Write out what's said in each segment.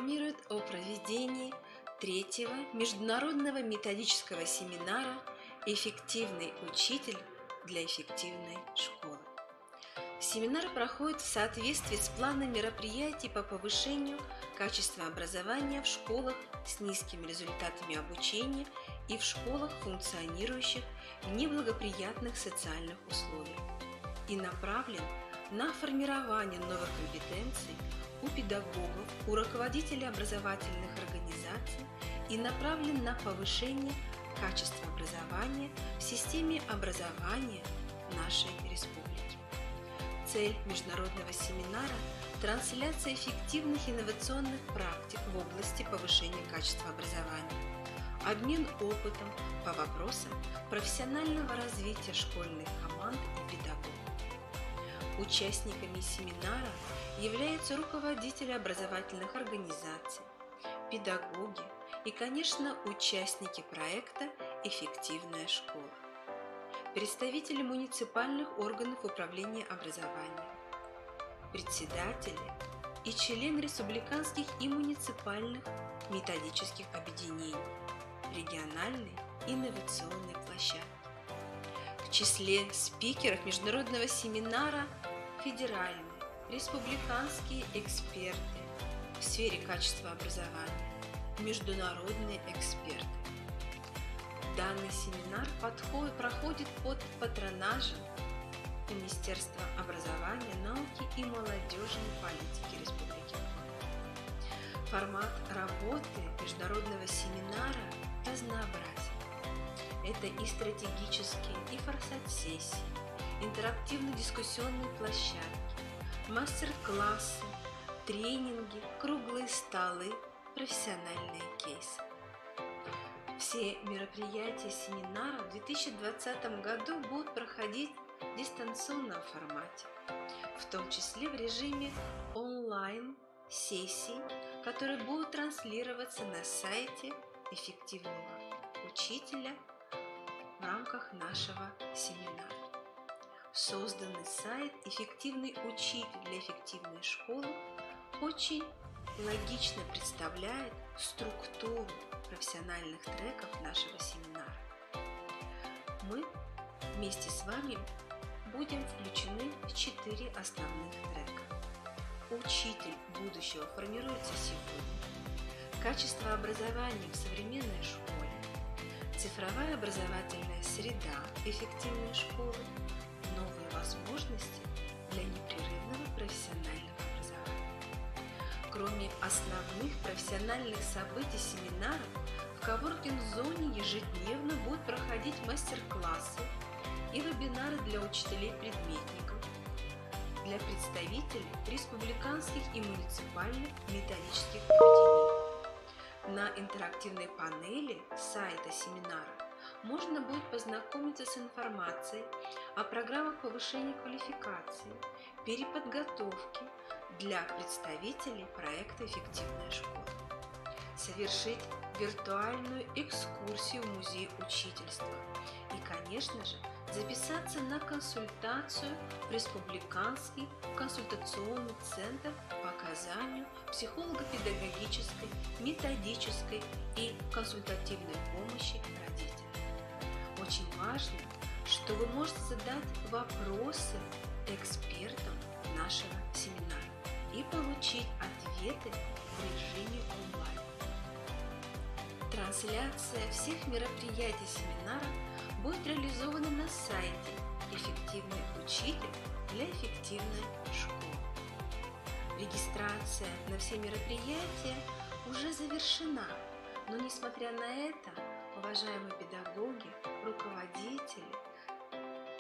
информирует о проведении третьего международного методического семинара «Эффективный учитель для эффективной школы». Семинар проходит в соответствии с планом мероприятий по повышению качества образования в школах с низкими результатами обучения и в школах, функционирующих в неблагоприятных социальных условиях, и направлен на формирование новых компетенций у педагогов, у руководителей образовательных организаций и направлен на повышение качества образования в системе образования нашей республики. Цель международного семинара – трансляция эффективных инновационных практик в области повышения качества образования, обмен опытом по вопросам профессионального развития школьных команд и педагогов. Участниками семинара являются руководители образовательных организаций, педагоги и, конечно, участники проекта «Эффективная школа», представители муниципальных органов управления образованием, председатели и члены республиканских и муниципальных методических объединений, региональной инновационной площадки. В числе спикеров международного семинара федеральные, республиканские эксперты в сфере качества образования, международные эксперты. Данный семинар проходит под патронажем Министерства образования, науки и молодежной политики Республики Коми. Формат работы международного семинара разнообразен. Это и стратегические, и форсат-сессии, интерактивно-дискуссионные площадки, мастер-классы, тренинги, круглые столы, профессиональные кейсы. Все мероприятия семинара в 2020 году будут проходить в дистанционном формате, в том числе в режиме онлайн-сессий, которые будут транслироваться на сайте эффективного учителя в рамках нашего семинара. Созданный сайт «Эффективный учитель для эффективной школы» очень логично представляет структуру профессиональных треков нашего семинара. Мы вместе с вами будем включены в 4 основных трека. Учитель будущего формируется сегодня. Качество образования в современной школе. Цифровая образовательная среда эффективной школы. Новые возможности для непрерывного профессионального образования. Кроме основных профессиональных событий семинара, в коворкинг-зоне ежедневно будут проходить мастер-классы и вебинары для учителей-предметников, для представителей республиканских и муниципальных методических объединений. На интерактивной панели сайта семинара можно будет познакомиться с информацией о программах повышения квалификации, переподготовки для представителей проекта «Эффективная школа», совершить виртуальную экскурсию в музей учительства и, конечно же, записаться на консультацию в Республиканский консультационный центр по оказанию психолого-педагогической, методической и консультативной помощи родителям. Очень важно, что вы можете задать вопросы экспертам нашего семинара и получить ответы в режиме онлайн. Трансляция всех мероприятий семинара будет реализована на сайте «Эффективный учитель для эффективной школы». Регистрация на все мероприятия уже завершена, но несмотря на это, уважаемые педагоги, руководители,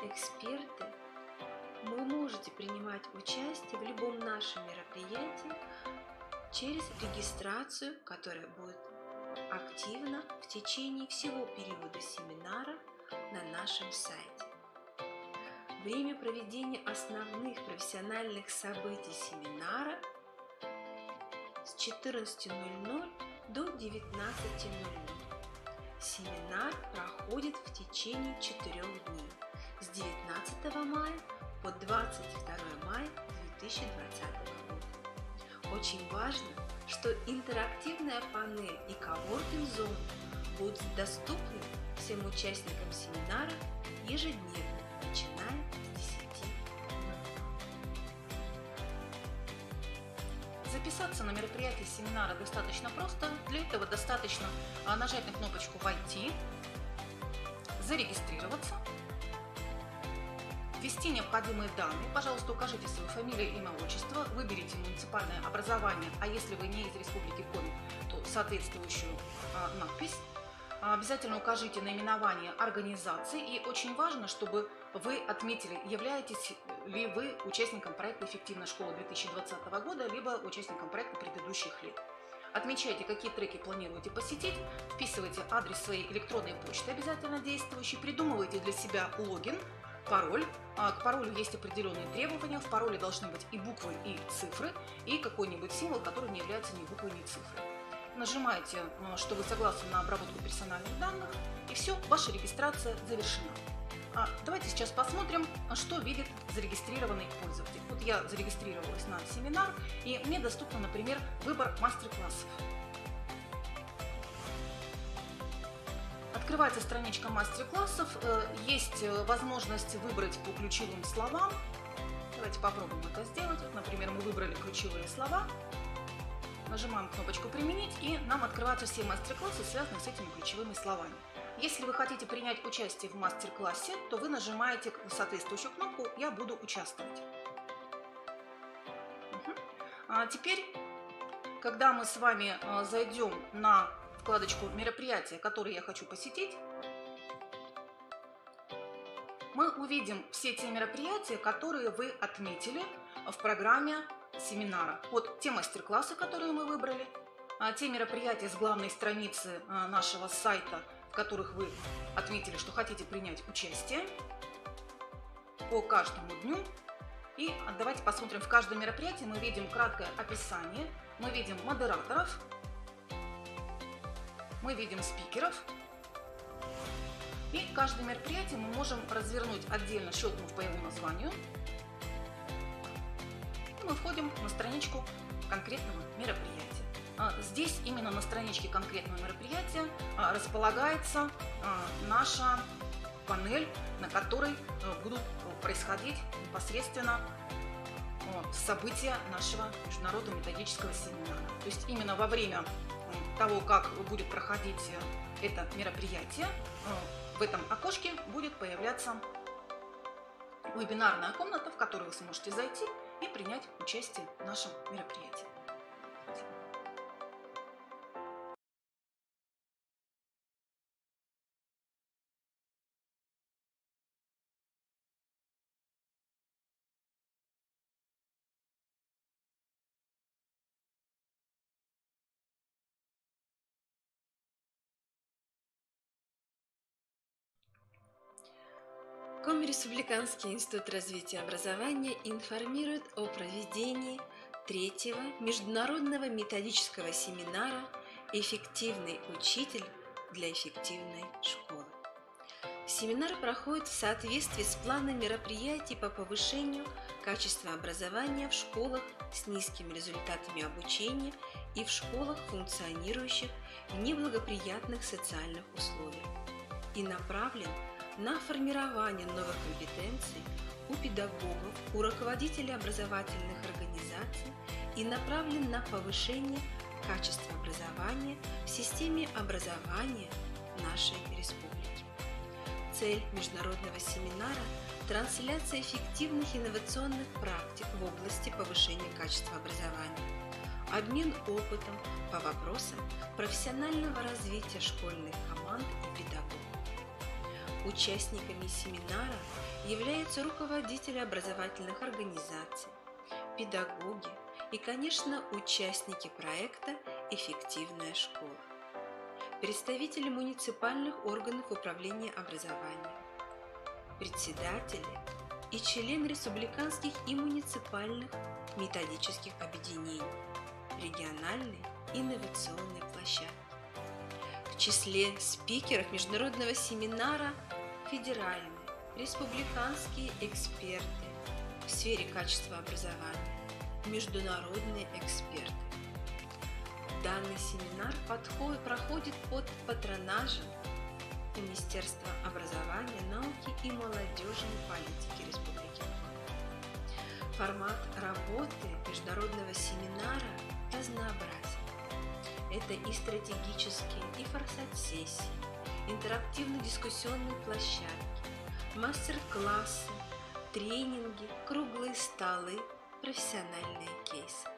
эксперты, вы можете принимать участие в любом нашем мероприятии через регистрацию, которая будет активна в течение всего периода семинара на нашем сайте. Время проведения основных профессиональных событий семинара с 14:00 до 19:00. Семинар проходит в течение 4 дней с 19 мая по 22 мая 2020 года. Очень важно, что интерактивная панель и коворкинг зона будут доступны всем участникам семинара ежедневно, начиная с 10:00. Записаться на мероприятие семинара достаточно просто. Для этого достаточно нажать на кнопочку «Войти», зарегистрироваться, ввести необходимые данные. Пожалуйста, укажите свою фамилию, имя, отчество, выберите муниципальное образование, а если вы не из Республики Коми, то соответствующую надпись. Обязательно укажите наименование организации, и очень важно, чтобы вы отметили, являетесь ли вы участником проекта «Эффективная школа» 2020 года, либо участником проекта предыдущих лет. Отмечайте, какие треки планируете посетить, вписывайте адрес своей электронной почты, обязательно действующий, придумывайте для себя логин, пароль. К паролю есть определенные требования, в пароле должны быть и буквы, и цифры, и какой-нибудь символ, который не является ни буквой, ни цифрой. Нажимаете, что вы согласны на обработку персональных данных, и все, ваша регистрация завершена. Давайте сейчас посмотрим, что видит зарегистрированный пользователь. Вот я зарегистрировалась на семинар, и мне доступно, например, выбор мастер-классов. Открывается страничка мастер-классов, есть возможность выбрать по ключевым словам. Давайте попробуем это сделать. Вот, например, мы выбрали ключевые слова. Нажимаем кнопочку «Применить», и нам открываются все мастер-классы, связанные с этими ключевыми словами. Если вы хотите принять участие в мастер-классе, то вы нажимаете соответствующую кнопку «Я буду участвовать». Теперь, когда мы с вами зайдем на вкладочку «Мероприятия, которые я хочу посетить», мы увидим все те мероприятия, которые вы отметили в программе семинара. Вот те мастер-классы, которые мы выбрали, те мероприятия с главной страницы нашего сайта, в которых вы отметили, что хотите принять участие по каждому дню. И давайте посмотрим, в каждом мероприятии мы видим краткое описание, мы видим модераторов, мы видим спикеров. И каждое мероприятие мы можем развернуть отдельно, щелкнув по его названию. Мы входим на страничку конкретного мероприятия. Здесь именно на страничке конкретного мероприятия располагается наша панель, на которой будут происходить непосредственно события нашего международного методического семинара. То есть именно во время того, как будет проходить это мероприятие, в этом окошке будет появляться вебинарная комната, в которую вы сможете зайти и принять участие в нашем мероприятии. Коми Республиканский институт развития образования информирует о проведении третьего международного методического семинара «Эффективный учитель для эффективной школы». Семинар проходит в соответствии с планом мероприятий по повышению качества образования в школах с низкими результатами обучения и в школах, функционирующих в неблагоприятных социальных условиях, и направлен на формирование новых компетенций у педагогов, у руководителей образовательных организаций и направлен на повышение качества образования в системе образования нашей республики. Цель международного семинара – трансляция эффективных инновационных практик в области повышения качества образования, обмен опытом по вопросам профессионального развития школьных команд и педагогов. Участниками семинара являются руководители образовательных организаций, педагоги и, конечно, участники проекта «Эффективная школа», представители муниципальных органов управления образованием, председатели и члены республиканских и муниципальных методических объединений, региональной инновационной площадки. В числе спикеров международного семинара федеральные, республиканские эксперты в сфере качества образования, международные эксперты. Данный семинар проходит под патронажем Министерства образования, науки и молодежной политики Республики Коми. Формат работы международного семинара разнообразен. Это и стратегические, и форсайт-сессии, интерактивно-дискуссионные площадки, мастер-классы, тренинги, круглые столы, профессиональные кейсы.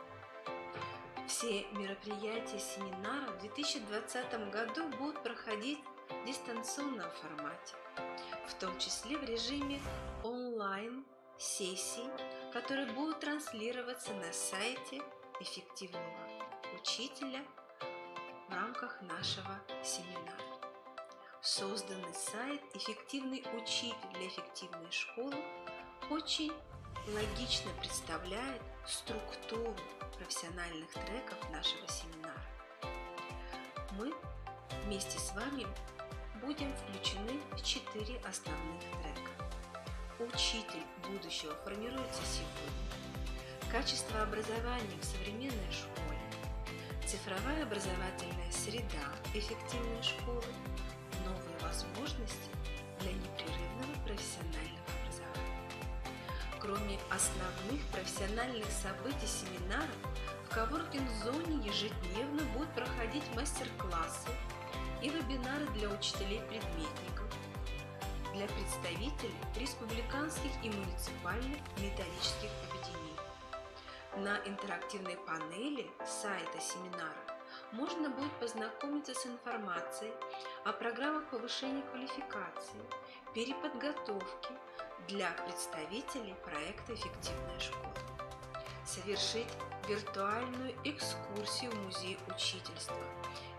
Все мероприятия семинара в 2020 году будут проходить в дистанционном формате, в том числе в режиме онлайн-сессий, которые будут транслироваться на сайте эффективного учителя в рамках нашего семинара. Созданный сайт «Эффективный учитель для эффективной школы» очень логично представляет структуру профессиональных треков нашего семинара. Мы вместе с вами будем включены в 4 основных трека. Учитель будущего формируется сегодня. Качество образования в современной школе. Цифровая образовательная среда эффективной школы. Новые возможности для непрерывного профессионального образования. Кроме основных профессиональных событий семинара, в коворкинг-зоне ежедневно будут проходить мастер-классы и вебинары для учителей-предметников, для представителей республиканских и муниципальных методических объединений. На интерактивной панели сайта семинара можно будет познакомиться с информацией о программах повышения квалификации, переподготовки для представителей проекта «Эффективная школа», совершить виртуальную экскурсию в музей учительства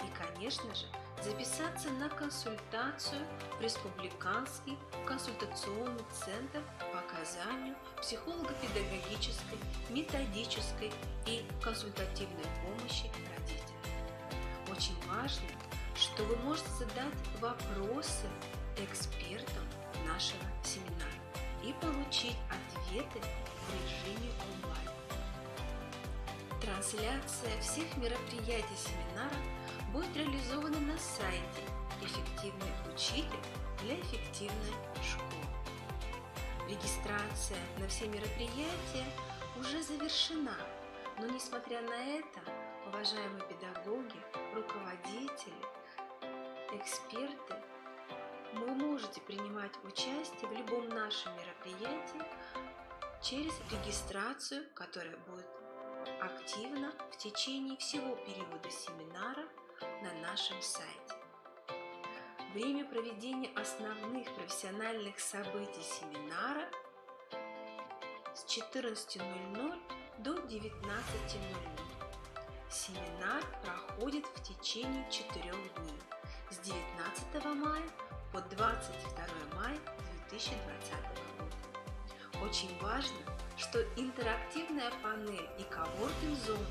и, конечно же, записаться на консультацию в Республиканский консультационный центр по оказанию психолого-педагогической, методической и консультативной помощи родителям. Очень важно, что вы можете задать вопросы экспертам нашего семинара и получить ответы в режиме онлайн. Трансляция всех мероприятий семинара будет реализована на сайте «Эффективный учитель для эффективной школы». Регистрация на все мероприятия уже завершена, но несмотря на это, уважаемые педагоги, руководители, эксперты, вы можете принимать участие в любом нашем мероприятии через регистрацию, которая будет активна в течение всего периода семинара на нашем сайте. Время проведения основных профессиональных событий семинара с 14:00 до 19:00. Семинар проходит в течение 4 дней с 19 мая по 22 мая 2020 года. Очень важно, что интерактивная панель и коворкинг-зона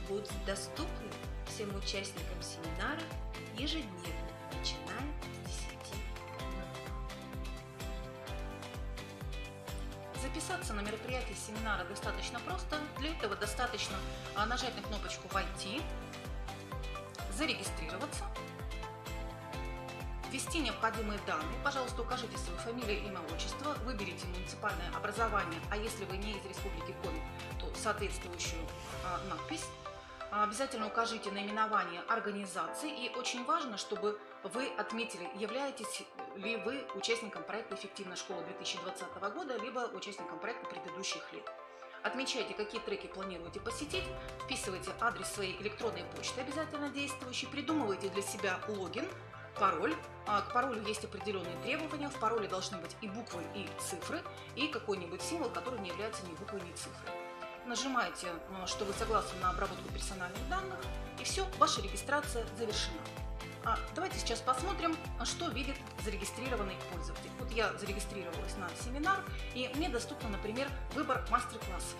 будут доступны всем участникам семинара ежедневно, начиная с 10:00. Записаться на мероприятие семинара достаточно просто. Для этого достаточно нажать на кнопочку «Войти», зарегистрироваться, ввести необходимые данные. Пожалуйста, укажите свою фамилию, имя, отчество, выберите муниципальное образование, а если вы не из Республики Коми, то соответствующую надпись. Обязательно укажите наименование организации, и очень важно, чтобы вы отметили, являетесь ли вы участником проекта «Эффективная школа» 2020 года, либо участником проекта предыдущих лет. Отмечайте, какие треки планируете посетить, вписывайте адрес своей электронной почты, обязательно действующий, придумывайте для себя логин, пароль. К паролю есть определенные требования, в пароле должны быть и буквы, и цифры, и какой-нибудь символ, который не является ни буквой, ни цифрой. Нажимаете, что вы согласны на обработку персональных данных, и все, ваша регистрация завершена. Давайте сейчас посмотрим, что видит зарегистрированный пользователь. Вот я зарегистрировалась на семинар, и мне доступен, например, выбор мастер-классов.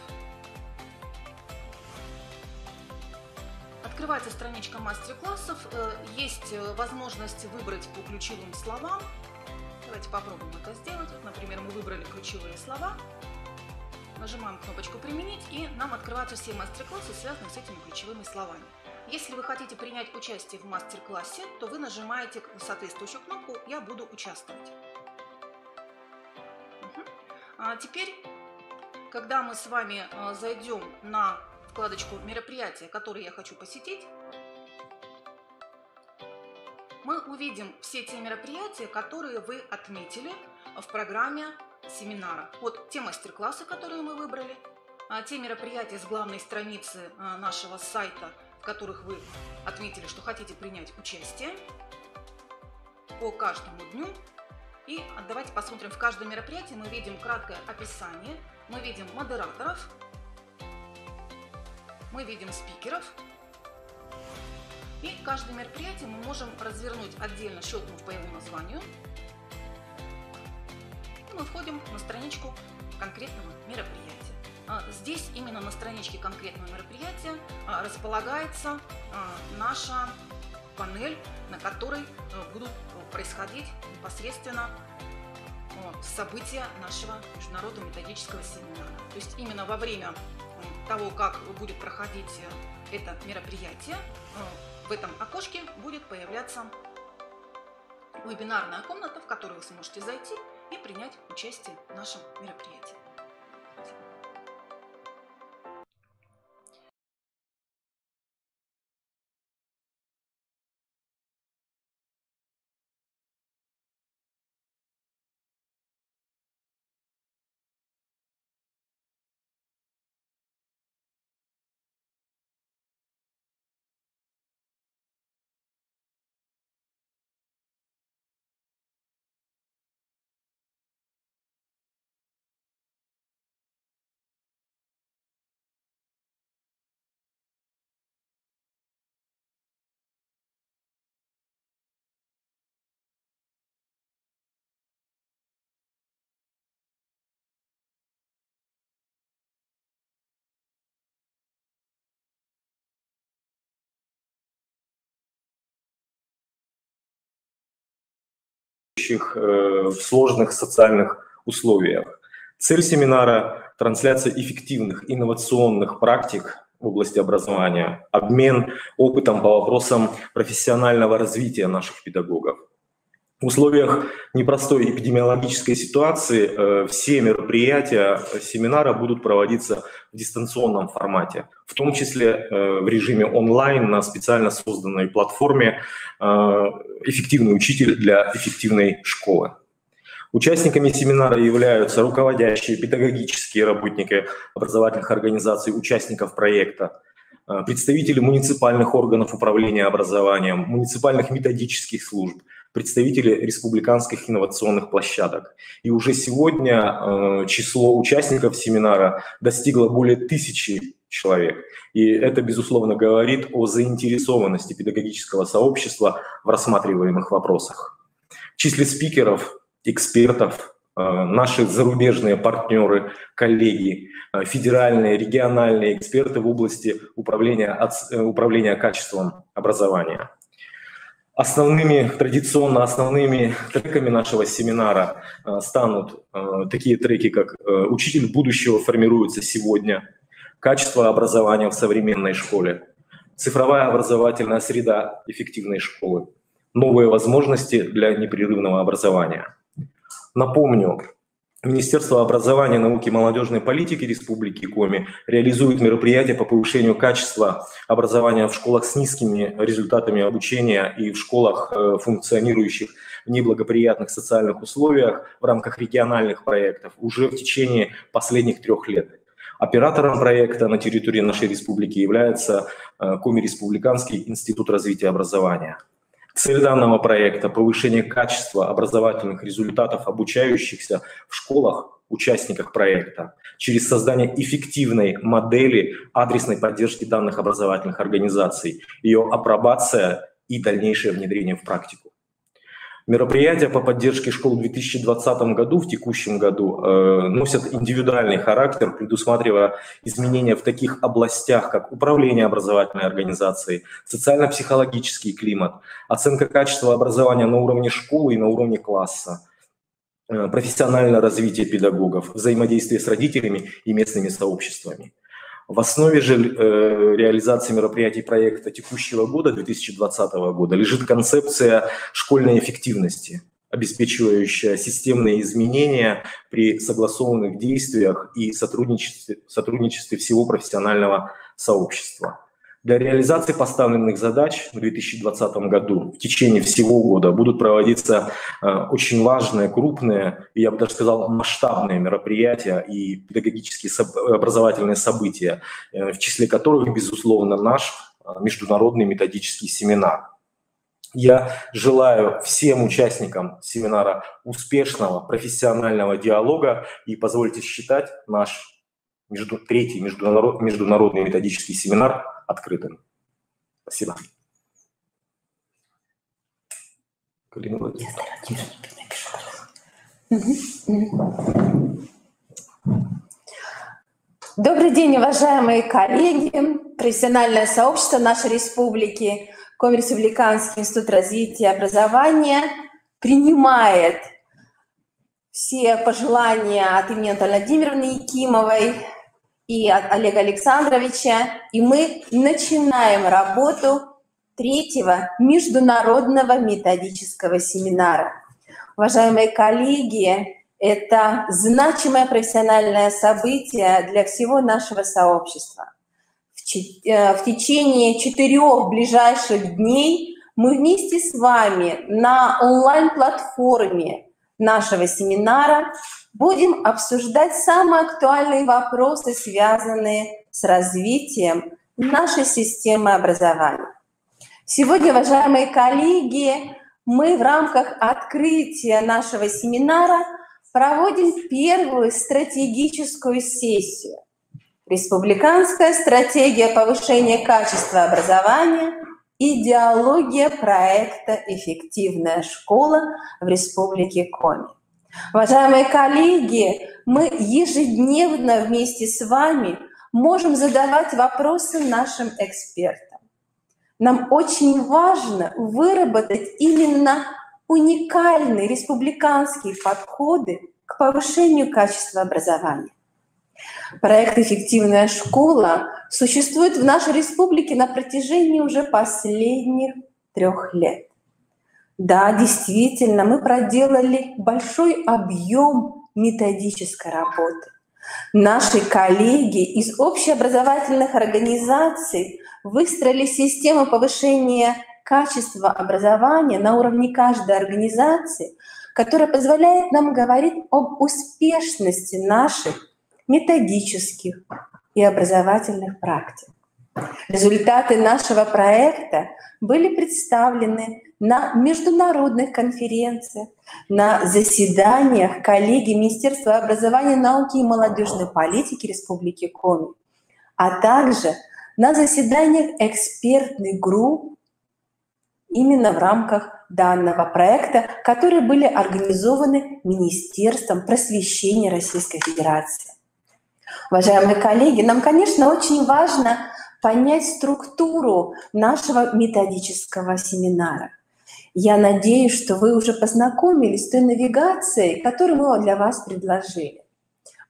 Открывается страничка мастер-классов, есть возможность выбрать по ключевым словам. Давайте попробуем это сделать. Вот, например, мы выбрали ключевые слова. Нажимаем кнопочку «Применить», и нам открываются все мастер-классы, связанные с этими ключевыми словами. Если вы хотите принять участие в мастер-классе, то вы нажимаете соответствующую кнопку «Я буду участвовать». Теперь, когда мы с вами зайдем на вкладочку «Мероприятия, которые я хочу посетить», мы увидим все те мероприятия, которые вы отметили в программе семинара. Вот те мастер-классы, которые мы выбрали, те мероприятия с главной страницы нашего сайта, в которых вы отметили, что хотите принять участие по каждому дню. И давайте посмотрим, в каждом мероприятии мы видим краткое описание, мы видим модераторов, мы видим спикеров. И каждое мероприятие мы можем развернуть отдельно, щелкнув по его названию. И мы входим на страничку конкретного мероприятия. Здесь именно на страничке конкретного мероприятия располагается наша панель, на которой будут происходить непосредственно события нашего международного методического семинара. То есть именно во время того, как будет проходить это мероприятие, в этом окошке будет появляться вебинарная комната, в которую вы сможете зайти и принять участие в нашем мероприятии. В сложных социальных условиях. Цель семинара – трансляция эффективных инновационных практик в области образования, обмен опытом по вопросам профессионального развития наших педагогов. В условиях непростой эпидемиологической ситуации все мероприятия семинара будут проводиться в дистанционном формате, в том числе в режиме онлайн на специально созданной платформе «Эффективный учитель для эффективной школы». Участниками семинара являются руководящие педагогические работники образовательных организаций, участников проекта, представители муниципальных органов управления образованием, муниципальных методических служб, представители республиканских инновационных площадок. И уже сегодня число участников семинара достигло более 1000 человек. И это, безусловно, говорит о заинтересованности педагогического сообщества в рассматриваемых вопросах. В числе спикеров, экспертов, наши зарубежные партнеры, коллеги, федеральные, региональные эксперты в области управления качеством образования. Традиционно основными треками нашего семинара станут такие треки, как «Учитель будущего формируется сегодня», «Качество образования в современной школе», «Цифровая образовательная среда эффективной школы», «Новые возможности для непрерывного образования». Напомню, Министерство образования, науки и молодежной политики Республики Коми реализует мероприятия по повышению качества образования в школах с низкими результатами обучения и в школах, функционирующих в неблагоприятных социальных условиях в рамках региональных проектов уже в течение последних 3 лет. Оператором проекта на территории нашей республики является Коми-Республиканский институт развития образования. Цель данного проекта – повышение качества образовательных результатов обучающихся в школах, участниках проекта, через создание эффективной модели адресной поддержки данных образовательных организаций, ее апробация и дальнейшее внедрение в практику. Мероприятия по поддержке школ в 2020 году, в текущем году, носят индивидуальный характер, предусматривая изменения в таких областях, как управление образовательной организацией, социально-психологический климат, оценка качества образования на уровне школы и на уровне класса, профессиональное развитие педагогов, взаимодействие с родителями и местными сообществами. В основе же реализации мероприятий проекта текущего года, 2020 года, лежит концепция школьной эффективности, обеспечивающая системные изменения при согласованных действиях и сотрудничестве всего профессионального сообщества. Для реализации поставленных задач в 2020 году в течение всего года будут проводиться очень важные, крупные, я бы даже сказал, масштабные мероприятия и педагогические образовательные события, в числе которых, безусловно, наш международный методический семинар. Я желаю всем участникам семинара успешного профессионального диалога и позвольте считать наш третий международный методический семинар открытым. Спасибо. Добрый день, уважаемые коллеги, профессиональное сообщество нашей республики, Коми Республиканский институт развития и образования принимает все пожелания от имени Натальи Владимировны Якимовой и от Олега Александровича, и мы начинаем работу третьего международного методического семинара. Уважаемые коллеги, это значимое профессиональное событие для всего нашего сообщества. В течение 4 ближайших дней мы вместе с вами на онлайн-платформе нашего семинара будем обсуждать самые актуальные вопросы, связанные с развитием нашей системы образования. Сегодня, уважаемые коллеги, мы в рамках открытия нашего семинара проводим первую стратегическую сессию. Республиканская стратегия повышения качества образования, идеология проекта «Эффективная школа» в Республике Коми. Уважаемые коллеги, мы ежедневно вместе с вами можем задавать вопросы нашим экспертам. Нам очень важно выработать именно уникальные республиканские подходы к повышению качества образования. Проект «Эффективная школа» существует в нашей республике на протяжении уже последних 3 лет. Да, действительно, мы проделали большой объем методической работы. Наши коллеги из общеобразовательных организаций выстроили систему повышения качества образования на уровне каждой организации, которая позволяет нам говорить об успешности наших методических и образовательных практик. Результаты нашего проекта были представлены на международных конференциях, на заседаниях коллегий Министерства образования, науки и молодежной политики Республики Коми, а также на заседаниях экспертных групп именно в рамках данного проекта, которые были организованы Министерством просвещения Российской Федерации. Уважаемые коллеги, нам, конечно, очень важно понять структуру нашего методического семинара. Я надеюсь, что вы уже познакомились с той навигацией, которую мы для вас предложили.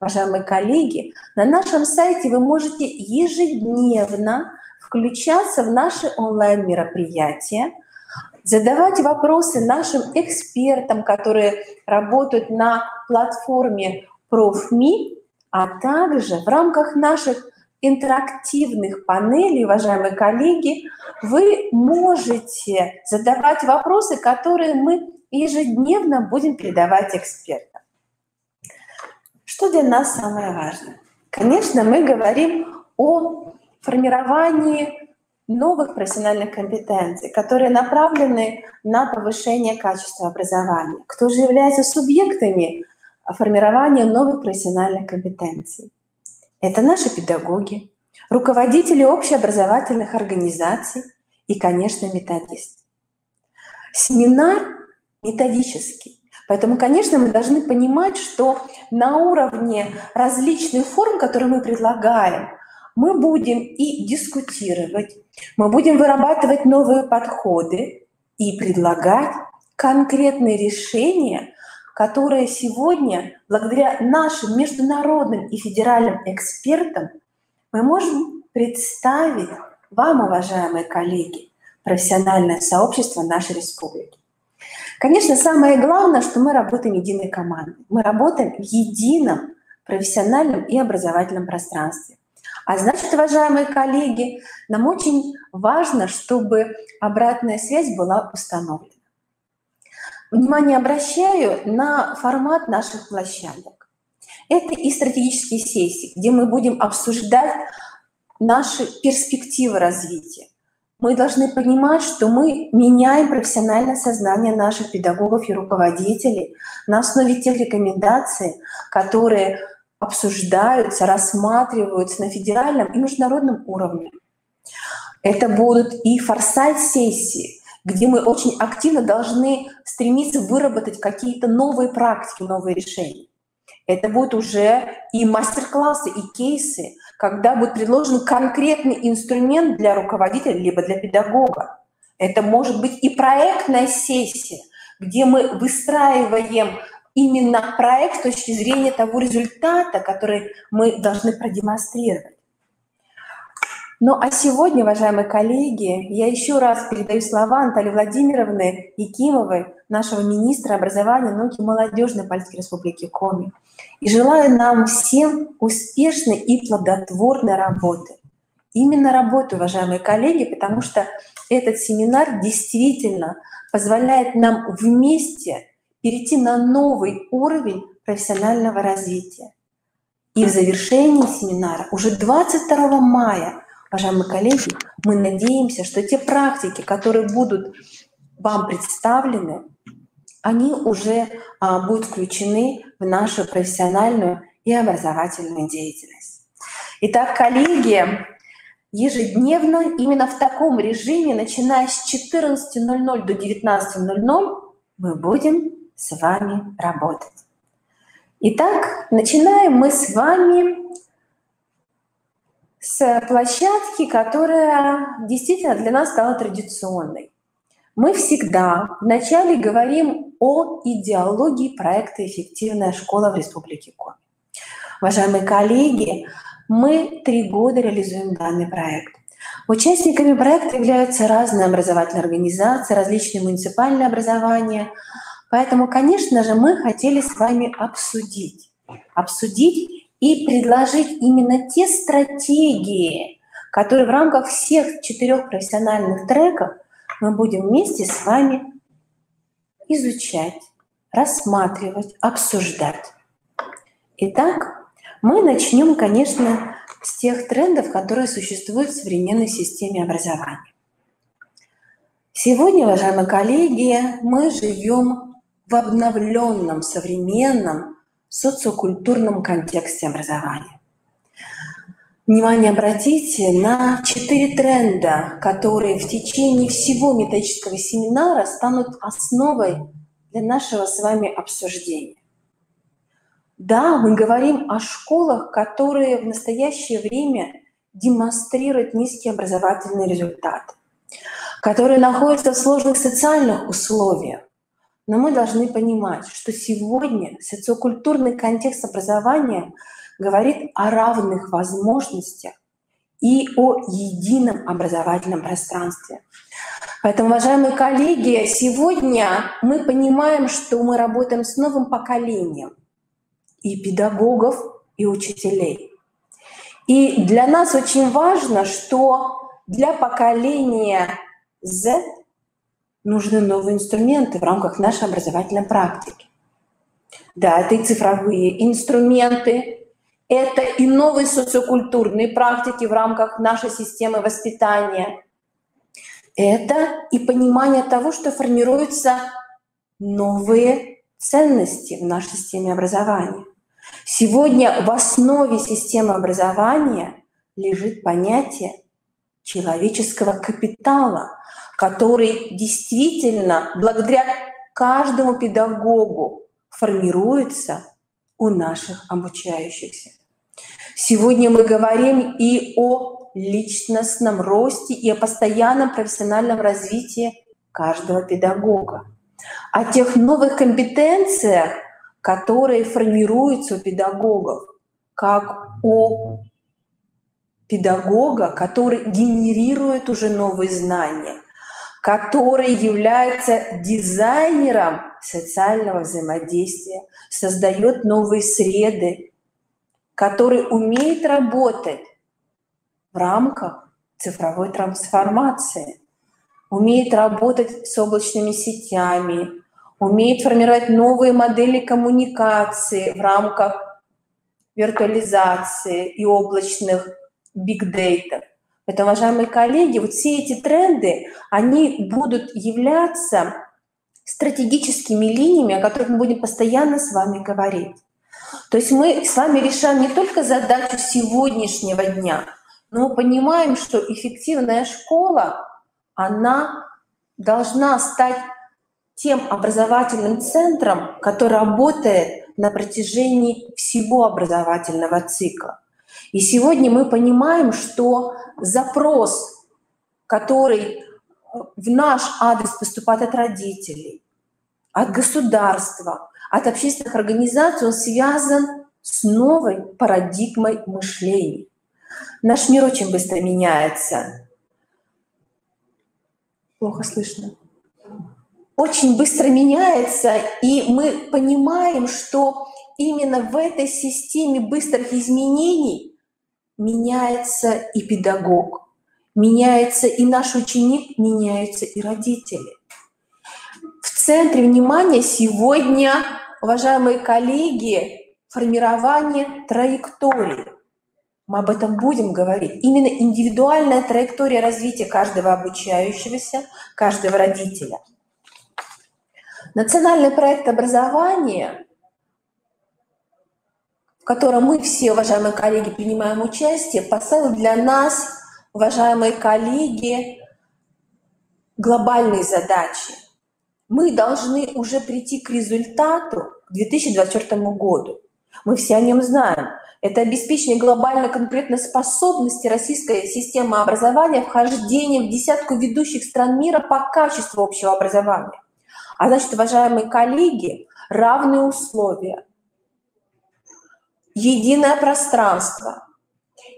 Уважаемые коллеги, на нашем сайте вы можете ежедневно включаться в наши онлайн-мероприятия, задавать вопросы нашим экспертам, которые работают на платформе ProfMe, а также в рамках наших интерактивных панелей, уважаемые коллеги, вы можете задавать вопросы, которые мы ежедневно будем передавать экспертам. Что для нас самое важное? Конечно, мы говорим о формировании новых профессиональных компетенций, которые направлены на повышение качества образования. Кто же является субъектами формирования новых профессиональных компетенций? Это наши педагоги, руководители общеобразовательных организаций и, конечно, методисты. Семинар методический. Поэтому, конечно, мы должны понимать, что на уровне различных форм, которые мы предлагаем, мы будем и дискутировать, мы будем вырабатывать новые подходы и предлагать конкретные решения, которые сегодня, благодаря нашим международным и федеральным экспертам, мы можем представить вам, уважаемые коллеги, профессиональное сообщество нашей республики. Конечно, самое главное, что мы работаем единой командой. Мы работаем в едином профессиональном и образовательном пространстве. А значит, уважаемые коллеги, нам очень важно, чтобы обратная связь была установлена. Внимание обращаю на формат наших площадок. Это и стратегические сессии, где мы будем обсуждать наши перспективы развития. Мы должны понимать, что мы меняем профессиональное сознание наших педагогов и руководителей на основе тех рекомендаций, которые обсуждаются, рассматриваются на федеральном и международном уровне. Это будут и форсайт-сессии, где мы очень активно должны стремиться выработать какие-то новые практики, новые решения. Это будут уже и мастер-классы, и кейсы, когда будет предложен конкретный инструмент для руководителя либо для педагога. Это может быть и проектная сессия, где мы выстраиваем именно проект с точки зрения того результата, который мы должны продемонстрировать. Ну а сегодня, уважаемые коллеги, я еще раз передаю слова Натальи Владимировны Якимовой, нашего министра образования, науки и молодежной политики Республики Коми. И желаю нам всем успешной и плодотворной работы. Именно работы, уважаемые коллеги, потому что этот семинар действительно позволяет нам вместе перейти на новый уровень профессионального развития. И в завершении семинара, уже 22 мая, уважаемые коллеги, мы надеемся, что те практики, которые будут вам представлены, они уже будут включены в нашу профессиональную и образовательную деятельность. Итак, коллеги, ежедневно именно в таком режиме, начиная с 14:00 до 19:00, мы будем с вами работать. Итак, начинаем мы с вами с площадки, которая действительно для нас стала традиционной. Мы всегда вначале говорим о идеологии проекта «Эффективная школа» в Республике Коми. Уважаемые коллеги, мы 3 года реализуем данный проект. Участниками проекта являются разные образовательные организации, различные муниципальные образования. Поэтому, конечно же, мы хотели с вами обсудить и предложить именно те стратегии, которые в рамках всех 4 профессиональных треков мы будем вместе с вами изучать, рассматривать, обсуждать. Итак, мы начнем, конечно, с тех трендов, которые существуют в современной системе образования. Сегодня, уважаемые коллеги, мы живем в обновленном, современном, социокультурном контексте образования. Внимание обратите на 4 тренда, которые в течение всего методического семинара станут основой для нашего с вами обсуждения. Да, мы говорим о школах, которые в настоящее время демонстрируют низкие образовательные результаты, которые находятся в сложных социальных условиях. Но мы должны понимать, что сегодня социокультурный контекст образования говорит о равных возможностях и о едином образовательном пространстве. Поэтому, уважаемые коллеги, сегодня мы понимаем, что мы работаем с новым поколением и педагогов, и учителей. И для нас очень важно, что для поколения Z нужны новые инструменты в рамках нашей образовательной практики. Да, это и цифровые инструменты, это и новые социокультурные практики в рамках нашей системы воспитания. Это и понимание того, что формируются новые ценности в нашей системе образования. Сегодня в основе системы образования лежит понятие человеческого капитала, который действительно благодаря каждому педагогу формируется у наших обучающихся. Сегодня мы говорим и о личностном росте, и о постоянном профессиональном развитии каждого педагога, о тех новых компетенциях, которые формируются у педагогов, как о педагога, который генерирует уже новые знания, который является дизайнером социального взаимодействия, создает новые среды, который умеет работать в рамках цифровой трансформации, умеет работать с облачными сетями, умеет формировать новые модели коммуникации в рамках виртуализации и облачных биг-дейта. Поэтому, уважаемые коллеги, вот все эти тренды, они будут являться стратегическими линиями, о которых мы будем постоянно с вами говорить. То есть мы с вами решаем не только задачу сегодняшнего дня, но мы понимаем, что эффективная школа, она должна стать тем образовательным центром, который работает на протяжении всего образовательного цикла. И сегодня мы понимаем, что запрос, который в наш адрес поступает от родителей, от государства, от общественных организаций, он связан с новой парадигмой мышления. Наш мир очень быстро меняется. Плохо слышно. Очень быстро меняется, и мы понимаем, что именно в этой системе быстрых изменений меняется и педагог, меняется и наш ученик, меняются и родители. В центре внимания сегодня, уважаемые коллеги, формирование траектории. Мы об этом будем говорить. Именно индивидуальная траектория развития каждого обучающегося, каждого родителя. Национальный проект образования, в котором мы все, уважаемые коллеги, принимаем участие, поставил для нас, уважаемые коллеги, глобальные задачи. Мы должны уже прийти к результату к 2024 году. Мы все о нем знаем. Это обеспечение глобальной конкурентоспособности российской системы образования, вхождение в десятку ведущих стран мира по качеству общего образования. А значит, уважаемые коллеги, равные условия, единое пространство,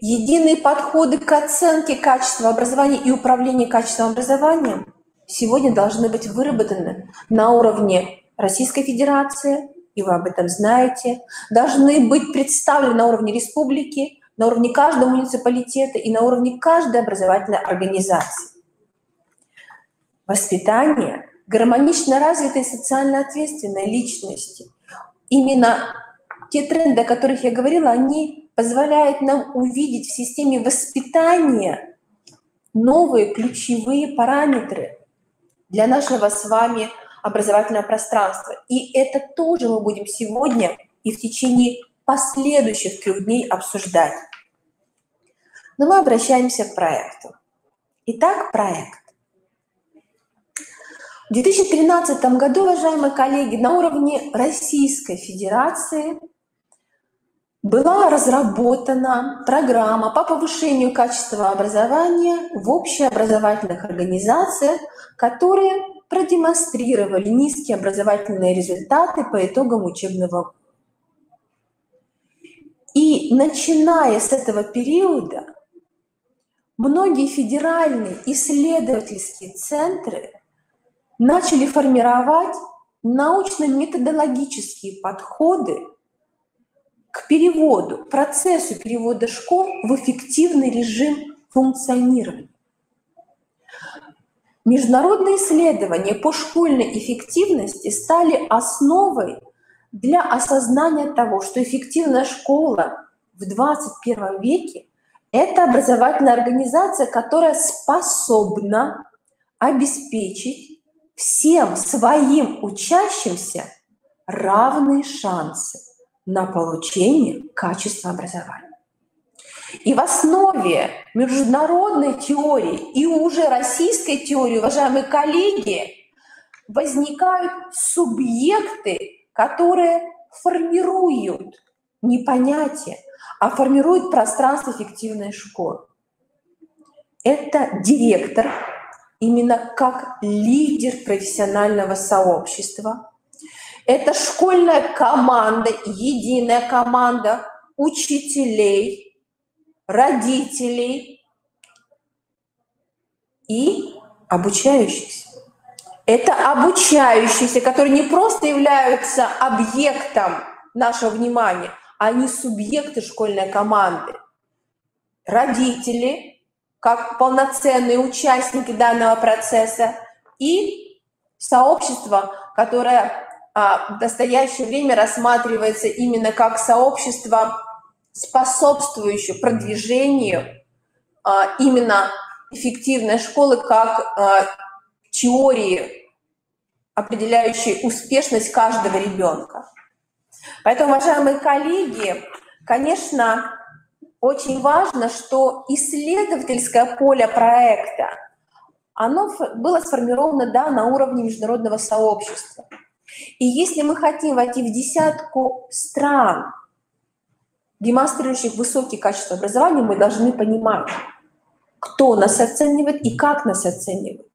единые подходы к оценке качества образования и управлению качеством образования сегодня должны быть выработаны на уровне Российской Федерации, и вы об этом знаете, должны быть представлены на уровне республики, на уровне каждого муниципалитета и на уровне каждой образовательной организации. Воспитание гармонично развитой социально ответственной личности. Именно те тренды, о которых я говорила, они позволяют нам увидеть в системе воспитания новые ключевые параметры для нашего с вами образовательного пространства. И это тоже мы будем сегодня и в течение последующих 3 дней обсуждать. Но мы обращаемся к проекту. Итак, проект. В 2013 году, уважаемые коллеги, на уровне Российской Федерации была разработана программа по повышению качества образования в общеобразовательных организациях, которые продемонстрировали низкие образовательные результаты по итогам учебного года. И начиная с этого периода, многие федеральные исследовательские центры начали формировать научно-методологические подходы к переводу, процессу перевода школ в эффективный режим функционирования. Международные исследования по школьной эффективности стали основой для осознания того, что эффективная школа в 21 веке – это образовательная организация, которая способна обеспечить всем своим учащимся равные шансы на получение качества образования. И в основе международной теории и уже российской теории, уважаемые коллеги, возникают субъекты, которые формируют не понятие, а формируют пространство эффективной школы. Это директор, именно как лидер профессионального сообщества. Это школьная команда, единая команда учителей, родителей и обучающихся. Это обучающиеся, которые не просто являются объектом нашего внимания, они субъекты школьной команды. Родители, как полноценные участники данного процесса, и сообщество, которое в настоящее время рассматривается именно как сообщество, способствующее продвижению именно эффективной школы как теории, определяющей успешность каждого ребенка. Поэтому, уважаемые коллеги, конечно, очень важно, что исследовательское поле проекта, оно было сформировано, да, на уровне международного сообщества. И если мы хотим войти в десятку стран, демонстрирующих высокие качества образования, мы должны понимать, кто нас оценивает и как нас оценивает.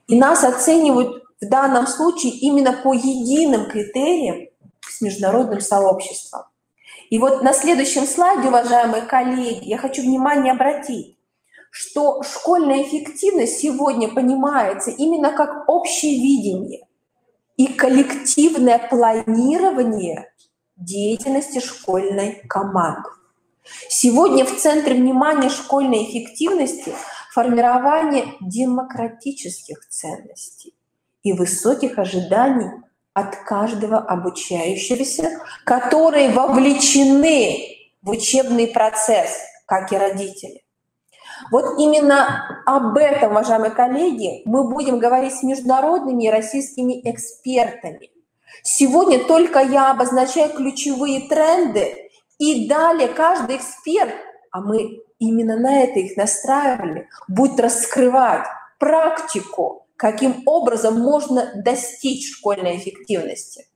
И нас оценивают в данном случае именно по единым критериям с международным сообществом. И вот на следующем слайде, уважаемые коллеги, я хочу внимание обратить, что школьная эффективность сегодня понимается именно как общее видение и коллективное планирование деятельности школьной команды. Сегодня в центре внимания школьной эффективности формирование демократических ценностей и высоких ожиданий от каждого обучающегося, которые вовлечены в учебный процесс, как и родители. Вот именно об этом, уважаемые коллеги, мы будем говорить с международными и российскими экспертами. Сегодня только я обозначаю ключевые тренды, и далее каждый эксперт, а мы именно на это их настраивали, будет раскрывать практику, каким образом можно достичь школьной эффективности.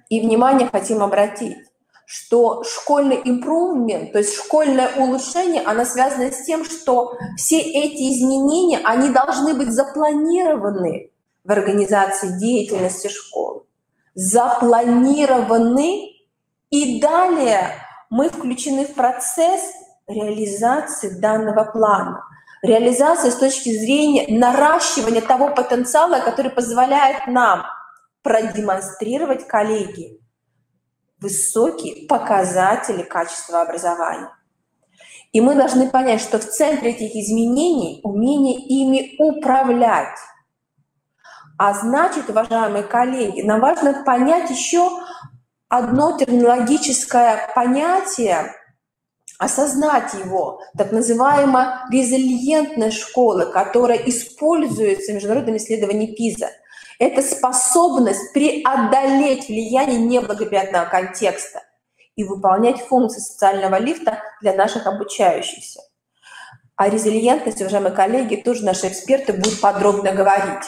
И внимание хотим обратить, что школьный improvement, то есть школьное улучшение, оно связано с тем, что все эти изменения, они должны быть запланированы в организации деятельности школы. Запланированы, и далее мы включены в процесс реализации данного плана. Реализация с точки зрения наращивания того потенциала, который позволяет нам продемонстрировать, коллеги, высокие показатели качества образования. И мы должны понять, что в центре этих изменений умение ими управлять. А значит, уважаемые коллеги, нам важно понять еще одно терминологическое понятие, осознать его, так называемая резилиентная школа, которая используется в международном исследовании ПИЗа. Это способность преодолеть влияние неблагоприятного контекста и выполнять функции социального лифта для наших обучающихся. О резилиентности, уважаемые коллеги, тоже наши эксперты будут подробно говорить.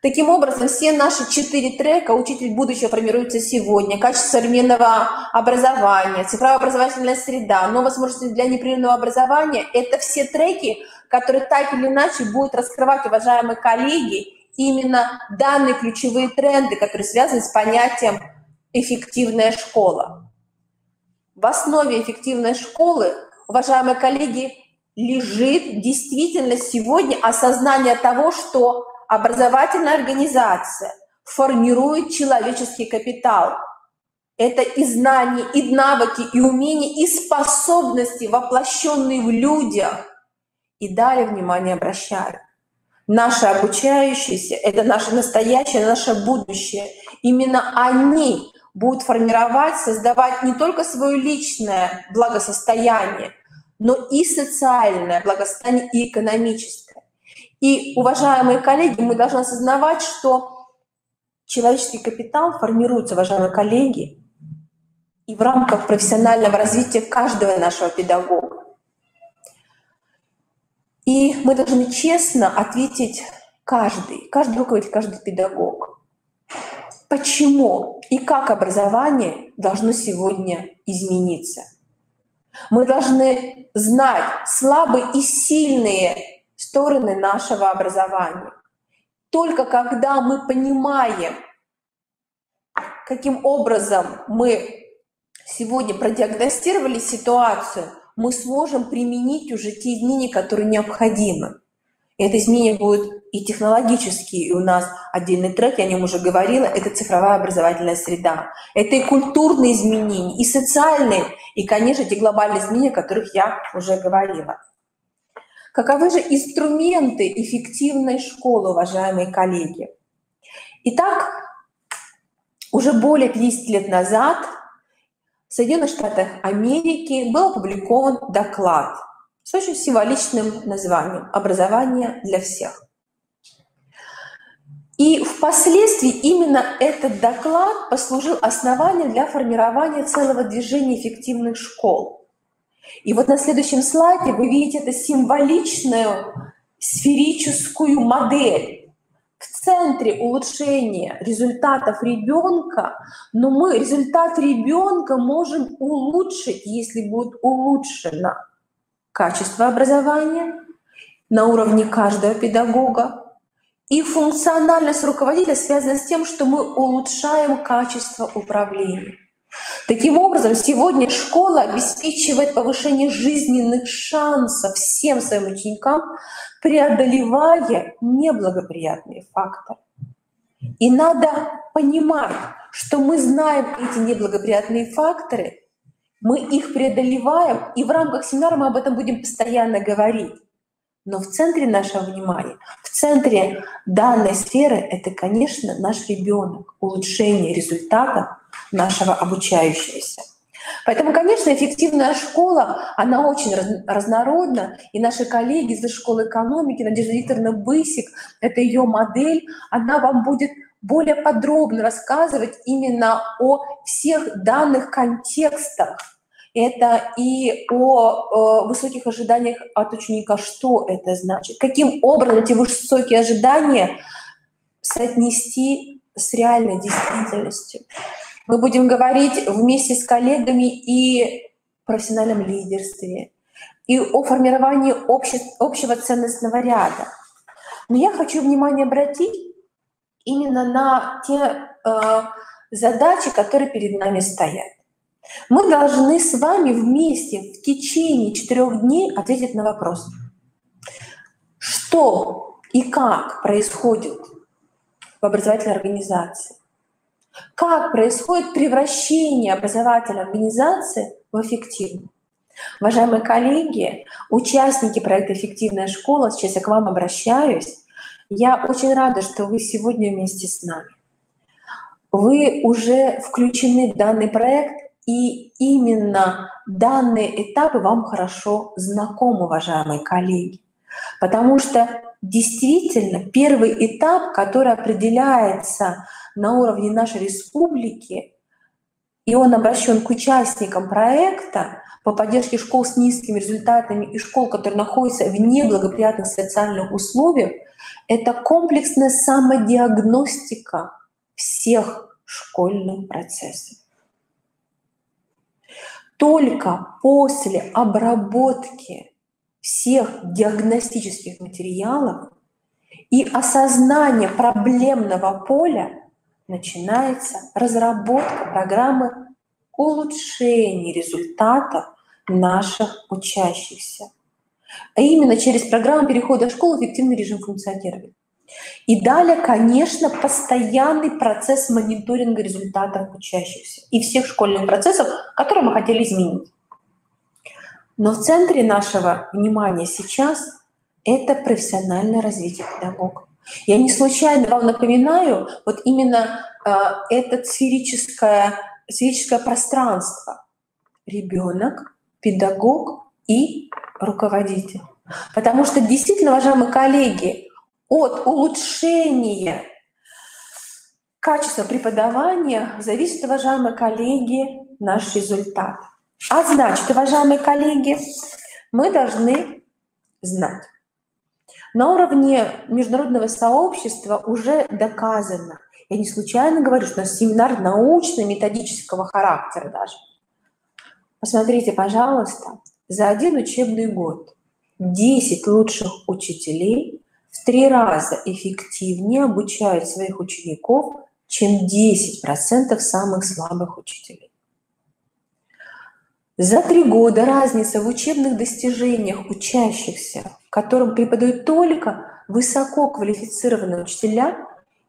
Таким образом, все наши 4 трека «Учитель будущего» формируются сегодня. Качество современного образования, цифровая образовательная среда, новые возможности для непрерывного образования – это все треки, которые так или иначе будут раскрывать, уважаемые коллеги, именно данные ключевые тренды, которые связаны с понятием «эффективная школа». В основе эффективной школы, уважаемые коллеги, лежит действительно сегодня осознание того, что образовательная организация формирует человеческий капитал. Это и знания, и навыки, и умения, и способности, воплощенные в людях. И далее внимание обращаю. Наши обучающиеся – это наше настоящее, наше будущее. Именно они будут формировать, создавать не только свое личное благосостояние, но и социальное благосостояние, и экономическое. И, уважаемые коллеги, мы должны осознавать, что человеческий капитал формируется, уважаемые коллеги, и в рамках профессионального развития каждого нашего педагога. И мы должны честно ответить каждый руководитель, каждый педагог, почему и как образование должно сегодня измениться. Мы должны знать слабые и сильные стороны нашего образования. Только когда мы понимаем, каким образом мы сегодня продиагностировали ситуацию, мы сможем применить уже те изменения, которые необходимы. И это изменение будет и технологические, и у нас отдельный трек, я о нем уже говорила, это цифровая образовательная среда. Это и культурные изменения, и социальные, и, конечно, те глобальные изменения, о которых я уже говорила. Каковы же инструменты эффективной школы, уважаемые коллеги? Итак, уже более 50 лет назад в Соединенных Штатах Америки был опубликован доклад с очень символичным названием «Образование для всех». И впоследствии именно этот доклад послужил основанием для формирования целого движения эффективных школ. И вот на следующем слайде вы видите эту символичную сферическую модель. В центре улучшения результатов ребенка, но мы результат ребенка можем улучшить, если будет улучшено качество образования на уровне каждого педагога. И функциональность руководителя связана с тем, что мы улучшаем качество управления. Таким образом, сегодня школа обеспечивает повышение жизненных шансов всем своим ученикам, преодолевая неблагоприятные факторы. И надо понимать, что мы знаем эти неблагоприятные факторы, мы их преодолеваем, и в рамках семинара мы об этом будем постоянно говорить. Но в центре нашего внимания, в центре данной сферы это, конечно, наш ребенок, улучшение результатов нашего обучающегося. Поэтому, конечно, эффективная школа, она очень разнородна, и наши коллеги из школы экономики, Надежда Викторовна Бысик, это ее модель, она вам будет более подробно рассказывать именно о всех данных контекстах. Это и о высоких ожиданиях от ученика, что это значит, каким образом эти высокие ожидания соотнести с реальной действительностью. Мы будем говорить вместе с коллегами и о профессиональном лидерстве, и о формировании общего ценностного ряда. Но я хочу внимание обратить именно на те задачи, которые перед нами стоят. Мы должны с вами вместе в течение 4 дней ответить на вопрос, что и как происходит в образовательной организации, как происходит превращение образовательной организации в эффективную. Уважаемые коллеги, участники проекта «Эффективная школа», сейчас я к вам обращаюсь, я очень рада, что вы сегодня вместе с нами. Вы уже включены в данный проект, и именно данные этапы вам хорошо знакомы, уважаемые коллеги. Потому что действительно первый этап, который определяется на уровне нашей республики, и он обращен к участникам проекта по поддержке школ с низкими результатами и школ, которые находятся в неблагоприятных социальных условиях, это комплексная самодиагностика всех школьных процессов. Только после обработки всех диагностических материалов и осознания проблемного поля начинается разработка программы улучшения результатов наших учащихся. А именно через программу перехода в школу в эффективный режим функционирования. И далее, конечно, постоянный процесс мониторинга результатов учащихся и всех школьных процессов, которые мы хотели изменить. Но в центре нашего внимания сейчас это профессиональное развитие педагога. Я не случайно вам напоминаю вот именно это сферическое пространство. Ребенок, педагог и руководитель. Потому что действительно, уважаемые коллеги, от улучшения качества преподавания зависит, уважаемые коллеги, наш результат. А значит, уважаемые коллеги, мы должны знать. На уровне международного сообщества уже доказано, я не случайно говорю, что у нас семинар научно-методического характера даже. Посмотрите, пожалуйста, за один учебный год 10 лучших учителей в 3 раза эффективнее обучают своих учеников, чем 10% самых слабых учителей. За 3 года разница в учебных достижениях учащихся, которым преподают только высококвалифицированные учителя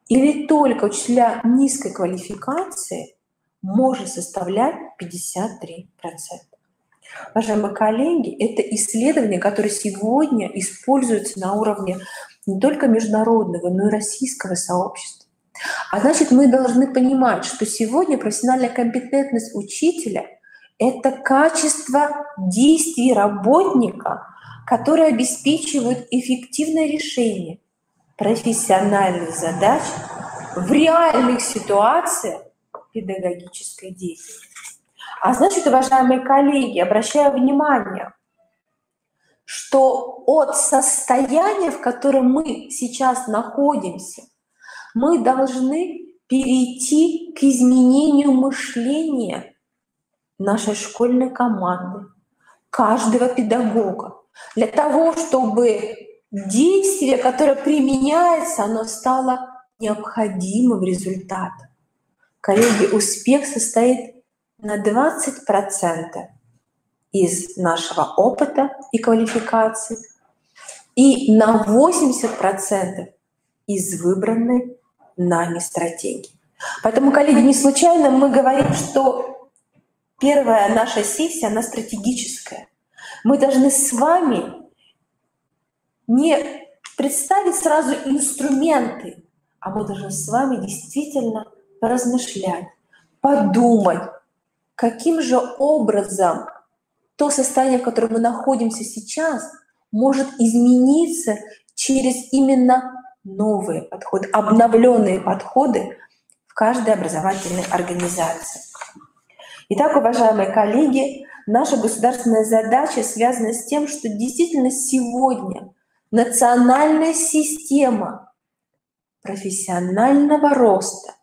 или только учителя низкой квалификации, может составлять 53%. Уважаемые коллеги, это исследование, которое сегодня используется на уровне не только международного, но и российского сообщества. А значит, мы должны понимать, что сегодня профессиональная компетентность учителя – это качество действий работника, которые обеспечивают эффективное решение профессиональных задач в реальных ситуациях педагогической деятельности. А значит, уважаемые коллеги, обращаю внимание, что от состояния, в котором мы сейчас находимся, мы должны перейти к изменению мышления нашей школьной команды, каждого педагога, для того, чтобы действие, которое применяется, оно стало необходимым результатом. Коллеги, успех состоит на 20% из нашего опыта и квалификации и на 80% из выбранной нами стратегии. Поэтому, коллеги, не случайно мы говорим, что первая наша сессия, она стратегическая. Мы должны с вами не представить сразу инструменты, а мы должны с вами действительно поразмышлять, подумать, каким же образом то состояние, в котором мы находимся сейчас, может измениться через именно новые подходы, обновленные подходы в каждой образовательной организации. Итак, уважаемые коллеги, наша государственная задача связана с тем, что действительно сегодня национальная система профессионального роста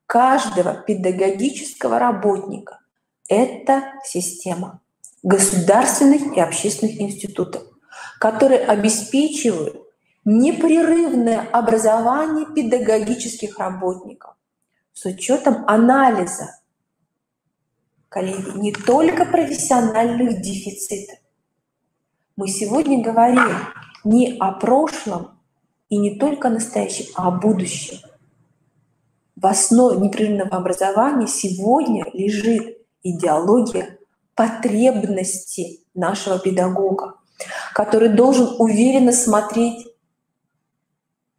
каждого педагогического работника – это система государственных и общественных институтов, которые обеспечивают непрерывное образование педагогических работников с учетом анализа, коллеги, не только профессиональных дефицитов. Мы сегодня говорим не о прошлом и не только о настоящем, а о будущем. В основе непрерывного образования сегодня лежит идеология потребности нашего педагога, который должен уверенно смотреть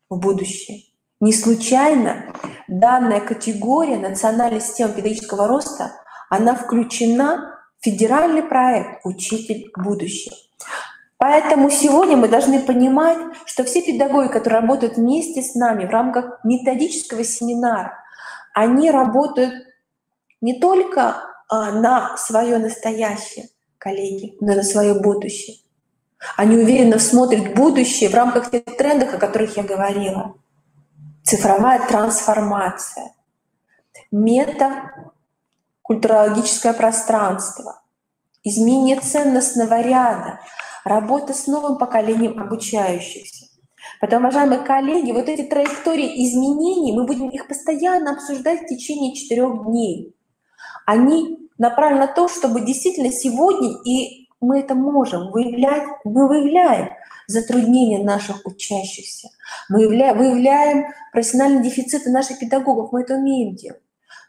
в будущее. Не случайно данная категория национальной системы педагогического роста, она включена в федеральный проект «Учитель будущего». Поэтому сегодня мы должны понимать, что все педагоги, которые работают вместе с нами в рамках методического семинара, они работают не только на свое настоящее, коллеги, но и на свое будущее. Они уверенно смотрят в будущее в рамках тех трендов, о которых я говорила. Цифровая трансформация, метакультурологическое пространство, изменение ценностного ряда, работа с новым поколением обучающихся. Поэтому, уважаемые коллеги, вот эти траектории изменений, мы будем их постоянно обсуждать в течение 4 дней. Они направлены на то, чтобы действительно сегодня, и мы это можем выявлять, мы выявляем затруднения наших учащихся, мы выявляем профессиональные дефициты наших педагогов, мы это умеем делать.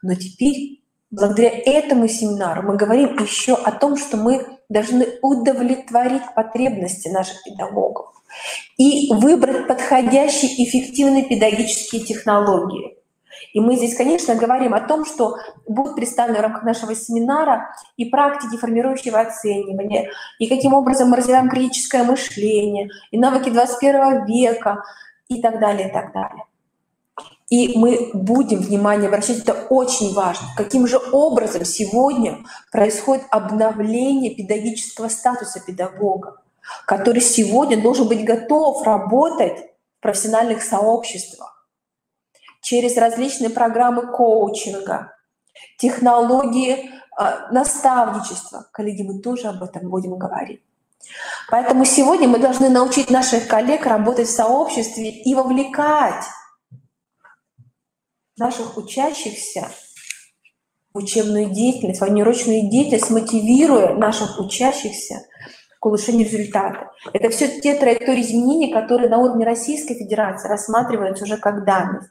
Но теперь, благодаря этому семинару, мы говорим еще о том, что мы должны удовлетворить потребности наших педагогов и выбрать подходящие эффективные педагогические технологии. И мы здесь, конечно, говорим о том, что будут представлены в рамках нашего семинара и практики формирующего оценивания, и каким образом мы развиваем критическое мышление, и навыки 21 века, и так далее, и так далее. И мы будем внимание обращать, это очень важно, каким же образом сегодня происходит обновление педагогического статуса педагога, который сегодня должен быть готов работать в профессиональных сообществах через различные программы коучинга, технологии наставничества. Коллеги, мы тоже об этом будем говорить. Поэтому сегодня мы должны научить наших коллег работать в сообществе и вовлекать наших учащихся учебную деятельность, свою неурочную деятельность, мотивируя наших учащихся к улучшению результата. Это все те траектории изменений, которые на уровне Российской Федерации рассматриваются уже как данность.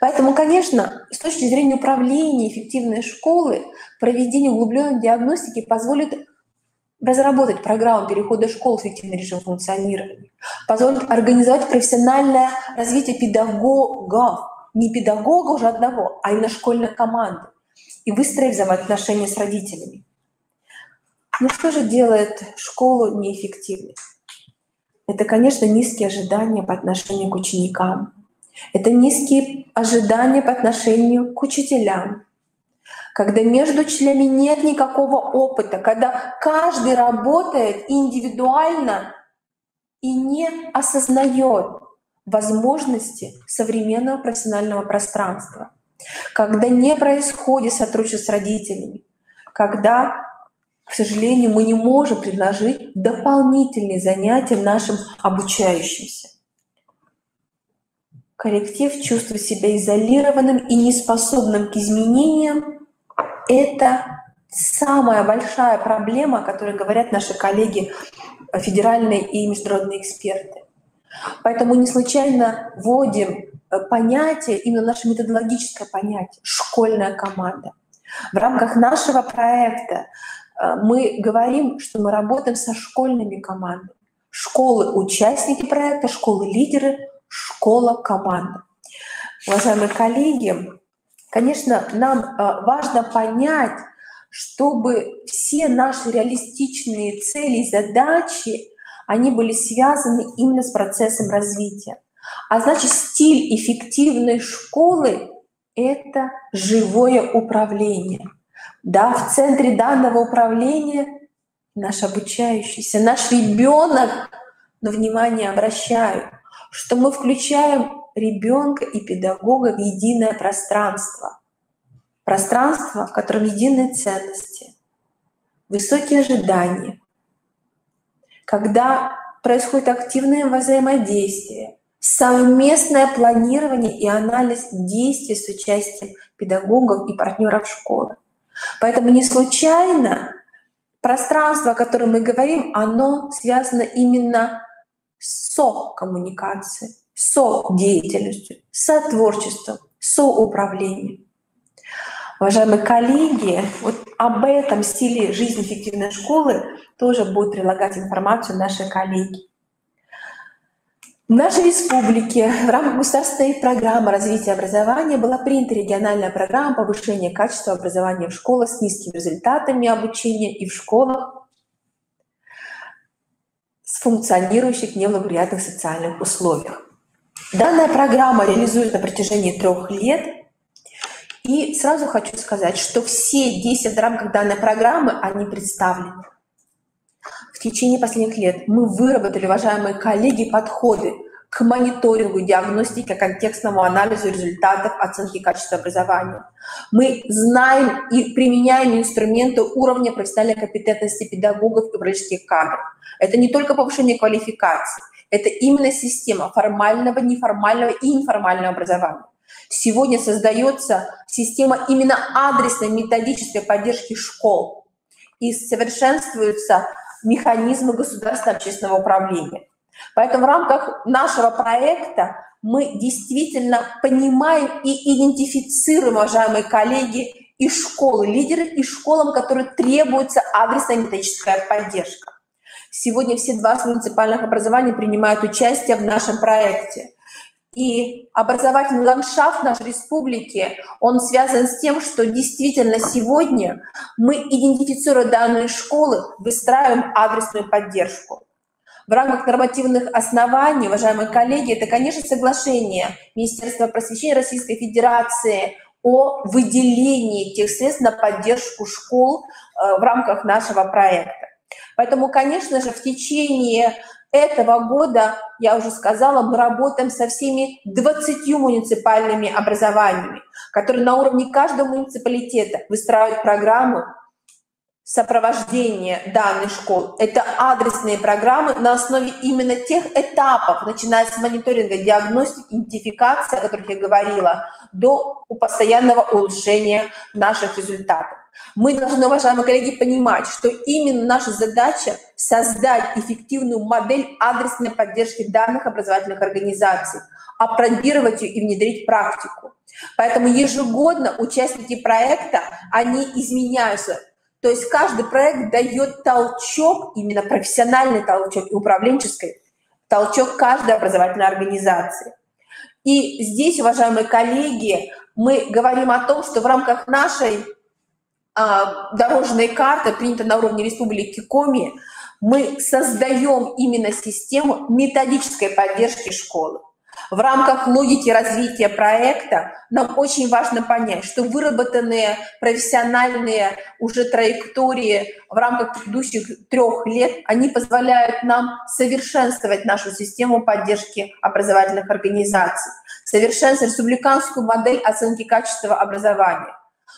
Поэтому, конечно, с точки зрения управления эффективной школы, проведение углубленной диагностики позволит разработать программу перехода школ в эффективный режим функционирования, позволит организовать профессиональное развитие педагогов, не педагога уже одного, а именно школьной команды, и выстроить взаимоотношения с родителями. Ну что же делает школу неэффективной? Это, конечно, низкие ожидания по отношению к ученикам. Это низкие ожидания по отношению к учителям. Когда между учителями нет никакого опыта, когда каждый работает индивидуально и не осознает возможности современного профессионального пространства, когда не происходит сотрудничество с родителями, когда, к сожалению, мы не можем предложить дополнительные занятия нашим обучающимся. Коллектив чувствует себя изолированным и неспособным к изменениям. Это самая большая проблема, о которой говорят наши коллеги, федеральные и международные эксперты. Поэтому не случайно вводим понятие, именно наше методологическое понятие «школьная команда». В рамках нашего проекта мы говорим, что мы работаем со школьными командами. Школы — участники проекта, школы — лидеры, школа-команда. Уважаемые коллеги, конечно, нам важно понять, чтобы все наши реалистичные цели и задачи, они были связаны именно с процессом развития. А значит, стиль эффективной школы — это живое управление. Да, в центре данного управления наш обучающийся, наш ребенок, но внимание обращаю, что мы включаем ребенка и педагога в единое пространство. Пространство, в котором единые ценности, высокие ожидания. Когда происходит активное взаимодействие, совместное планирование и анализ действий с участием педагогов и партнеров школы. Поэтому не случайно пространство, о котором мы говорим, оно связано именно с со-коммуникацией, со-деятельностью, со-творчеством, со-управлением. Уважаемые коллеги, вот об этом стиле жизни эффективной школы тоже будут прилагать информацию наши коллеги. В нашей республике в рамках государственной программы развития образования была принята региональная программа повышения качества образования в школах с низкими результатами обучения и в школах с функционирующих в неблагоприятных социальных условиях. Данная программа реализуется на протяжении 3 лет. И сразу хочу сказать, что все действия в рамках данной программы, они представлены. В течение последних лет мы выработали, уважаемые коллеги, подходы к мониторингу, диагностике, контекстному анализу результатов оценки качества образования. Мы знаем и применяем инструменты уровня профессиональной компетентности педагогов и управленческих кадров. Это не только повышение квалификации, это именно система формального, неформального и информального образования. Сегодня создается система именно адресной методической поддержки школ и совершенствуются механизмы государственного общественного управления. Поэтому в рамках нашего проекта мы действительно понимаем и идентифицируем, уважаемые коллеги, и школы-лидеры, и школам, которым требуется адресная методическая поддержка. Сегодня все 20 муниципальных образований принимают участие в нашем проекте. И образовательный ландшафт нашей республики, он связан с тем, что действительно сегодня мы, идентифицируя данные школы, выстраиваем адресную поддержку. В рамках нормативных оснований, уважаемые коллеги, это, конечно, соглашение Министерства просвещения Российской Федерации о выделении тех средств на поддержку школ в рамках нашего проекта. Поэтому, конечно же, в течение этого года, я уже сказала, мы работаем со всеми 20 муниципальными образованиями, которые на уровне каждого муниципалитета выстраивают программу сопровождения данных школ. Это адресные программы на основе именно тех этапов, начиная с мониторинга, диагностики, идентификации, о которых я говорила, до постоянного улучшения наших результатов. Мы должны, уважаемые коллеги, понимать, что именно наша задача создать эффективную модель адресной поддержки данных образовательных организаций, апробировать ее и внедрить в практику. Поэтому ежегодно участники проекта, они изменяются. То есть каждый проект дает толчок, именно профессиональный толчок и управленческий толчок каждой образовательной организации. И здесь, уважаемые коллеги, мы говорим о том, что в рамках нашей дорожной карты, принятой на уровне Республики Коми, мы создаем именно систему методической поддержки школы. В рамках логики развития проекта нам очень важно понять, что выработанные профессиональные уже траектории в рамках предыдущих 3 лет, они позволяют нам совершенствовать нашу систему поддержки образовательных организаций, совершенствовать республиканскую модель оценки качества образования.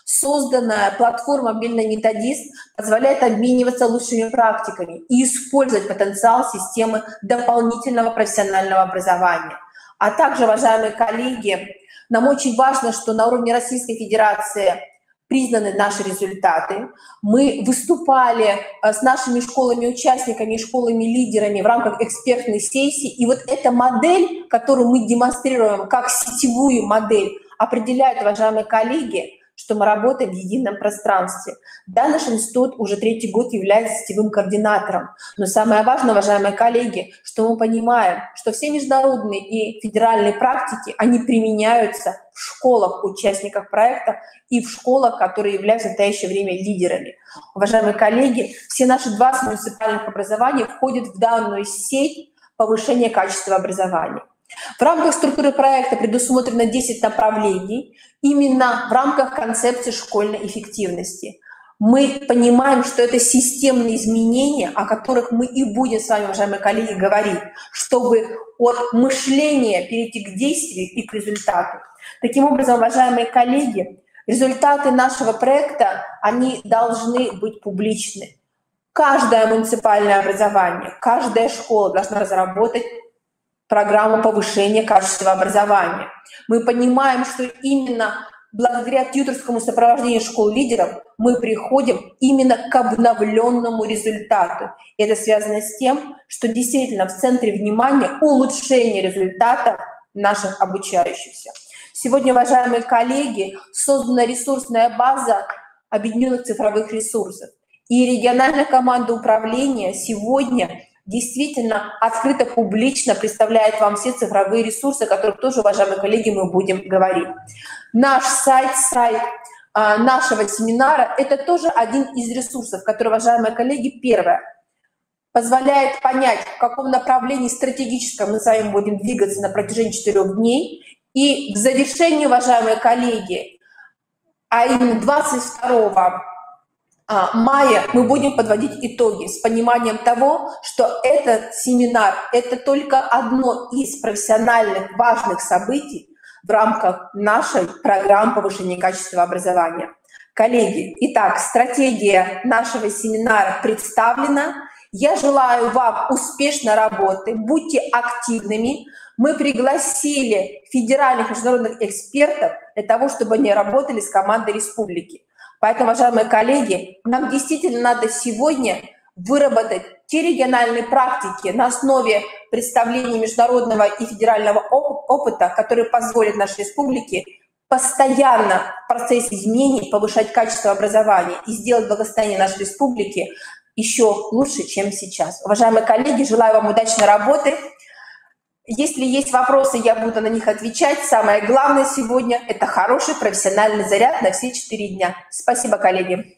Созданная платформа «Мобильный методист» позволяет обмениваться лучшими практиками и использовать потенциал системы дополнительного профессионального образования. А также, уважаемые коллеги, нам очень важно, что на уровне Российской Федерации признаны наши результаты. Мы выступали с нашими школами-участниками, школами-лидерами в рамках экспертной сессии. И вот эта модель, которую мы демонстрируем как сетевую модель, определяет, уважаемые коллеги, что мы работаем в едином пространстве. Да, наш институт уже 3-й год является сетевым координатором. Но самое важное, уважаемые коллеги, что мы понимаем, что все международные и федеральные практики, они применяются в школах участников проекта и в школах, которые являются в настоящее время лидерами. Уважаемые коллеги, все наши 20 муниципальных образований входят в данную сеть повышения качества образования. В рамках структуры проекта предусмотрено 10 направлений именно в рамках концепции школьной эффективности. Мы понимаем, что это системные изменения, о которых мы и будем с вами, уважаемые коллеги, говорить, чтобы от мышления перейти к действию и к результату. Таким образом, уважаемые коллеги, результаты нашего проекта, они должны быть публичны. Каждое муниципальное образование, каждая школа должна разработать программу повышения качества образования. Мы понимаем, что именно благодаря тьюторскому сопровождению школ-лидеров мы приходим именно к обновленному результату. И это связано с тем, что действительно в центре внимания улучшение результата наших обучающихся. Сегодня, уважаемые коллеги, создана ресурсная база объединенных цифровых ресурсов. И региональная команда управления сегодня действительно открыто, публично представляет вам все цифровые ресурсы, о которых тоже, уважаемые коллеги, мы будем говорить. Наш сайт нашего семинара – это тоже один из ресурсов, который, уважаемые коллеги, первое, позволяет понять, в каком направлении стратегическом мы с вами будем двигаться на протяжении 4 дней. И в завершении, уважаемые коллеги, а именно 22 мая мы будем подводить итоги с пониманием того, что этот семинар – это только одно из профессиональных важных событий в рамках нашей программы повышения качества образования. Коллеги, итак, стратегия нашего семинара представлена. Я желаю вам успешной работы, будьте активными. Мы пригласили федеральных международных экспертов для того, чтобы они работали с командой республики. Поэтому, уважаемые коллеги, нам действительно надо сегодня выработать те региональные практики на основе представления международного и федерального опыта, которые позволят нашей республике постоянно в процессе изменений повышать качество образования и сделать благосостояние нашей республики еще лучше, чем сейчас. Уважаемые коллеги, желаю вам удачной работы. Если есть вопросы, я буду на них отвечать. Самое главное сегодня – это хороший профессиональный заряд на все 4 дня. Спасибо, коллеги.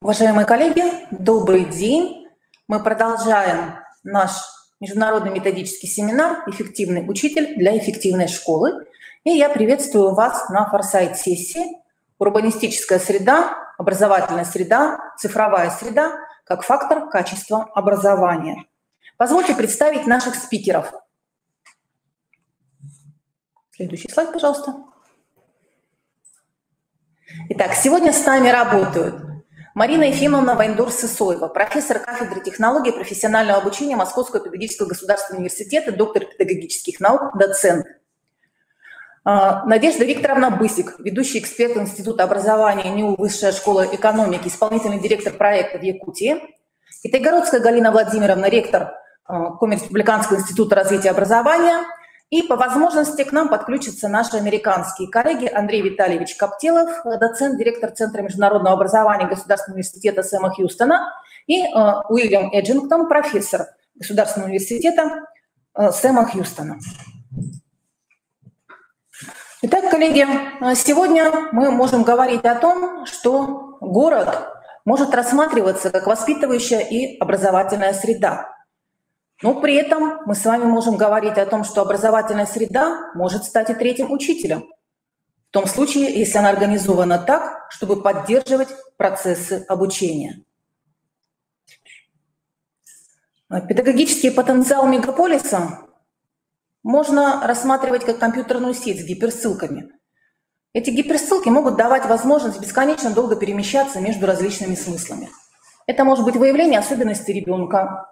Уважаемые коллеги, добрый день. Мы продолжаем наш международный методический семинар «Эффективный учитель для эффективной школы». И я приветствую вас на форсайт-сессии «Урбанистическая среда, образовательная среда, цифровая среда как фактор качества образования». Позвольте представить наших спикеров. Следующий слайд, пожалуйста. Итак, сегодня с нами работают Марина Ефимовна Вайндор-Сысоева, профессор кафедры технологии и профессионального обучения Московского педагогического государственного университета, доктор педагогических наук, доцент. Надежда Викторовна Бысик, ведущий эксперт Института образования НИУ Высшая школа экономики, исполнительный директор проекта в Якутии. Китайгородская Галина Владимировна, ректор Комреспубликанского института развития образования. И по возможности к нам подключатся наши американские коллеги Андрей Витальевич Коптелов, доцент, директор Центра международного образования Государственного университета Сэма Хьюстона, и Уильям Эджингтон, профессор Государственного университета Сэма Хьюстона. Итак, коллеги, сегодня мы можем говорить о том, что город может рассматриваться как воспитывающая и образовательная среда. Но при этом мы с вами можем говорить о том, что образовательная среда может стать и третьим учителем. В том случае, если она организована так, чтобы поддерживать процессы обучения. Педагогический потенциал мегаполиса можно рассматривать как компьютерную сеть с гиперссылками. Эти гиперссылки могут давать возможность бесконечно долго перемещаться между различными смыслами. Это может быть выявление особенностей ребенка,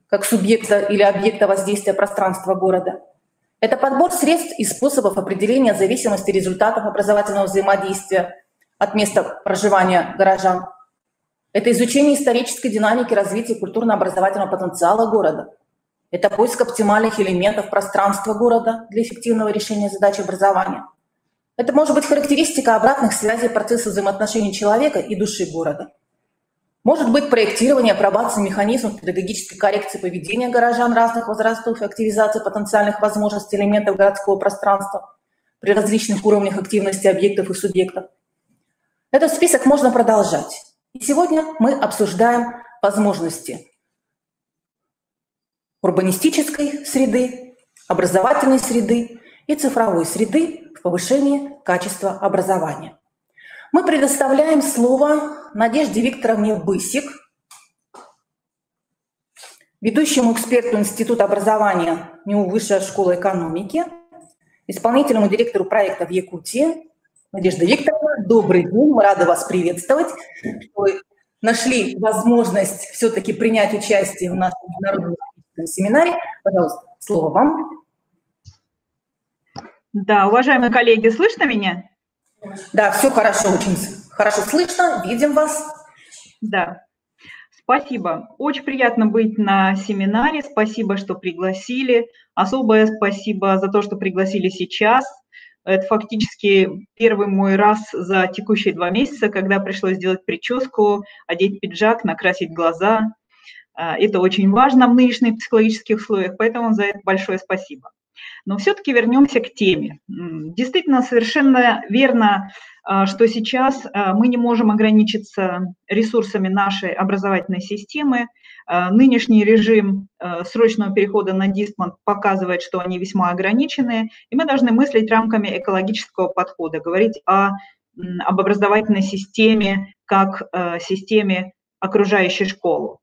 как субъекта или объекта воздействия пространства города. Это подбор средств и способов определения зависимости результатов образовательного взаимодействия от места проживания горожан. Это изучение исторической динамики развития культурно-образовательного потенциала города. Это поиск оптимальных элементов пространства города для эффективного решения задач образования. Это может быть характеристика обратных связей процесса взаимоотношений человека и души города. Может быть проектирование, апробация механизмов педагогической коррекции поведения горожан разных возрастов и активизация потенциальных возможностей элементов городского пространства при различных уровнях активности объектов и субъектов. Этот список можно продолжать. И сегодня мы обсуждаем возможности урбанистической среды, образовательной среды и цифровой среды в повышении качества образования. Мы предоставляем слово Надежде Викторовне Бысик, ведущему эксперту Института образования НИУ Высшая школа экономики, исполнительному директору проекта в Якутии. Надежда Викторовна, добрый день, мы рады вас приветствовать, что вы нашли возможность все-таки принять участие в нашем международном семинаре. Пожалуйста, слово вам. Да, уважаемые коллеги, слышно меня? Да, все хорошо, очень хорошо слышно, видим вас. Да, спасибо. Очень приятно быть на семинаре, спасибо, что пригласили. Особое спасибо за то, что пригласили сейчас. Это фактически первый мой раз за текущие 2 месяца, когда пришлось сделать прическу, одеть пиджак, накрасить глаза. Это очень важно в нынешних психологических условиях, поэтому за это большое спасибо. Но все-таки вернемся к теме. Действительно, совершенно верно, что сейчас мы не можем ограничиться ресурсами нашей образовательной системы. Нынешний режим срочного перехода на дистант показывает, что они весьма ограничены, и мы должны мыслить рамками экологического подхода, говорить об образовательной системе как системе, окружающей школу.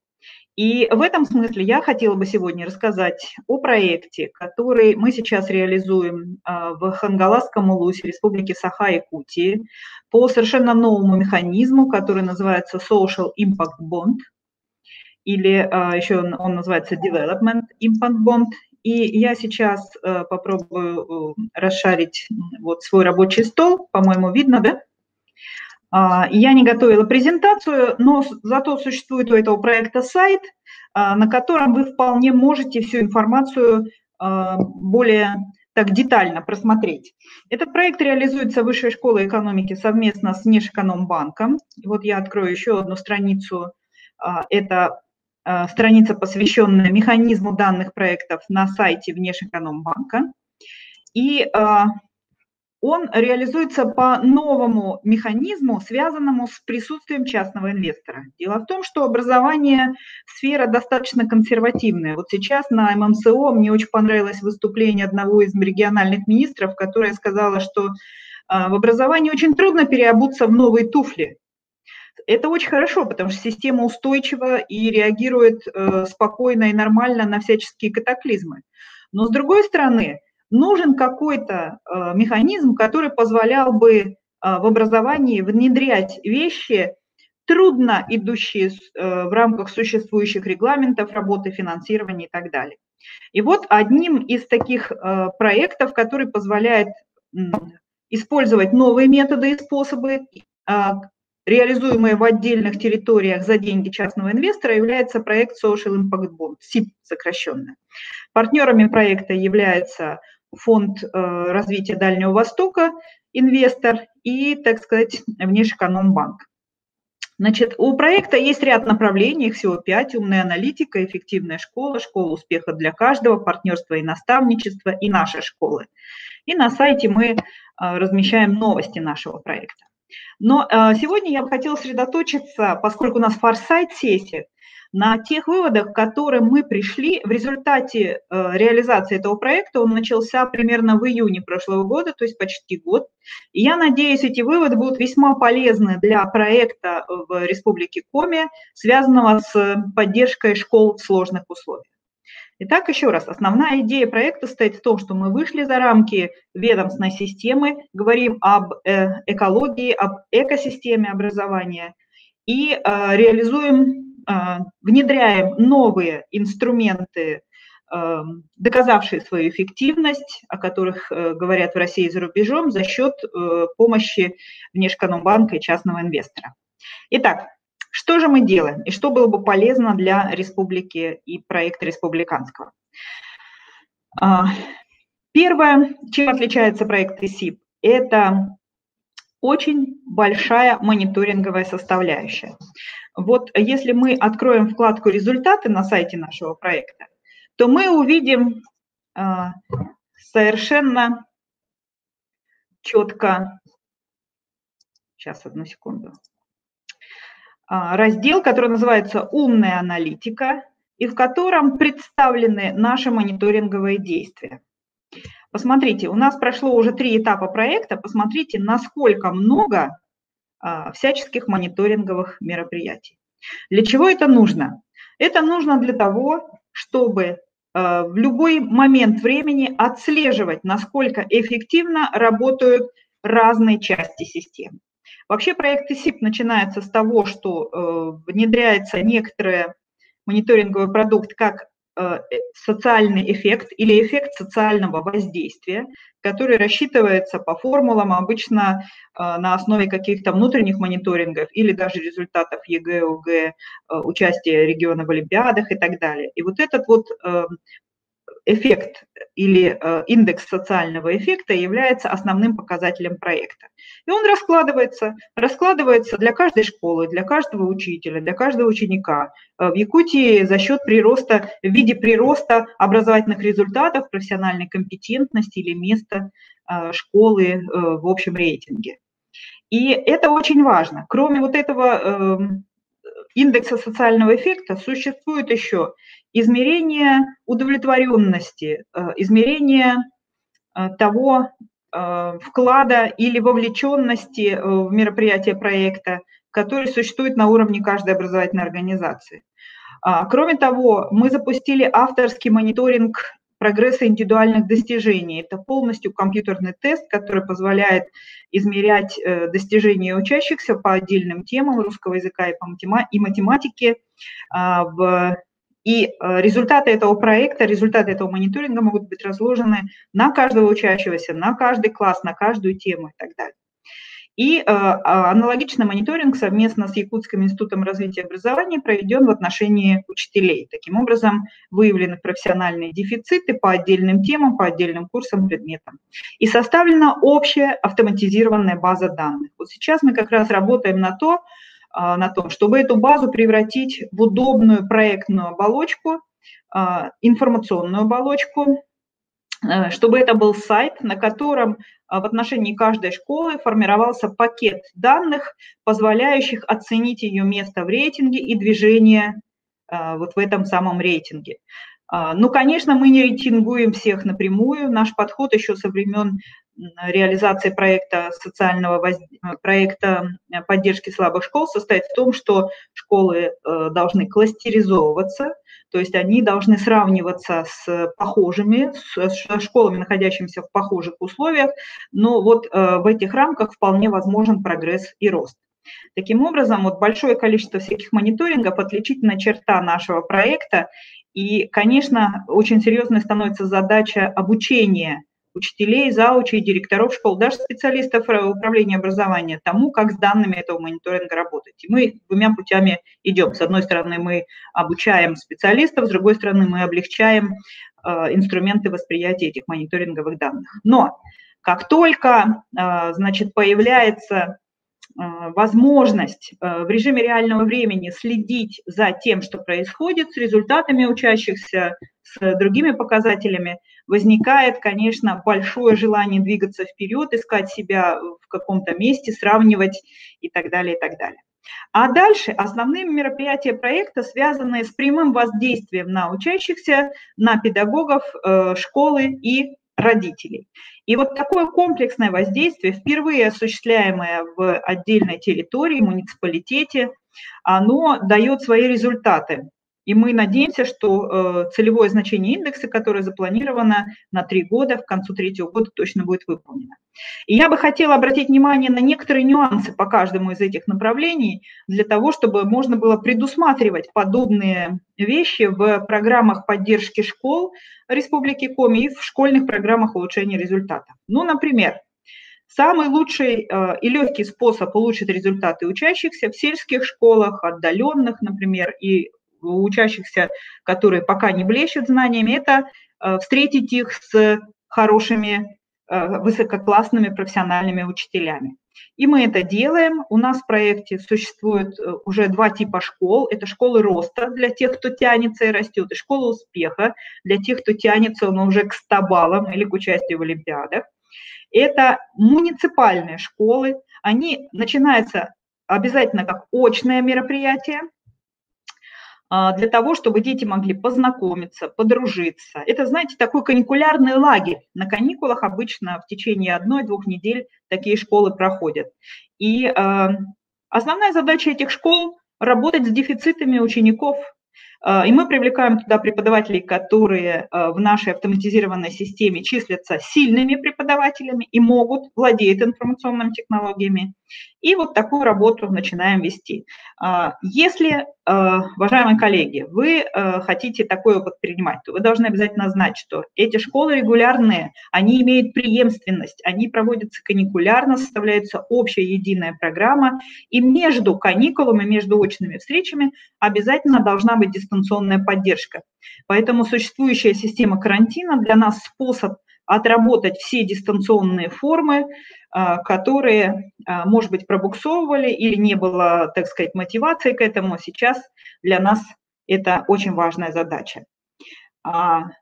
И в этом смысле я хотела бы сегодня рассказать о проекте, который мы сейчас реализуем в Хангаласском улусе Республики Саха-Якутии по совершенно новому механизму, который называется Social Impact Bond, или еще он называется Development Impact Bond. И я сейчас попробую расшарить вот свой рабочий стол, по-моему, видно, да? Я не готовила презентацию, но зато существует у этого проекта сайт, на котором вы вполне можете всю информацию более так детально просмотреть. Этот проект реализуется Высшей школой экономики совместно с Внешэкономбанком. Вот я открою еще одну страницу. Это страница, посвященная механизму данных проектов на сайте Внешэкономбанка. И он реализуется по новому механизму, связанному с присутствием частного инвестора. Дело в том, что образование – сфера достаточно консервативная. Вот сейчас на ММСО мне очень понравилось выступление одного из региональных министров, которая сказала, что в образовании очень трудно переобуться в новые туфли. Это очень хорошо, потому что система устойчива и реагирует спокойно и нормально на всяческие катаклизмы. Но, с другой стороны, нужен какой-то механизм, который позволял бы в образовании внедрять вещи, трудно идущие в рамках существующих регламентов работы, финансирования и так далее. И вот одним из таких проектов, который позволяет использовать новые методы и способы, реализуемые в отдельных территориях за деньги частного инвестора, является проект Social Impact Bond, СИБ сокращенно. Партнерами проекта является Фонд развития Дальнего Востока, инвестор и, так сказать, Внешэкономбанк. Значит, у проекта есть ряд направлений, их всего 5: умная аналитика, эффективная школа, школа успеха для каждого, партнерство и наставничество и наши школы. И на сайте мы размещаем новости нашего проекта. Но сегодня я бы хотела сосредоточиться, поскольку у нас форсайт-сессия, на тех выводах, к которым мы пришли в результате реализации этого проекта. Он начался примерно в июне прошлого года, то есть почти год. И я надеюсь, эти выводы будут весьма полезны для проекта в Республике Коми, связанного с поддержкой школ в сложных условиях. Итак, еще раз, основная идея проекта состоит в том, что мы вышли за рамки ведомственной системы, говорим об экологии, об экосистеме образования и внедряем новые инструменты, доказавшие свою эффективность, о которых говорят в России и за рубежом, за счет помощи Внешэкономбанка и частного инвестора. Итак, что же мы делаем и что было бы полезно для республики и проекта республиканского? Первое, чем отличается проект ИСИП, это очень большая мониторинговая составляющая. Вот если мы откроем вкладку «Результаты» на сайте нашего проекта, то мы увидим совершенно четко, сейчас, одну секунду, раздел, который называется «Умная аналитика», и в котором представлены наши мониторинговые действия. Посмотрите, у нас прошло уже 3 этапа проекта, посмотрите, насколько много всяческих мониторинговых мероприятий. Для чего это нужно? Это нужно для того, чтобы в любой момент времени отслеживать, насколько эффективно работают разные части системы. Вообще проект ИСИП начинается с того, что внедряется некоторый мониторинговый продукт как социальный эффект или эффект социального воздействия, который рассчитывается по формулам обычно на основе каких-то внутренних мониторингов или даже результатов ЕГЭ, ОГЭ, участия региона в олимпиадах и так далее. И вот этот вот эффект или индекс социального эффекта является основным показателем проекта. И он раскладывается для каждой школы, для каждого учителя, для каждого ученика. В Якутии за счет прироста, в виде прироста образовательных результатов, профессиональной компетентности или места школы в общем рейтинге. И это очень важно. Кроме вот этого индекса социального эффекта существует еще измерение удовлетворенности, измерение того вклада или вовлеченности в мероприятие проекта, который существует на уровне каждой образовательной организации. Кроме того, мы запустили авторский мониторинг прогресса индивидуальных достижений. Это полностью компьютерный тест, который позволяет измерять достижения учащихся по отдельным темам русского языка и математики. И результаты этого проекта, результаты этого мониторинга могут быть разложены на каждого учащегося, на каждый класс, на каждую тему и так далее. И аналогичный мониторинг совместно с Якутским институтом развития образования проведен в отношении учителей. Таким образом, выявлены профессиональные дефициты по отдельным темам, по отдельным курсам, предметам. И составлена общая автоматизированная база данных. Вот сейчас мы как раз работаем на том, чтобы эту базу превратить в удобную проектную оболочку, информационную оболочку, чтобы это был сайт, на котором в отношении каждой школы формировался пакет данных, позволяющих оценить ее место в рейтинге и движение вот в этом самом рейтинге. Ну, конечно, мы не рейтингуем всех напрямую. Наш подход еще со времен реализации проекта проекта поддержки слабых школ состоит в том, что школы должны кластеризовываться, то есть они должны сравниваться с похожими, с школами, находящимися в похожих условиях, но вот в этих рамках вполне возможен прогресс и рост. Таким образом, вот большое количество всяких мониторингов – отличительная черта нашего проекта, и, конечно, очень серьезной становится задача обучения учителей, заучей, директоров школ, даже специалистов управления образования тому, как с данными этого мониторинга работать. И мы двумя путями идем. С одной стороны, мы обучаем специалистов, с другой стороны, мы облегчаем инструменты восприятия этих мониторинговых данных. Но как только, значит, появляется возможность в режиме реального времени следить за тем, что происходит, с результатами учащихся, с другими показателями, возникает, конечно, большое желание двигаться вперед, искать себя в каком-то месте, сравнивать и так далее, и так далее. А дальше основные мероприятия проекта, связанные с прямым воздействием на учащихся, на педагогов, школы и родителей. И вот такое комплексное воздействие, впервые осуществляемое в отдельной территории, муниципалитете, оно дает свои результаты. И мы надеемся, что целевое значение индекса, которое запланировано на 3 года, к концу 3-го года точно будет выполнено. И я бы хотела обратить внимание на некоторые нюансы по каждому из этих направлений, для того, чтобы можно было предусматривать подобные вещи в программах поддержки школ Республики Коми и в школьных программах улучшения результатов. Ну, например, самый лучший и легкий способ улучшить результаты учащихся в сельских школах, отдаленных, например, и у учащихся, которые пока не блещут знаниями, это встретить их с хорошими, высококлассными профессиональными учителями. И мы это делаем. У нас в проекте существует уже 2 типа школ. Это школы роста для тех, кто тянется и растет, и школа успеха для тех, кто тянется, но уже к 100 баллам или к участию в олимпиадах. Это муниципальные школы. Они начинаются обязательно как очное мероприятие, для того, чтобы дети могли познакомиться, подружиться. Это, знаете, такой каникулярный лагерь. На каникулах обычно в течение 1-2 недель такие школы проходят. И основная задача этих школ – работать с дефицитами учеников. И мы привлекаем туда преподавателей, которые в нашей автоматизированной системе числятся сильными преподавателями и владеют информационными технологиями. И вот такую работу начинаем вести. Если, уважаемые коллеги, вы хотите такой опыт принимать, то вы должны обязательно знать, что эти школы регулярные, они имеют преемственность, они проводятся каникулярно, составляется общая единая программа, и между каникулами, между очными встречами обязательно должна быть дистанционная поддержка. Поэтому существующая система карантина для нас способ отработать все дистанционные формы, которые, может быть, пробуксовывали или не было, так сказать, мотивации к этому. Сейчас для нас это очень важная задача.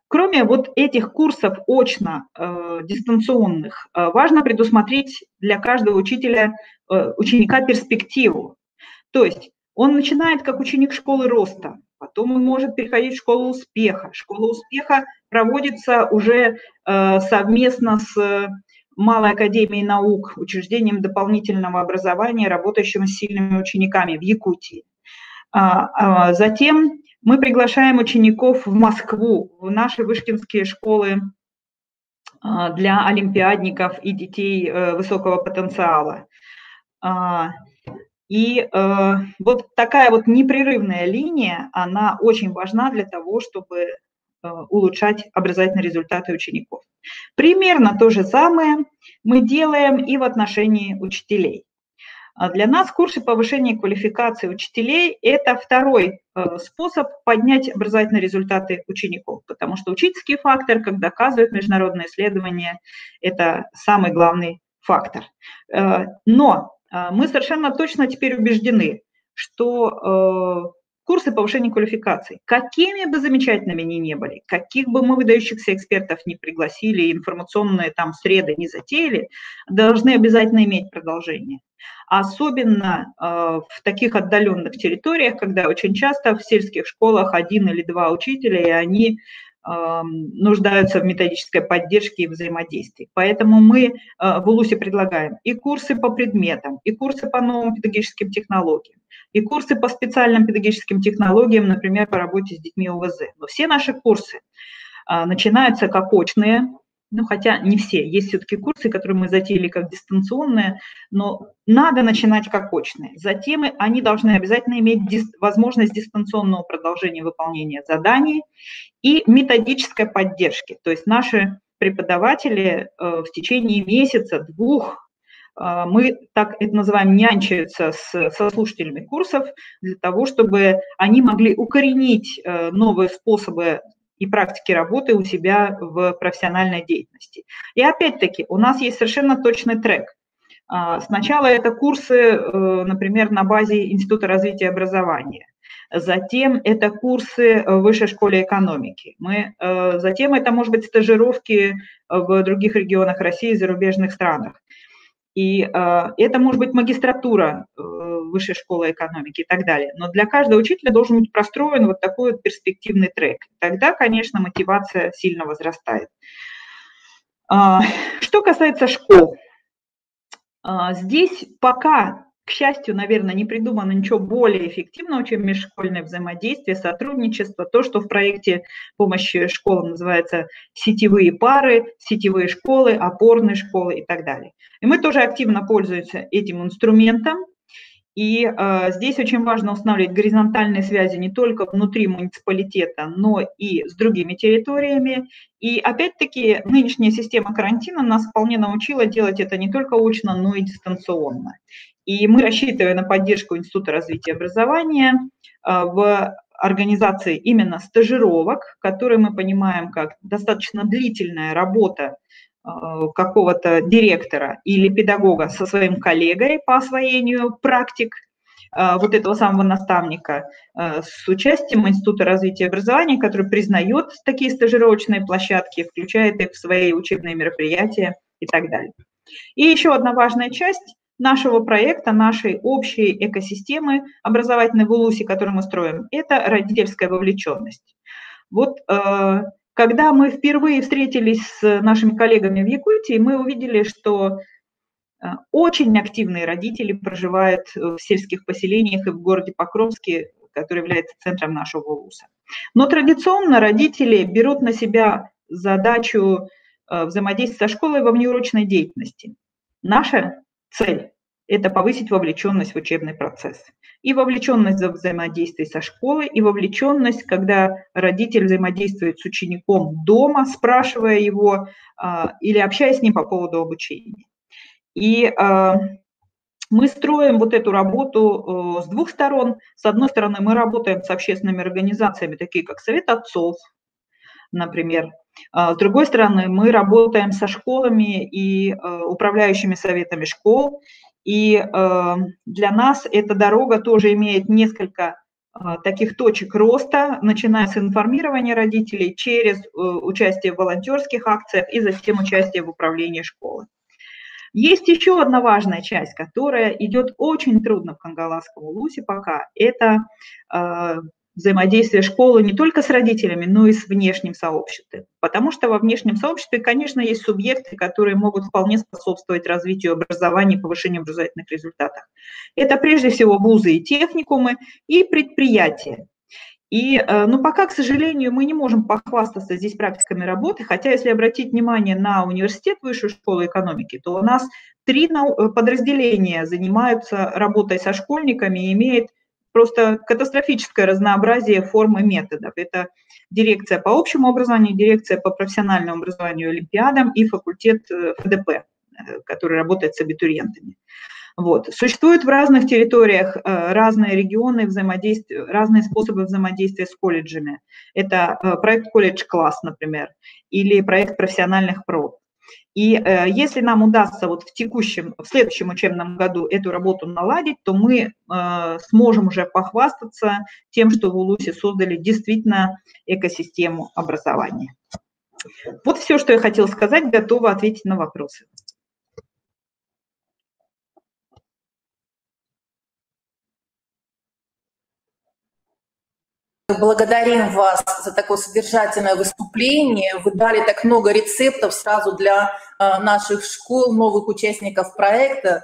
Кроме вот этих курсов очно-дистанционных, важно предусмотреть для каждого ученика перспективу. То есть он начинает как ученик школы роста, потом он может переходить в школу успеха. Школа успеха проводится уже совместно с Малой академией наук, учреждением дополнительного образования, работающим с сильными учениками в Якутии. Затем мы приглашаем учеников в Москву, в наши вышкинские школы для олимпиадников и детей высокого потенциала. И вот такая вот непрерывная линия, она очень важна для того, чтобы улучшать образовательные результаты учеников. Примерно то же самое мы делаем и в отношении учителей. Для нас курсы повышения квалификации учителей – это второй способ поднять образовательные результаты учеников, потому что учительский фактор, как доказывают международные исследования, это самый главный фактор. Но мы совершенно точно теперь убеждены, что курсы повышения квалификации. Какими бы замечательными они ни были, каких бы мы выдающихся экспертов не пригласили, информационные там среды не затеяли, должны обязательно иметь продолжение. Особенно в таких отдаленных территориях, когда очень часто в сельских школах 1 или 2 учителя, и они нуждаются в методической поддержке и взаимодействии. Поэтому мы в УЛУСе предлагаем и курсы по предметам, и курсы по новым педагогическим технологиям, и курсы по специальным педагогическим технологиям, например, по работе с детьми ОВЗ. Но все наши курсы начинаются как очные, ну, хотя не все. Есть все-таки курсы, которые мы затеяли как дистанционные, но надо начинать как очные. Затем они должны обязательно иметь возможность дистанционного продолжения выполнения заданий и методической поддержки. То есть наши преподаватели в течение месяца, 2, мы так это называем, нянчаются со слушателями курсов для того, чтобы они могли укоренить новые способы и практики работы у себя в профессиональной деятельности. И опять-таки у нас есть совершенно точный трек. Сначала это курсы, например, на базе Института развития и образования. Затем это курсы в Высшей школе экономики. Затем это, может быть, стажировки в других регионах России и зарубежных странах. И это может быть магистратура Высшей школы экономики и так далее. Но для каждого учителя должен быть простроен вот такой вот перспективный трек. Тогда, конечно, мотивация сильно возрастает. Что касается школ, здесь пока, к счастью, наверное, не придумано ничего более эффективного, чем межшкольное взаимодействие, сотрудничество, то, что в проекте помощи школам называется сетевые пары, сетевые школы, опорные школы и так далее. И мы тоже активно пользуемся этим инструментом. И здесь очень важно устанавливать горизонтальные связи не только внутри муниципалитета, но и с другими территориями. И опять-таки нынешняя система карантина нас вполне научила делать это не только очно, но и дистанционно. И мы рассчитываем на поддержку Института развития и образования в организации именно стажировок, которые мы понимаем как достаточно длительная работа какого-то директора или педагога со своим коллегой по освоению практик вот этого самого наставника с участием Института развития и образования, который признает такие стажировочные площадки, включает их в свои учебные мероприятия и так далее. И еще одна важная часть нашего проекта, нашей общей экосистемы образовательной в УЛУСе, которую мы строим, это родительская вовлеченность. Вот когда мы впервые встретились с нашими коллегами в Якутии, мы увидели, что очень активные родители проживают в сельских поселениях и в городе Покровске, который является центром нашего УЛУСа. Но традиционно родители берут на себя задачу взаимодействия со школой во внеурочной деятельности. Наша цель – это повысить вовлеченность в учебный процесс. И вовлеченность в взаимодействие со школой, и вовлеченность, когда родитель взаимодействует с учеником дома, спрашивая его или общаясь с ним по поводу обучения. И мы строим вот эту работу с 2 сторон. С одной стороны, мы работаем с общественными организациями, такие как Совет отцов, например. С другой стороны, мы работаем со школами и управляющими советами школ. И для нас эта дорога тоже имеет несколько таких точек роста, начиная с информирования родителей через участие в волонтерских акциях и затем участие в управлении школой. Есть еще одна важная часть, которая идет очень трудно в Кангаласском УЛУСе пока. Это взаимодействие школы не только с родителями, но и с внешним сообществом. Потому что во внешнем сообществе, конечно, есть субъекты, которые могут вполне способствовать развитию образования и повышению образовательных результатов. Это прежде всего вузы и техникумы, и предприятия. И, пока, к сожалению, мы не можем похвастаться здесь практиками работы, хотя если обратить внимание на университет Высшей школы экономики, то у нас 3 подразделения занимаются работой со школьниками и имеют просто катастрофическое разнообразие форм и методов. Это дирекция по общему образованию, дирекция по профессиональному образованию и олимпиадам и факультет ФДП, который работает с абитуриентами. Вот. Существуют в разных территориях разные регионы взаимодействия, разные способы взаимодействия с колледжами. Это проект «Колледж-класс», например, или проект профессиональных проб. И если нам удастся вот в следующем учебном году эту работу наладить, то мы сможем уже похвастаться тем, что в Улусе создали действительно экосистему образования. Вот все, что я хотела сказать, готова ответить на вопросы. Благодарим вас за такое содержательное выступление. Вы дали так много рецептов сразу для наших школ, новых участников проекта.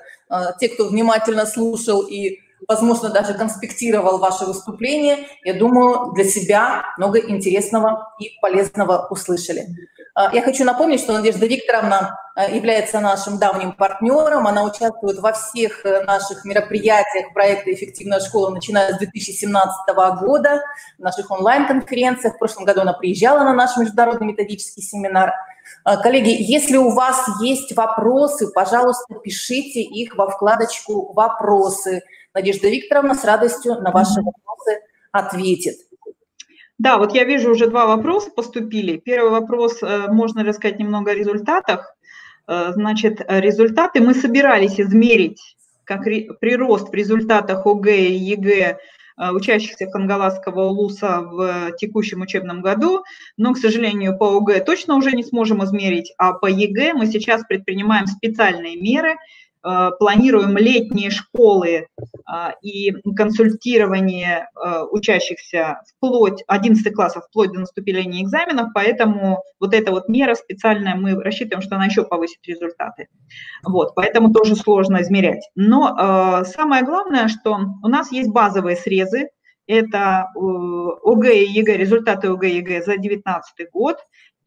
Те, кто внимательно слушал и, возможно, даже конспектировал ваше выступление, я думаю, для себя много интересного и полезного услышали. Я хочу напомнить, что Надежда Викторовна является нашим давним партнером. Она участвует во всех наших мероприятиях проекта «Эффективная школа», начиная с 2017 года, в наших онлайн-конференциях. В прошлом году она приезжала на наш международный методический семинар. Коллеги, если у вас есть вопросы, пожалуйста, пишите их во вкладочку «Вопросы». Надежда Викторовна с радостью на ваши вопросы ответит. Да, вот я вижу, уже 2 вопроса поступили. Первый вопрос, можно рассказать немного о результатах. Значит, результаты мы собирались измерить, как прирост в результатах ОГЭ и ЕГЭ учащихся Кангаласского улуса в текущем учебном году, но, к сожалению, по ОГЭ точно уже не сможем измерить, а по ЕГЭ мы сейчас предпринимаем специальные меры, планируем летние школы и консультирование учащихся вплоть 11 классов, вплоть до наступления экзаменов, поэтому вот эта вот мера специальная, мы рассчитываем, что она еще повысит результаты. Вот, поэтому тоже сложно измерять. Но самое главное, что у нас есть базовые срезы, это ОГЭ и ЕГЭ, результаты ОГЭ и ЕГЭ за 2019 год,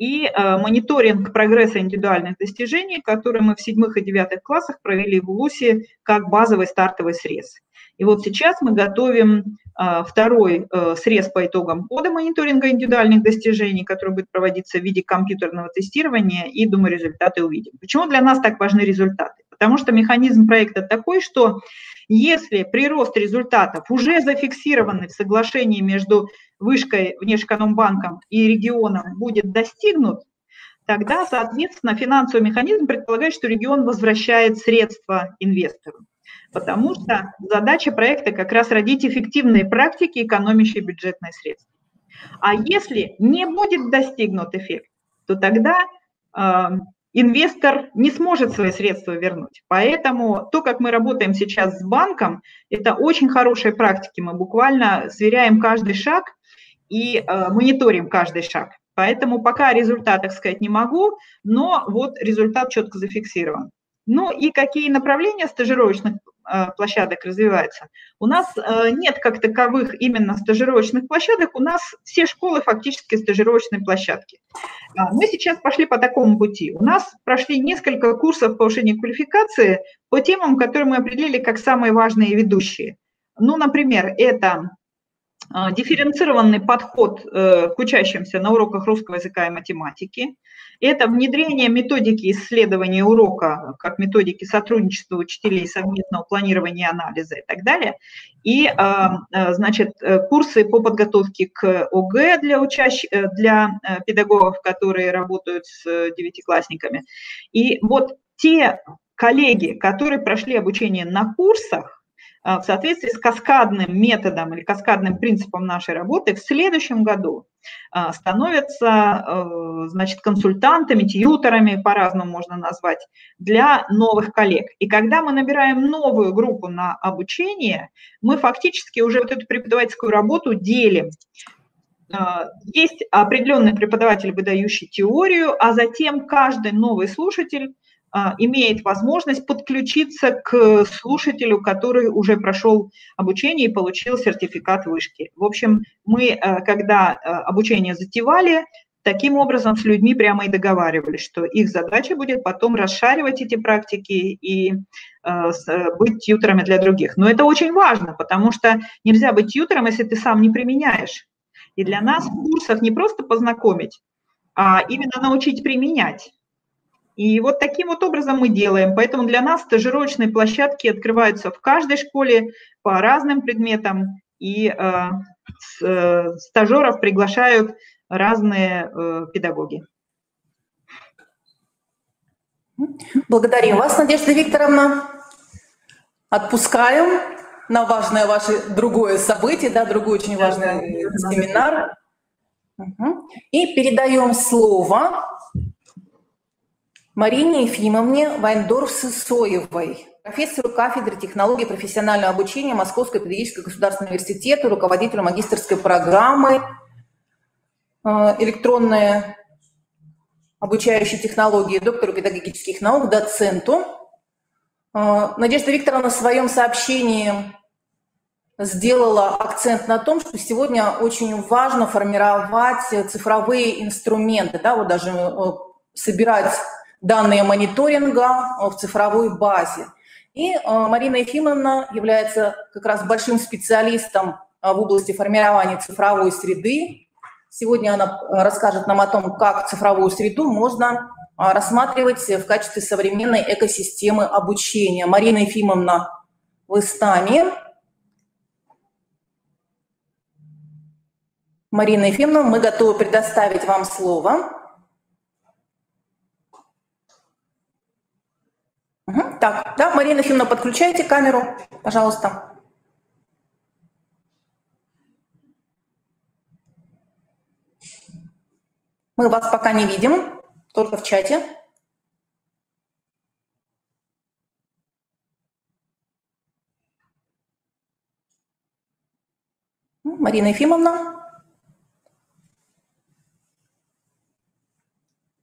и мониторинг прогресса индивидуальных достижений, который мы в 7 и 9 классах провели в Улусе как базовый стартовый срез. И вот сейчас мы готовим второй срез по итогам года мониторинга индивидуальных достижений, который будет проводиться в виде компьютерного тестирования, и, думаю, результаты увидим. Почему для нас так важны результаты? Потому что механизм проекта такой, что если прирост результатов уже зафиксированный в соглашении между вышкой, Внешэкономбанком и регионом будет достигнут, тогда, соответственно, финансовый механизм предполагает, что регион возвращает средства инвестору. Потому что задача проекта как раз родить эффективные практики, экономящие бюджетные средства. А если не будет достигнут эффект, то тогда инвестор не сможет свои средства вернуть. Поэтому то, как мы работаем сейчас с банком, это очень хорошие практики. Мы буквально сверяем каждый шаг и мониторим каждый шаг. Поэтому пока о результатах сказать не могу, но вот результат четко зафиксирован. Ну и какие направления стажировочных площадок развиваются? У нас нет как таковых именно стажировочных площадок, у нас все школы фактически стажировочные площадки. Мы сейчас пошли по такому пути. У нас прошли несколько курсов повышения квалификации по темам, которые мы определили как самые важные и ведущие. Ну, например, это дифференцированный подход к учащимся на уроках русского языка и математики. Это внедрение методики исследования урока, как методики сотрудничества учителей, совместного планирования и анализа и так далее. И, значит, курсы по подготовке к ОГЭ для педагогов, которые работают с девятиклассниками. И вот те коллеги, которые прошли обучение на курсах, в соответствии с каскадным методом или каскадным принципом нашей работы, в следующем году становятся, значит, консультантами, тьюторами, по-разному можно назвать, для новых коллег. И когда мы набираем новую группу на обучение, мы фактически уже вот эту преподавательскую работу делим. Есть определенный преподаватель, выдающий теорию, а затем каждый новый слушатель имеет возможность подключиться к слушателю, который уже прошел обучение и получил сертификат вышки. В общем, мы, когда обучение затевали, таким образом с людьми прямо и договаривались, что их задача будет потом расшаривать эти практики и быть тьюторами для других. Но это очень важно, потому что нельзя быть тьютором, если ты сам не применяешь. И для нас в курсах не просто познакомить, а именно научить применять. И вот таким вот образом мы делаем. Поэтому для нас стажировочные площадки открываются в каждой школе по разным предметам, и стажеров приглашают разные педагоги. Благодарим вас, Надежда Викторовна. Отпускаем на важное ваше другое событие, да, другой очень важный семинар. И передаем слово Марине Ефимовне Вайндорф-Сысоевой, профессору кафедры технологии профессионального обучения Московского педагогического государственного университета, руководителю магистерской программы электронные обучающие технологии, доктору педагогических наук, доценту. Надежда Викторовна в своем сообщении сделала акцент на том, что сегодня очень важно формировать цифровые инструменты, да, вот даже собирать данные мониторинга в цифровой базе. И Марина Ефимовна является как раз большим специалистом в области формирования цифровой среды. Сегодня она расскажет нам о том, как цифровую среду можно рассматривать в качестве современной экосистемы обучения. Марина Ефимовна, вы с нами. Марина Ефимовна, мы готовы предоставить вам слово. Так, да, Марина Ефимовна, подключайте камеру, пожалуйста. Мы вас пока не видим, только в чате. Марина Ефимовна.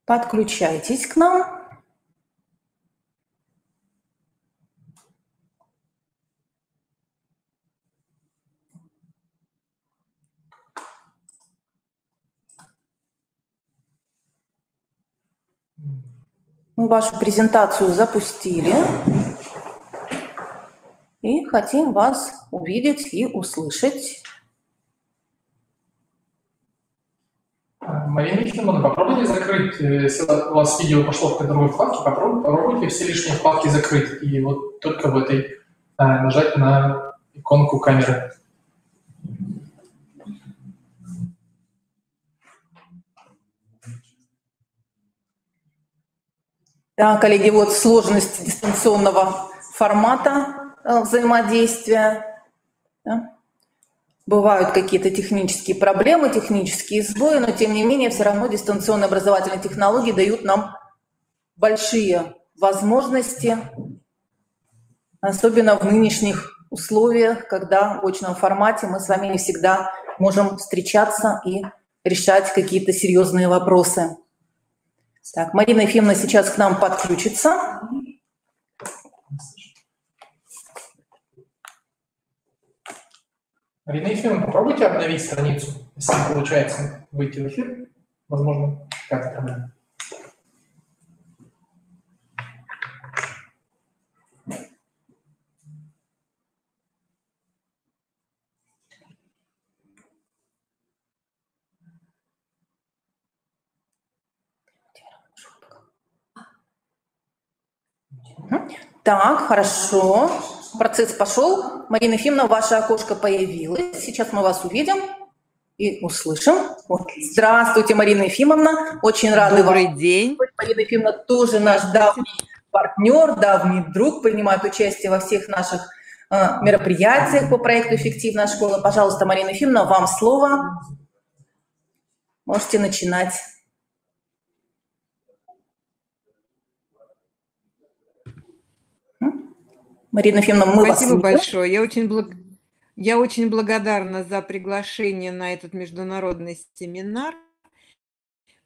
Подключайтесь к нам. Мы вашу презентацию запустили и хотим вас увидеть и услышать. Марина Ефимовна, попробуйте закрыть, если у вас видео пошло в другой вкладке, попробуйте все лишние вкладки закрыть и вот только в этой нажать на иконку камеры. Да, коллеги, вот сложность дистанционного формата взаимодействия. Да. Бывают какие-то технические проблемы, технические сбои, но тем не менее все равно дистанционные образовательные технологии дают нам большие возможности, особенно в нынешних условиях, когда в очном формате мы с вами не всегда можем встречаться и решать какие-то серьезные вопросы. Так, Марина Ефимовна сейчас к нам подключится. Марина Ефимовна, попробуйте обновить страницу, если не получается выйти в эфир. Возможно, какая-то проблема. Так, хорошо. Процесс пошел. Марина Ефимовна, ваше окошко появилось. Сейчас мы вас увидим и услышим. Вот. Здравствуйте, Марина Ефимовна. Очень рады вам. Добрый день. Марина Ефимовна тоже наш давний партнер, давний друг, принимает участие во всех наших мероприятиях по проекту «Эффективная школа». Пожалуйста, Марина Ефимовна, вам слово. Можете начинать. Марина Ефимовна, мы вас Спасибо большое. Я очень благодарна за приглашение на этот международный семинар,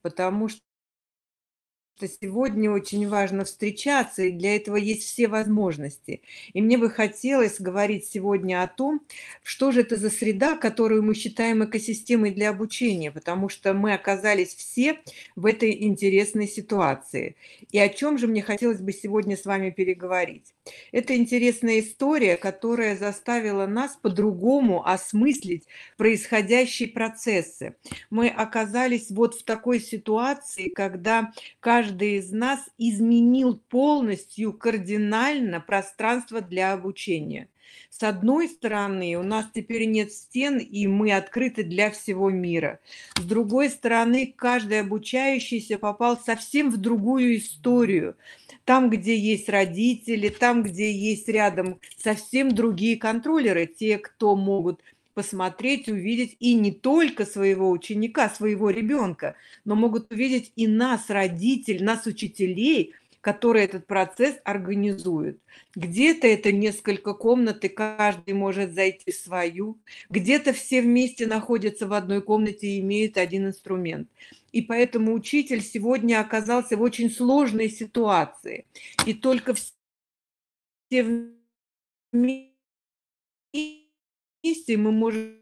потому что сегодня очень важно встречаться, и для этого есть все возможности. И мне бы хотелось говорить сегодня о том, что же это за среда, которую мы считаем экосистемой для обучения, потому что мы оказались все в этой интересной ситуации. И о чем же мне хотелось бы сегодня с вами переговорить? Это интересная история, которая заставила нас по-другому осмыслить происходящие процессы. Мы оказались вот в такой ситуации, когда каждый из нас изменил полностью, кардинально пространство для обучения. С одной стороны, у нас теперь нет стен, и мы открыты для всего мира. С другой стороны, каждый обучающийся попал совсем в другую историю. Там, где есть родители, там, где есть рядом совсем другие контроллеры, те, кто могут посмотреть, увидеть и не только своего ученика, своего ребенка, но могут увидеть и нас, родителей, нас, учителей, которые этот процесс организуют. Где-то это несколько комнат, и каждый может зайти в свою. Где-то все вместе находятся в одной комнате и имеют один инструмент. И поэтому учитель сегодня оказался в очень сложной ситуации. И только все вместе мы можем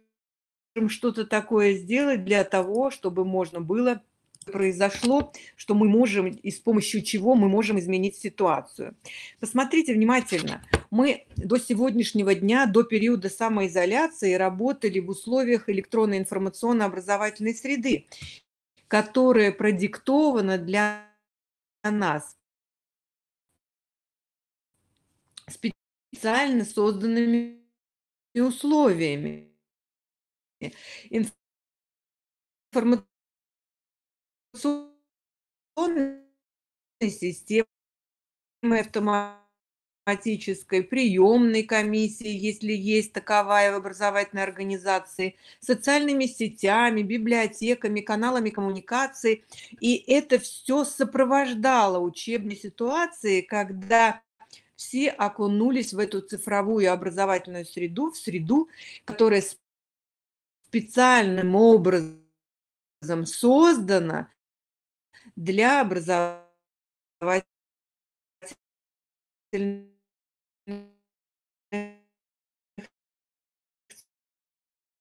что-то такое сделать для того, чтобы можно было произошло, что мы можем, и с помощью чего мы можем изменить ситуацию. Посмотрите внимательно. Мы до сегодняшнего дня, до периода самоизоляции, работали в условиях электронной информационно-образовательной среды, которая продиктована для нас специально созданными условиями. Информационной системы автоматической, приемной комиссии, если есть таковая в образовательной организации, социальными сетями, библиотеками, каналами коммуникации. И это все сопровождало учебные ситуации, когда все окунулись в эту цифровую образовательную среду, в среду, которая специальным образом создана для образовательных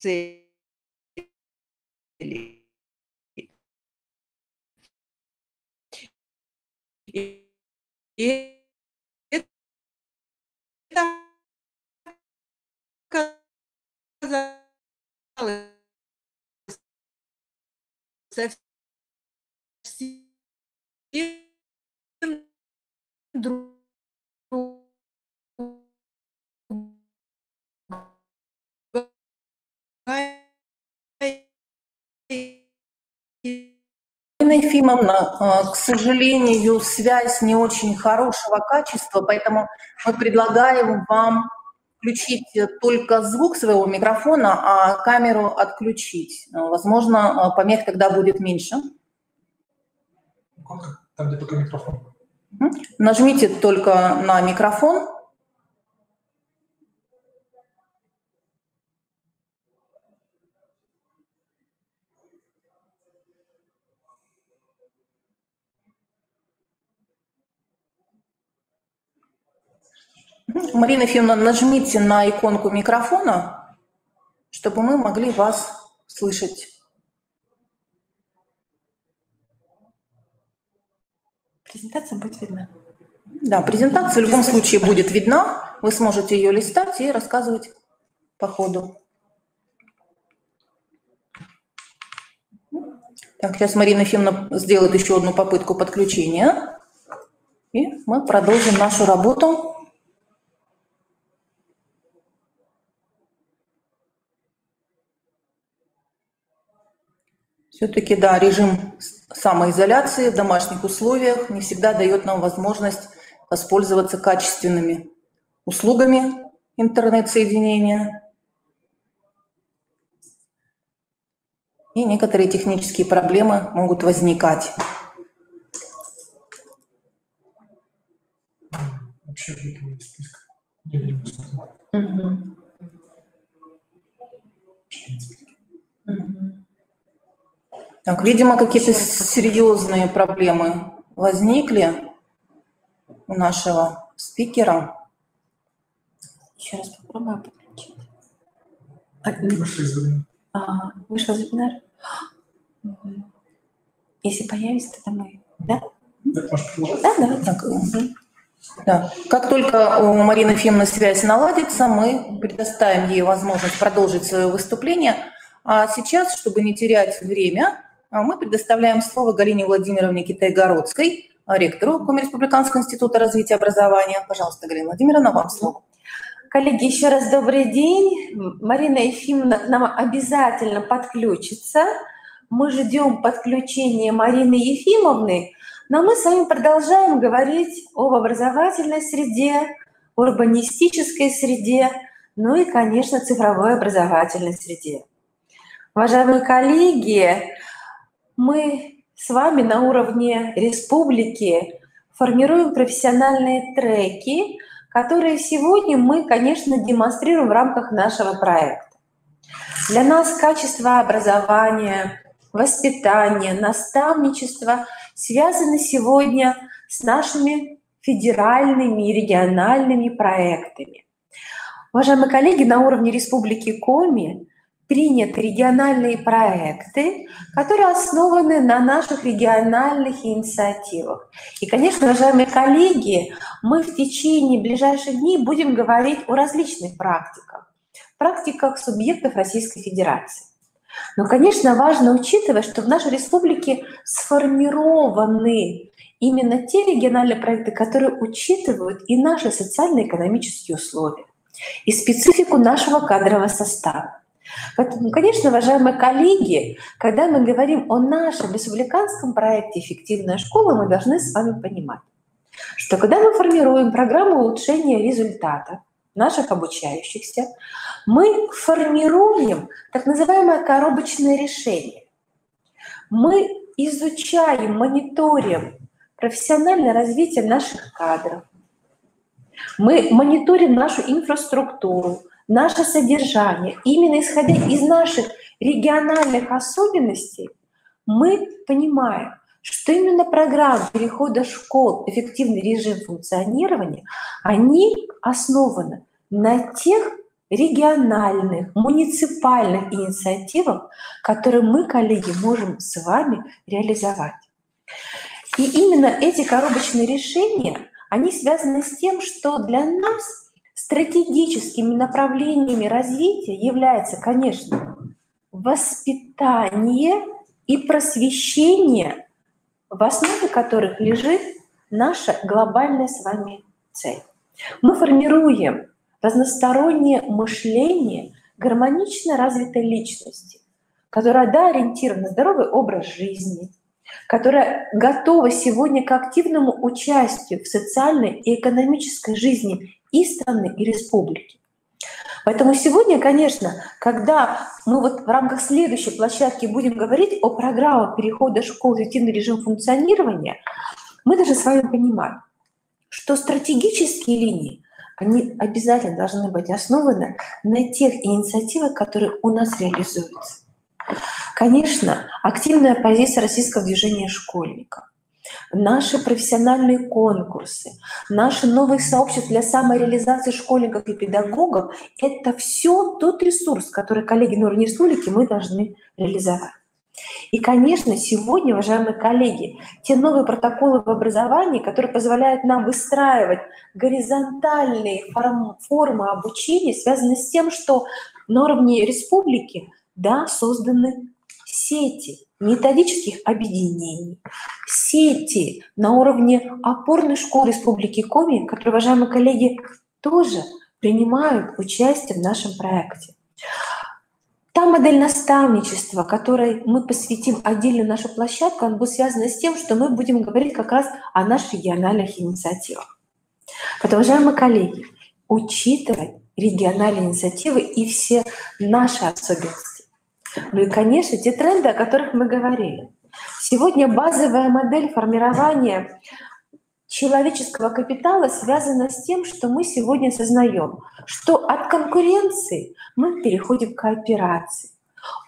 целей. И это оказалось совсем другая Ирина Ефимовна, к сожалению, связь не очень хорошего качества, поэтому мы предлагаем вам включить только звук своего микрофона, а камеру отключить. Возможно, помех тогда будет меньше. Там, где только микрофон. Нажмите только на микрофон. Марина Ефимовна, нажмите на иконку микрофона, чтобы мы могли вас слышать. Презентация будет видна. Да, презентация в любом случае будет видна. Вы сможете ее листать и рассказывать по ходу. Так, сейчас Марина Ефимовна сделает еще одну попытку подключения. И мы продолжим нашу работу. Все-таки, да, режим самоизоляции в домашних условиях не всегда дает нам возможность воспользоваться качественными услугами интернет-соединения. И некоторые технические проблемы могут возникать. Вообще выпал из списка. Так, видимо, какие-то серьезные проблемы возникли у нашего спикера. Еще раз попробую подключить. Вышли из вебинара. Вышел из вебинара? Если появится, тогда мы... Да? Да, можешь продолжать? Да, давай. Так, да. Как только у Марины Ефимовны связь наладится, мы предоставим ей возможность продолжить свое выступление. А сейчас, чтобы не терять время, мы предоставляем слово Галине Владимировне Китай-Городской, ректору Коми Республиканского института развития образования. Пожалуйста, Галина Владимировна, вам слово. Коллеги, еще раз добрый день. Марина Ефимовна к нам обязательно подключится. Мы ждем подключения Марины Ефимовны, но мы с вами продолжаем говорить об образовательной среде, урбанистической среде, ну и, конечно, цифровой образовательной среде. Уважаемые коллеги, мы с вами на уровне республики формируем профессиональные треки, которые сегодня мы, конечно, демонстрируем в рамках нашего проекта. Для нас качество образования, воспитание, наставничество связаны сегодня с нашими федеральными и региональными проектами. Уважаемые коллеги, на уровне Республики Коми приняты региональные проекты, которые основаны на наших региональных инициативах. И, конечно, уважаемые коллеги, мы в течение ближайших дней будем говорить о различных практиках субъектов Российской Федерации. Но, конечно, важно учитывать, что в нашей республике сформированы именно те региональные проекты, которые учитывают и наши социально-экономические условия, и специфику нашего кадрового состава. Поэтому, конечно, уважаемые коллеги, когда мы говорим о нашем республиканском проекте «Эффективная школа», мы должны с вами понимать, что когда мы формируем программу улучшения результатов наших обучающихся, мы формируем так называемое коробочное решение. Мы изучаем, мониторим профессиональное развитие наших кадров, мы мониторим нашу инфраструктуру, наше содержание. Именно исходя из наших региональных особенностей, мы понимаем, что именно программы перехода школ в эффективный режим функционирования, они основаны на тех региональных, муниципальных инициативах, которые мы, коллеги, можем с вами реализовать. И именно эти коробочные решения, они связаны с тем, что для нас стратегическими направлениями развития является, конечно, воспитание и просвещение, в основе которых лежит наша глобальная с вами цель. Мы формируем разностороннее мышление гармонично развитой личности, которая ориентирована на здоровый образ жизни, которая готова сегодня к активному участию в социальной и экономической жизни и страны, и республики. Поэтому сегодня, конечно, когда мы вот в рамках следующей площадки будем говорить о программах перехода школ в эффективный режим функционирования, мы даже с вами понимаем, что стратегические линии, они обязательно должны быть основаны на тех инициативах, которые у нас реализуются. Конечно, активная позиция российского движения школьников, наши профессиональные конкурсы, наши новые сообщества для самореализации школьников и педагогов – это все тот ресурс, который, коллеги, на уровне республики мы должны реализовать. И, конечно, сегодня, уважаемые коллеги, те новые протоколы в образовании, которые позволяют нам выстраивать горизонтальные формы обучения, связаны с тем, что на уровне республики созданы сети методических объединений, сети на уровне опорных школ Республики Коми, которые, уважаемые коллеги, тоже принимают участие в нашем проекте. Та модель наставничества, которой мы посвятим отдельно нашу площадку, она будет связана с тем, что мы будем говорить как раз о наших региональных инициативах. Поэтому, уважаемые коллеги, учитывать региональные инициативы и все наши особенности. Ну и, конечно, те тренды, о которых мы говорили. Сегодня базовая модель формирования человеческого капитала связана с тем, что мы сегодня осознаем, что от конкуренции мы переходим к кооперации.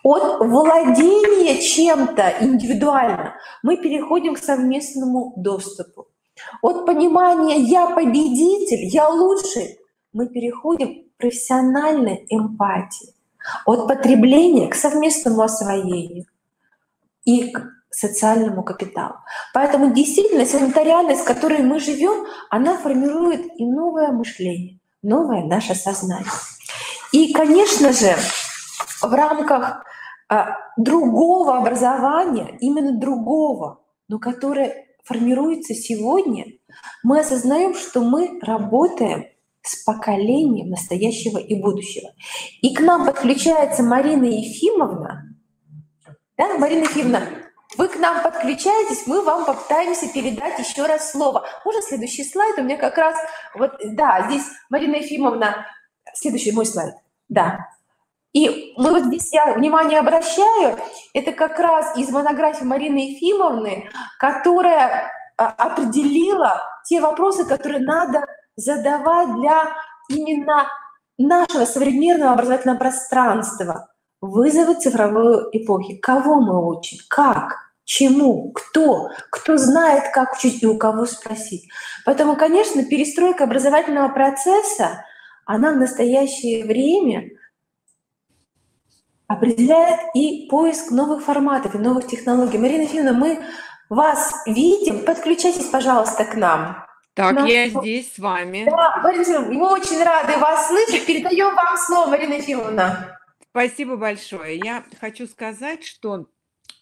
От владения чем-то индивидуально мы переходим к совместному доступу. От понимания «я победитель», «я лучший» мы переходим к профессиональной эмпатии. От потребления к совместному освоению и к социальному капиталу. Поэтому действительно та реальность, в которой мы живем, она формирует и новое мышление, новое наше сознание. И, конечно же, в рамках другого образования, именно другого, но которое формируется сегодня, мы осознаем, что мы работаем с поколением настоящего и будущего. И к нам подключается Марина Ефимовна. Да, Марина Ефимовна, вы к нам подключаетесь, мы вам попытаемся передать еще раз слово. Можно следующий слайд? У меня как раз, вот, да, здесь Марина Ефимовна, следующий мой слайд, да. И мы вот здесь, я внимание обращаю, это как раз из монографии Марины Ефимовны, которая определила те вопросы, которые надо задавать для именно нашего современного образовательного пространства. Вызовы цифровой эпохи. Кого мы учим? Как? Чему? Кто? Кто знает, как учить и у кого спросить? Поэтому, конечно, перестройка образовательного процесса, она в настоящее время определяет и поиск новых форматов и новых технологий. Марина Ефимовна, мы вас видим. Подключайтесь, пожалуйста, к нам. Так, я здесь с вами. Да, Марина Ефимовна, мы очень рады вас слышать. Передаем вам слово, Марина Ефимовна. Спасибо большое. Я хочу сказать, что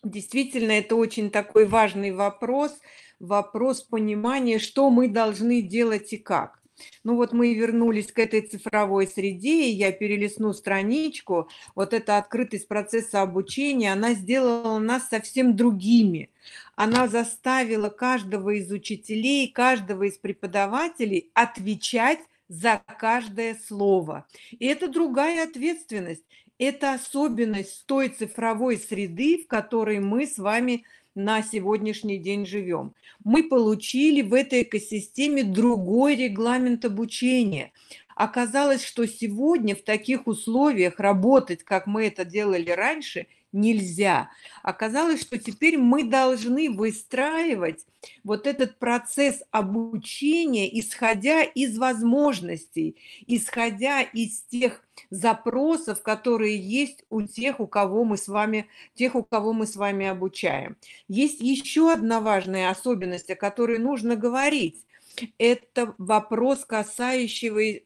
действительно это очень такой важный вопрос, вопрос понимания, что мы должны делать и как. Ну вот мы вернулись к этой цифровой среде, и я перелистну страничку. Вот эта открытость процесса обучения, она сделала нас совсем другими. Она заставила каждого из учителей, каждого из преподавателей отвечать за каждое слово. И это другая ответственность. Это особенность той цифровой среды, в которой мы с вами на сегодняшний день живем. Мы получили в этой экосистеме другой регламент обучения. Оказалось, что сегодня в таких условиях работать, как мы это делали раньше, нельзя. Оказалось, что теперь мы должны выстраивать вот этот процесс обучения, исходя из возможностей, исходя из тех запросов, которые есть у тех, у кого мы с вами обучаем. Есть еще одна важная особенность, о которой нужно говорить. Это вопрос, касающийся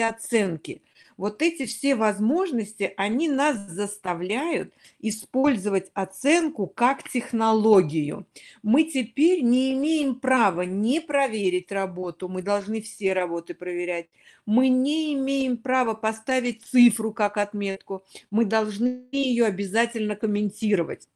оценки. Вот эти все возможности, они нас заставляют использовать оценку как технологию. Мы теперь не имеем права не проверить работу, мы должны все работы проверять. Мы не имеем права поставить цифру как отметку, мы должны ее обязательно комментировать.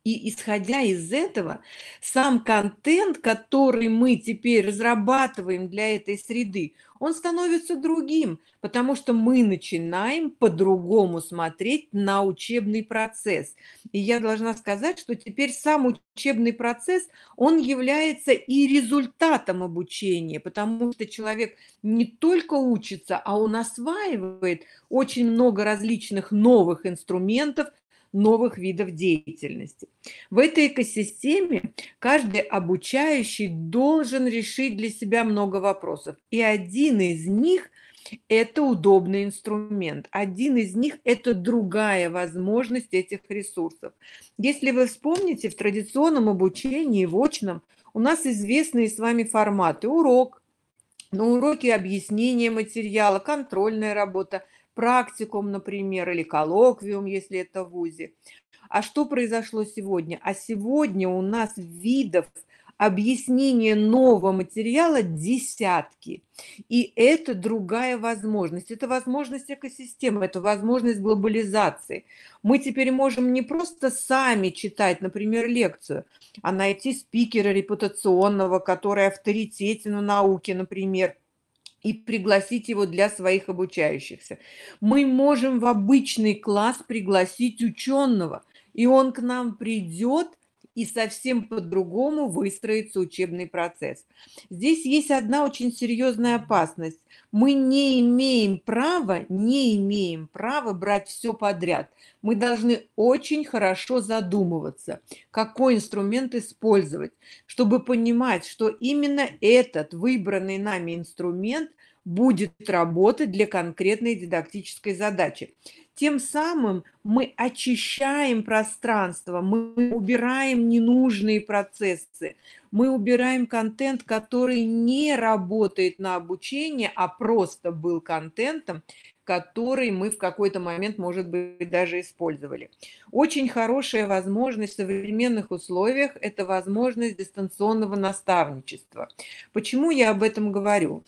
И исходя из этого, сам контент, который мы теперь разрабатываем для этой среды, он становится другим, потому что мы начинаем по-другому смотреть на учебный процесс. И я должна сказать, что теперь сам учебный процесс, он является и результатом обучения, потому что человек не только учится, а он осваивает очень много различных новых инструментов, новых видов деятельности. В этой экосистеме каждый обучающий должен решить для себя много вопросов. И один из них – это удобный инструмент. Один из них – это другая возможность этих ресурсов. Если вы вспомните, в традиционном обучении, в очном, у нас известные с вами форматы. Урок, на уроке объяснение материала, контрольная работа, практикум, например, или коллоквиум, если это в вузе. А что произошло сегодня? А сегодня у нас видов объяснения нового материала десятки. И это другая возможность. Это возможность экосистемы, это возможность глобализации. Мы теперь можем не просто сами читать, например, лекцию, а найти спикера репутационного, который авторитетен в науке, например, и пригласить его для своих обучающихся. Мы можем в обычный класс пригласить ученого, и он к нам придет, и совсем по-другому выстроится учебный процесс. Здесь есть одна очень серьезная опасность. Мы не имеем права брать все подряд. Мы должны очень хорошо задумываться, какой инструмент использовать, чтобы понимать, что именно этот выбранный нами инструмент будет работать для конкретной дидактической задачи. Тем самым мы очищаем пространство, мы убираем ненужные процессы, мы убираем контент, который не работает на обучение, а просто был контентом, который мы в какой-то момент, может быть, даже использовали. Очень хорошая возможность в современных условиях – это возможность дистанционного наставничества. Почему я об этом говорю?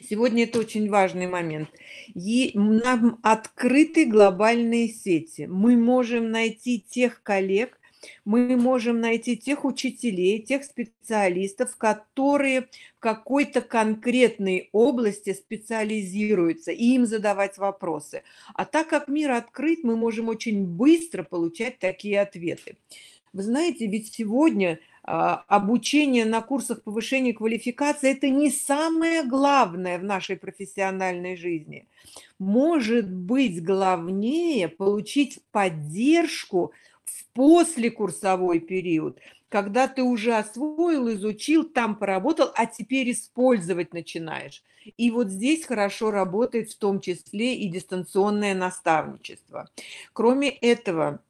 Сегодня это очень важный момент. Нам открыты глобальные сети. Мы можем найти тех коллег, мы можем найти тех учителей, тех специалистов, которые в какой-то конкретной области специализируются, и им задавать вопросы. А так как мир открыт, мы можем очень быстро получать такие ответы. Вы знаете, ведь сегодня обучение на курсах повышения квалификации – это не самое главное в нашей профессиональной жизни. Может быть, главнее получить поддержку в послекурсовой период, когда ты уже освоил, изучил, там поработал, а теперь использовать начинаешь. И вот здесь хорошо работает в том числе и дистанционное наставничество. Кроме этого,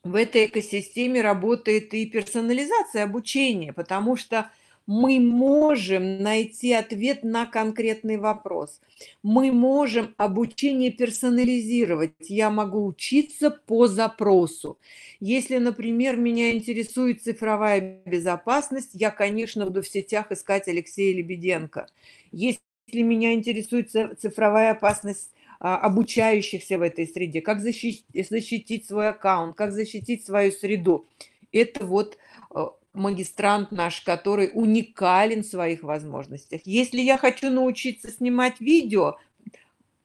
в этой экосистеме работает и персонализация обучения, потому что мы можем найти ответ на конкретный вопрос. Мы можем обучение персонализировать. Я могу учиться по запросу. Если, например, меня интересует цифровая безопасность, я, конечно, буду в сетях искать Алексея Лебеденко. Если меня интересует цифровая опасность обучающихся в этой среде, как защитить свой аккаунт, как защитить свою среду. Это вот магистрант наш, который уникален в своих возможностях. Если я хочу научиться снимать видео,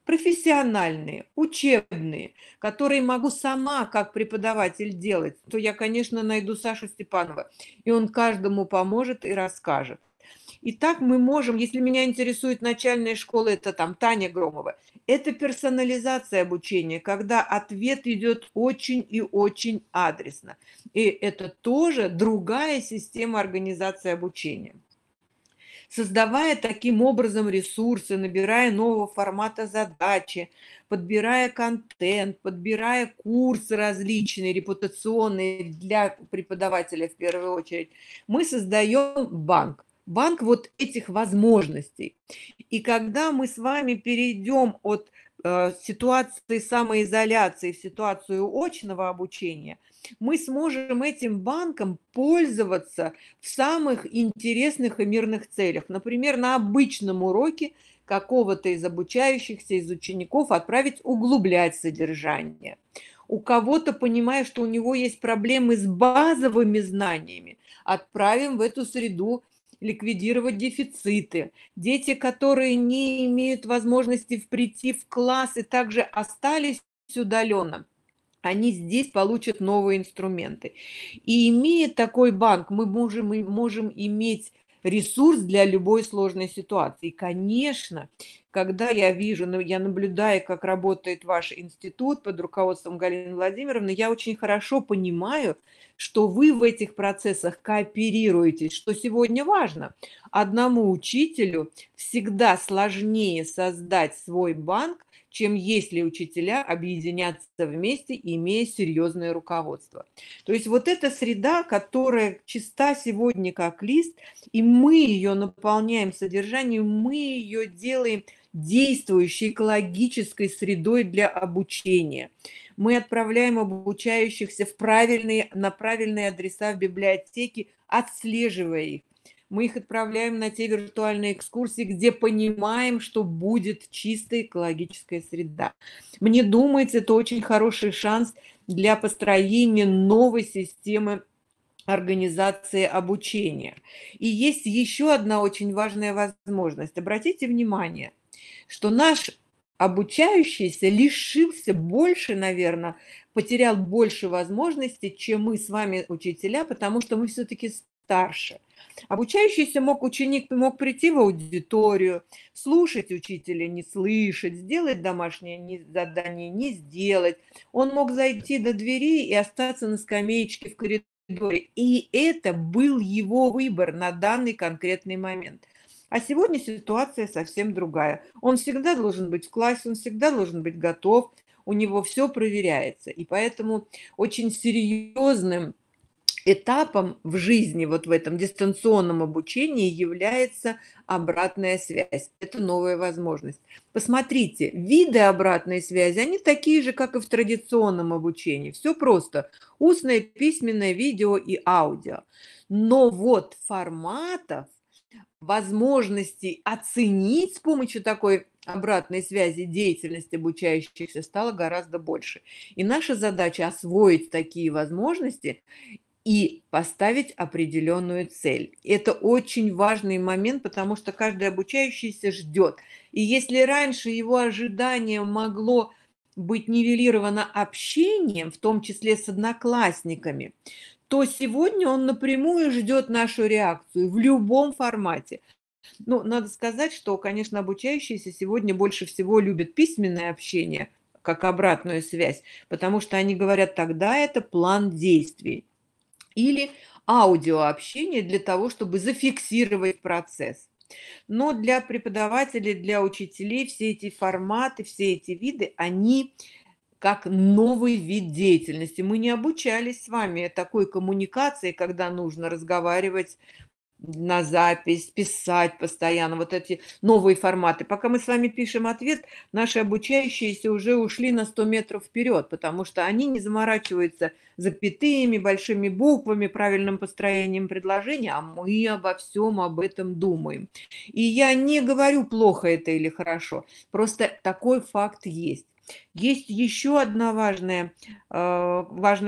профессиональные, учебные, которые могу сама как преподаватель делать, то я, конечно, найду Сашу Степанова, и он каждому поможет и расскажет. Итак, мы можем, если меня интересует начальная школа, это там Таня Громова, это персонализация обучения, когда ответ идет очень и очень адресно. И это тоже другая система организации обучения. Создавая таким образом ресурсы, набирая нового формата задачи, подбирая контент, подбирая курсы различные, репутационные для преподавателя в первую очередь, мы создаем банк вот этих возможностей. И когда мы с вами перейдем от ситуации самоизоляции в ситуацию очного обучения, мы сможем этим банком пользоваться в самых интересных и мирных целях. Например, на обычном уроке какого-то из обучающихся, из учеников отправить углублять содержание. У кого-то, понимая, что у него есть проблемы с базовыми знаниями, отправим в эту среду ликвидировать дефициты. Дети, которые не имеют возможности прийти в класс и также остались удаленно, они здесь получат новые инструменты. И имея такой банк, мы можем иметь ресурс для любой сложной ситуации. И, конечно, когда я вижу, я наблюдаю, как работает ваш институт под руководством Галины Владимировны, я очень хорошо понимаю, что вы в этих процессах кооперируетесь, что сегодня важно. Одному учителю всегда сложнее создать свой банк, чем если учителя объединятся вместе, имея серьезное руководство. То есть вот эта среда, которая чиста сегодня как лист, и мы ее наполняем содержанием, мы ее делаем действующей экологической средой для обучения. Мы отправляем обучающихся на правильные адреса в библиотеки, отслеживая их. Мы их отправляем на те виртуальные экскурсии, где понимаем, что будет чистая экологическая среда. Мне думается, это очень хороший шанс для построения новой системы организации обучения. И есть еще одна очень важная возможность. Обратите внимание, что наш обучающийся лишился больше, наверное, потерял больше возможностей, чем мы с вами, учителя, потому что мы все-таки старше. Обучающийся ученик мог прийти в аудиторию, слушать учителя, не слышать, сделать домашнее задание, не сделать. Он мог зайти до двери и остаться на скамеечке в коридоре. И это был его выбор на данный конкретный момент. А сегодня ситуация совсем другая. Он всегда должен быть в классе, он всегда должен быть готов, у него все проверяется. И поэтому очень серьезным этапом в жизни, вот в этом дистанционном обучении, является обратная связь. Это новая возможность. Посмотрите, виды обратной связи, они такие же, как и в традиционном обучении. Все просто. Устное, письменное, видео и аудио. Но вот форматов возможностей оценить с помощью такой обратной связи деятельность обучающихся стало гораздо больше. И наша задача освоить такие возможности и поставить определенную цель. Это очень важный момент, потому что каждый обучающийся ждет. И если раньше его ожидание могло быть нивелировано общением, в том числе с одноклассниками, то сегодня он напрямую ждет нашу реакцию в любом формате. Ну, надо сказать, что, конечно, обучающиеся сегодня больше всего любят письменное общение, как обратную связь, потому что они говорят, тогда это план действий. Или аудиообщение для того, чтобы зафиксировать процесс. Но для преподавателей, для учителей все эти форматы, все эти виды, они как новый вид деятельности. Мы не обучались с вами такой коммуникации, когда нужно разговаривать на запись, писать постоянно, вот эти новые форматы. Пока мы с вами пишем ответ, наши обучающиеся уже ушли на 100 метров вперед, потому что они не заморачиваются запятыми, большими буквами, правильным построением предложения, а мы обо всем об этом думаем. И я не говорю, плохо это или хорошо, просто такой факт есть. Есть еще одна важная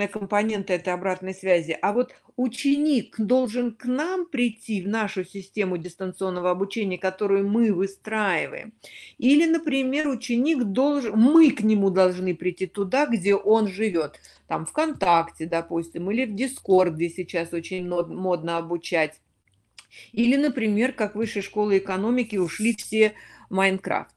компонента этой обратной связи. А вот ученик должен к нам прийти в нашу систему дистанционного обучения, которую мы выстраиваем. Или, например, мы к нему должны прийти туда, где он живет. Там ВКонтакте, допустим, или в Discord, где сейчас очень модно обучать. Или, например, как в Высшей школе экономики ушли все в Майнкрафт.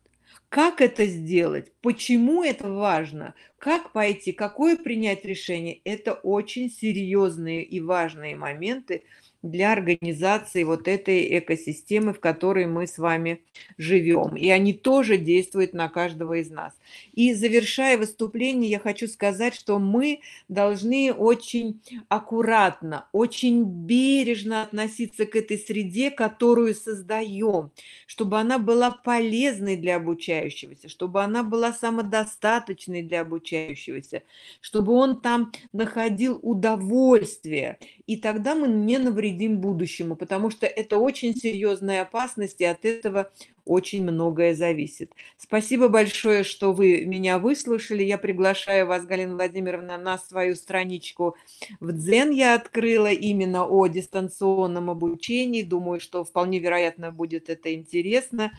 Как это сделать? Почему это важно? Как пойти? Какое принять решение? Это очень серьезные и важные моменты для организации вот этой экосистемы, в которой мы с вами живем. И они тоже действуют на каждого из нас. И завершая выступление, я хочу сказать, что мы должны очень аккуратно, очень бережно относиться к этой среде, которую создаем, чтобы она была полезной для обучающегося, чтобы она была самодостаточной для обучающегося, чтобы он там находил удовольствие. И тогда мы не навредим будущему, потому что это очень серьезная опасность, и от этого очень многое зависит. Спасибо большое, что вы меня выслушали. Я приглашаю вас, Галина Владимировна, на свою страничку в Дзен. Я открыла именно о дистанционном обучении. Думаю, что вполне вероятно будет это интересно.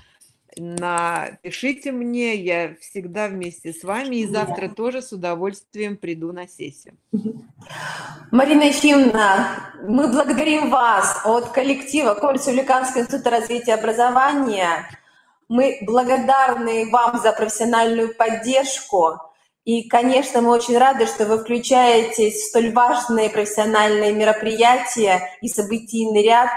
Напишите мне, я всегда вместе с вами, и завтра тоже с удовольствием приду на сессию. Марина Ефимовна, мы благодарим вас от коллектива Колледж Республиканского института развития и образования. Мы благодарны вам за профессиональную поддержку. И, конечно, мы очень рады, что вы включаетесь в столь важные профессиональные мероприятия и событийный ряд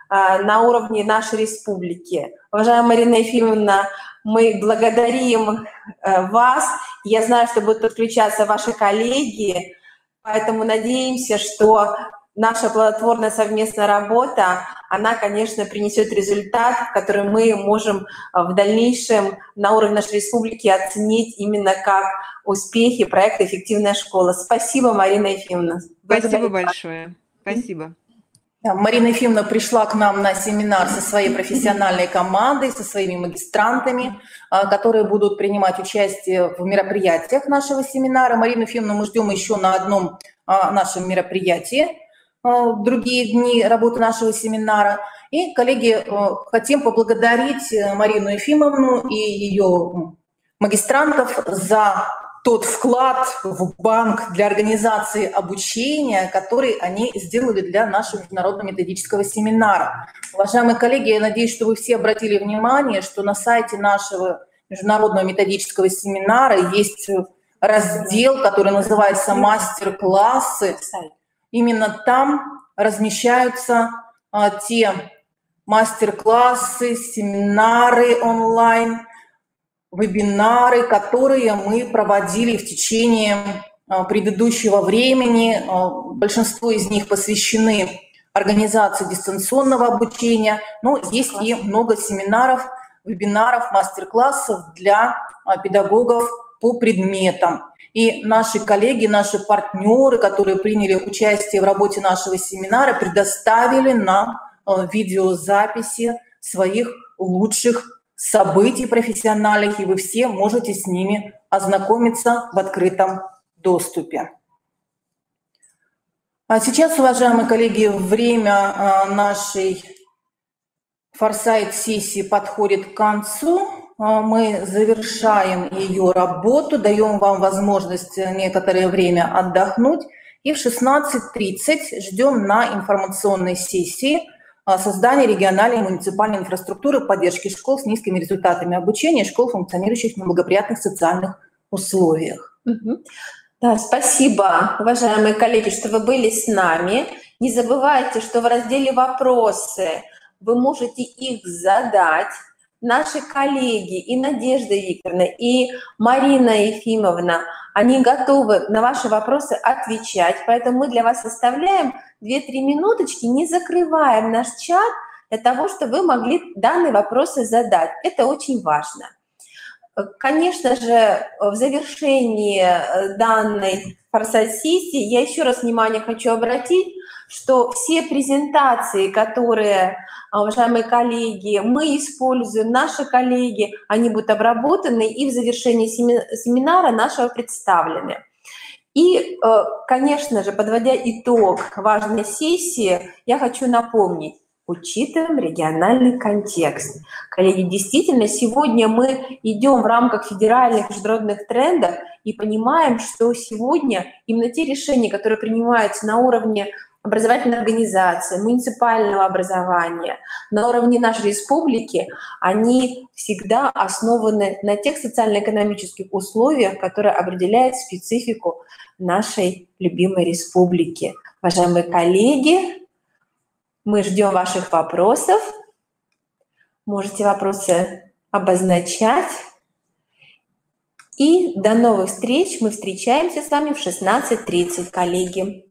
на уровне нашей республики. Уважаемая Марина Ефимовна, мы благодарим вас. Я знаю, что будут подключаться ваши коллеги, поэтому надеемся, что наша плодотворная совместная работа, она, конечно, принесет результат, который мы можем в дальнейшем на уровне нашей республики оценить именно как успехи проекта «Эффективная школа». Спасибо, Марина Ефимовна. Спасибо большое. Спасибо. Марина Ефимовна пришла к нам на семинар со своей профессиональной командой, со своими магистрантами, которые будут принимать участие в мероприятиях нашего семинара. Марину Ефимовну мы ждем еще на одном нашем мероприятии в другие дни работы нашего семинара. И, коллеги, хотим поблагодарить Марину Ефимовну и ее магистрантов за тот вклад в банк для организации обучения, который они сделали для нашего международного методического семинара. Уважаемые коллеги, я надеюсь, что вы все обратили внимание, что на сайте нашего международного методического семинара есть раздел, который называется «Мастер-классы». Именно там размещаются те мастер-классы, семинары онлайн, вебинары, которые мы проводили в течение предыдущего времени. Большинство из них посвящены организации дистанционного обучения, но есть и много семинаров, вебинаров, мастер-классов для педагогов по предметам. И наши коллеги, наши партнеры, которые приняли участие в работе нашего семинара, предоставили нам видеозаписи своих лучших событий профессиональных, и вы все можете с ними ознакомиться в открытом доступе. А сейчас, уважаемые коллеги, время нашей форсайт-сессии подходит к концу. Мы завершаем ее работу, даем вам возможность некоторое время отдохнуть. И в 16:30 ждем на информационной сессии создания региональной и муниципальной инфраструктуры поддержки школ с низкими результатами обучения, школ, функционирующих в неблагоприятных социальных условиях. Да, спасибо, уважаемые коллеги, что вы были с нами. Не забывайте, что в разделе «Вопросы» вы можете их задать. Наши коллеги и Надежда Викторовна, и Марина Ефимовна, они готовы на ваши вопросы отвечать, поэтому мы для вас оставляем 2-3 минуточки, не закрываем наш чат для того, чтобы вы могли данные вопросы задать. Это очень важно. Конечно же, в завершении данной форсайт-сессии я еще раз внимание хочу обратить, что все презентации, которые, уважаемые коллеги, мы используем, наши коллеги, они будут обработаны и в завершении семинара нашего представлены. И, конечно же, подводя итог важной сессии, я хочу напомнить, учитываем региональный контекст. Коллеги, действительно, сегодня мы идем в рамках федеральных международных трендов и понимаем, что сегодня именно те решения, которые принимаются на уровне образовательной организации, муниципального образования, на уровне нашей республики, они всегда основаны на тех социально-экономических условиях, которые определяют специфику нашей любимой республики. Уважаемые коллеги, мы ждем ваших вопросов. Можете вопросы обозначать. И до новых встреч. Мы встречаемся с вами в 16:30, коллеги.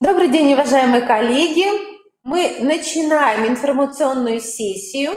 Добрый день, уважаемые коллеги. Мы начинаем информационную сессию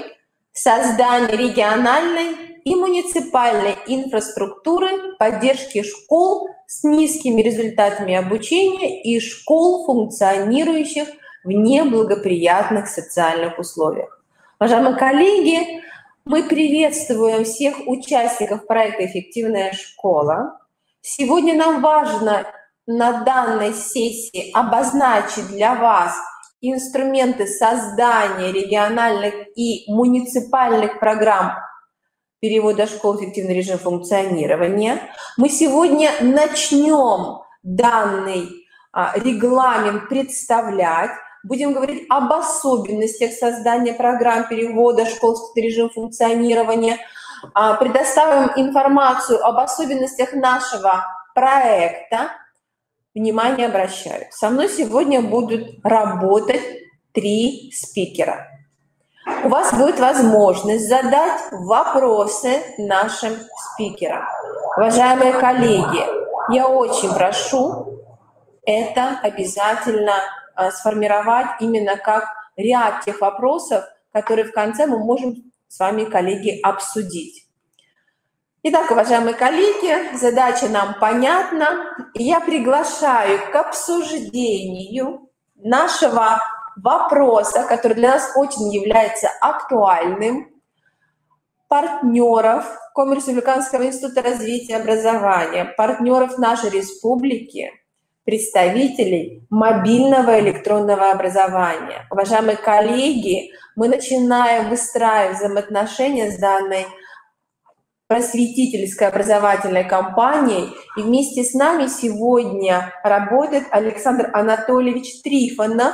создания региональной и муниципальной инфраструктуры поддержки школ с низкими результатами обучения и школ, функционирующих в неблагоприятных социальных условиях. Уважаемые коллеги, мы приветствуем всех участников проекта «Эффективная школа». Сегодня нам важно на данной сессии обозначить для вас инструменты создания региональных и муниципальных программ перевода школ в эффективный режим функционирования. Мы сегодня начнем данный регламент представлять, будем говорить об особенностях создания программ перевода школ в эффективный режим функционирования, предоставим информацию об особенностях нашего проекта. Внимание обращаю. Со мной сегодня будут работать 3 спикера. У вас будет возможность задать вопросы нашим спикерам. Уважаемые коллеги, я очень прошу это обязательно сформировать именно как ряд тех вопросов, которые в конце мы можем с вами, коллеги, обсудить. Итак, уважаемые коллеги, задача нам понятна. Я приглашаю к обсуждению нашего вопроса, который для нас очень является актуальным, партнеров Коми-Республиканского института развития и образования, партнеров нашей республики, представителей мобильного электронного образования. Уважаемые коллеги, мы начинаем выстраивать взаимоотношения с данной просветительской образовательной компанией. И вместе с нами сегодня работает Александр Анатольевич Трифонов.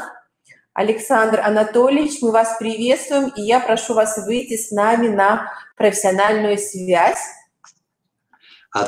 Александр Анатольевич, мы вас приветствуем, и я прошу вас выйти с нами на профессиональную связь.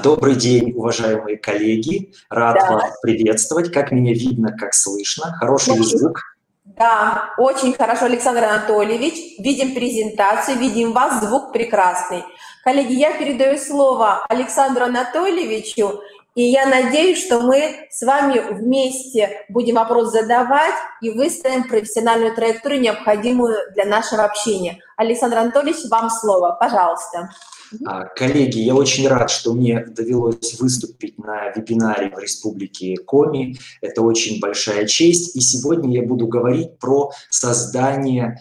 Добрый день, уважаемые коллеги. Рад вас приветствовать. Как меня видно, как слышно? Хороший звук? Да, очень хорошо, Александр Анатольевич. Видим презентацию, видим вас, звук прекрасный. Коллеги, я передаю слово Александру Анатольевичу, и я надеюсь, что мы с вами вместе будем вопрос задавать и выставим профессиональную траекторию, необходимую для нашего общения. Александр Анатольевич, вам слово, пожалуйста. Коллеги, я очень рад, что мне довелось выступить на вебинаре в Республике Коми. Это очень большая честь. И сегодня я буду говорить про создание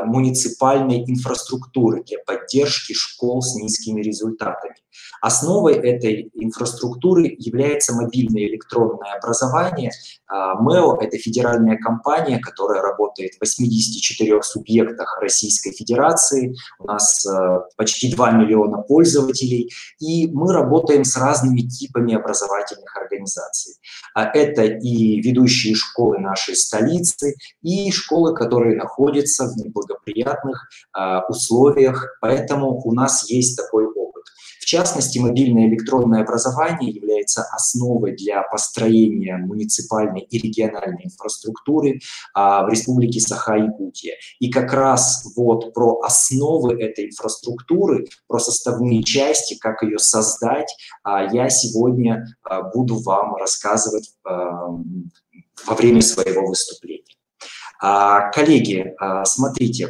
муниципальной инфраструктуры для поддержки школ с низкими результатами. Основой этой инфраструктуры является мобильное электронное образование. МЭО – это федеральная компания, которая работает в 84 субъектах Российской Федерации. У нас почти 2 миллиона пользователей, и мы работаем с разными типами образовательных организаций. Это и ведущие школы нашей столицы, и школы, которые находятся в неблагоприятных условиях, поэтому у нас есть такой опыт. В частности, мобильное электронное образование является основой для построения муниципальной и региональной инфраструктуры в Республике Саха-Якутия. И как раз вот про основы этой инфраструктуры, про составные части, как ее создать, я сегодня буду вам рассказывать во время своего выступления. Коллеги, смотрите.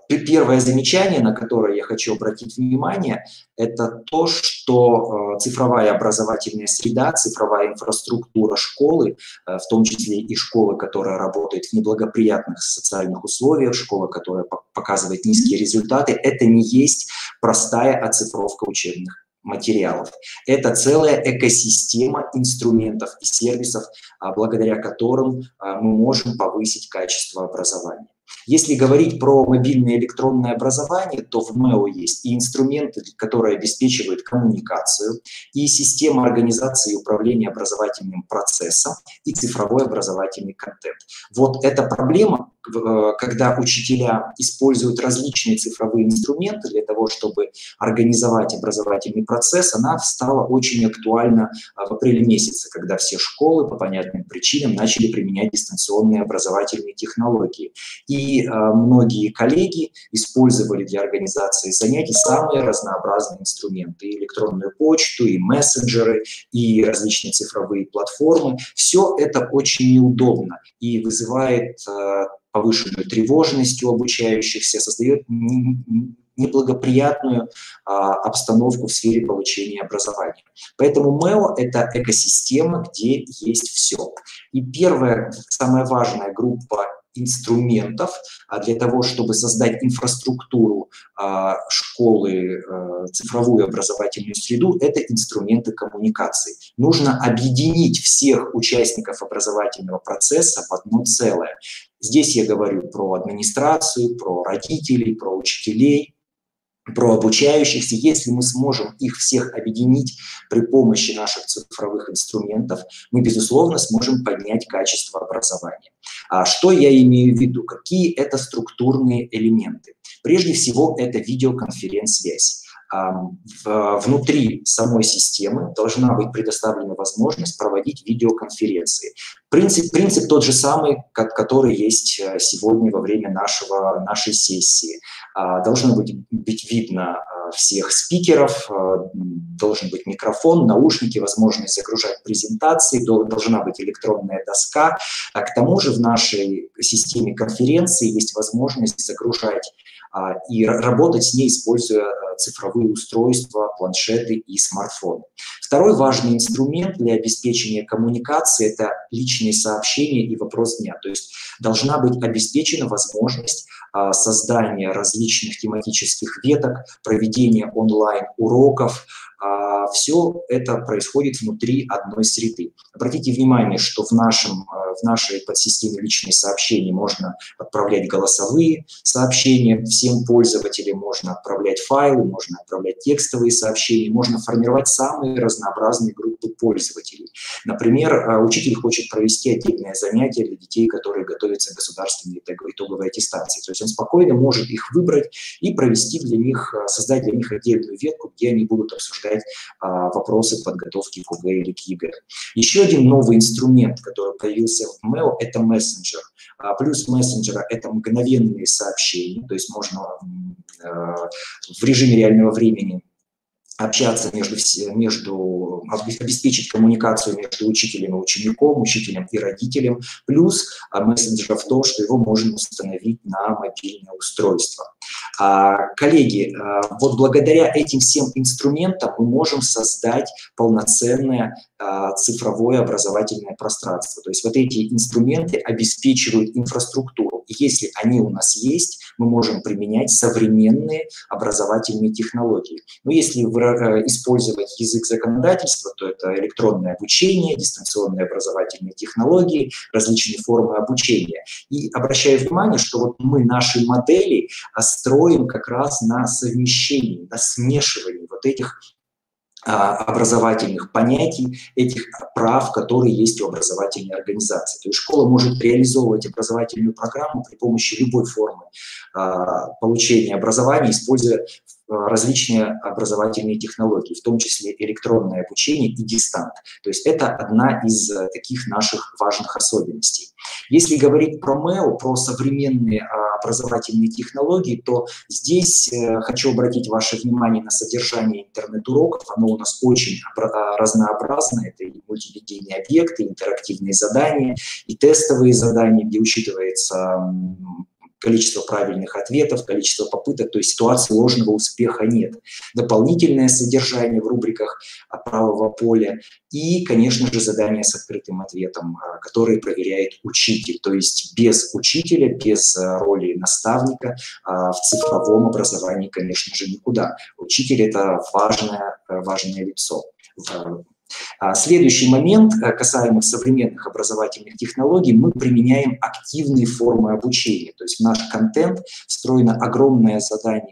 Первое замечание, на которое я хочу обратить внимание, это то, что цифровая образовательная среда, цифровая инфраструктура школы, в том числе и школы, которая работает в неблагоприятных социальных условиях, школа, которая показывает низкие результаты, это не есть простая оцифровка учебных материалов. Это целая экосистема инструментов и сервисов, благодаря которым мы можем повысить качество образования. Если говорить про мобильное электронное образование, то в МЭО есть и инструменты, которые обеспечивают коммуникацию, и система организации и управления образовательным процессом, и цифровой образовательный контент. Вот эта проблема когда учителя используют различные цифровые инструменты для того, чтобы организовать образовательный процесс, она стала очень актуальна в апреле месяце, когда все школы по понятным причинам начали применять дистанционные образовательные технологии. И многие коллеги использовали для организации занятий самые разнообразные инструменты: и электронную почту, и мессенджеры, и различные цифровые платформы. Все это очень неудобно и вызывает повышенную тревожность у обучающихся, создает неблагоприятную обстановку в сфере получения образования. Поэтому МЭО – это экосистема, где есть все. И первая, самая важная группа инструментов для того, чтобы создать инфраструктуру школы, цифровую образовательную среду, это инструменты коммуникации. Нужно объединить всех участников образовательного процесса в одно целое. Здесь я говорю про администрацию, про родителей, про учителей, про обучающихся. Если мы сможем их всех объединить при помощи наших цифровых инструментов, мы, безусловно, сможем поднять качество образования. Что я имею в виду? Какие это структурные элементы? Прежде всего, это видеоконференц-связь. Внутри самой системы должна быть предоставлена возможность проводить видеоконференции. Принцип тот же самый, который есть сегодня во время нашей сессии. Должно быть видно всех спикеров, должен быть микрофон, наушники, возможность загружать презентации, должна быть электронная доска. К тому же в нашей системе конференции есть возможность загружать и работать с ней, используя цифровые устройства, планшеты и смартфоны. Второй важный инструмент для обеспечения коммуникации – это личные сообщения и вопрос дня. То есть должна быть обеспечена возможность создания различных тематических веток, проведения онлайн-уроков. Все это происходит внутри одной среды. Обратите внимание, что в нашей подсистеме личные сообщения можно отправлять голосовые сообщения всем пользователям, можно отправлять файлы, можно отправлять текстовые сообщения, можно формировать самые разнообразные группы пользователей. Например, учитель хочет провести отдельное занятие для детей, которые готовятся к государственной итоговой аттестации. То есть он спокойно может их выбрать и провести для них, создать для них отдельную ветку, где они будут обсуждать вопросы подготовки к ОГЭ или к ЕГЭ. Еще один новый инструмент, который появился в МЭО, это мессенджер. Плюс мессенджера – это мгновенные сообщения, то есть можно в режиме реального времени общаться обеспечить коммуникацию между учителем и учеником, учителем и родителем. Плюс мессенджер в том, что его можно установить на мобильное устройство. Коллеги, вот благодаря этим всем инструментам мы можем создать полноценное цифровое образовательное пространство. То есть вот эти инструменты обеспечивают инфраструктуру. И если они у нас есть, мы можем применять современные образовательные технологии. Но если использовать язык законодательства, то это электронное обучение, дистанционные образовательные технологии, различные формы обучения. И обращаю внимание, что вот мы наши модели строим как раз на совмещении, на смешивании вот этих образовательных понятий, этих прав, которые есть у образовательной организации. То есть школа может реализовывать образовательную программу при помощи любой формы получения образования, используя различные образовательные технологии, в том числе электронное обучение и дистант. То есть это одна из таких наших важных особенностей. Если говорить про МЭО, про современные образовательные технологии, то здесь хочу обратить ваше внимание на содержание интернет-уроков. Оно у нас очень разнообразное. Это и мультимедийные объекты, интерактивные задания, и тестовые задания, где учитывается количество правильных ответов, количество попыток, то есть ситуации ложного успеха нет. Дополнительное содержание в рубриках правого поля и, конечно же, задания с открытым ответом, которые проверяет учитель. То есть без учителя, без роли наставника в цифровом образовании, конечно же, никуда. Учитель – это важное лицо. Следующий момент, касаемо современных образовательных технологий, мы применяем активные формы обучения. То есть в наш контент встроено огромное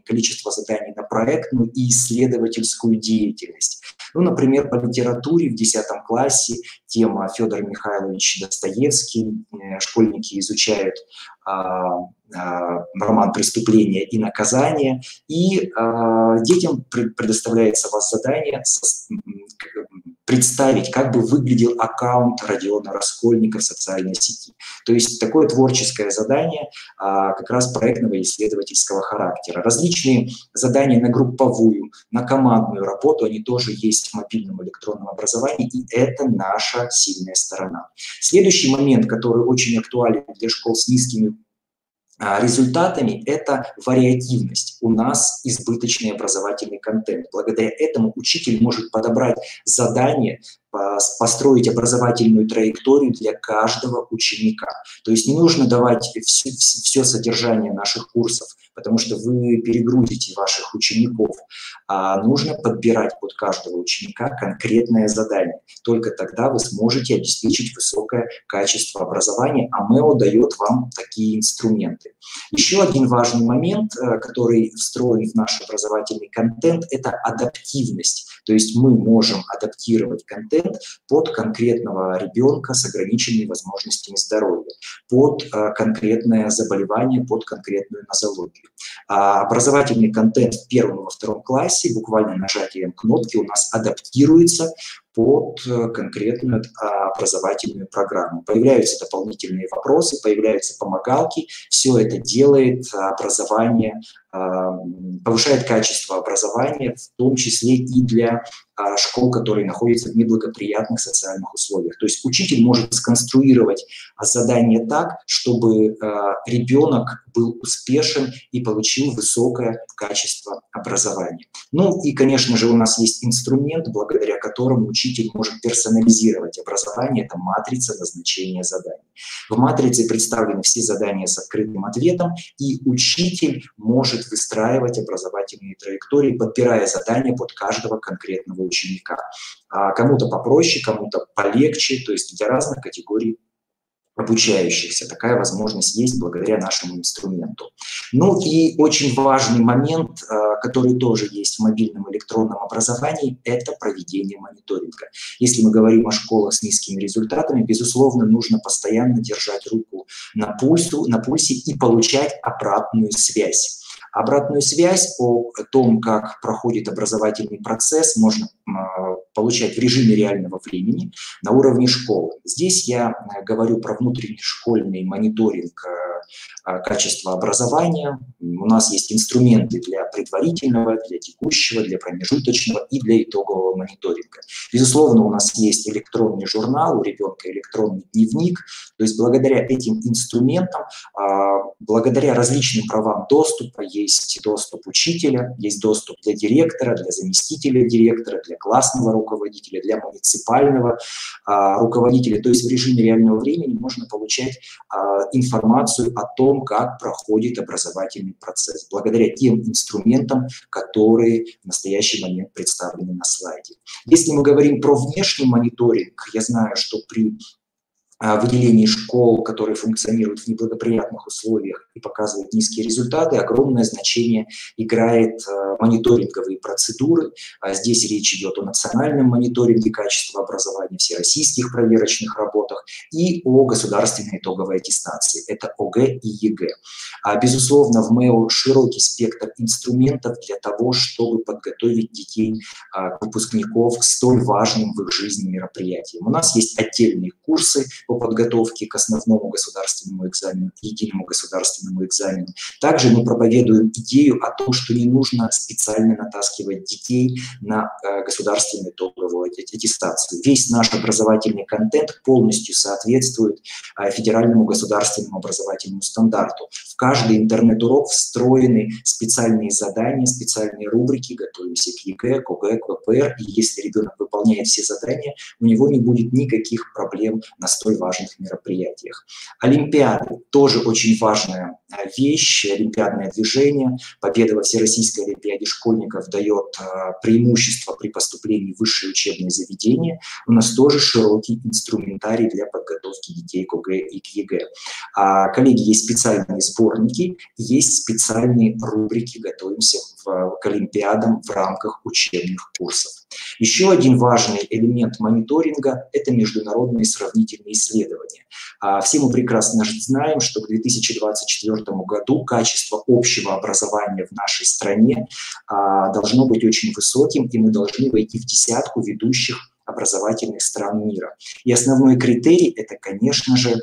количество заданий на проектную и исследовательскую деятельность. Ну, например, по литературе в 10 классе тема Федор Михайлович Достоевский. Школьники изучают роман «Преступление и наказание», и детям предоставляется задание представить, как бы выглядел аккаунт Родиона Раскольника в социальной сети. То есть такое творческое задание как раз проектного и исследовательского характера. Различные задания на групповую, на командную работу, они тоже есть в мобильном электронном образовании, и это наша сильная сторона. Следующий момент, который очень актуален для школ с низкими результатами, это вариативность. У нас избыточный образовательный контент. Благодаря этому учитель может подобрать задание, построить образовательную траекторию для каждого ученика. То есть не нужно давать все содержание наших курсов, потому что вы перегрузите ваших учеников, а нужно подбирать под каждого ученика конкретное задание. Только тогда вы сможете обеспечить высокое качество образования, а МЭО дает вам такие инструменты. Еще один важный момент, который встроен в наш образовательный контент, это адаптивность. То есть мы можем адаптировать контент под конкретного ребенка с ограниченными возможностями здоровья, под конкретное заболевание, под конкретную нозологию. Образовательный контент в 1 и во 2 классе буквально нажатием кнопки у нас адаптируется под конкретную образовательную программу. Появляются дополнительные вопросы, появляются помогалки. Все это делает образование, повышает качество образования, в том числе и для школ, которые находятся в неблагоприятных социальных условиях. То есть учитель может сконструировать задание так, чтобы ребенок был успешен и получил высокое качество образования. Ну и, конечно же, у нас есть инструмент, благодаря которому учитель может персонализировать образование. Это матрица назначения заданий. В матрице представлены все задания с открытым ответом, и учитель может выстраивать образовательные траектории, подбирая задания под каждого конкретного ученика. Кому-то попроще, кому-то полегче, то есть для разных категорий обучающихся. Такая возможность есть благодаря нашему инструменту. Ну и очень важный момент, который тоже есть в мобильном электронном образовании, это проведение мониторинга. Если мы говорим о школах с низкими результатами, безусловно, нужно постоянно держать руку на пульсе и получать обратную связь. Обратную связь о том, как проходит образовательный процесс, можно получать в режиме реального времени на уровне школы. Здесь я говорю про внутренний школьный мониторинг качества образования. У нас есть инструменты для предварительного, для текущего, для промежуточного и для итогового мониторинга. Безусловно, у нас есть электронный журнал, у ребенка электронный дневник. То есть благодаря этим инструментам, благодаря различным правам доступа, есть доступ учителя, есть доступ для директора, для заместителя директора, для классного руководителя, для муниципального руководителя. То есть в режиме реального времени можно получать информацию о том, как проходит образовательный процесс, благодаря тем инструментам, которые в настоящий момент представлены на слайде. Если мы говорим про внешний мониторинг, я знаю, что при выделении школ, которые функционируют в неблагоприятных условиях и показывают низкие результаты, огромное значение играет мониторинговые процедуры. Здесь речь идет о национальном мониторинге качества образования, всероссийских проверочных работах и о государственной итоговой аттестации. Это ОГЭ и ЕГЭ. Безусловно, в МЭО широкий спектр инструментов для того, чтобы подготовить детей, выпускников к столь важным в их жизни мероприятиям. У нас есть отдельные курсы по подготовке к основному государственному экзамену, единому государственному экзамену. Также мы проповедуем идею о том, что не нужно специально натаскивать детей на государственную итоговую аттестацию. Весь наш образовательный контент полностью соответствует федеральному государственному образовательному стандарту. В каждый интернет-урок встроены специальные задания, специальные рубрики, готовимся к ЕГЭ, к ОГЭ, к ВПР, и если ребенок выполняет все задания, у него не будет никаких проблем на столь важных мероприятиях. Олимпиады – тоже очень важная вещь, олимпиадное движение. Победа во Всероссийской олимпиаде школьников дает преимущество при поступлении в высшие учебные заведения. У нас тоже широкий инструментарий для подготовки детей к ОГЭ и к ЕГЭ. Коллеги, есть специальные сборники, есть специальные рубрики «Готовимся к олимпиадам» в рамках учебных курсов. Еще один важный элемент мониторинга – это международные сравнительные исследования. Все мы прекрасно знаем, что к 2024 году качество общего образования в нашей стране должно быть очень высоким, и мы должны войти в десятку ведущих образовательных стран мира. И основной критерий – это, конечно же,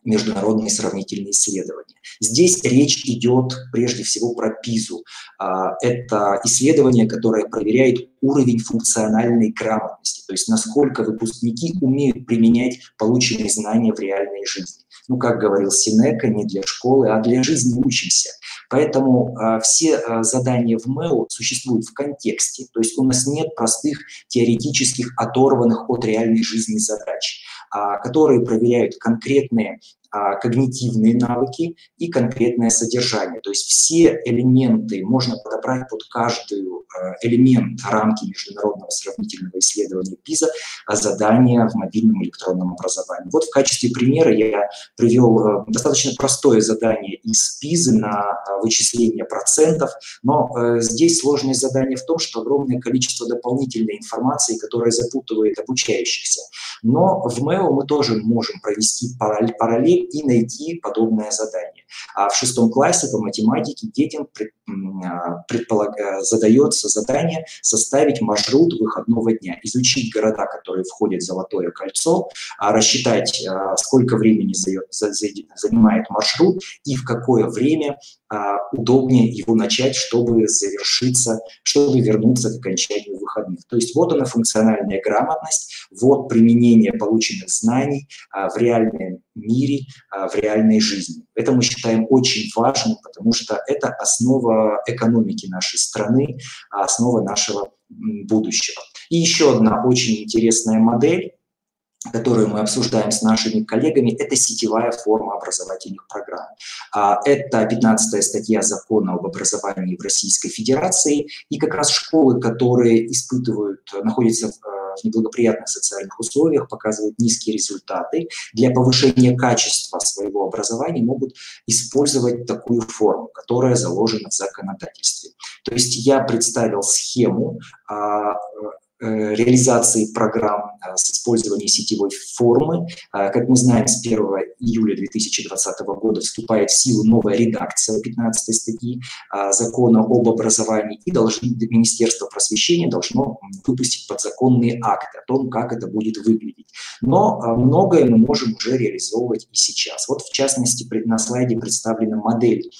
международные сравнительные исследования. Здесь речь идет прежде всего про ПИЗу. Это исследование, которое проверяет уровень функциональной грамотности, то есть насколько выпускники умеют применять полученные знания в реальной жизни. Ну, как говорил Сенека, не для школы, а для жизни учимся. Поэтому все задания в МЭО существуют в контексте, то есть у нас нет простых теоретических, оторванных от реальной жизни задач, которые проверяют конкретные когнитивные навыки и конкретное содержание. То есть все элементы можно подобрать под каждый элемент рамки международного сравнительного исследования ПИЗа, задания в мобильном электронном образовании. Вот в качестве примера я привел достаточно простое задание из ПИЗы на вычисление процентов, но здесь сложное задание в том, что огромное количество дополнительной информации, которая запутывает обучающихся. Но в МЭО мы тоже можем провести параллель и найти подобное задание. А в 6 классе по математике детям задается задание составить маршрут выходного дня, изучить города, которые входят в Золотое кольцо, рассчитать, сколько времени занимает маршрут и в какое время удобнее его начать, чтобы вернуться к окончанию выходных. То есть вот она функциональная грамотность, вот применение полученных знаний в реальном мире, в реальной жизни. Это мы считаем очень важным, потому что это основа экономики нашей страны, основа нашего будущего. И еще одна очень интересная модель, которую мы обсуждаем с нашими коллегами, это сетевая форма образовательных программ. Это 15-я статья Закона об образовании в Российской Федерации, и как раз школы, которые находятся в неблагоприятных социальных условиях, показывают низкие результаты, для повышения качества своего образования могут использовать такую форму, которая заложена в законодательстве. То есть я представил схему реализации программ с использованием сетевой формы. Как мы знаем, с 1 июля 2020 года вступает в силу новая редакция 15 статьи Закона об образовании, и Министерство просвещения должно выпустить подзаконные акты о том, как это будет выглядеть. Но многое мы можем уже реализовывать и сейчас. Вот, в частности, на слайде представлена модель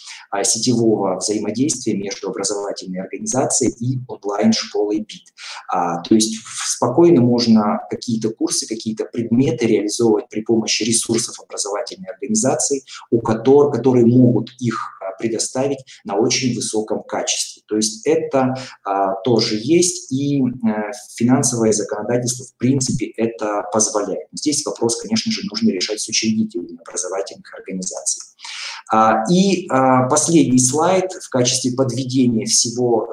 сетевого взаимодействия между образовательной организацией и онлайн-школой БИТ. То есть спокойно можно какие-то курсы, какие-то предметы реализовывать при помощи ресурсов образовательной организации, которые могут их предоставить на очень высоком качестве. То есть это тоже есть, и финансовое законодательство в принципе это позволяет. Здесь вопрос, конечно же, нужно решать с учредителями образовательных организаций. И последний слайд в качестве подведения всего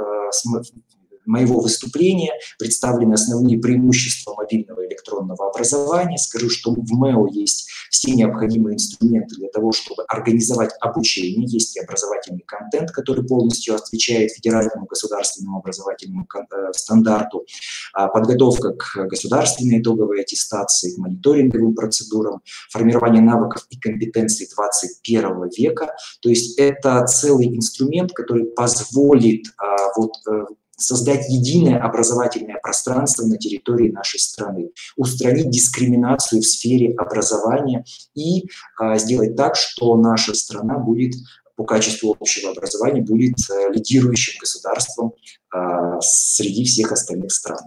моего выступления представлены основные преимущества мобильного электронного образования. Скажу, что в МЭО есть все необходимые инструменты для того, чтобы организовать обучение. Есть и образовательный контент, который полностью отвечает федеральному государственному образовательному стандарту, подготовка к государственной итоговой аттестации, к мониторинговым процедурам, формирование навыков и компетенций 21 века. То есть это целый инструмент, который позволит создать единое образовательное пространство на территории нашей страны, устранить дискриминацию в сфере образования и сделать так, что наша страна будет по качеству общего образования лидирующим государством среди всех остальных стран.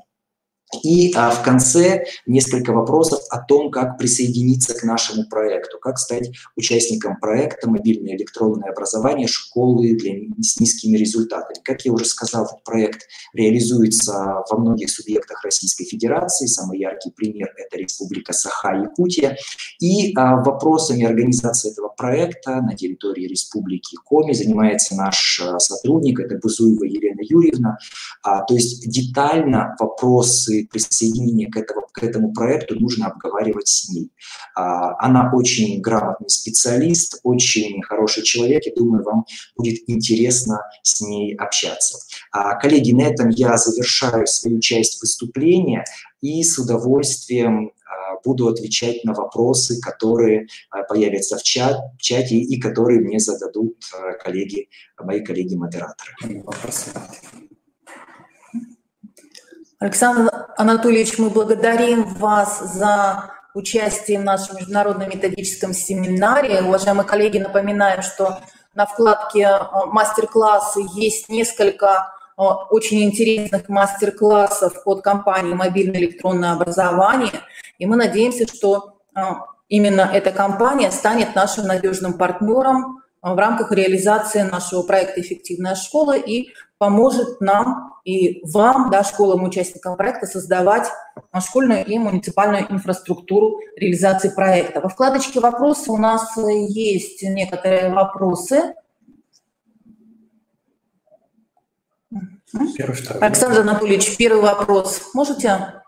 И в конце несколько вопросов о том, как присоединиться к нашему проекту, как стать участником проекта «Мобильное электронное образование школы с низкими результатами». Как я уже сказал, этот проект реализуется во многих субъектах Российской Федерации. Самый яркий пример – это Республика Саха-Якутия. И вопросами организации этого проекта на территории Республики Коми занимается наш сотрудник, это Бузуева Елена Юрьевна. То есть детально вопросы присоединения к этому проекту нужно обговаривать с ней. Она очень грамотный специалист, очень хороший человек, и думаю, вам будет интересно с ней общаться. Коллеги, на этом я завершаю свою часть выступления и с удовольствием буду отвечать на вопросы, которые появятся в чате и которые мне зададут мои коллеги-модераторы. Александр Анатольевич, мы благодарим вас за участие в нашем международном методическом семинаре. Уважаемые коллеги, напоминаем, что на вкладке «Мастер-классы» есть несколько очень интересных мастер-классов от компании «Мобильное электронное образование». И мы надеемся, что именно эта компания станет нашим надежным партнером в рамках реализации нашего проекта «Эффективная школа» и поможет нам и вам, школам, участникам проекта, создавать школьную и муниципальную инфраструктуру реализации проекта. Во вкладочке «Вопросы» у нас есть некоторые вопросы. Александр Анатольевич, первый вопрос. Можете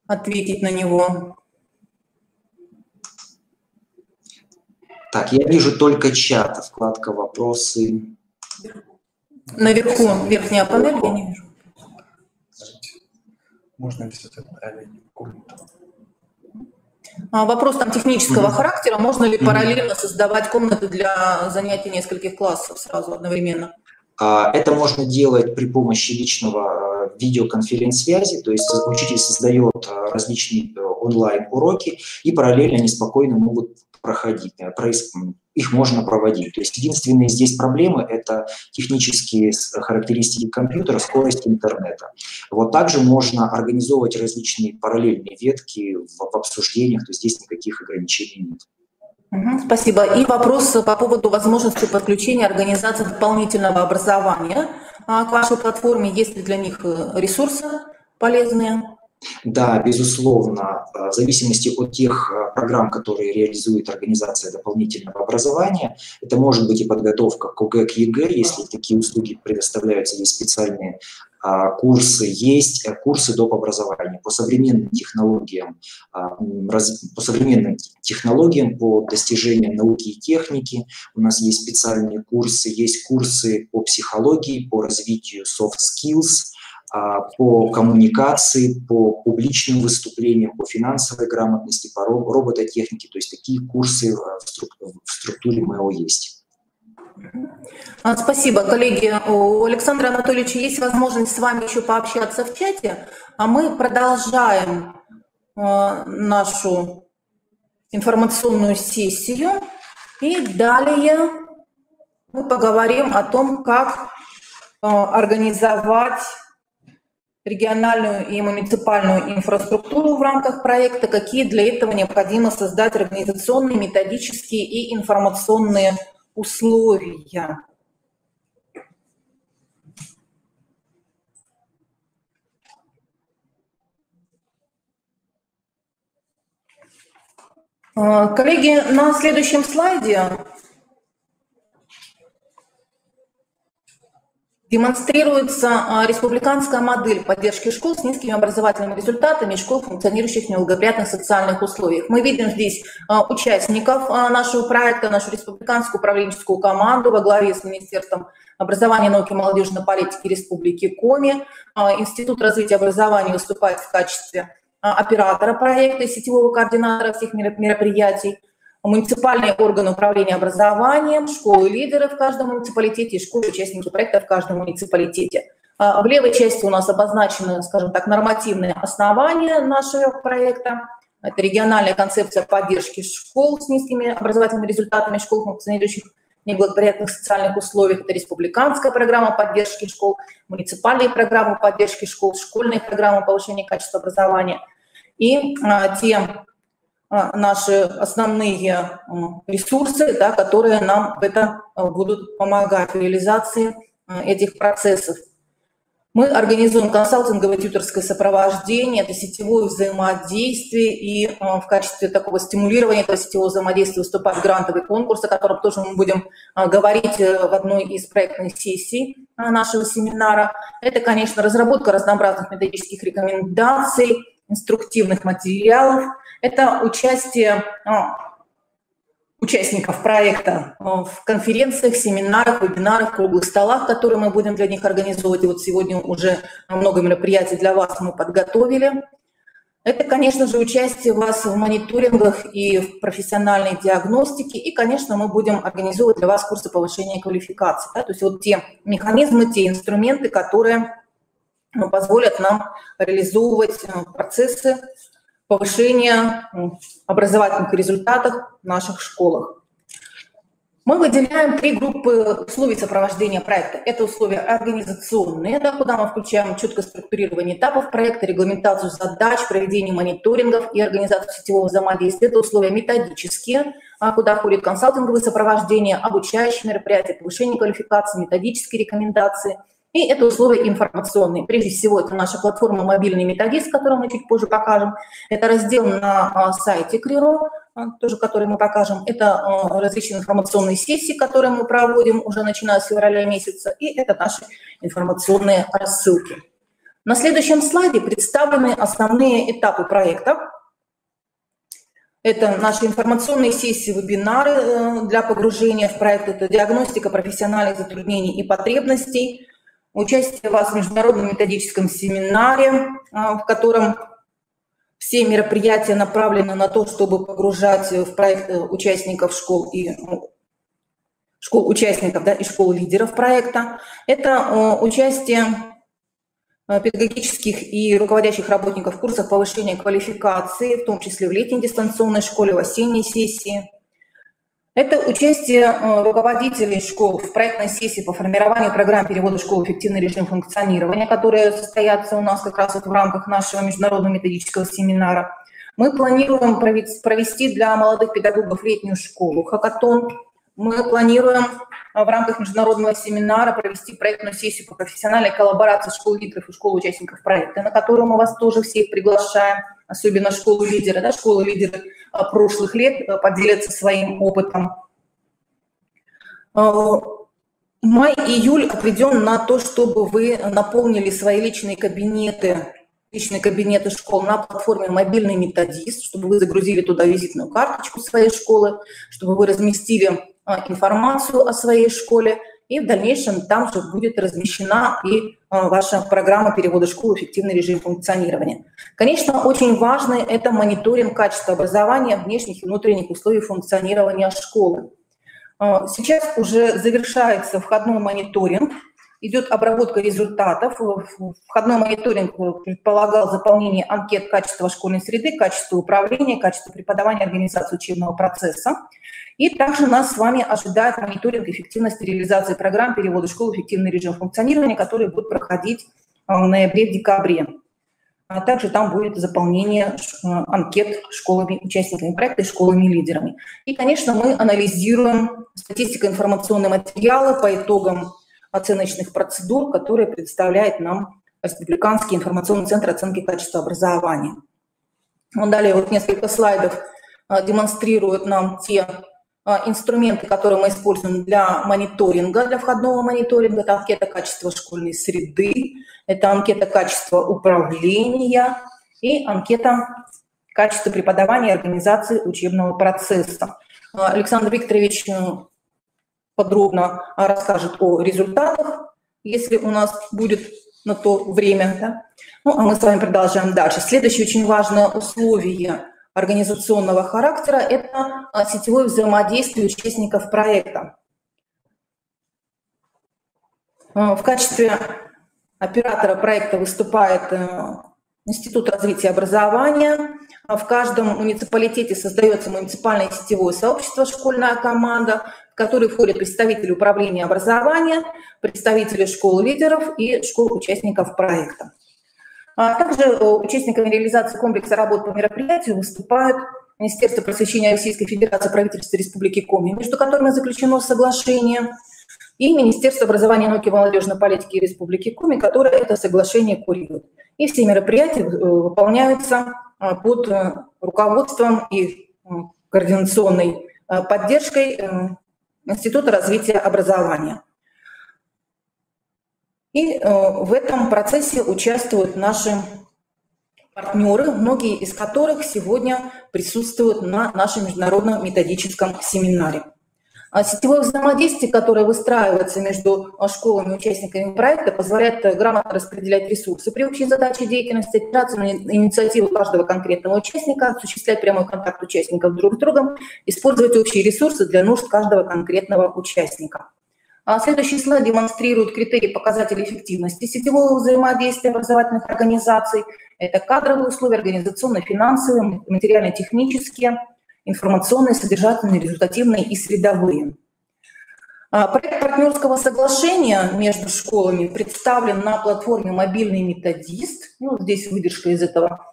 ответить на него? Так, я вижу только чат, вкладка «Вопросы». Наверху, верхняя панель, я не вижу. Можно без этого параллельно комнату. Вопрос там технического характера. Можно ли параллельно создавать комнаты для занятий нескольких классов сразу одновременно? Это можно делать при помощи личного видеоконференц-связи, то есть учитель создает различные онлайн-уроки, и параллельно они спокойно могут проходить, их можно проводить. То есть единственные здесь проблемы – это технические характеристики компьютера, скорость интернета. Вот также можно организовывать различные параллельные ветки в обсуждениях, то есть здесь никаких ограничений нет. Спасибо. И вопрос по поводу возможности подключения организации дополнительного образования к вашей платформе. Есть ли для них ресурсы полезные? Да, безусловно, в зависимости от тех программ, которые реализует организация дополнительного образования, это может быть и подготовка к ОГЭ, к ЕГЭ, если такие услуги предоставляются, есть специальные курсы, есть курсы доп. Образования по современным технологиям, по достижениям науки и техники. У нас есть специальные курсы, есть курсы по психологии, по развитию soft skills, по коммуникации, по публичным выступлениям, по финансовой грамотности, по робототехнике. То есть такие курсы в структуре МЭО есть. Спасибо, коллеги. У Александра Анатольевича есть возможность с вами еще пообщаться в чате, а мы продолжаем нашу информационную сессию. И далее мы поговорим о том, как организовать региональную и муниципальную инфраструктуру в рамках проекта, какие для этого необходимо создать организационные, методические и информационные условия. Коллеги, на следующем слайде демонстрируется республиканская модель поддержки школ с низкими образовательными результатами, школ, функционирующих в неблагоприятных социальных условиях. Мы видим здесь участников нашего проекта, нашу республиканскую управленческую команду во главе с Министерством образования, науки и молодежной политики Республики Коми. Институт развития образования выступает в качестве оператора проекта и сетевого координатора всех мероприятий. Муниципальные органы управления образованием, школы-лидеры в каждом муниципалитете и школы-участники проекта в каждом муниципалитете. В левой части у нас обозначены, скажем так, нормативные основания нашего проекта. Это региональная концепция поддержки школ с низкими образовательными результатами, школ, функционирующих неблагоприятных социальных условиях. Это республиканская программа поддержки школ, муниципальные программы поддержки школ, школьные программы повышения качества образования. И те наши основные ресурсы, да, которые нам будут помогать в реализации этих процессов. Мы организуем консалтинговое тьюторское сопровождение, это сетевое взаимодействие, и в качестве такого стимулирования этого сетевого взаимодействия выступает грантовый конкурс, о котором тоже мы будем говорить в одной из проектных сессий нашего семинара. Это, конечно, разработка разнообразных методических рекомендаций, инструктивных материалов, это участие участников проекта в конференциях, семинарах, вебинарах, круглых столах, которые мы будем для них организовывать. И вот сегодня уже много мероприятий для вас мы подготовили. Это, конечно же, участие вас в мониторингах и в профессиональной диагностике. И, конечно, мы будем организовывать для вас курсы повышения квалификации. Да? То есть вот те механизмы, те инструменты, которые позволят нам реализовывать процессы повышения образовательных результатов в наших школах. Мы выделяем 3 группы условий сопровождения проекта. Это условия организационные, да, куда мы включаем четкое структурирование этапов проекта, регламентацию задач, проведение мониторингов и организацию сетевого взаимодействия. Это условия методические, куда входит консалтинговое сопровождение, обучающие мероприятия, повышение квалификации, методические рекомендации. И это условия информационные. Прежде всего, это наша платформа «Мобильный методист», которую мы чуть позже покажем. Это раздел на сайте КРИРО, тоже который мы покажем. Это различные информационные сессии, которые мы проводим уже начиная с февраля месяца. И это наши информационные рассылки. На следующем слайде представлены основные этапы проекта. Это наши информационные сессии, вебинары для погружения в проект. Это диагностика профессиональных затруднений и потребностей. Участие вас в международном методическом семинаре, в котором все мероприятия направлены на то, чтобы погружать в проект участников школ и школ-участников, да, и школ-лидеров проекта. Это участие педагогических и руководящих работников в курсах повышения квалификации, в том числе в летней дистанционной школе, в осенней сессии. Это участие руководителей школ в проектной сессии по формированию программ перевода школ в эффективный режим функционирования, которые состоятся у нас как раз в рамках нашего международного методического семинара. Мы планируем провести для молодых педагогов летнюю школу «Хакатон». Мы планируем в рамках международного семинара провести проектную сессию по профессиональной коллаборации школ-лидеров и школ-участников проекта, на которую мы вас тоже всех приглашаем, особенно школу-лидеры. Да, школы-лидеры прошлых лет поделятся своим опытом. Май-июль отведен на то, чтобы вы наполнили свои личные кабинеты школ на платформе «Мобильный методист», чтобы вы загрузили туда визитную карточку своей школы, чтобы вы разместили информацию о своей школе, и в дальнейшем там же будет размещена и ваша программа перевода школ в эффективный режим функционирования. Конечно, очень важно это мониторинг качества образования, внешних и внутренних условий функционирования школы. Сейчас уже завершается входной мониторинг, идет обработка результатов. Входной мониторинг предполагал заполнение анкет качества школьной среды, качества управления, качества преподавания, организации учебного процесса. И также нас с вами ожидает мониторинг эффективности реализации программ перевода школ в эффективный режим функционирования, которые будут проходить в ноябре-декабре. А также там будет заполнение анкет школами, участниками проекта и школами-лидерами. И, конечно, мы анализируем статистико-информационные материалы по итогам оценочных процедур, которые предоставляет нам Республиканский информационный центр оценки качества образования. Далее вот несколько слайдов демонстрируют нам те инструменты, которые мы используем для мониторинга, для входного мониторинга. Это анкета качества школьной среды, это анкета качества управления и анкета качества преподавания и организации учебного процесса. Александр Викторович подробно расскажет о результатах, если у нас будет на то время. Да? Ну, а мы с вами продолжаем дальше. Следующее очень важное условие организационного характера – это сетевое взаимодействие участников проекта. В качестве оператора проекта выступает Институт развития образования. В каждом муниципалитете создается муниципальное сетевое сообщество «Школьная команда», в который входят представители управления образования, представители школ-лидеров и школ-участников проекта. Также участниками реализации комплекса работ по мероприятию выступают Министерство просвещения Российской Федерации, правительство Республики Коми, между которыми заключено соглашение, и Министерство образования, науки и молодежной политики Республики Коми, которое это соглашение курирует. И все мероприятия выполняются под руководством и координационной поддержкой Института развития образования. И в этом процессе участвуют наши партнеры, многие из которых сегодня присутствуют на нашем международном методическом семинаре. Сетевое взаимодействие, которое выстраивается между школами и участниками проекта, позволяет грамотно распределять ресурсы при общей задаче деятельности, опираться на инициативу каждого конкретного участника, осуществлять прямой контакт участников друг с другом, использовать общие ресурсы для нужд каждого конкретного участника. Следующий слайд демонстрирует критерии показателей эффективности сетевого взаимодействия образовательных организаций. Это кадровые условия, организационно-финансовые, материально-технические, информационные, содержательные, результативные и средовые. Проект партнерского соглашения между школами представлен на платформе «Мобильный методист». Ну, здесь выдержка из этого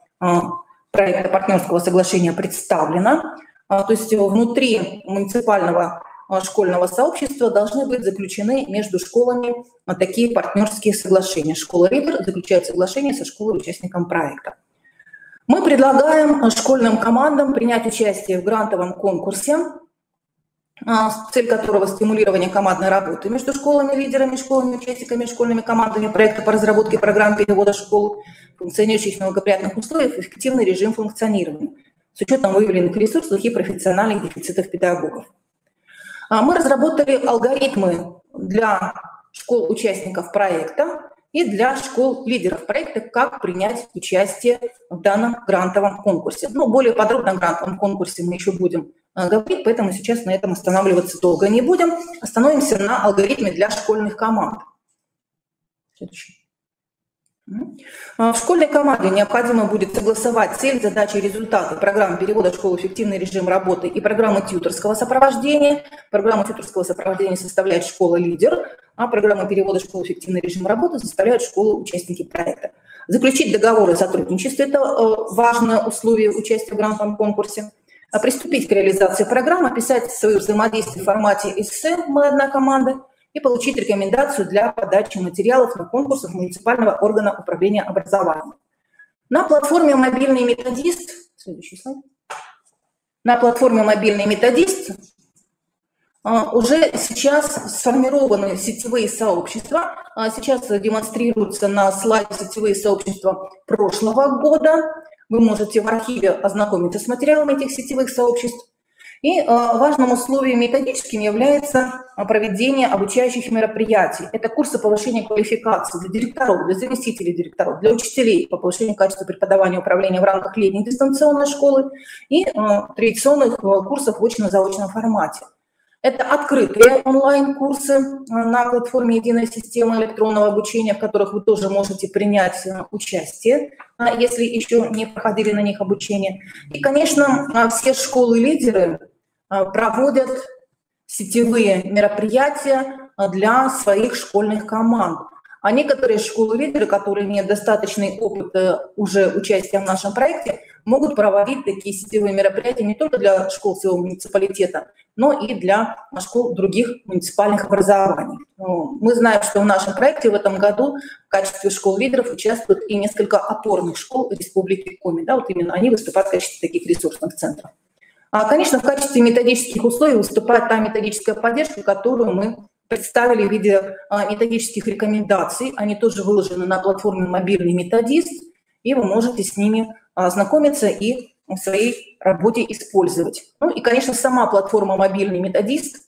проекта партнерского соглашения представлена. То есть внутри муниципального школьного сообщества должны быть заключены между школами такие партнерские соглашения. Школа-лидер заключает соглашение со школой-участником проекта. Мы предлагаем школьным командам принять участие в грантовом конкурсе, цель которого стимулирование командной работы между школами-лидерами, школами-участниками, школьными командами проекта по разработке программ перевода школ, функционирующих в благоприятных условиях, в эффективный режим функционирования с учетом выявленных ресурсов и профессиональных дефицитов педагогов. Мы разработали алгоритмы для школ-участников проекта и для школ-лидеров проекта, как принять участие в данном грантовом конкурсе. Ну, более подробно о грантовом конкурсе мы еще будем говорить, поэтому сейчас на этом останавливаться долго не будем. Остановимся на алгоритме для школьных команд. Следующий. В школьной команде необходимо будет согласовать цель, задачи и результаты программы перевода школы в эффективный режим работы и программы тьюторского сопровождения. Программу тьюторского сопровождения составляет школа-лидер, а программу перевода школы в эффективный режим работы составляют школы-участники проекта. Заключить договоры о сотрудничестве – это важное условие участия в грантовом конкурсе. Приступить к реализации программы, описать свое взаимодействие в формате эссе «Мы одна команда» и получить рекомендацию для подачи материалов на конкурсах муниципального органа управления образованием. На платформе «Мобильный методист», следующий слайд, на платформе «Мобильный методист» уже сейчас сформированы сетевые сообщества. Сейчас демонстрируются на слайде сетевые сообщества прошлого года. Вы можете в архиве ознакомиться с материалами этих сетевых сообществ. И важным условием методическим является проведение обучающих мероприятий. Это курсы повышения квалификации для директоров, для заместителей директоров, для учителей по повышению качества преподавания и управления в рамках летней дистанционной школы и традиционных курсов в очно-заочном формате. Это открытые онлайн-курсы на платформе «Единая система электронного обучения», в которых вы тоже можете принять участие, если еще не проходили на них обучение. И, конечно, все школы-лидеры проводят сетевые мероприятия для своих школьных команд. А некоторые школы-лидеры, которые имеют достаточный опыт уже участия в нашем проекте, могут проводить такие сетевые мероприятия не только для школ своего муниципалитета, но и для школ других муниципальных образований. Мы знаем, что в нашем проекте в этом году в качестве школ-лидеров участвуют и несколько опорных школ Республики Коми. Да, вот именно они выступают в качестве таких ресурсных центров. Конечно, в качестве методических условий выступает та методическая поддержка, которую мы представили в виде методических рекомендаций. Они тоже выложены на платформе «Мобильный методист», и вы можете с ними ознакомиться и в своей работе использовать. Ну и, конечно, сама платформа «Мобильный методист»,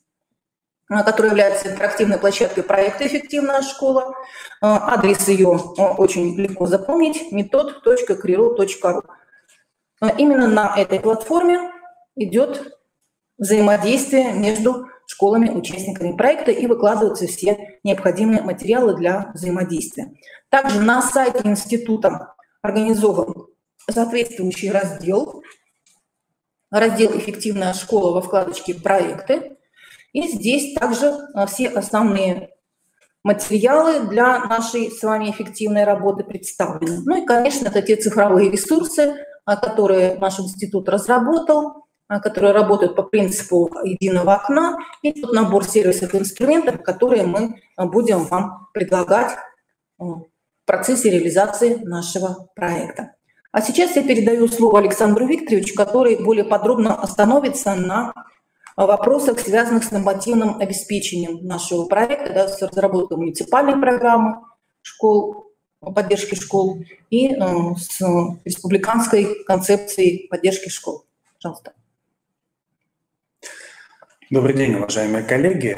которая является интерактивной площадкой проекта «Эффективная школа». Адрес ее очень легко запомнить – metod.krilo.ru. Именно на этой платформе идет взаимодействие между школами-участниками проекта и выкладываются все необходимые материалы для взаимодействия. Также на сайте института организован соответствующий раздел «Эффективная школа» во вкладочке «Проекты». И здесь также все основные материалы для нашей с вами эффективной работы представлены. Ну и, конечно, это те цифровые ресурсы, которые наш институт разработал, которые работают по принципу единого окна, и тот набор сервисов и инструментов, которые мы будем вам предлагать в процессе реализации нашего проекта. А сейчас я передаю слово Александру Викторовичу, который более подробно остановится на вопросах, связанных с нормативным обеспечением нашего проекта, да, с разработкой муниципальной программы школ, поддержки школ и с республиканской концепцией поддержки школ. Пожалуйста. Добрый день, уважаемые коллеги.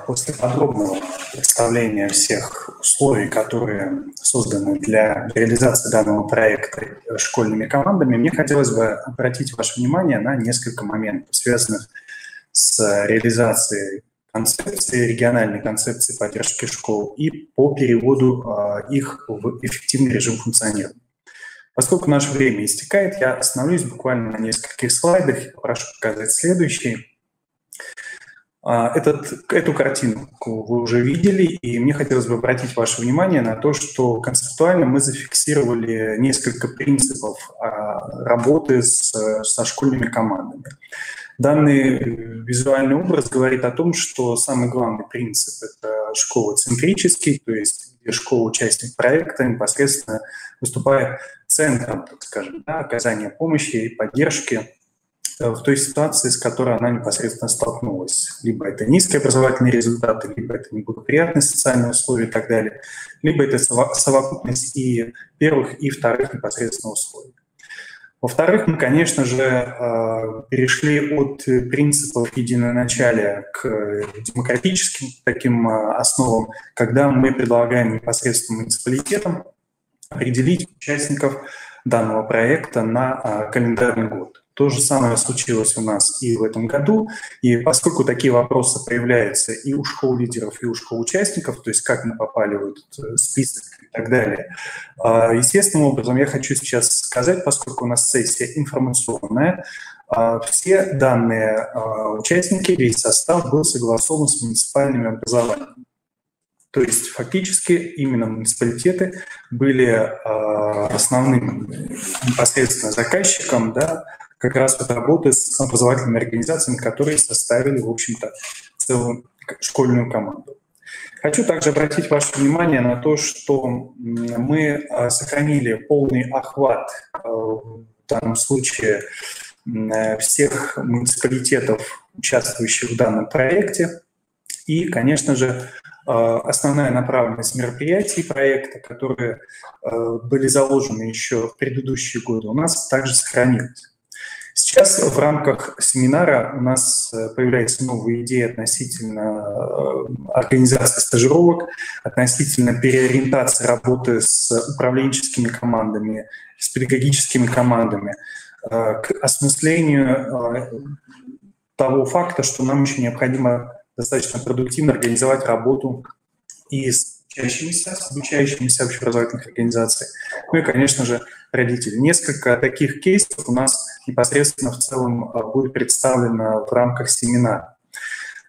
После подробного представления всех условий, которые созданы для реализации данного проекта школьными командами, мне хотелось бы обратить ваше внимание на несколько моментов, связанных с реализацией концепции, региональной концепции поддержки школ и по переводу их в эффективный режим функционирования. Поскольку наше время истекает, я остановлюсь буквально на нескольких слайдах и попрошу показать следующий. Эту картинку вы уже видели, и мне хотелось бы обратить ваше внимание на то, что концептуально мы зафиксировали несколько принципов работы со школьными командами. Данный визуальный образ говорит о том, что самый главный принцип – это школа-центрический, то есть где школа-участник проекта непосредственно выступает центром, так скажем, да, оказания помощи и поддержки в той ситуации, с которой она непосредственно столкнулась. Либо это низкие образовательные результаты, либо это неблагоприятные социальные условия и так далее, либо это совокупность и первых, и вторых непосредственно условий. Во-вторых, мы, конечно же, перешли от принципов единоначалия к демократическим таким основам, когда мы предлагаем непосредственно муниципалитетам определить участников данного проекта на календарный год. То же самое случилось у нас и в этом году, и поскольку такие вопросы появляются и у школ-лидеров, и у школ-участников, то есть как мы попали в этот список и так далее, естественным образом я хочу сейчас сказать, поскольку у нас сессия информационная, все данные участники, весь состав был согласован с муниципальными образованиями. То есть фактически именно муниципалитеты были основным непосредственно заказчиком, да, как раз вот работы с образовательными организациями, которые составили, в общем-то, целую школьную команду. Хочу также обратить ваше внимание на то, что мы сохранили полный охват, в данном случае, всех муниципалитетов, участвующих в данном проекте. И, конечно же, основная направленность мероприятий проекта, которые были заложены еще в предыдущие годы, у нас также сохранилась. Сейчас в рамках семинара у нас появляются новые идеи относительно организации стажировок, относительно переориентации работы с управленческими командами, с педагогическими командами, к осмыслению того факта, что нам еще необходимо достаточно продуктивно организовать работу и с учащимися, с обучающимися общеобразовательных организаций, ну и, конечно же, родителей. Несколько таких кейсов у нас непосредственно в целом будет представлено в рамках семинара.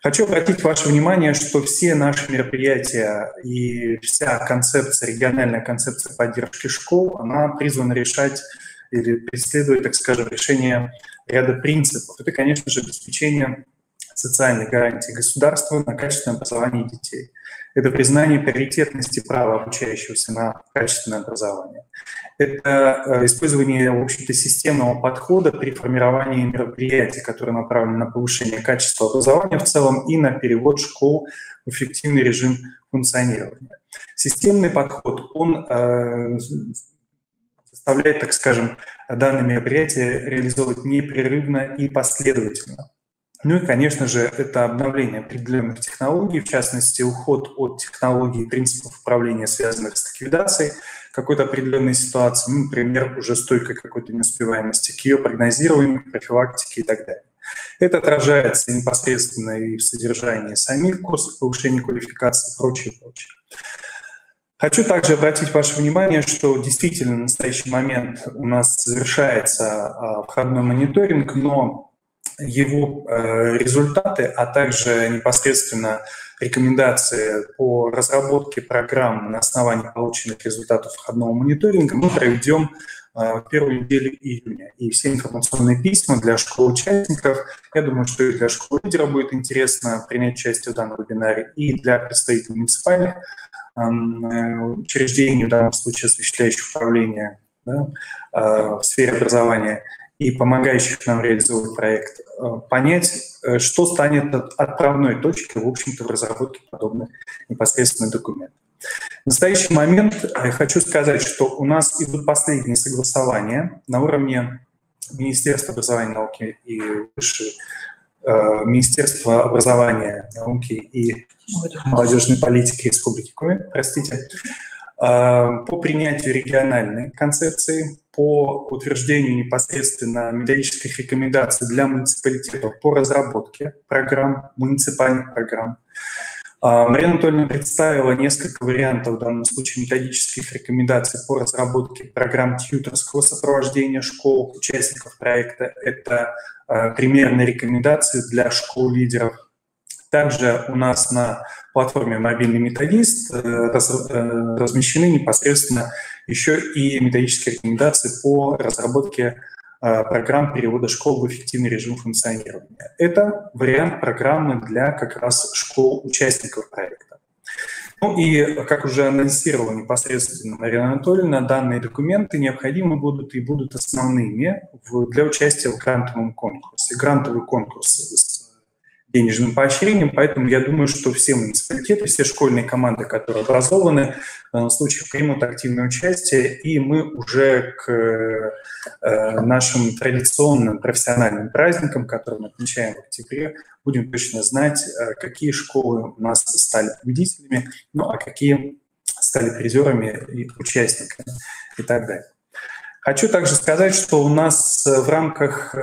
Хочу обратить ваше внимание, что все наши мероприятия и вся концепция, региональная концепция поддержки школ, она призвана решать или преследует, так скажем, решение ряда принципов. Это, конечно же, обеспечение социальной гарантии государства на качественное образование детей. Это признание приоритетности права обучающегося на качественное образование. Это использование, в общем-то, системного подхода при формировании мероприятий, которые направлены на повышение качества образования в целом и на перевод школ в эффективный режим функционирования. Системный подход, он заставляет, так скажем, данные мероприятия реализовывать непрерывно и последовательно. Ну и, конечно же, это обновление определенных технологий, в частности, уход от технологий и принципов управления, связанных с ликвидацией какой-то определенной ситуации, ну, например, уже стойкой какой-то неуспеваемости, к ее прогнозированию, профилактике и так далее. Это отражается непосредственно и в содержании самих курсов повышения квалификации и прочее, прочее. Хочу также обратить ваше внимание, что действительно в настоящий момент у нас завершается входной мониторинг, но его результаты, а также непосредственно рекомендации по разработке программ на основании полученных результатов входного мониторинга мы проведем в первую неделю июня. И все информационные письма для школ-участников, я думаю, что и для школ-лидеров будет интересно принять участие в данном вебинаре, и для представителей муниципальных учреждений, в данном случае осуществляющих управление, да, в сфере образования и помогающих нам реализовывать проект, понять, что станет отправной точкой, в общем-то, в разработке подобных непосредственно документов. В настоящий момент я хочу сказать, что у нас идут последние согласования на уровне Министерства образования, науки и высшей, Министерства образования, науки и молодежной политики Республики Коми, простите, по принятию региональной концепции, по утверждению непосредственно методических рекомендаций для муниципалитетов по разработке программ, муниципальных программ. Марина Анатольевна представила несколько вариантов, в данном случае методических рекомендаций по разработке программ тьюторского сопровождения школ, участников проекта. Это примерные рекомендации для школ-лидеров. Также у нас на платформе «Мобильный методист» размещены непосредственно еще и методические рекомендации по разработке программ перевода школ в эффективный режим функционирования. Это вариант программы для как раз школ-участников проекта. Ну и, как уже анонсировала непосредственно Марина Анатольевна, данные документы необходимы будут и будут основными для участия в грантовом конкурсе. Грантовый конкурс с денежным поощрением, поэтому я думаю, что все муниципалитеты, все школьные команды, которые образованы, в данном случае примут активное участие, и мы уже к нашим традиционным профессиональным праздникам, которые мы отмечаем в октябре, будем точно знать, какие школы у нас стали победителями, ну а какие стали призерами и участниками и так далее. Хочу также сказать, что у нас в рамках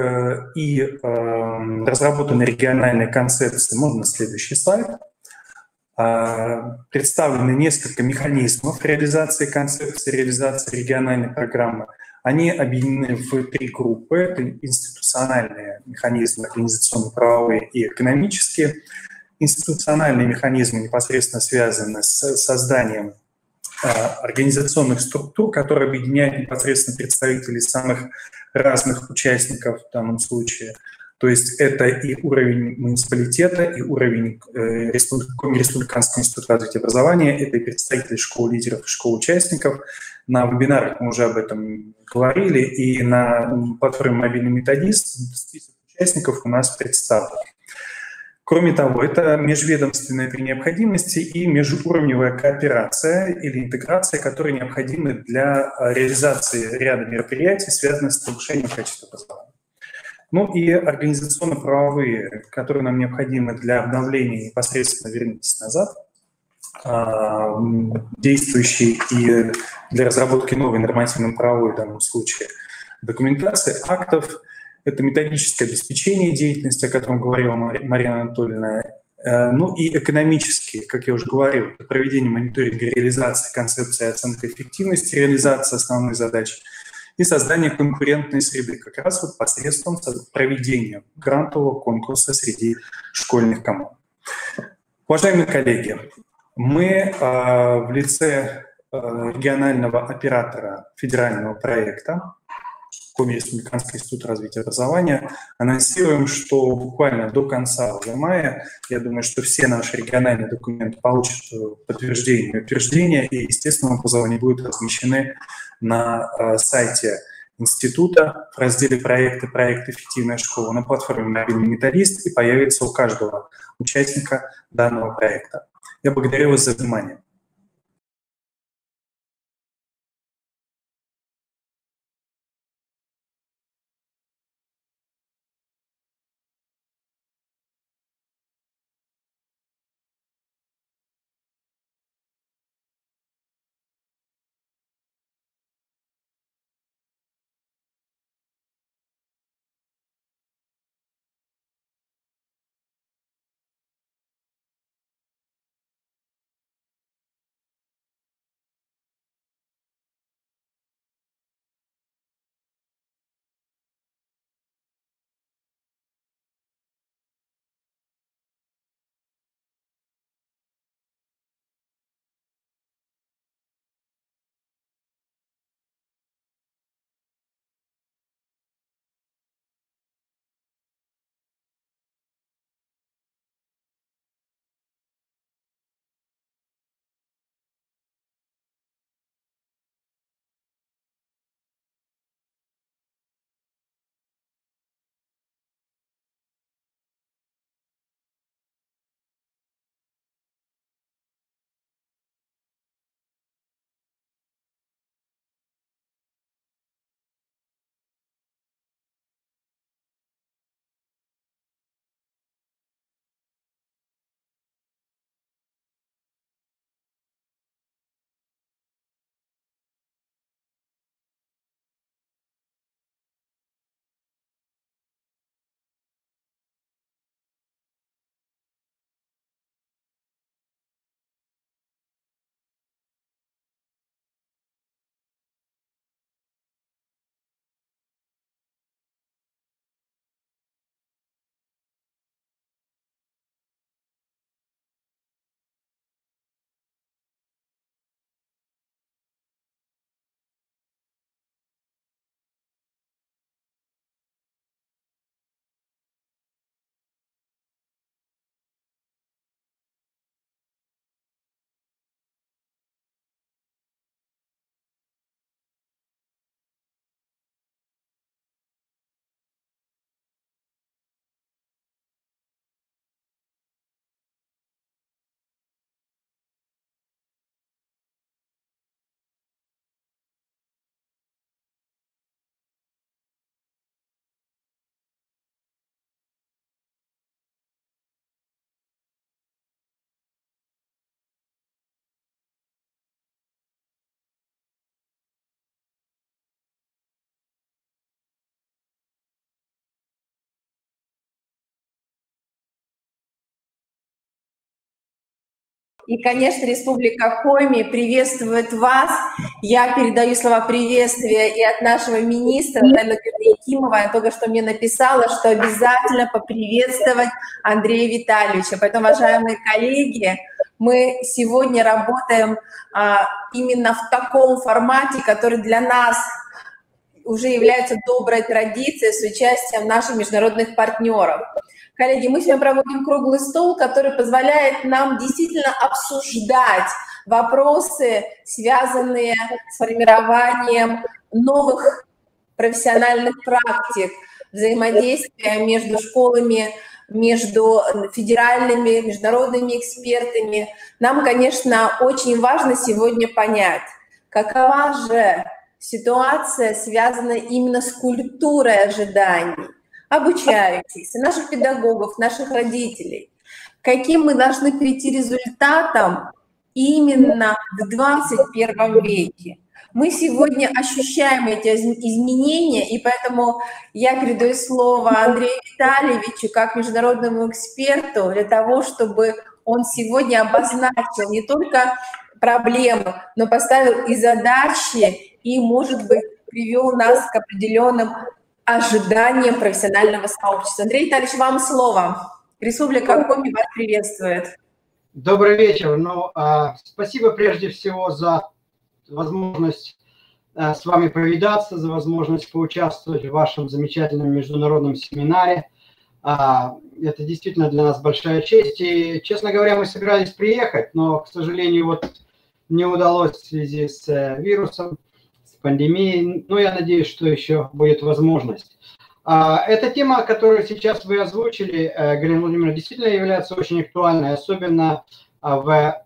и разработанной региональной концепции, можно следующий слайд, представлены несколько механизмов реализации концепции, реализации региональной программы. Они объединены в 3 группы. Это институциональные механизмы, организационно-правовые и экономические. Институциональные механизмы непосредственно связаны с созданием организационных структур, которые объединяют непосредственно представителей самых разных участников в данном случае. То есть это и уровень муниципалитета, и уровень Республиканского института развития образования, это и представители школ-лидеров и школ-участников. На вебинарах мы уже об этом говорили, и на платформе «Мобильный методист» список участников у нас представлен. Кроме того, это межведомственная при необходимости и межуровневая кооперация или интеграция, которые необходимы для реализации ряда мероприятий, связанных с повышением качества образования. Ну и организационно-правовые, которые нам необходимы для обновления непосредственно «Вернитесь назад», действующие и для разработки новой нормативно-правовой в данном случае документации, актов. Это методическое обеспечение деятельности, о котором говорила Марина Анатольевна, ну и экономические, как я уже говорил, проведение мониторинга реализации концепции оценки эффективности, реализации основных задач и создание конкурентной среды, как раз вот посредством проведения грантового конкурса среди школьных команд. Уважаемые коллеги, мы в лице регионального оператора федерального проекта Коми Республиканский институт развития образования анонсируем, что буквально до конца уже мая, я думаю, что все наши региональные документы получат подтверждение и утверждение, и, естественно, образование будут размещены на сайте института в разделе «Проекты», «Проект «Эффективная школа» на платформе «Мобильный методист» и появится у каждого участника данного проекта. Я благодарю вас за внимание. И, конечно, Республика Коми приветствует вас. Я передаю слова приветствия и от нашего министра Натальи Якимовой. Она только что мне написала, что обязательно поприветствовать Андрея Витальевича. Поэтому, уважаемые коллеги, мы сегодня работаем именно в таком формате, который для нас уже является доброй традицией с участием наших международных партнеров. Коллеги, мы сегодня проводим круглый стол, который позволяет нам действительно обсуждать вопросы, связанные с формированием новых профессиональных практик, взаимодействия между школами, между федеральными, международными экспертами. Нам, конечно, очень важно сегодня понять, какова же ситуация, связанная именно с культурой ожиданий обучающихся, наших педагогов, наших родителей, каким мы должны прийти результатом именно в 21 веке. Мы сегодня ощущаем эти изменения, и поэтому я передаю слово Андрею Витальевичу как международному эксперту для того, чтобы он сегодня обозначил не только проблемы, но поставил и задачи, и, может быть, привел нас к определенным ожиданиям профессионального сообщества. Андрей Витальевич, вам слово. Республика Коми вас приветствует. Добрый вечер. Спасибо прежде всего за возможность с вами повидаться, за возможность поучаствовать в вашем замечательном международном семинаре. Это действительно для нас большая честь. И, честно говоря, мы собирались приехать, но, к сожалению, не удалось в связи с вирусом, с пандемией. Но я надеюсь, что еще будет возможность. Эта тема, которую сейчас вы озвучили, Галина Владимировна, действительно является очень актуальной, особенно в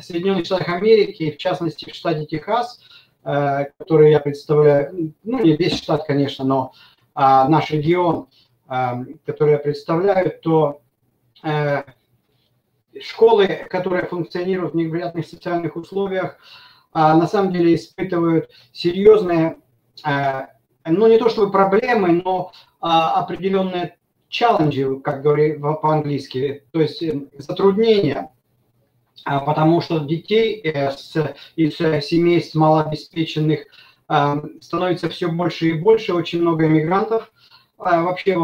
Соединенных Штатах Америки, в частности в штате Техас, который я представляю, не весь штат, конечно, но наш регион, который я представляю, то школы, которые функционируют в неблагоприятных социальных условиях, на самом деле испытывают серьезные, не то чтобы проблемы, но определенные челленджи, как говорят по-английски, то есть затруднения. Потому что детей из семейств малообеспеченных становится все больше и больше, очень много иммигрантов. Вообще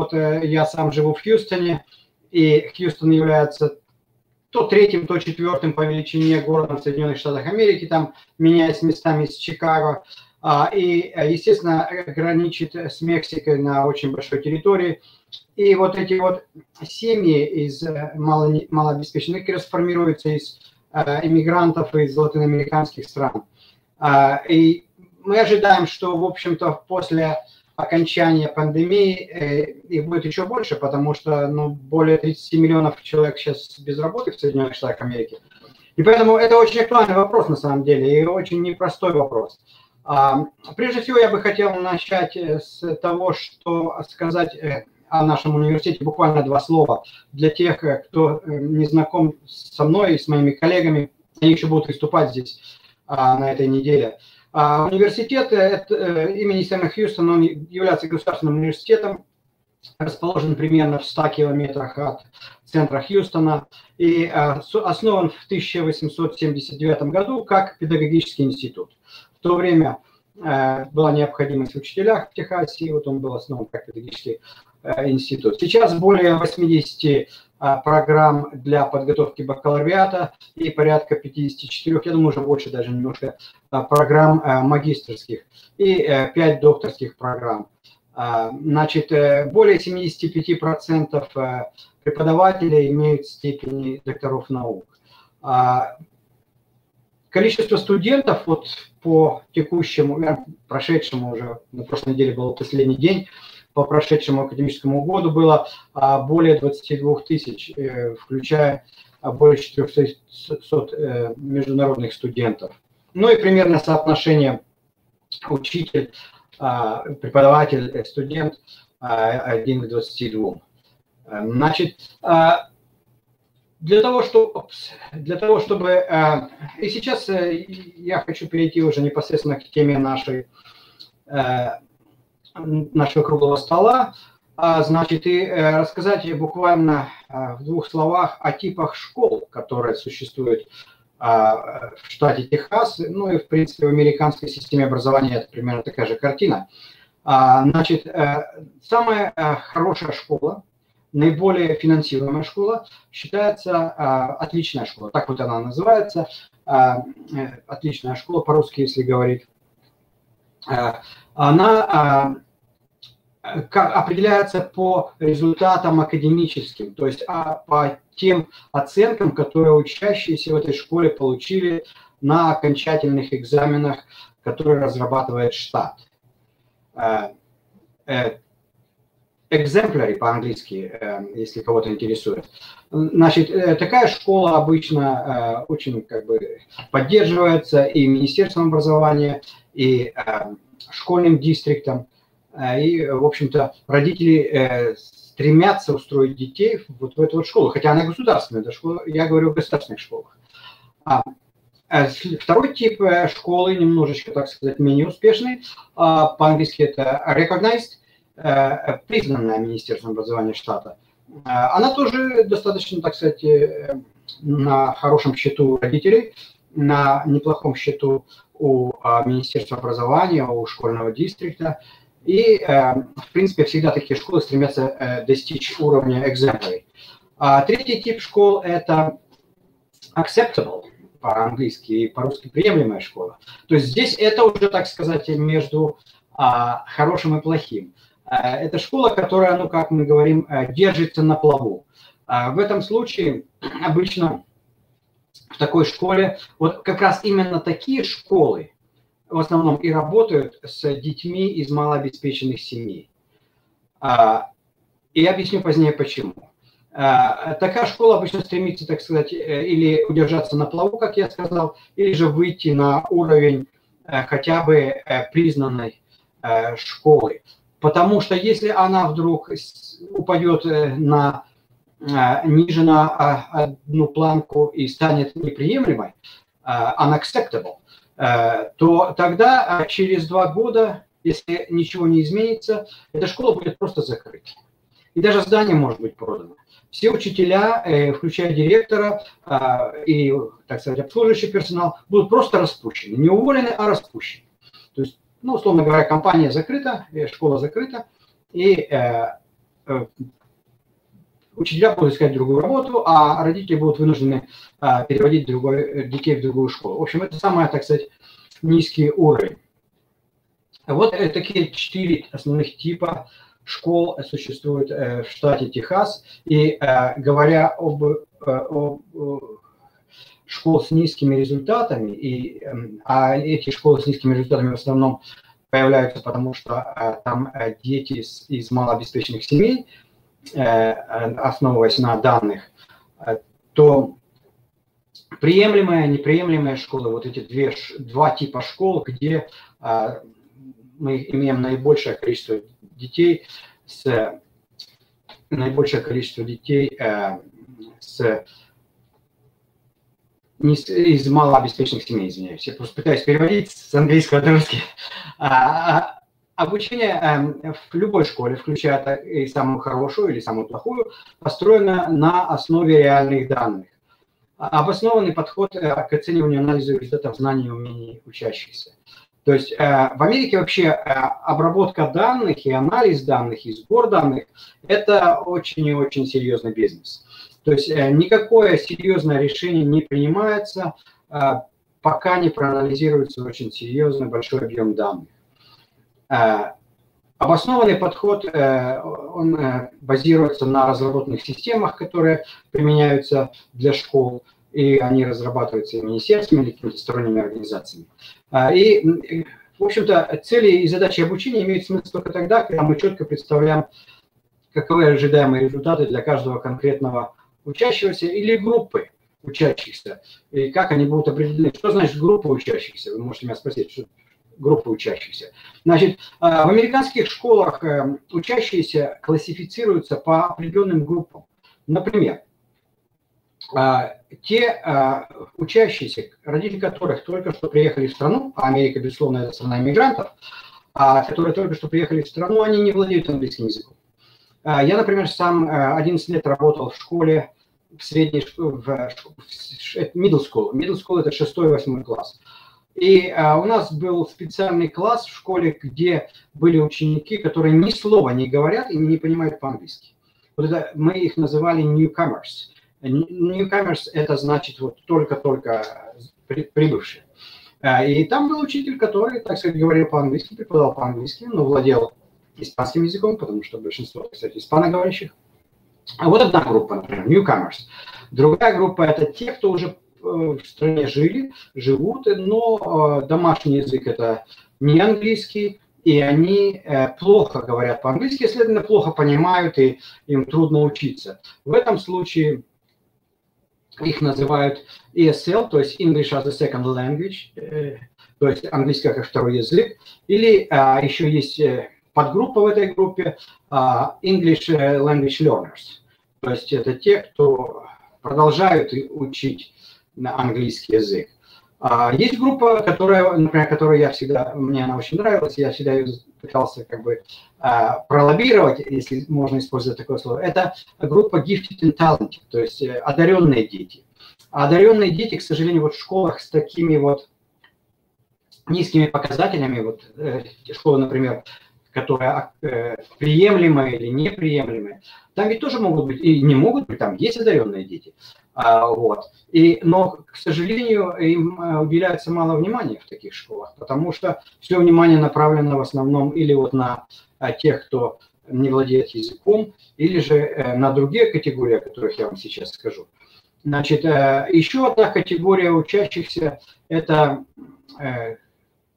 я сам живу в Хьюстоне, и Хьюстон является то третьим, то четвертым по величине городом в Соединенных Штатах Америки, там меняясь местами с Чикаго, и, естественно, граничит с Мексикой на очень большой территории. И эти семьи из малообеспеченных расформируются из иммигрантов из латиноамериканских стран. И мы ожидаем, что, в общем-то, после окончания пандемии их будет еще больше, потому что более 30 миллионов человек сейчас без работы в Соединенных Штатах Америки. И поэтому это очень актуальный вопрос на самом деле, и очень непростой вопрос. Прежде всего, я бы хотел начать с того, что сказать о нашем университете, буквально два слова для тех, кто не знаком со мной и с моими коллегами. Они еще будут выступать здесь на этой неделе. Университет имени Сэма Хьюстона, он является государственным университетом, расположен примерно в 100 километрах от центра Хьюстона и основан в 1879 году как педагогический институт. В то время была необходимость в учителях в Техасе, и он был основан как педагогический институт. Сейчас более 80 программ для подготовки бакалавриата и порядка 54, я думаю, уже больше даже немножко, программ магистерских и 5 докторских программ. Значит, более 75% преподавателей имеют степени докторов наук. Количество студентов по текущему, прошедшему уже, на прошлой неделе был последний день, по прошедшему академическому году было более 22 тысяч, включая более 400 международных студентов. Ну и примерно соотношение учитель, преподаватель, студент 1 к 22. Значит, для того, чтобы... И сейчас я хочу перейти уже непосредственно к теме нашего круглого стола, значит, и рассказать буквально в 2 словах о типах школ, которые существуют в штате Техас, ну и, в принципе, в американской системе образования это примерно такая же картина. Значит, самая хорошая школа, наиболее финансируемая школа считается отличная школа. Так вот она называется, отличная школа по-русски, если говорить. Она определяется по результатам академическим, то есть по тем оценкам, которые учащиеся в этой школе получили на окончательных экзаменах, которые разрабатывает штат. Exemplary по-английски, если кого-то интересует. Значит, такая школа обычно очень как бы поддерживается и Министерством образования, и школьным дистриктом. И, в общем-то, родители стремятся устроить детей вот в эту вот школу, хотя она государственная, это школа, я говорю о государственных школах. Второй тип школы, немножечко, так сказать, менее успешный, по-английски это recognized, признанная Министерством образования штата. Она тоже достаточно, так сказать, на хорошем счету родителей, на неплохом счету у Министерства образования, у школьного дистрикта. И, в принципе, всегда такие школы стремятся достичь уровня exemplary. Третий тип школ – это acceptable, по-английски и по-русски приемлемая школа. То есть здесь это уже, так сказать, между хорошим и плохим. Это школа, которая, ну, как мы говорим, держится на плаву. В этом случае обычно в такой школе, вот как раз именно такие школы в основном и работают с детьми из малообеспеченных семей. И объясню позднее почему. Такая школа обычно стремится, так сказать, или удержаться на плаву, как я сказал, или же выйти на уровень хотя бы признанной школы. Потому что если она вдруг упадет ниже на одну планку и станет неприемлемой, unacceptable, то тогда через 2 года, если ничего не изменится, эта школа будет просто закрыта. И даже здание может быть продано. Все учителя, включая директора и, так сказать, обслуживающий персонал, будут просто распущены. Не уволены, а распущены. То есть, ну, условно говоря, компания закрыта, школа закрыта, и учителя будут искать другую работу, а родители будут вынуждены переводить детей в другую школу. В общем, это самый, так сказать, низкий уровень. Вот такие 4 основных типа школ существуют в штате Техас. И говоря об школ с низкими результатами, а эти школы с низкими результатами в основном появляются, потому что там дети из малообеспеченных семей, основываясь на данных, то приемлемые, неприемлемые школы, вот эти 2 типа школ, где мы имеем наибольшее количество детей из малообеспеченных семей, извиняюсь. Я просто пытаюсь переводить с английского на русский. Обучение в любой школе, включая и самую хорошую или самую плохую, построено на основе реальных данных. Обоснованный подход к оцениванию и анализу результатов знаний и умений учащихся. То есть в Америке вообще обработка данных и анализ данных, и сбор данных – это очень и очень серьезный бизнес. То есть никакое серьезное решение не принимается, пока не проанализируется очень серьезный большой объем данных. Обоснованный подход, он базируется на разработанных системах, которые применяются для школ, и они разрабатываются и министерствами, или какими-то сторонними организациями. И, в общем-то, цели и задачи обучения имеют смысл только тогда, когда мы четко представляем, каковы ожидаемые результаты для каждого конкретного учащегося или группы учащихся, и как они будут определены. Что значит группа учащихся? Вы можете меня спросить, что группа учащихся. Значит, в американских школах учащиеся классифицируются по определенным группам. Например, те учащиеся, родители которых только что приехали в страну, а Америка, безусловно, это страна иммигрантов, которые только что приехали в страну, они не владеют английским языком. Я, например, сам 11 лет работал в школе в средней школе, middle school. Middle school – это 6-8 класс. И у нас был специальный класс в школе, где были ученики, которые ни слова не говорят и не понимают по-английски. Вот это, мы их называли newcomers. Newcomers – это значит вот только-только прибывшие. И там был учитель, который, так сказать, говорил по-английски, преподавал по-английски, но владел испанским языком, потому что большинство, кстати, испаноговорящих. А вот одна группа, например, newcomers. Другая группа – это те, кто уже в стране живут, но домашний язык – это не английский, и они плохо говорят по-английски, следовательно, плохо понимают, и им трудно учиться. В этом случае их называют ESL, то есть English as a Second Language, то есть английский как второй язык, или еще есть подгруппа в этой группе English Language Learners, то есть это те, кто продолжают учить на английский язык. Есть группа, например, мне она очень нравилась, я всегда ее пытался как бы пролоббировать, если можно использовать такое слово. Это группа Gifted and Talented, то есть одаренные дети. А одаренные дети, к сожалению, вот в школах с такими вот низкими показателями, вот школа, например, которая приемлемая или неприемлемая, там ведь тоже могут быть, и не могут быть, там есть одаренные дети. Но, к сожалению, им уделяется мало внимания в таких школах, потому что все внимание направлено в основном или вот на тех, кто не владеет языком, или же на другие категории, о которых я вам сейчас скажу. Значит, еще одна категория учащихся – это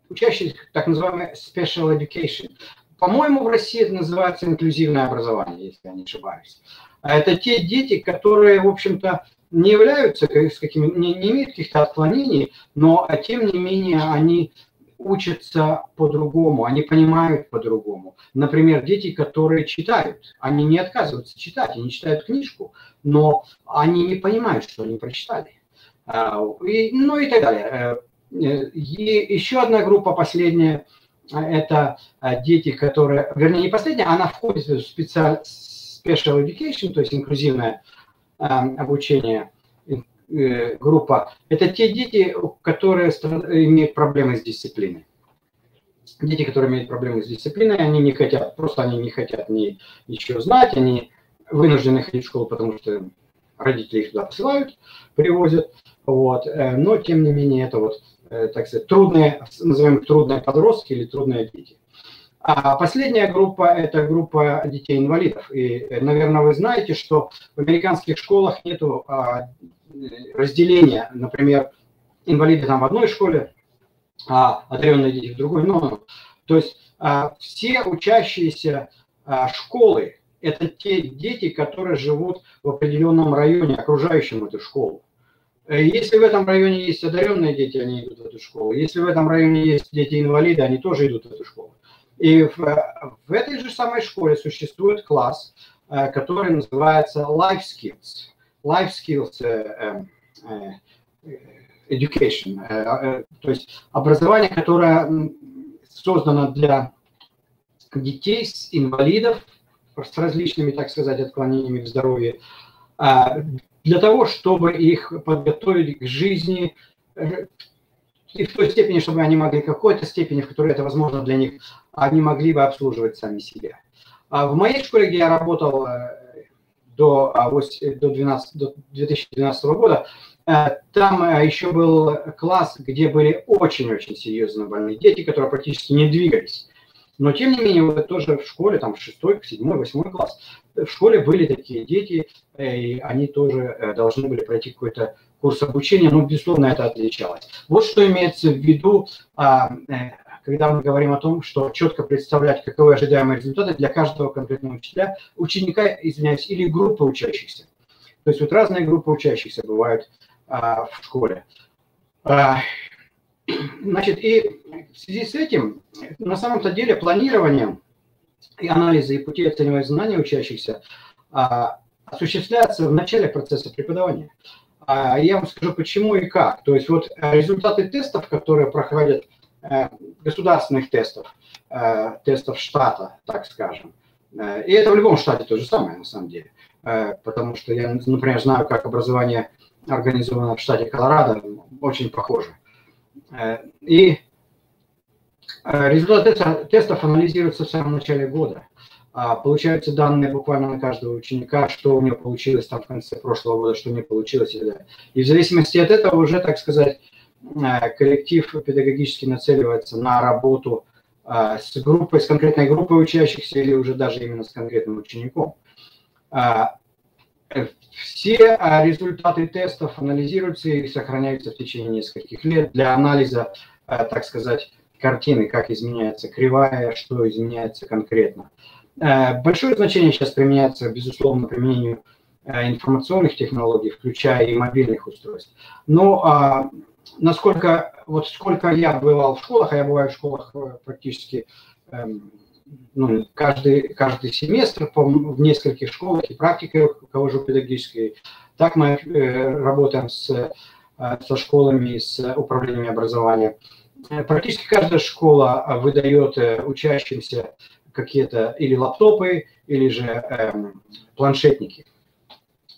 учащиеся так называемый special education. По-моему, в России это называется инклюзивное образование, если я не ошибаюсь. Это те дети, которые, в общем-то, не являются не имеют каких-то отклонений, но тем не менее они учатся по-другому, они понимают по-другому. Например, дети, которые читают, они не отказываются читать, они читают книжку, но они не понимают, что они прочитали. И так далее. И еще одна группа, последняя, это дети, которые, вернее, не последняя, она входит в special education, то есть инклюзивное обучение группа. Это те дети, которые имеют проблемы с дисциплиной. Дети, которые имеют проблемы с дисциплиной, они не хотят ничего знать, они вынуждены ходить в школу, потому что родители их туда посылают, привозят. Но, тем не менее, это вот, так сказать, трудные подростки или трудные дети. А последняя группа – это группа детей-инвалидов. И, наверное, вы знаете, что в американских школах нет разделения. Например, инвалиды там в одной школе, а одаренные дети в другой. То есть все учащиеся школы – это те дети, которые живут в определенном районе, окружающем эту школу. Если в этом районе есть одаренные дети, они идут в эту школу. Если в этом районе есть дети-инвалиды, они тоже идут в эту школу. И в этой же самой школе существует класс, который называется Life Skills. Life Skills Education. То есть образование, которое создано для детей, инвалидов, с различными, так сказать, отклонениями в здоровье, для того, чтобы их подготовить к жизни и в той степени, чтобы они могли, в какой-то степени, в которой это возможно для них, они могли бы обслуживать сами себя. В моей школе, где я работал до 2012 года, там еще был класс, где были очень-очень серьезно больные дети, которые практически не двигались. Но, тем не менее, вот тоже в школе, там 6, 7, 8 класс, в школе были такие дети, и они тоже должны были пройти какой-то курс обучения, но, безусловно, это отличалось. Вот что имеется в виду, когда мы говорим о том, что четко представлять, каковы ожидаемые результаты для каждого конкретного ученика, извиняюсь, или группы учащихся. То есть вот разные группы учащихся бывают в школе. Значит, и в связи с этим, на самом-то деле, планирование и анализы и пути оценивания знаний учащихся осуществляются в начале процесса преподавания. Я вам скажу, почему и как. То есть вот результаты тестов, которые проходят, государственных тестов, тестов штата, так скажем, И это в любом штате то же самое, на самом деле. Потому что я, например, знаю, как образование организовано в штате Колорадо, очень похоже. И результаты тестов анализируются в самом начале года. Получаются данные буквально на каждого ученика, что у него получилось там в конце прошлого года, что не получилось. И в зависимости от этого уже, так сказать, коллектив педагогически нацеливается на работу с группой, с конкретной группой учащихся или уже даже именно с конкретным учеником. Все результаты тестов анализируются и сохраняются в течение нескольких лет для анализа, так сказать, картины, как изменяется кривая, что изменяется конкретно. Большое значение сейчас применяется, безусловно, применению информационных технологий, включая и мобильных устройств. Но насколько, вот сколько я бывал в школах, а я бываю в школах практически каждый семестр в нескольких школах и практикой руковожу педагогической, так мы работаем со школами, с управлениями образования. Практически каждая школа выдает учащимся какие-то или лаптопы, или же планшетники.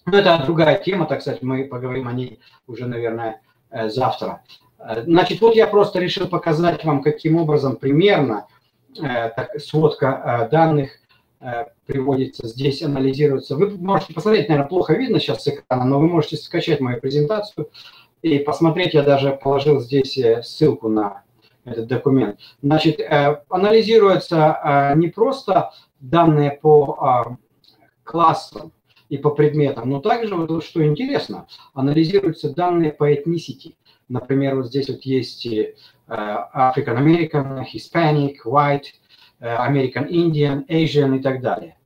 Но это другая тема, так сказать, мы поговорим о ней уже, наверное, завтра. Значит, вот я просто решил показать вам, каким образом примерно сводка данных приводится здесь, анализируется. Вы можете посмотреть, наверное, плохо видно сейчас с экрана, но вы можете скачать мою презентацию и посмотреть. Я даже положил здесь ссылку на этот документ. Значит, анализируются не просто данные по классам и по предметам, но также, вот, что интересно, анализируются данные по ethnicity. Например, вот здесь вот есть African American, Hispanic, White, American Indian, Asian и так далее.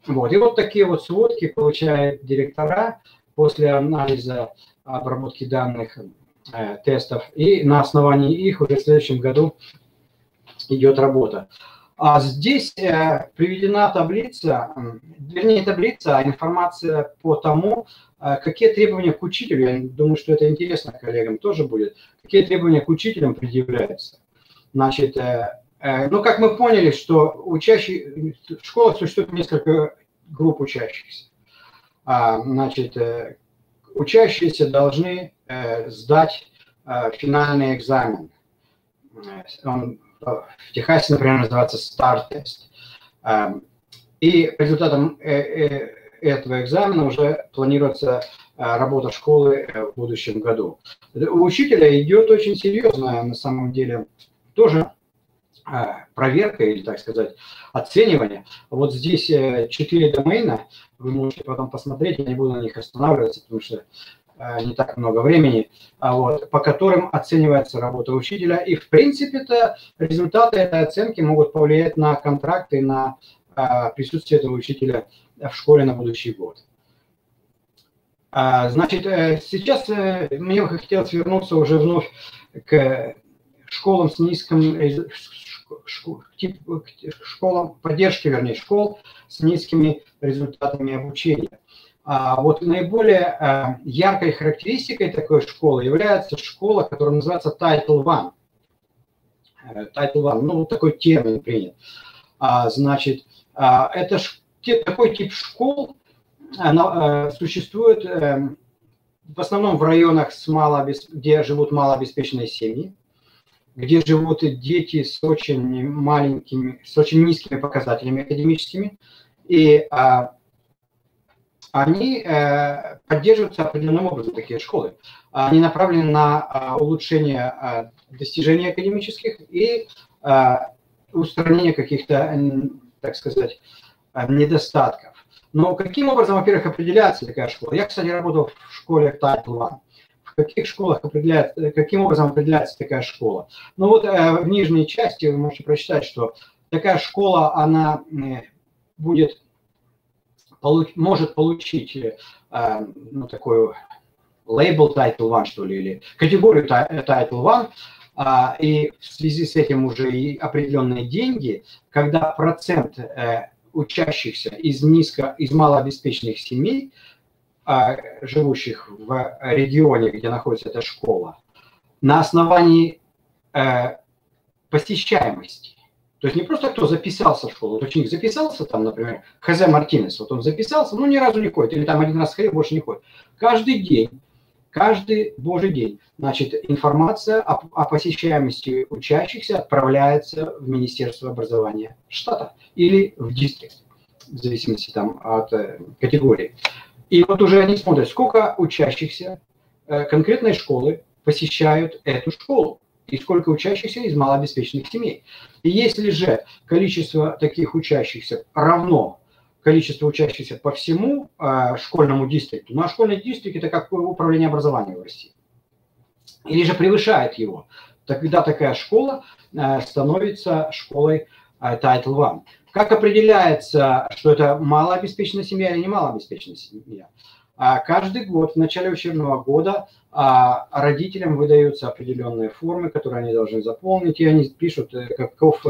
Вот. И вот такие вот сводки получают директора после анализа, обработки данных, тестов, и на основании их уже в следующем году идет работа. А здесь приведена таблица, вернее таблица, информация по тому, какие требования к учителю, я думаю, что это интересно коллегам тоже будет, какие требования к учителям предъявляются. Значит, ну, как мы поняли, что в школах существует несколько групп учащихся. Значит, учащиеся должны сдать финальный экзамен. Он в Техасе, например, называется STAR-тест. И результатом этого экзамена уже планируется работа школы в будущем году. У учителя идет очень серьезная, на самом деле, тоже проверка или, так сказать, оценивание. Вот здесь 4 домена, вы можете потом посмотреть, я не буду на них останавливаться, потому что не так много времени, вот, по которым оценивается работа учителя. И, в принципе-то, результаты этой оценки могут повлиять на контракты, на присутствие этого учителя в школе на будущий год. Значит, сейчас мне бы хотелось вернуться уже вновь к школам с низким, школам поддержки, вернее, школ с низкими результатами обучения. Вот наиболее яркой характеристикой такой школы является школа, которая называется Title I. Title I, ну, вот такой термин принят. Значит, это такой тип школ существует в основном в районах, где живут малообеспеченные семьи, где живут дети с очень маленькими, с очень низкими показателями академическими, и они поддерживаются определенным образом, такие школы. Они направлены на улучшение достижений академических и устранение каких-то, так сказать, недостатков. Но каким образом, во-первых, определяется такая школа? Я, кстати, работал в школе Title I. В каких школах каким образом определяется такая школа? Ну вот в нижней части вы можете прочитать, что такая школа, она может получить ну, такой лейбл Title I, что ли, или категорию Title I, и в связи с этим уже и определенные деньги, когда процент учащихся из малообеспеченных семей, живущих в регионе, где находится эта школа, на основании посещаемости. То То есть не просто кто записался в школу, вот ученик записался там, например, Хозе Мартинес, вот он записался, ну ни разу не ходит, или там один раз ходил, больше не ходит. Каждый день, каждый божий день, значит, информация о посещаемости учащихся отправляется в Министерство образования штата или в дистрикт, в зависимости там от категории. И вот уже они смотрят, сколько учащихся конкретной школы посещают эту школу и сколько учащихся из малообеспеченных семей. И если же количество таких учащихся равно количеству учащихся по всему школьному дистрикту, ну а школьный дистрикт – это как управление образованием в России, или же превышает его, тогда такая школа становится школой Title I. Как определяется, что это малообеспеченная семья или не малообеспеченная семья? Каждый год, в начале учебного года, родителям выдаются определенные формы, которые они должны заполнить, и они пишут, каков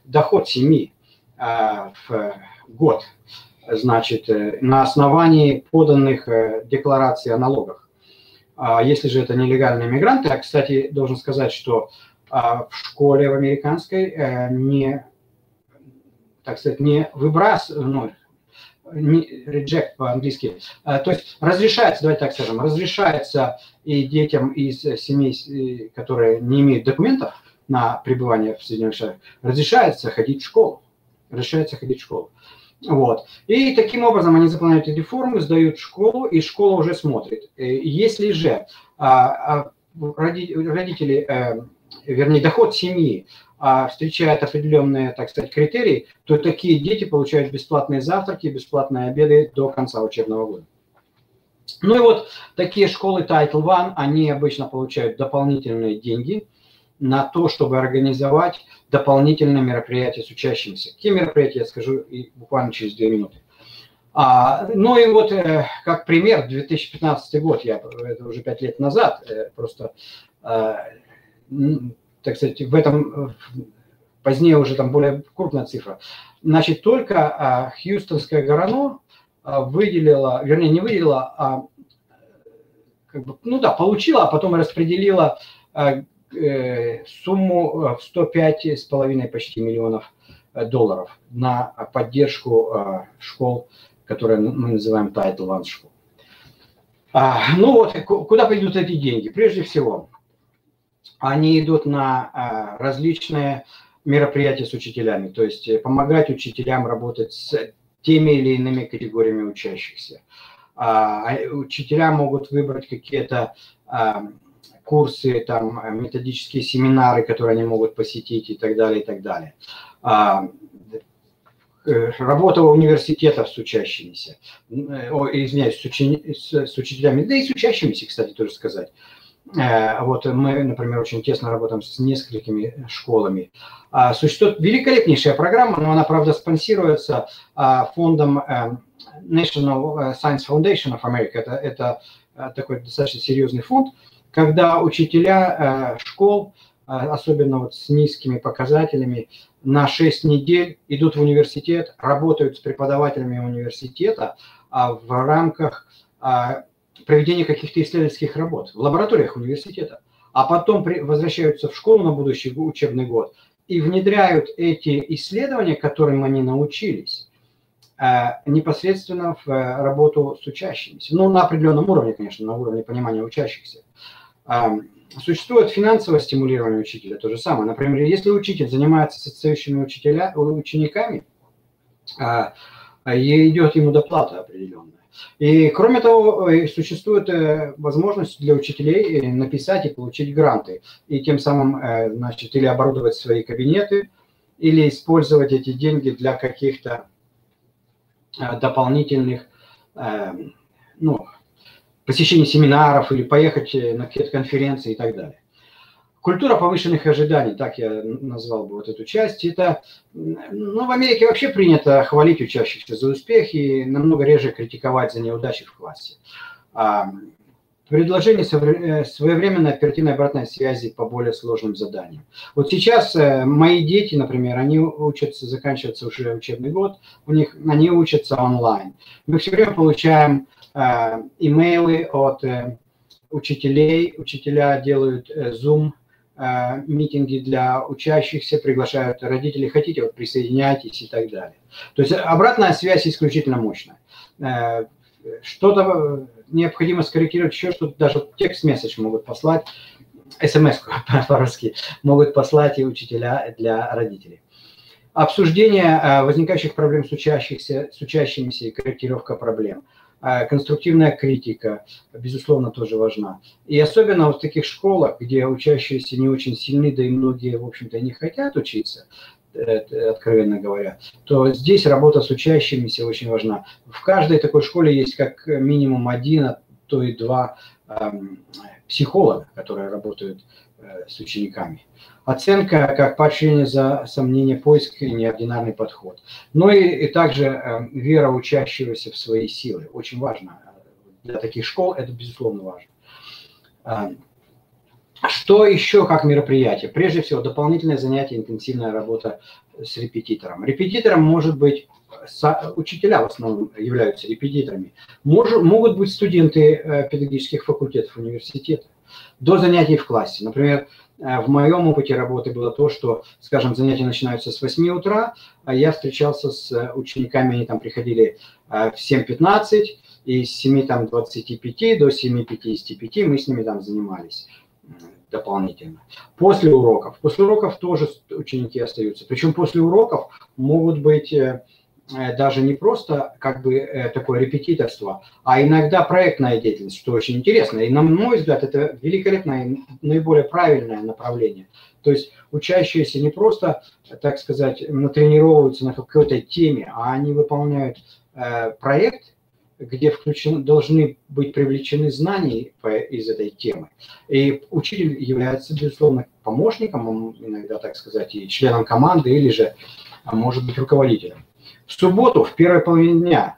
доход семьи в год, значит, на основании поданных деклараций о налогах. Если же это нелегальные мигранты, кстати, должен сказать, что в школе в американской не, так сказать, не выбрасывают, reject по-английски, то есть разрешается, давайте так скажем, разрешается и детям из семей, которые не имеют документов на пребывание в Соединенных Штатах, разрешается ходить в школу. Вот. И таким образом они заполняют эти формы, сдают в школу, и школа уже смотрит. Если же родители, вернее, доход семьи встречает определенные, так сказать, критерии, то такие дети получают бесплатные завтраки, бесплатные обеды до конца учебного года. Ну и вот такие школы Title I, они обычно получают дополнительные деньги на то, чтобы организовать дополнительные мероприятия с учащимися. Какие мероприятия, я скажу буквально через 2 минуты. Ну и вот как пример, 2015 год, это уже 5 лет назад, просто, так сказать, в этом позднее уже там более крупная цифра. Значит, только Хьюстонская ГРАНО выделила, вернее, не выделила, а как бы, ну да, получила, а потом распределила сумму в 105,5 почти миллионов долларов на поддержку школ, которые мы называем Title I школ. Ну вот, куда пойдут эти деньги? Прежде всего, они идут на различные мероприятия с учителями, то есть помогать учителям работать с теми или иными категориями учащихся. Учителя могут выбрать какие-то курсы, там, методические семинары, которые они могут посетить и так далее, и так далее. Работа университетов с учащимися, извиняюсь, с учителями, да и с учащимися, кстати, тоже сказать. Вот мы, например, очень тесно работаем с несколькими школами. Существует великолепнейшая программа, но она, правда, спонсируется фондом National Science Foundation of America. Это такой достаточно серьезный фонд, когда учителя школ, особенно вот с низкими показателями, на 6 недель идут в университет, работают с преподавателями университета в рамках проведения каких-то исследовательских работ в лабораториях университета, а потом возвращаются в школу на будущий учебный год и внедряют эти исследования, которым они научились, непосредственно в работу с учащимися. Ну, на определенном уровне, конечно, на уровне понимания учащихся. Существует финансовое стимулирование учителя, то же самое. Например, если учитель занимается с отстающими учениками, идет ему доплата определенная. И кроме того, существует возможность для учителей написать и получить гранты. И тем самым, значит, или оборудовать свои кабинеты, или использовать эти деньги для каких-то дополнительных, ну, посещение семинаров или поехать на какие-то конференции и так далее. Культура повышенных ожиданий, так я назвал бы вот эту часть, это, ну, в Америке вообще принято хвалить учащихся за успех и намного реже критиковать за неудачи в классе. Предложение своевременной оперативной обратной связи по более сложным заданиям. Вот сейчас мои дети, например, они учатся, заканчивается уже учебный год, они учатся онлайн. Мы все время получаем имейлы от учителей, учителя делают Zoom митинги для учащихся, приглашают родителей, хотите, вот присоединяйтесь и так далее. То есть обратная связь исключительно мощная. Что-то необходимо скорректировать, еще что-то, даже текст-месседж могут послать, смс-ку по-русски могут послать и учителя для родителей. Обсуждение возникающих проблем с учащимися и корректировка проблем. Конструктивная критика, безусловно, тоже важна. И особенно вот в таких школах, где учащиеся не очень сильны, да и многие, в общем-то, не хотят учиться, откровенно говоря, то здесь работа с учащимися очень важна. В каждой такой школе есть как минимум один, а то и два психолога, которые работают с учениками. Оценка как поощрение за сомнение, поиск и неординарный подход. Ну и также вера учащегося в свои силы. Очень важно. Для таких школ это, безусловно, важно. Что еще как мероприятие? Прежде всего, дополнительное занятие, интенсивная работа с репетитором. Репетитором может быть, учителя в основном являются репетиторами, могут быть студенты педагогических факультетов университета. До занятий в классе. Например, в моем опыте работы было то, что, скажем, занятия начинаются с 8 утра, а я встречался с учениками, они там приходили в 7:15, и с 7:25 до 7:55 мы с ними там занимались дополнительно. После уроков тоже ученики остаются. Причем после уроков могут быть даже не просто как бы такое репетиторство, а иногда проектная деятельность, что очень интересно. И на мой взгляд, это великолепное, наиболее правильное направление. То есть учащиеся не просто, так сказать, натренировываются на какой-то теме, а они выполняют проект, где должны быть привлечены знания из этой темы. И учитель является, безусловно, помощником, иногда, так сказать, и членом команды, или же, может быть, руководителем. В субботу, в первой половине дня,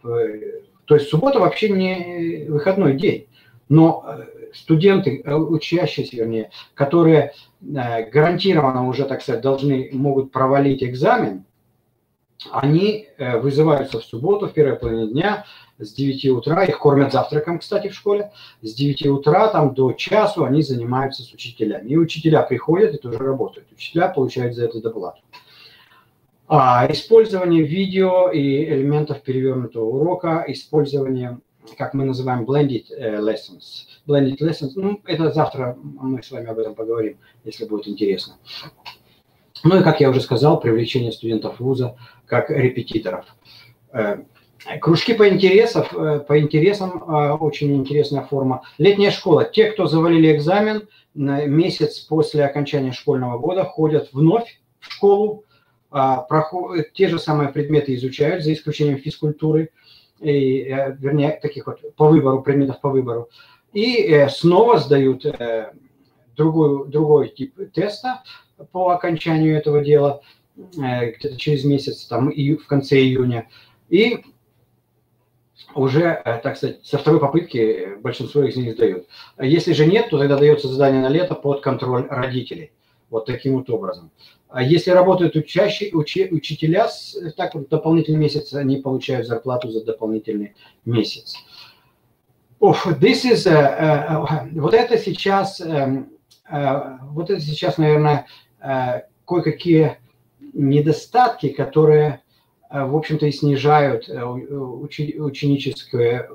то есть суббота вообще не выходной день, но студенты, учащиеся, вернее, которые гарантированно уже, так сказать, могут провалить экзамен, они вызываются в субботу, в первой половине дня, с 9 утра, их кормят завтраком, кстати, в школе, с 9 утра там, до часу они занимаются с учителями. И учителя приходят и тоже работают. Учителя получают за это доплату. Использование видео и элементов перевернутого урока, использование, как мы называем, blended lessons. Blended lessons, ну, это завтра мы с вами об этом поговорим, если будет интересно. Ну и, как я уже сказал, привлечение студентов вуза как репетиторов. Кружки по интересам очень интересная форма. Летняя школа. Те, кто завалили экзамен, месяц после окончания школьного года ходят вновь в школу, те же самые предметы изучают, за исключением физкультуры, вернее, таких вот по выбору, предметов по выбору, и снова сдают другой тип теста по окончанию этого дела, где-то через месяц, там, в конце июня, и уже, так сказать, со второй попытки большинство из них сдают. Если же нет, то тогда дается задание на лето под контроль родителей. Вот таким вот образом. А если работают учителя, так вот дополнительный месяц, они получают зарплату за дополнительный месяц. Вот это сейчас, наверное, кое-какие недостатки, которые, в общем-то, и снижают ученическое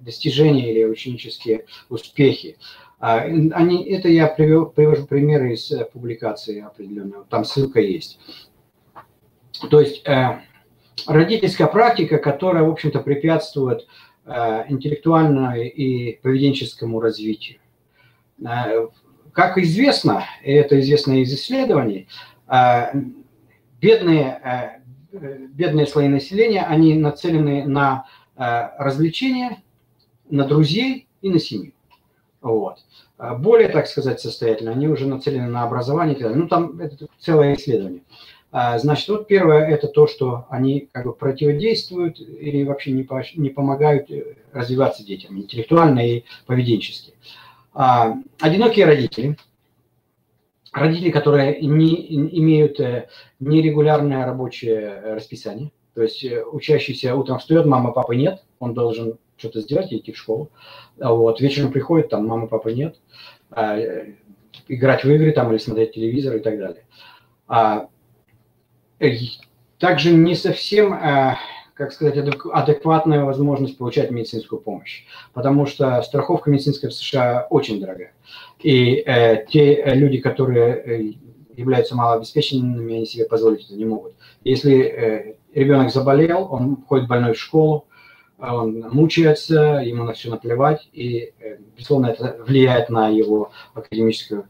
достижение или ученические успехи. Это я привожу примеры из публикации определенной, там ссылка есть. То есть родительская практика, которая, в общем-то, препятствует интеллектуальному и поведенческому развитию. Как известно, и это известно из исследований, бедные слои населения, они нацелены на развлечения, на друзей и на семью. Вот. Более, так сказать, состоятельно, они уже нацелены на образование. Ну, там это целое исследование. Значит, вот первое – это то, что они как бы противодействуют или вообще не помогают развиваться детям интеллектуально и поведенчески. Одинокие родители, которые не имеют нерегулярное рабочее расписание, то есть учащийся утром встает, мамы, папы нет, он должен что-то сделать и идти в школу. Вот. Вечером приходит, там мамы, папы нет. играть в игры там или смотреть телевизор и так далее. Также не совсем, как сказать, адекватная возможность получать медицинскую помощь, потому что страховка медицинская в США очень дорогая. И те люди, которые являются малообеспеченными, они себе позволить это не могут. Если ребенок заболел, он ходит больной в школу, он мучается, ему на все наплевать, и, безусловно, это влияет на его академические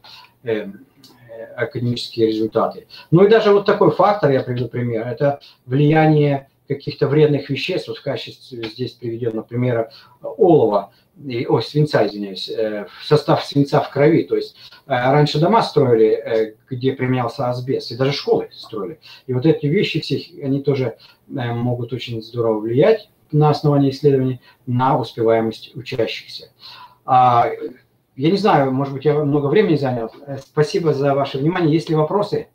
результаты. Ну и даже вот такой фактор, я приведу пример, это влияние каких-то вредных веществ, вот в качестве здесь приведен, например, олова, свинца, извиняюсь, в состав свинца в крови. То есть раньше дома строили, где применялся асбест, и даже школы строили. И вот эти вещи все, они тоже могут очень здорово влиять на основании исследований на успеваемость учащихся. Я не знаю, может быть, я много времени занял. Спасибо за ваше внимание. Есть ли вопросы?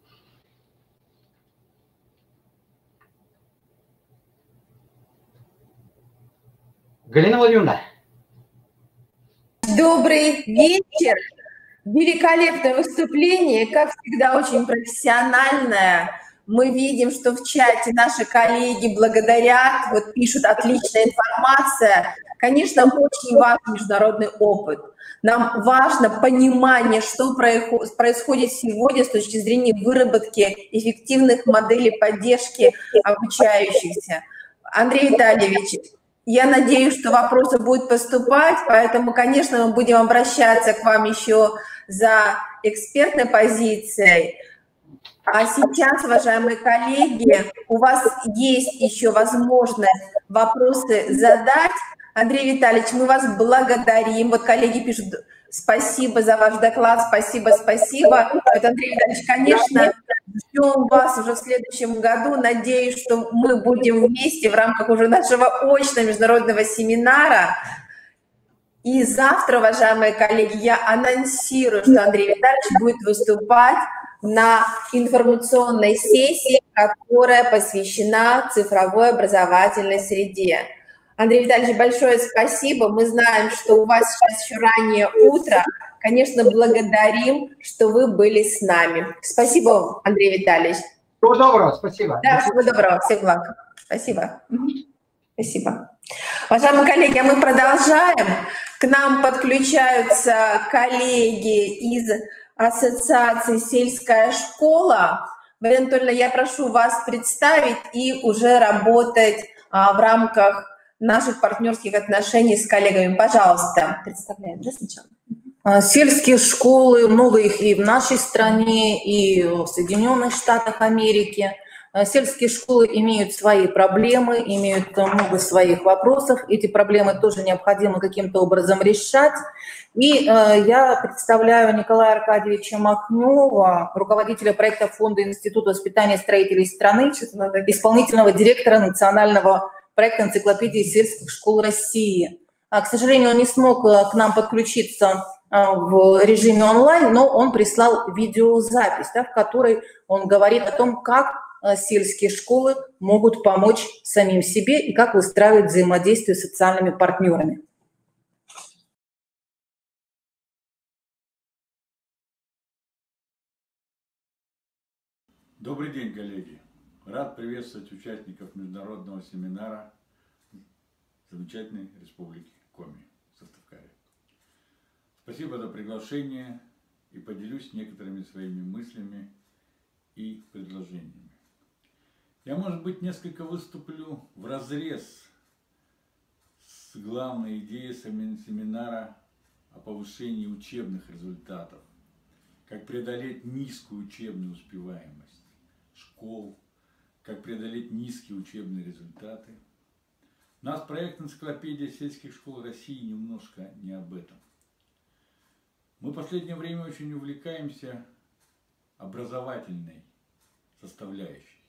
Галина Владимировна. Добрый вечер. Великолепное выступление, как всегда, очень профессиональное. Мы видим, что в чате наши коллеги благодарят, вот пишут «отличная информация». Конечно, очень важен международный опыт. Нам важно понимание, что происходит сегодня с точки зрения выработки эффективных моделей поддержки обучающихся. Андрей Витальевич, я надеюсь, что вопросы будут поступать, поэтому, конечно, мы будем обращаться к вам еще за экспертной позицией. А сейчас, уважаемые коллеги, у вас есть еще возможность вопросы задать. Андрей Витальевич, мы вас благодарим. Вот коллеги пишут: спасибо за ваш доклад, спасибо, спасибо. Вот, Андрей Витальевич, конечно, ждем вас уже в следующем году. Надеюсь, что мы будем вместе в рамках уже нашего очного международного семинара. И завтра, уважаемые коллеги, я анонсирую, что Андрей Витальевич будет выступать на информационной сессии, которая посвящена цифровой образовательной среде. Андрей Витальевич, большое спасибо. Мы знаем, что у вас сейчас еще раннее утро. Конечно, благодарим, что вы были с нами. Спасибо вам, Андрей Витальевич. Всего доброго, спасибо. Да, всего доброго, всех благ. Спасибо. Спасибо. Уважаемые коллеги, мы продолжаем. К нам подключаются коллеги из Ассоциации «Сельская школа». Марина Анатольевна, я прошу вас представить и уже работать в рамках наших партнерских отношений с коллегами. Пожалуйста, представляем, да, сначала? Сельские школы, много их и в нашей стране, и в Соединенных Штатах Америки. Сельские школы имеют свои проблемы, имеют много своих вопросов. Эти проблемы тоже необходимо каким-то образом решать. И я представляю Николая Аркадьевича Махнева, руководителя проекта Фонда Института воспитания строителей страны, исполнительного директора национального проекта энциклопедии сельских школ России. К сожалению, он не смог к нам подключиться в режиме онлайн, но он прислал видеозапись, в которой он говорит о том, как сельские школы могут помочь самим себе и как выстраивать взаимодействие с социальными партнерами. Добрый день, коллеги! Рад приветствовать участников международного семинара замечательной республики Коми, Сыктывкаре. Спасибо за приглашение и поделюсь некоторыми своими мыслями и предложениями. Я, может быть, несколько выступлю вразрез с главной идеей семинара о повышении учебных результатов, как преодолеть низкую учебную успеваемость школ, как преодолеть низкие учебные результаты. У нас проект «Энциклопедия сельских школ России» немножко не об этом. Мы в последнее время очень увлекаемся образовательной составляющей,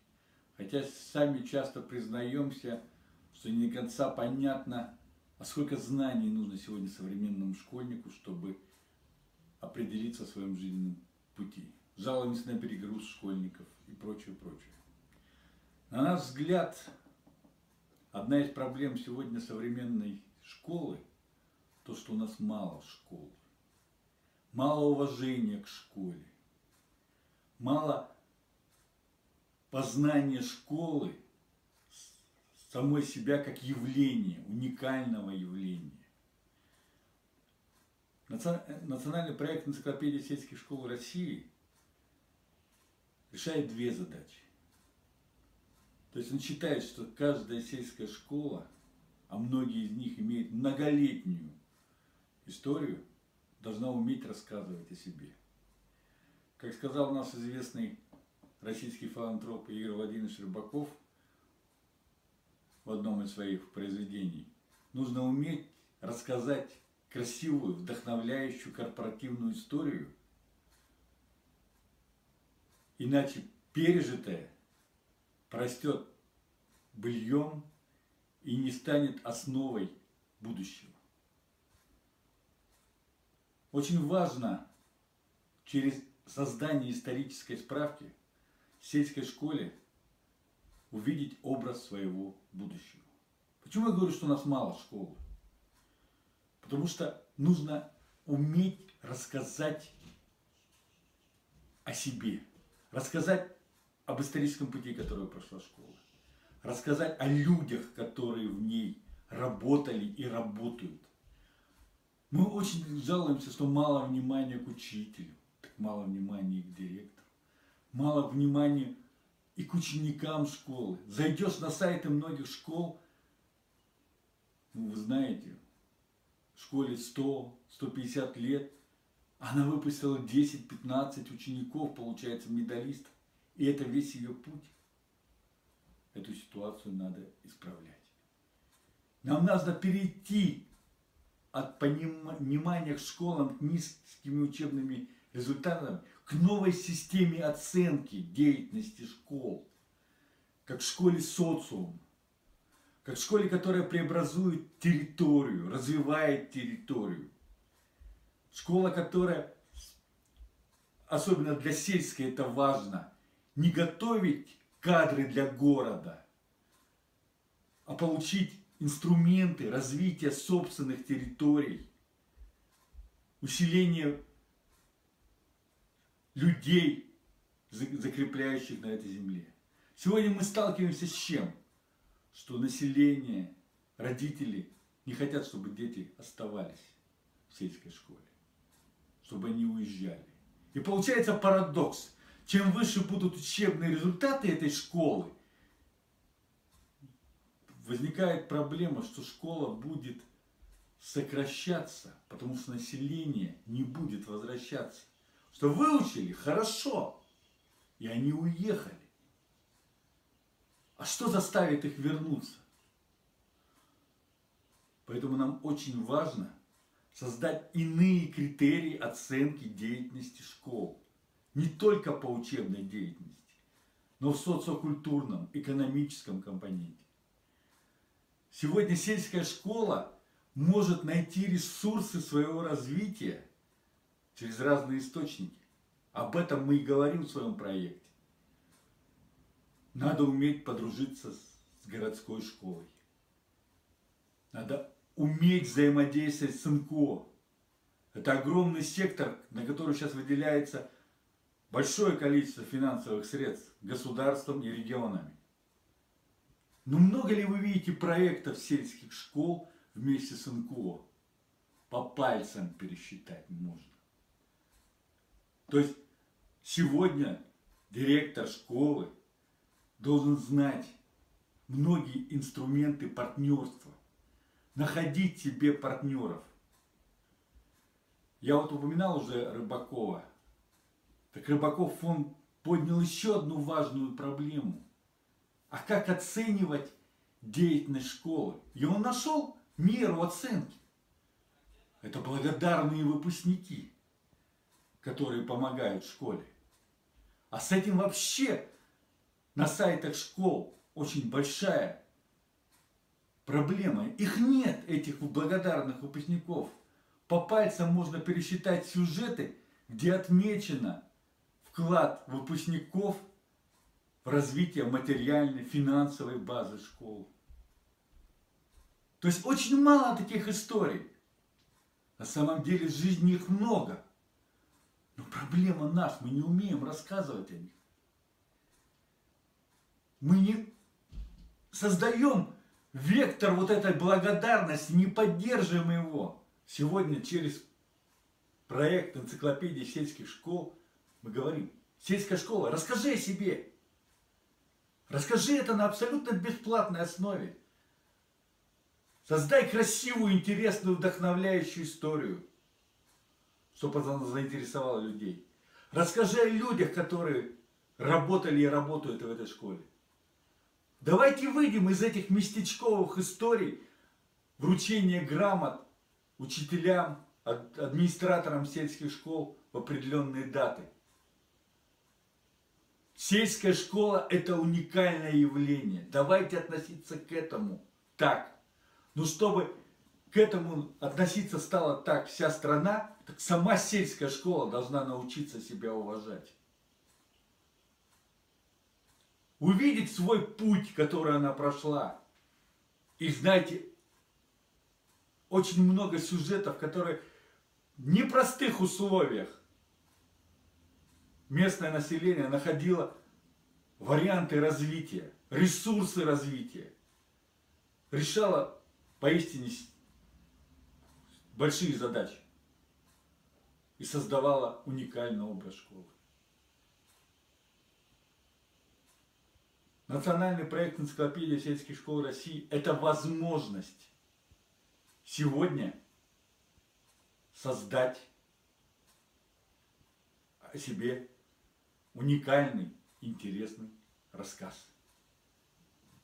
хотя сами часто признаемся, что не до конца понятно, а сколько знаний нужно сегодня современному школьнику, чтобы определиться в своем жизненном пути. Жалуемся на перегруз школьников и прочее, прочее. На наш взгляд, одна из проблем сегодня современной школы – то, что у нас мало школ. мало уважения к школе, мало познания школы самой себя как явления, уникального явления. Национальный проект энциклопедии сельских школ России решает две задачи. То есть он считает, что каждая сельская школа, а многие из них имеют многолетнюю историю, должна уметь рассказывать о себе. Как сказал наш известный российский филантроп Игорь Владимирович Рыбаков в одном из своих произведений, нужно уметь рассказать красивую, вдохновляющую корпоративную историю, иначе пережитое порастет быльем и не станет основой будущего. Очень важно через создание исторической справки в сельской школе увидеть образ своего будущего. Почему я говорю, что у нас мало школы? Потому что нужно уметь рассказать о себе, рассказать об историческом пути, который прошла школа, рассказать о людях, которые в ней работали и работают. Мы очень жалуемся, что мало внимания к учителю, мало внимания к директору, мало внимания и к ученикам школы. Зайдешь на сайты многих школ, вы знаете, в школе 100-150 лет, она выпустила 10-15 учеников, получается, медалистов. И это весь ее путь. Эту ситуацию надо исправлять. Нам нужно перейти от понимания к школам, к низкими учебными результатами, к новой системе оценки деятельности школ, как в школе социум, как в школе, которая преобразует территорию, развивает территорию. Школа, которая, особенно для сельской, это важно, не готовить кадры для города, а получить инструменты развития собственных территорий, усиления людей, закрепляющих на этой земле. Сегодня мы сталкиваемся с чем? Что население, родители не хотят, чтобы дети оставались в сельской школе, чтобы они уезжали. И получается парадокс. Чем выше будут учебные результаты этой школы, возникает проблема, что школа будет сокращаться, потому что население не будет возвращаться. Что выучили хорошо, и они уехали. А что заставит их вернуться? Поэтому нам очень важно создать иные критерии оценки деятельности школ. Не только по учебной деятельности, но в социокультурном, экономическом компоненте. Сегодня сельская школа может найти ресурсы своего развития через разные источники. Об этом мы и говорим в своем проекте. Надо уметь подружиться с городской школой. Надо уметь взаимодействовать с НКО. Это огромный сектор, на который сейчас выделяется большое количество финансовых средств государством и регионами. Но много ли вы видите проектов сельских школ вместе с НКО? По пальцам пересчитать можно. То есть сегодня директор школы должен знать многие инструменты партнерства, находить себе партнеров. Я вот упоминал уже Рыбакова. Так Рыбаков фонд поднял еще одну важную проблему. А как оценивать деятельность школы? И он нашел меру оценки. Это благодарные выпускники, которые помогают школе. А с этим вообще на сайтах школ очень большая проблема. Их нет, этих благодарных выпускников. По пальцам можно пересчитать сюжеты, где отмечено вклад выпускников в развитие материальной, финансовой базы школы. То есть очень мало таких историй. На самом деле в жизни их много. Но проблема наша, мы не умеем рассказывать о них. Мы не создаем вектор вот этой благодарности, не поддерживаем его. Сегодня через проект энциклопедии сельских школ мы говорим: сельская школа, расскажи о себе. Расскажи это на абсолютно бесплатной основе. Создай красивую, интересную, вдохновляющую историю, чтобы она заинтересовала людей. Расскажи о людях, которые работали и работают в этой школе. Давайте выйдем из этих местечковых историй вручения грамот учителям, администраторам сельских школ в определенные даты. Сельская школа – это уникальное явление. Давайте относиться к этому так. Но чтобы к этому относиться стала так вся страна, так сама сельская школа должна научиться себя уважать. Увидеть свой путь, который она прошла. И знаете, очень много сюжетов, которые в непростых условиях местное население находило варианты развития, ресурсы развития, решало поистине большие задачи и создавало уникальный образ школы. Национальный проект энциклопедии сельских школ России – это возможность сегодня создать о себе уникальный, интересный рассказ.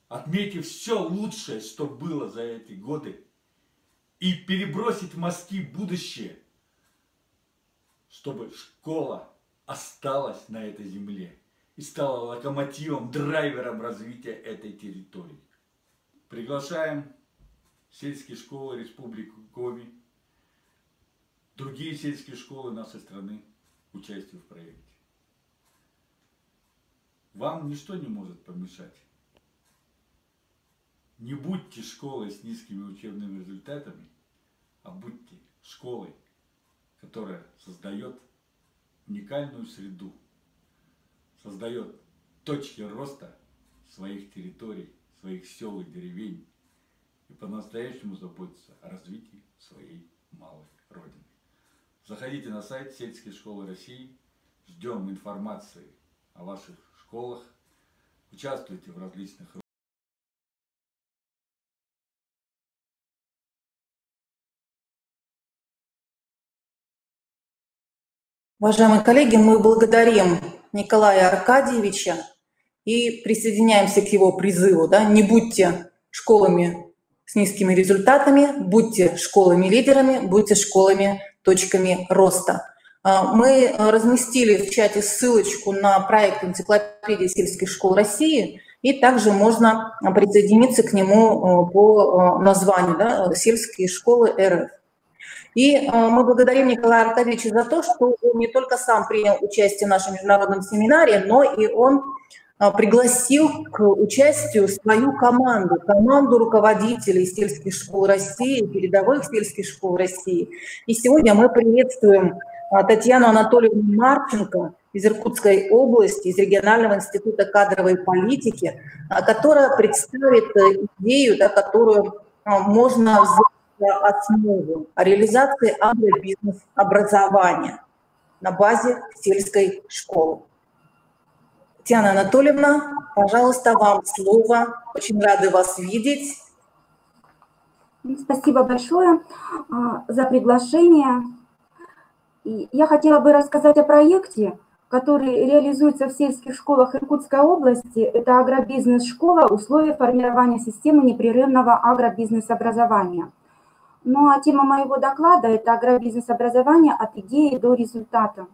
Отметив все лучшее, что было за эти годы, и перебросить мостки в будущее, чтобы школа осталась на этой земле и стала локомотивом, драйвером развития этой территории. Приглашаем сельские школы Республики Коми, другие сельские школы нашей страны к участию в проекте. Вам ничто не может помешать. Не будьте школой с низкими учебными результатами, а будьте школой, которая создает уникальную среду, создает точки роста своих территорий, своих сел и деревень и по-настоящему заботится о развитии своей малой родины. Заходите на сайт Сельской школы России, ждем информации о ваших школах, участвуйте в различных Уважаемые коллеги, мы благодарим Николая Аркадьевича и присоединяемся к его призыву. Да? Не будьте школами с низкими результатами, будьте школами-лидерами, будьте школами-точками роста. Мы разместили в чате ссылочку на проект энциклопедии сельских школ России, и также можно присоединиться к нему по названию, да, «Сельские школы РФ». И мы благодарим Николая Аркадьевича за то, что он не только сам принял участие в нашем международном семинаре, но и он пригласил к участию свою команду руководителей сельских школ России, передовых сельских школ России. И сегодня мы приветствуем Татьяну Анатольевну Марченко из Иркутской области, из регионального института кадровой политики, которая представит идею, да, которую можно взять за основу реализации агробизнес-образования на базе сельской школы. Татьяна Анатольевна, пожалуйста, вам слово. Очень рады вас видеть. Спасибо большое за приглашение. Я хотела бы рассказать о проекте, который реализуется в сельских школах Иркутской области. Это агробизнес-школа, условия формирования системы непрерывного агробизнес-образования. Ну а тема моего доклада – это агробизнес-образование от идеи до результата.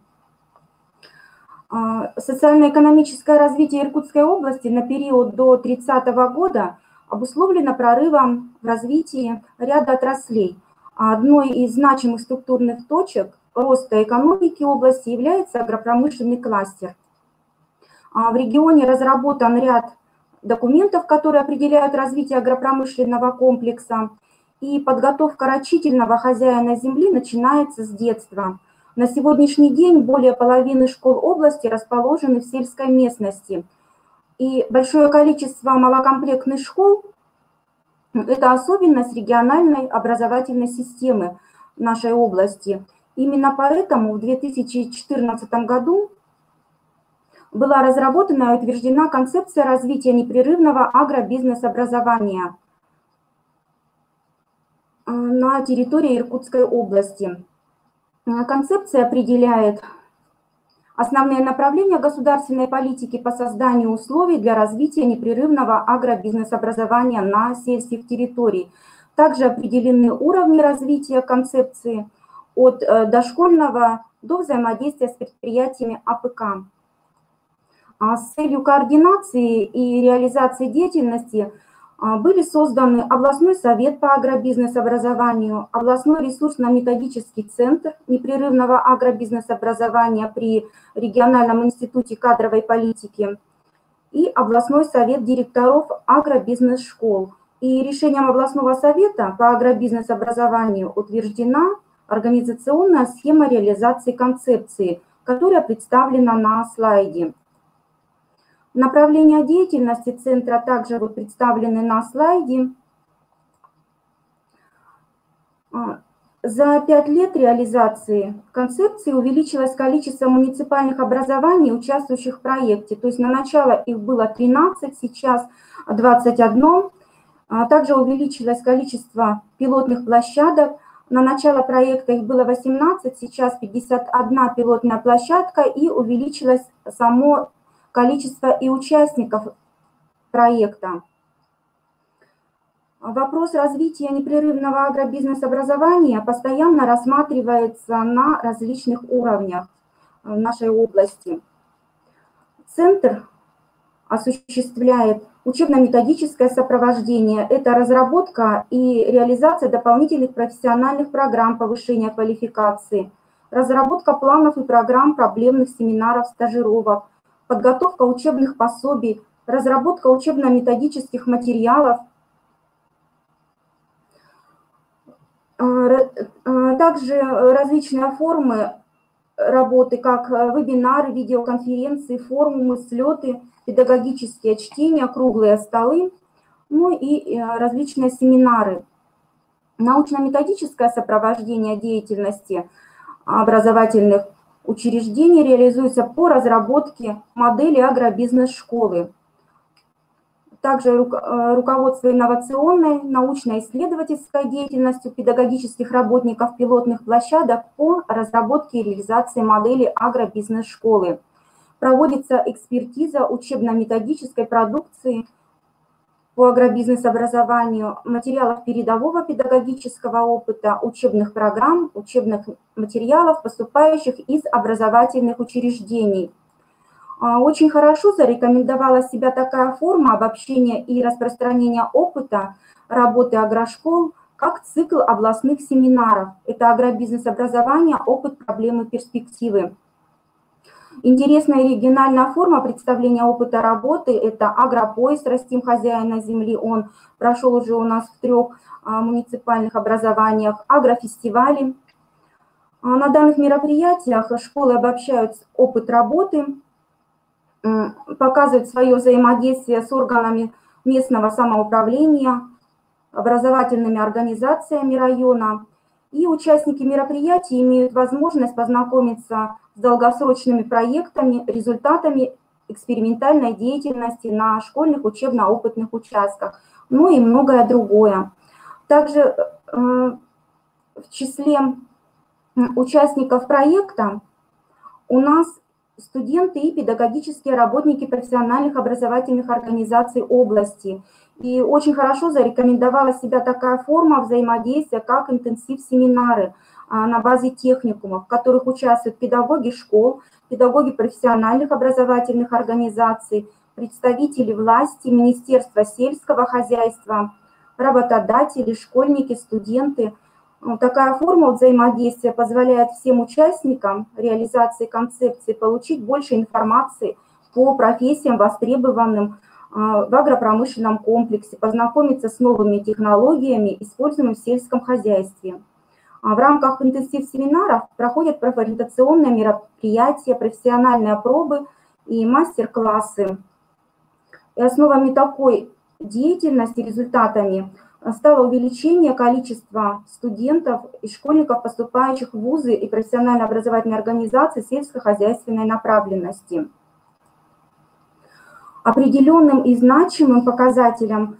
Социально-экономическое развитие Иркутской области на период до 30 года обусловлено прорывом в развитии ряда отраслей. Одной из значимых структурных точек роста экономики области является агропромышленный кластер. В регионе разработан ряд документов, которые определяют развитие агропромышленного комплекса, и подготовка рачительного хозяина земли начинается с детства. На сегодняшний день более половины школ области расположены в сельской местности. И большое количество малокомплектных школ – это особенность региональной образовательной системы нашей области. Именно поэтому в 2014 году была разработана и утверждена концепция развития непрерывного агробизнес-образования на территории Иркутской области. Концепция определяет основные направления государственной политики по созданию условий для развития непрерывного агробизнес-образования на сельских территориях. Также определены уровни развития концепции от дошкольного до взаимодействия с предприятиями АПК. С целью координации и реализации деятельности были созданы областной совет по агробизнес-образованию, областной ресурсно-методический центр непрерывного агробизнес-образования при региональном институте кадровой политики и областной совет директоров агробизнес-школ. И решением областного совета по агробизнес-образованию утверждена организационная схема реализации концепции, которая представлена на слайде. Направления деятельности центра также представлены на слайде. За 5 лет реализации концепции увеличилось количество муниципальных образований, участвующих в проекте. То есть на начало их было 13, сейчас 21. Также увеличилось количество пилотных площадок. На начало проекта их было 18, сейчас 51 пилотная площадка, и увеличилось само количество и участников проекта. Вопрос развития непрерывного агробизнес-образования постоянно рассматривается на различных уровнях в нашей области. Центр осуществляет учебно-методическое сопровождение, это разработка и реализация дополнительных профессиональных программ повышения квалификации, разработка планов и программ проблемных семинаров, стажировок, подготовка учебных пособий, разработка учебно-методических материалов. Также различные формы работы, как вебинары, видеоконференции, форумы, слеты, педагогические чтения, круглые столы, ну и различные семинары. Научно-методическое сопровождение деятельности образовательных учреждений реализуется по разработке модели агробизнес-школы. Также руководство инновационной, научно-исследовательской деятельностью педагогических работников пилотных площадок по разработке и реализации модели агробизнес-школы. Проводится экспертиза учебно-методической продукции по агробизнес-образованию, материалов передового педагогического опыта, учебных программ, учебных материалов, поступающих из образовательных учреждений. Очень хорошо зарекомендовала себя такая форма обобщения и распространения опыта работы агрошкол, как цикл областных семинаров. Это агробизнес-образование, опыт, проблемы, перспективы. Интересная региональная форма представления опыта работы – это агропоезд «Растим хозяина земли». Он прошел уже у нас в 3 муниципальных образованиях, агрофестивали. На данных мероприятиях школы обобщают опыт работы, показывают свое взаимодействие с органами местного самоуправления, образовательными организациями района. И участники мероприятий имеют возможность познакомиться с долгосрочными проектами, результатами экспериментальной деятельности на школьных учебно-опытных участках, ну и многое другое. Также в числе участников проекта у нас студенты и педагогические работники профессиональных образовательных организаций области. И очень хорошо зарекомендовала себя такая форма взаимодействия, как интенсив-семинары на базе техникумов, в которых участвуют педагоги школ, педагоги профессиональных образовательных организаций, представители власти, Министерства сельского хозяйства, работодатели, школьники, студенты. Такая форма взаимодействия позволяет всем участникам реализации концепции получить больше информации по профессиям, востребованным в агропромышленном комплексе, познакомиться с новыми технологиями, используемыми в сельском хозяйстве. В рамках интенсив-семинаров проходят профориентационные мероприятия, профессиональные пробы и мастер-классы. И основами такой деятельности, результатами стало увеличение количества студентов и школьников, поступающих в вузы и профессионально-образовательные организации сельскохозяйственной направленности. Определенным и значимым показателем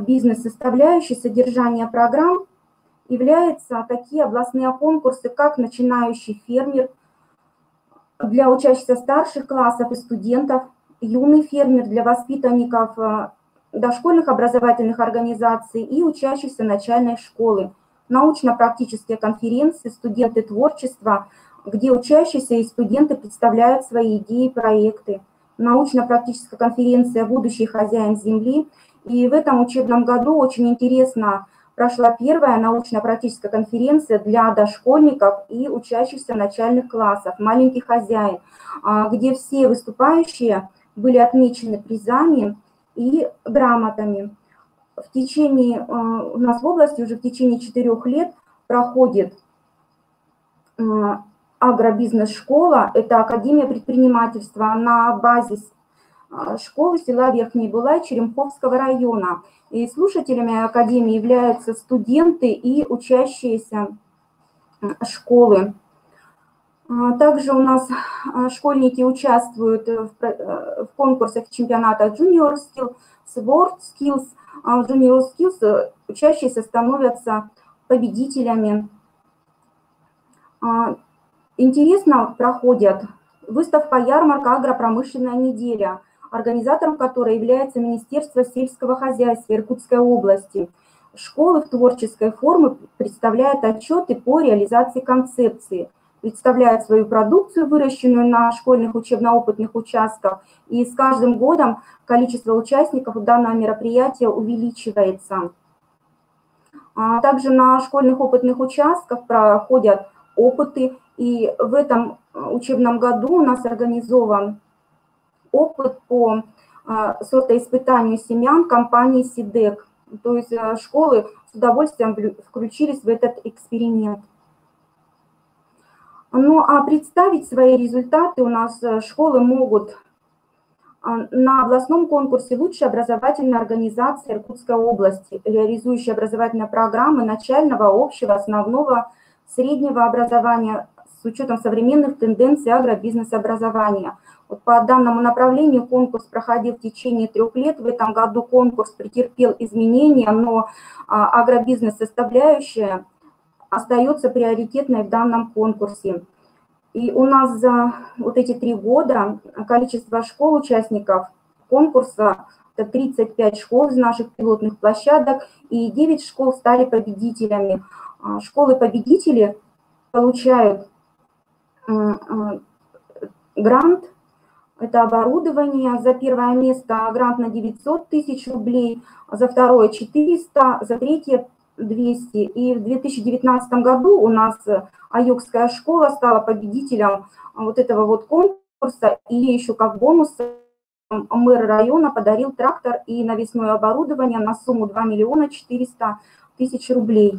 бизнес-составляющей содержания программ являются такие областные конкурсы, как «Начинающий фермер» для учащихся старших классов и студентов, «Юный фермер» для воспитанников дошкольных образовательных организаций и учащихся начальной школы, научно-практические конференции «Студенты творчества», где учащиеся и студенты представляют свои идеи и проекты, научно-практическая конференция «Будущий хозяин земли». И в этом учебном году очень интересно прошла первая научно-практическая конференция для дошкольников и учащихся начальных классов «Маленький хозяин», где все выступающие были отмечены призами и грамотами. В течение, у нас в области уже в течение 4 лет проходит агробизнес-школа, это Академия предпринимательства на базе школы села Верхний Булай Черемховского района. И слушателями Академии являются студенты и учащиеся школы. Также у нас школьники участвуют в конкурсах, чемпионатах Junior Skills, World Skills. В Junior Skills учащиеся становятся победителями. Интересно проходят выставка-ярмарка «Агропромышленная неделя», организатором которой является Министерство сельского хозяйства Иркутской области. Школы в творческой форме представляют отчеты по реализации концепции, представляют свою продукцию, выращенную на школьных учебно-опытных участках, и с каждым годом количество участников данного мероприятия увеличивается. Также на школьных опытных участках проходят опыты, и в этом учебном году у нас организован опыт по сортоиспытанию семян компании «Сидек». То есть школы с удовольствием включились в этот эксперимент. Ну а представить свои результаты у нас школы могут на областном конкурсе «Лучшая образовательная организация Иркутской области», реализующая образовательные программы начального, общего, основного, среднего образования с учетом современных тенденций агробизнес-образования. Вот по данному направлению конкурс проходил в течение 3 лет. В этом году конкурс претерпел изменения, но агробизнес-составляющая остается приоритетной в данном конкурсе. И у нас за вот эти 3 года количество школ-участников конкурса – это 35 школ из наших пилотных площадок, и 9 школ стали победителями. Школы-победители получают грант, это оборудование. За первое место грант на 900 тысяч рублей, за второе 400, за третье 200. И в 2019 году у нас Аюкская школа стала победителем вот этого вот конкурса, и еще как бонус мэр района подарил трактор и навесное оборудование на сумму 2 400 000 рублей.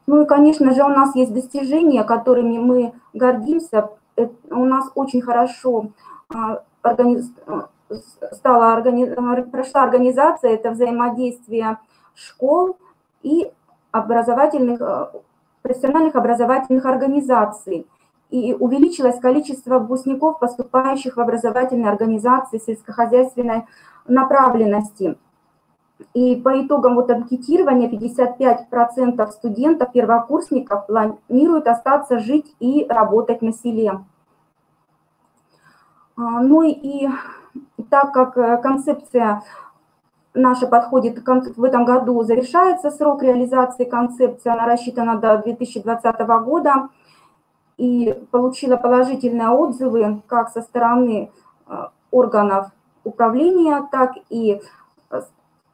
Ну и, конечно же, у нас есть достижения, которыми мы гордимся. У нас очень хорошо прошла организация, это взаимодействие школ и профессиональных образовательных организаций. И увеличилось количество выпускников, поступающих в образовательные организации сельскохозяйственной направленности. И по итогам вот анкетирования 55% студентов, первокурсников планируют остаться жить и работать на селе. Ну и так как концепция наша подходит, в этом году завершается срок реализации концепции, она рассчитана до 2020 года и получила положительные отзывы как со стороны органов управления, так и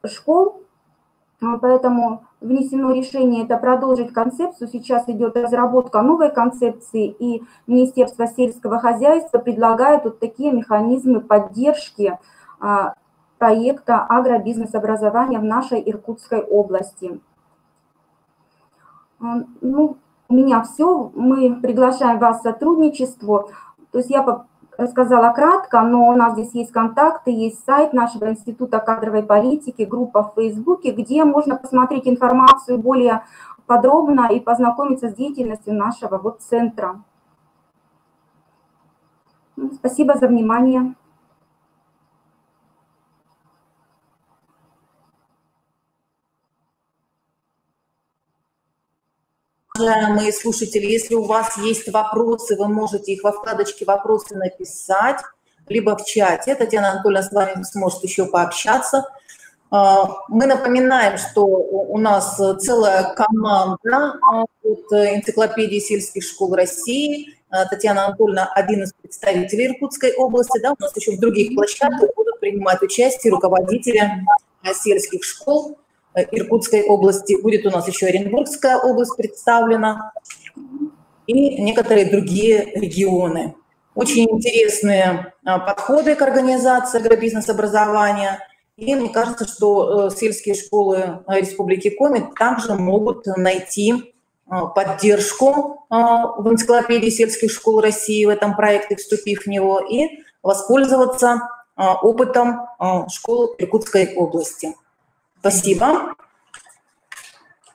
школ, поэтому внесено решение это продолжить концепцию. Сейчас идет разработка новой концепции, и Министерство сельского хозяйства предлагает вот такие механизмы поддержки проекта агробизнес-образования в нашей Иркутской области. Ну, у меня все. Мы приглашаем вас к сотрудничеству. То есть я рассказала кратко, но у нас здесь есть контакты, есть сайт нашего Института кадровой политики, группа в Фейсбуке, где можно посмотреть информацию более подробно и познакомиться с деятельностью нашего центра. Спасибо за внимание. Уважаемые слушатели, если у вас есть вопросы, вы можете их во вкладочке «Вопросы» написать, либо в чате. Татьяна Анатольевна с вами сможет еще пообщаться. Мы напоминаем, что у нас целая команда от энциклопедии сельских школ России. Татьяна Анатольевна – один из представителей Иркутской области. Да, у нас еще в других площадках будут принимать участие руководители сельских школ Иркутской области. Будет у нас еще Оренбургская область представлена и некоторые другие регионы. Очень интересные подходы к организации агробизнес-образования. И мне кажется, что сельские школы Республики Коми также могут найти поддержку в энциклопедии сельских школ России в этом проекте, вступив в него, и воспользоваться опытом школ Иркутской области. Спасибо.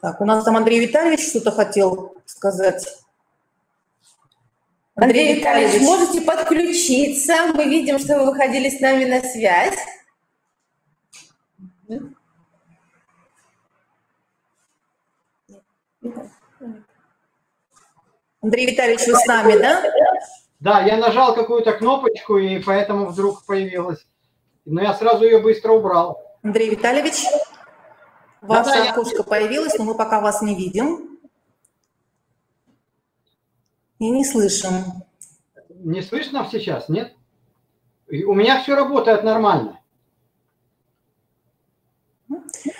Так, у нас там Андрей Витальевич что-то хотел сказать. Андрей Витальевич, можете подключиться. Мы видим, что вы выходили с нами на связь. Андрей Витальевич, вы с нами, да? Да, я нажал какую-то кнопочку, и поэтому вдруг появилась. Но я сразу ее быстро убрал. Андрей Витальевич, ваше окошко появилось, но мы пока вас не видим и не слышим. Не слышно сейчас, нет? У меня все работает нормально.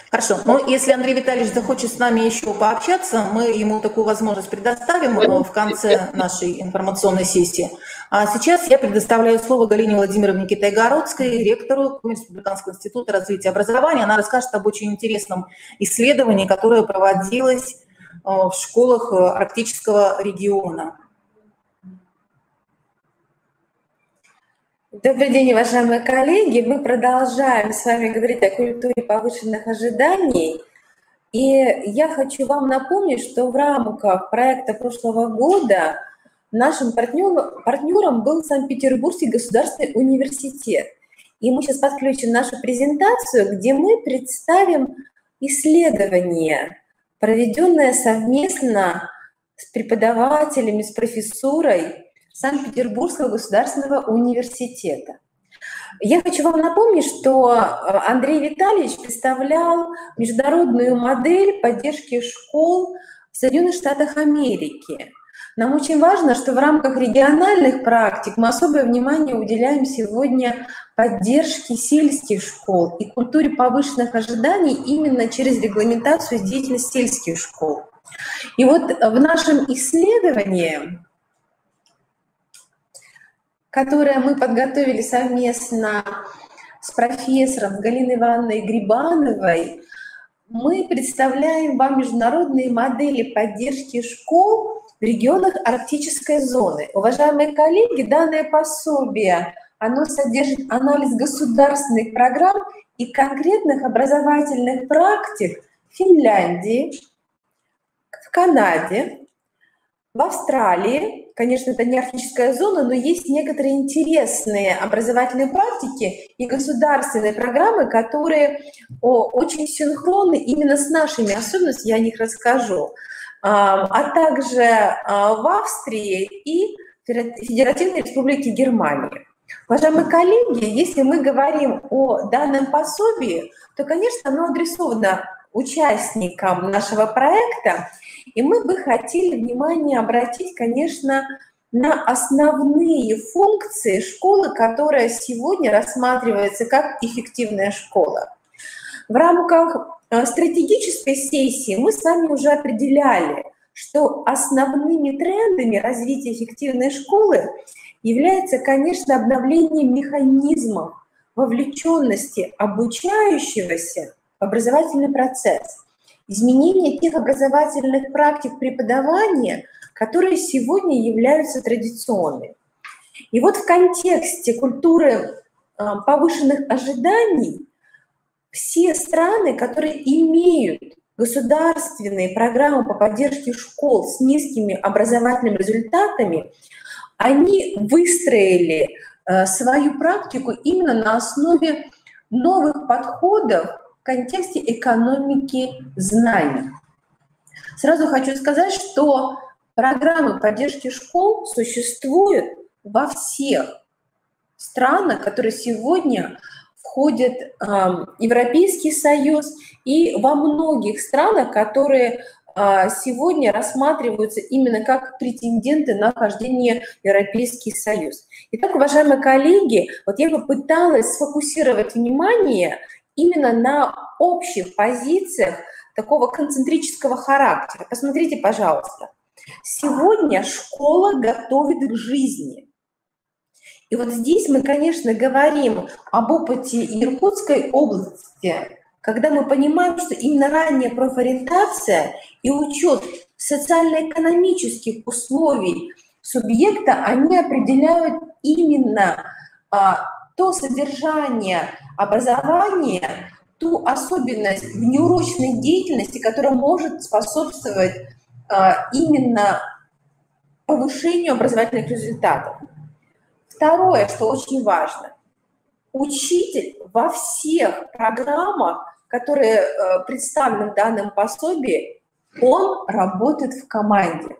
Хорошо. Ну, если Андрей Витальевич захочет с нами еще пообщаться, мы ему такую возможность предоставим в конце нашей информационной сессии. А сейчас я предоставляю слово Галине Владимировне Китайгородской, ректору Республиканского института развития образования. Она расскажет об очень интересном исследовании, которое проводилось в школах арктического региона. Добрый день, уважаемые коллеги. Мы продолжаем с вами говорить о культуре повышенных ожиданий. И я хочу вам напомнить, что в рамках проекта прошлого года нашим партнером был Санкт-Петербургский государственный университет. И мы сейчас подключим нашу презентацию, где мы представим исследование, проведенное совместно с преподавателями, с профессурой Санкт-Петербургского государственного университета. Я хочу вам напомнить, что Андрей Витальевич представлял международную модель поддержки школ в Соединенных Штатах Америки. Нам очень важно, что в рамках региональных практик мы особое внимание уделяем сегодня поддержке сельских школ и культуре повышенных ожиданий именно через регламентацию деятельности сельских школ. И вот в нашем исследовании, которое мы подготовили совместно с профессором Галиной Ивановной Грибановой, мы представляем вам международные модели поддержки школ в регионах арктической зоны. Уважаемые коллеги, данное пособие, оно содержит анализ государственных программ и конкретных образовательных практик в Финляндии, в Канаде, в Австралии. Конечно, это не арктическая зона, но есть некоторые интересные образовательные практики и государственные программы, которые очень синхронны именно с нашими особенностями, я о них расскажу, а также в Австрии и Федеративной Республике Германии. Уважаемые коллеги, если мы говорим о данном пособии, то, конечно, оно адресовано участникам нашего проекта, и мы бы хотели внимание обратить, конечно, на основные функции школы, которая сегодня рассматривается как эффективная школа. В рамках стратегической сессии мы с вами уже определяли, что основными трендами развития эффективной школы является, конечно, обновление механизмов вовлеченности обучающегося в образовательный процесс. изменение тех образовательных практик преподавания, которые сегодня являются традиционными. И вот в контексте культуры повышенных ожиданий все страны, которые имеют государственные программы по поддержке школ с низкими образовательными результатами, они выстроили свою практику именно на основе новых подходов в контексте экономики знаний. Сразу хочу сказать, что программы поддержки школ существуют во всех странах, которые сегодня входят в Европейский Союз, и во многих странах, которые сегодня рассматриваются именно как претенденты на вхождение в Европейский Союз. Итак, уважаемые коллеги, вот я попыталась сфокусировать внимание именно на общих позициях такого концентрического характера. Посмотрите, пожалуйста. Сегодня школа готовит к жизни. И вот здесь мы, конечно, говорим об опыте Иркутской области, когда мы понимаем, что именно ранняя профориентация и учет социально-экономических условий субъекта, они определяют именно то содержание образования, ту особенность внеурочной деятельности, которая может способствовать именно повышению образовательных результатов. Второе, что очень важно, учитель во всех программах, которые представлены в данном пособии, он работает в команде,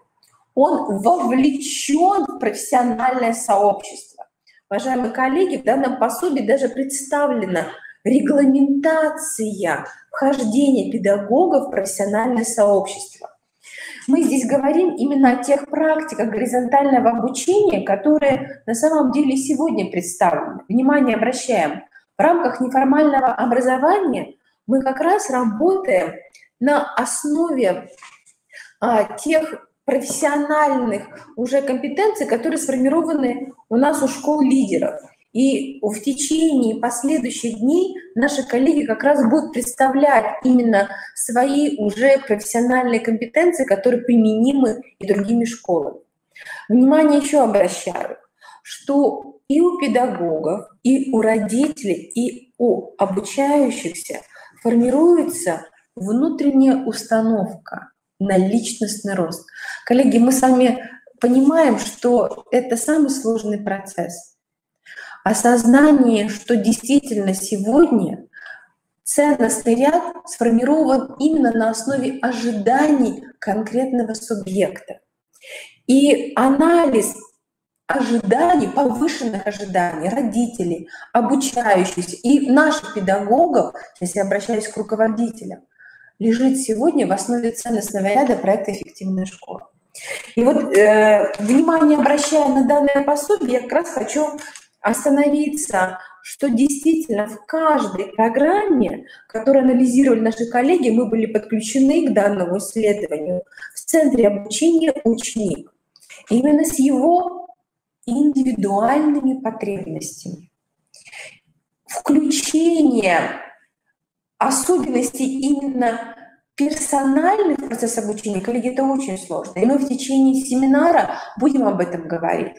он вовлечен в профессиональное сообщество. Уважаемые коллеги, в данном пособии даже представлена регламентация вхождения педагогов в профессиональное сообщество. Мы здесь говорим именно о тех практиках горизонтального обучения, которые на самом деле сегодня представлены. Внимание обращаем, в рамках неформального образования мы как раз работаем на основе тех профессиональных уже компетенций, которые сформированы у нас у школ лидеров. И в течение последующих дней наши коллеги как раз будут представлять именно свои уже профессиональные компетенции, которые применимы и другими школами. Внимание еще обращаю, что и у педагогов, и у родителей, и у обучающихся формируется внутренняя установка на личностный рост. Коллеги, мы с вами понимаем, что это самый сложный процесс. Осознание, что действительно сегодня ценностный ряд сформирован именно на основе ожиданий конкретного субъекта. И анализ ожиданий, повышенных ожиданий родителей, обучающихся и наших педагогов, если я обращаюсь к руководителям, лежит сегодня в основе ценностного ряда проекта «Эффективная школа». И вот, внимание обращая на данное пособие, я как раз хочу остановиться, что действительно в каждой программе, которую анализировали наши коллеги, мы были подключены к данному исследованию в центре обучения ученик, именно с его индивидуальными потребностями. Включение особенностей именно персональных процессов обучения, коллеги, это очень сложно. И мы в течение семинара будем об этом говорить.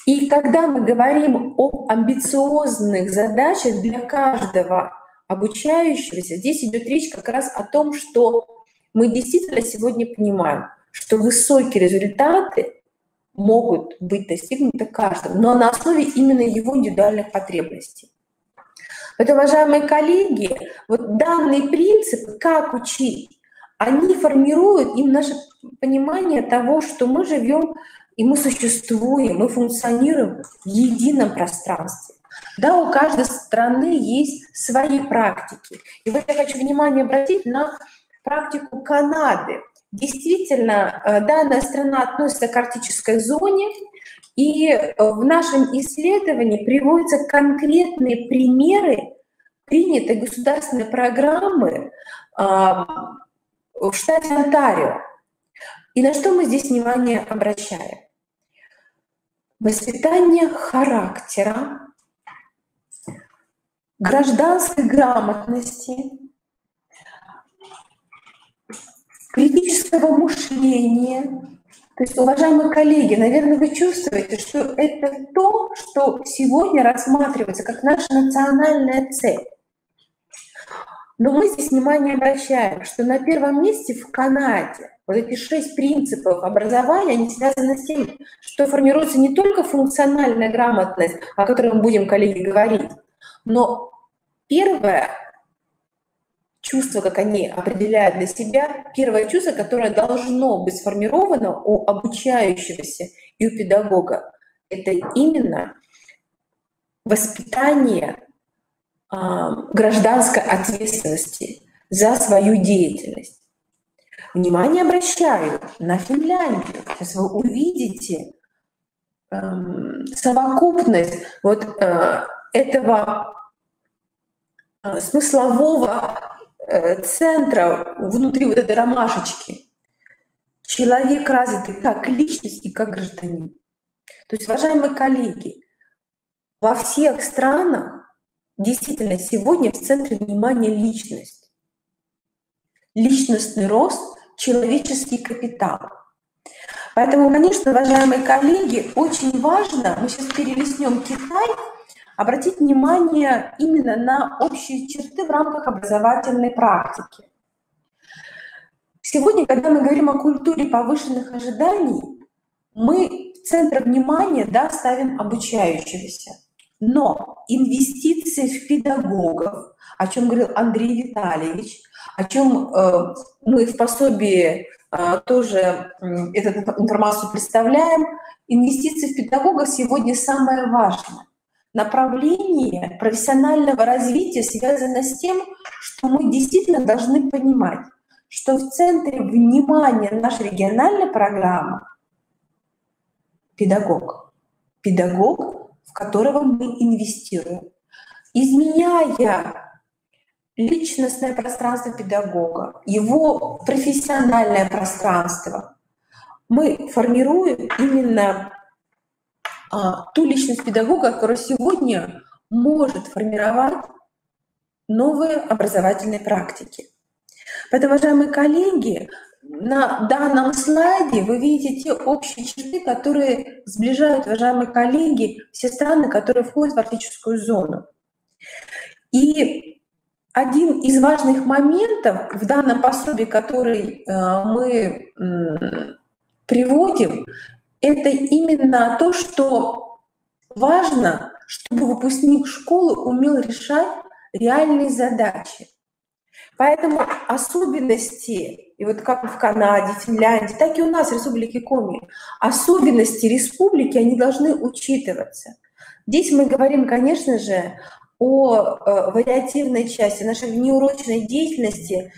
И когда мы говорим об амбициозных задачах для каждого обучающегося, здесь идет речь как раз о том, что мы действительно сегодня понимаем, что высокие результаты могут быть достигнуты каждым, но на основе именно его индивидуальных потребностей. Поэтому, уважаемые коллеги, вот данные принципы, как учить, они формируют им наше понимание того, что мы живем и мы существуем, мы функционируем в едином пространстве. Да, у каждой страны есть свои практики. И вот я хочу внимание обратить на практику Канады. Действительно, данная страна относится к арктической зоне, и в нашем исследовании приводятся конкретные примеры принятой государственной программы в штате Онтарио. И на что мы здесь внимание обращаем? Воспитание характера, гражданской грамотности, критического мышления. То есть, уважаемые коллеги, наверное, вы чувствуете, что это то, что сегодня рассматривается как наша национальная цель. Но мы здесь внимание обращаем, что на первом месте в Канаде вот эти 6 принципов образования, они связаны с тем, что формируется не только функциональная грамотность, о которой мы будем, коллеги, говорить, но первое чувство, как они определяют для себя, первое чувство, которое должно быть сформировано у обучающегося и у педагога, это именно воспитание гражданской ответственности за свою деятельность. Внимание обращаю на Финляндию. Сейчас вы увидите совокупность вот этого смыслового центра внутри вот этой ромашечки. Человек развитый как личность и как гражданин. То есть, уважаемые коллеги, во всех странах действительно сегодня в центре внимания личность. Личностный рост, человеческий капитал. Поэтому, конечно, уважаемые коллеги, очень важно, мы сейчас перелистнем Китай, обратить внимание именно на общие черты в рамках образовательной практики. Сегодня, когда мы говорим о культуре повышенных ожиданий, мы в центр внимания ставим обучающегося. Но инвестиции в педагогов, о чем говорил Андрей Витальевич, о чем мы в пособии тоже эту информацию представляем, инвестиции в педагогов сегодня самое важное. Направление профессионального развития связано с тем, что мы действительно должны понимать, что в центре внимания нашей региональной программы педагог. Педагог, в которого мы инвестируем. Изменяя личностное пространство педагога, его профессиональное пространство, мы формируем именно ту личность педагога, которая сегодня может формировать новые образовательные практики. Поэтому, уважаемые коллеги, на данном слайде вы видите те общие черты, которые сближают, уважаемые коллеги, все страны, которые входят в арктическую зону. И один из важных моментов в данном пособии, который мы приводим, это именно то, что важно, чтобы выпускник школы умел решать реальные задачи. Поэтому особенности, и вот как в Канаде, Финляндии, так и у нас в Республике Коми, особенности республики, они должны учитываться. Здесь мы говорим, конечно же, о вариативной части нашей внеурочной деятельности,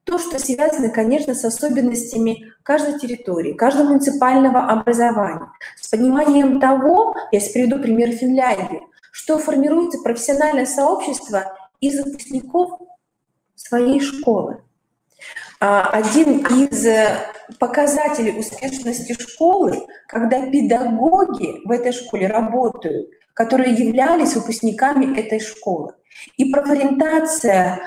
то, что связано, конечно, с особенностями каждой территории, каждого муниципального образования, с пониманием того, я приведу пример Финляндии, что формируется профессиональное сообщество из выпускников своей школы. Один из показателей успешности школы, когда педагоги в этой школе работают, которые являлись выпускниками этой школы. И профориентация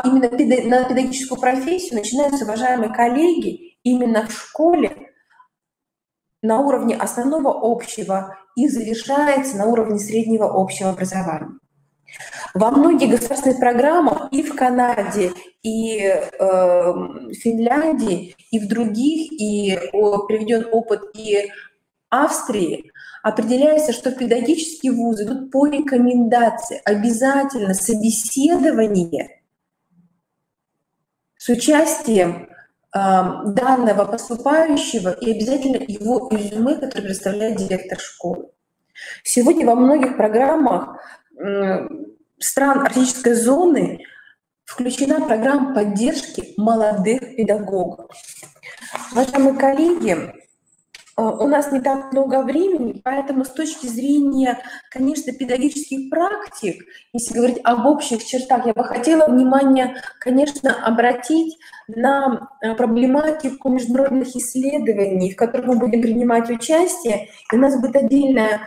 именно на педагогическую профессию начинается, уважаемые коллеги, именно в школе на уровне основного общего и завершается на уровне среднего общего образования. Во многих государственных программах и в Канаде, и в Финляндии, и в других, и приведен опыт и Австрии, определяется, что педагогические вузы идут по рекомендации, обязательно собеседование с участием данного поступающего и обязательно его резюме, которое представляет директор школы. Сегодня во многих программах стран арктической зоны включена программа поддержки молодых педагогов. Уважаемые коллеги, у нас не так много времени, поэтому с точки зрения, конечно, педагогических практик, если говорить об общих чертах, я бы хотела внимание, конечно, обратить на проблематику международных исследований, в которых мы будем принимать участие. И у нас будет отдельная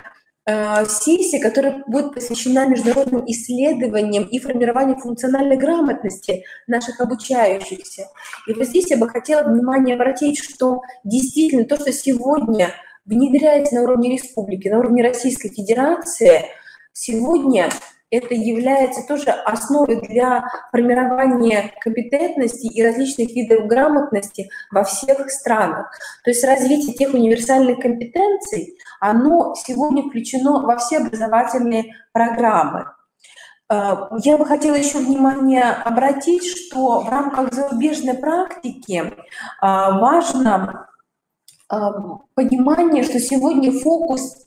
сессия, которая будет посвящена международным исследованиям и формированию функциональной грамотности наших обучающихся. И вот здесь я бы хотела внимание обратить, что действительно то, что сегодня внедряется на уровне республики, на уровне Российской Федерации, сегодня это является тоже основой для формирования компетентности и различных видов грамотности во всех странах. То есть развитие тех универсальных компетенций, оно сегодня включено во все образовательные программы. Я бы хотела еще внимание обратить, что в рамках зарубежной практики важно понимание, что сегодня фокус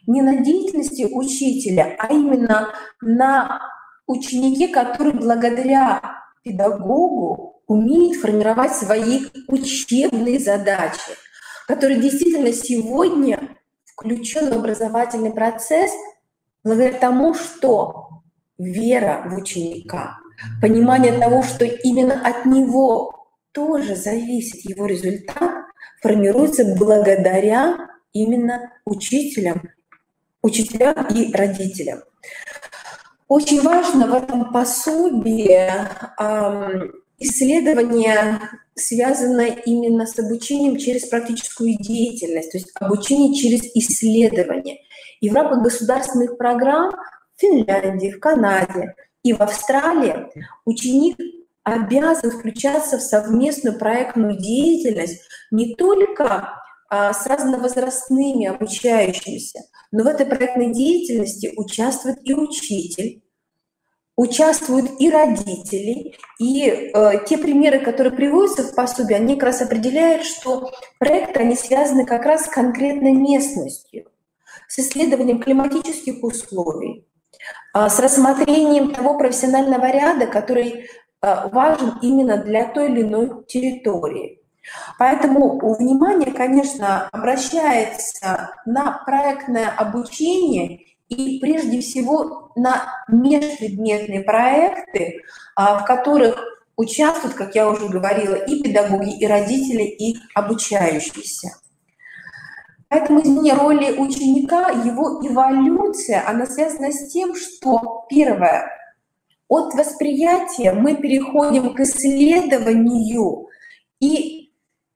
не на деятельности учителя, а именно на ученике, который благодаря педагогу умеет формировать свои учебные задачи, который действительно сегодня включен в образовательный процесс благодаря тому, что вера в ученика, понимание того, что именно от него тоже зависит его результат, формируется благодаря именно учителям и родителям. Очень важно в этом пособии исследование, связанное именно с обучением через практическую деятельность, то есть обучение через исследование. И в рамках государственных программ в Финляндии, в Канаде и в Австралии ученик обязан включаться в совместную проектную деятельность не только с разновозрастными обучающимися, но в этой проектной деятельности участвует и учитель, участвуют и родители, и те примеры, которые приводятся в пособии, они как раз определяют, что проекты, они связаны как раз с конкретной местностью, с исследованием климатических условий, с рассмотрением того профессионального ряда, который важен именно для той или иной территории. Поэтому внимание, конечно, обращается на проектное обучение и прежде всего на межпредметные проекты, в которых участвуют, как я уже говорила, и педагоги, и родители, и обучающиеся. Поэтому изменение роли ученика, его эволюция, она связана с тем, что, первое, от восприятия мы переходим к исследованию, и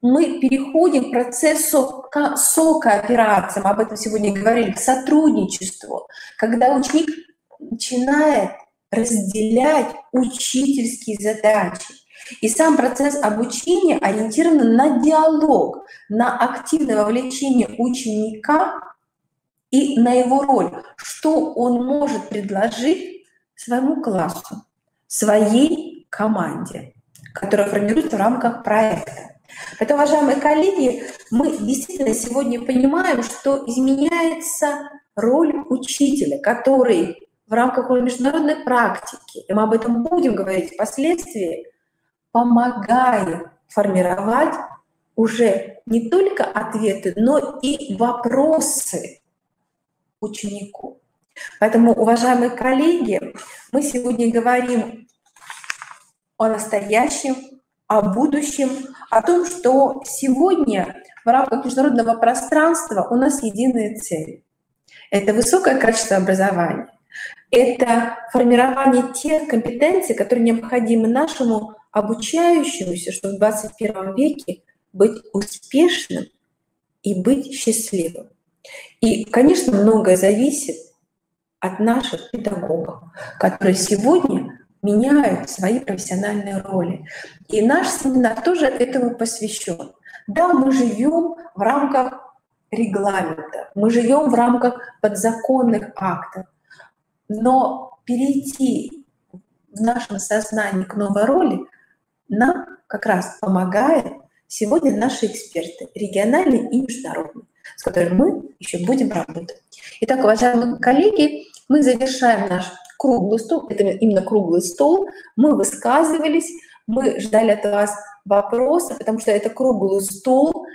мы переходим к процессу сокооперации, мы об этом сегодня говорили, к сотрудничеству, когда ученик начинает разделять учительские задачи. И сам процесс обучения ориентирован на диалог, на активное вовлечение ученика и на его роль, что он может предложить своему классу, своей команде, которая формируется в рамках проекта. Поэтому, уважаемые коллеги, мы действительно сегодня понимаем, что изменяется роль учителя, который в рамках международной практики, и мы об этом будем говорить впоследствии, помогает формировать уже не только ответы, но и вопросы ученику. Поэтому, уважаемые коллеги, мы сегодня говорим о настоящем, о будущем, о том, что сегодня в рамках международного пространства у нас единая цель. Это высокое качество образования, это формирование тех компетенций, которые необходимы нашему обучающемуся, чтобы в 21 веке быть успешным и быть счастливым. И, конечно, многое зависит от наших педагогов, которые сегодня меняют свои профессиональные роли. И наш семинар тоже этому посвящен. Да, мы живем в рамках регламента, мы живем в рамках подзаконных актов, но перейти в нашем сознании к новой роли нам как раз помогают сегодня наши эксперты, региональные и международные, с которыми мы еще будем работать. Итак, уважаемые коллеги, мы завершаем наш круглый стол, это именно круглый стол, мы высказывались, мы ждали от вас вопросов, потому что это круглый стол,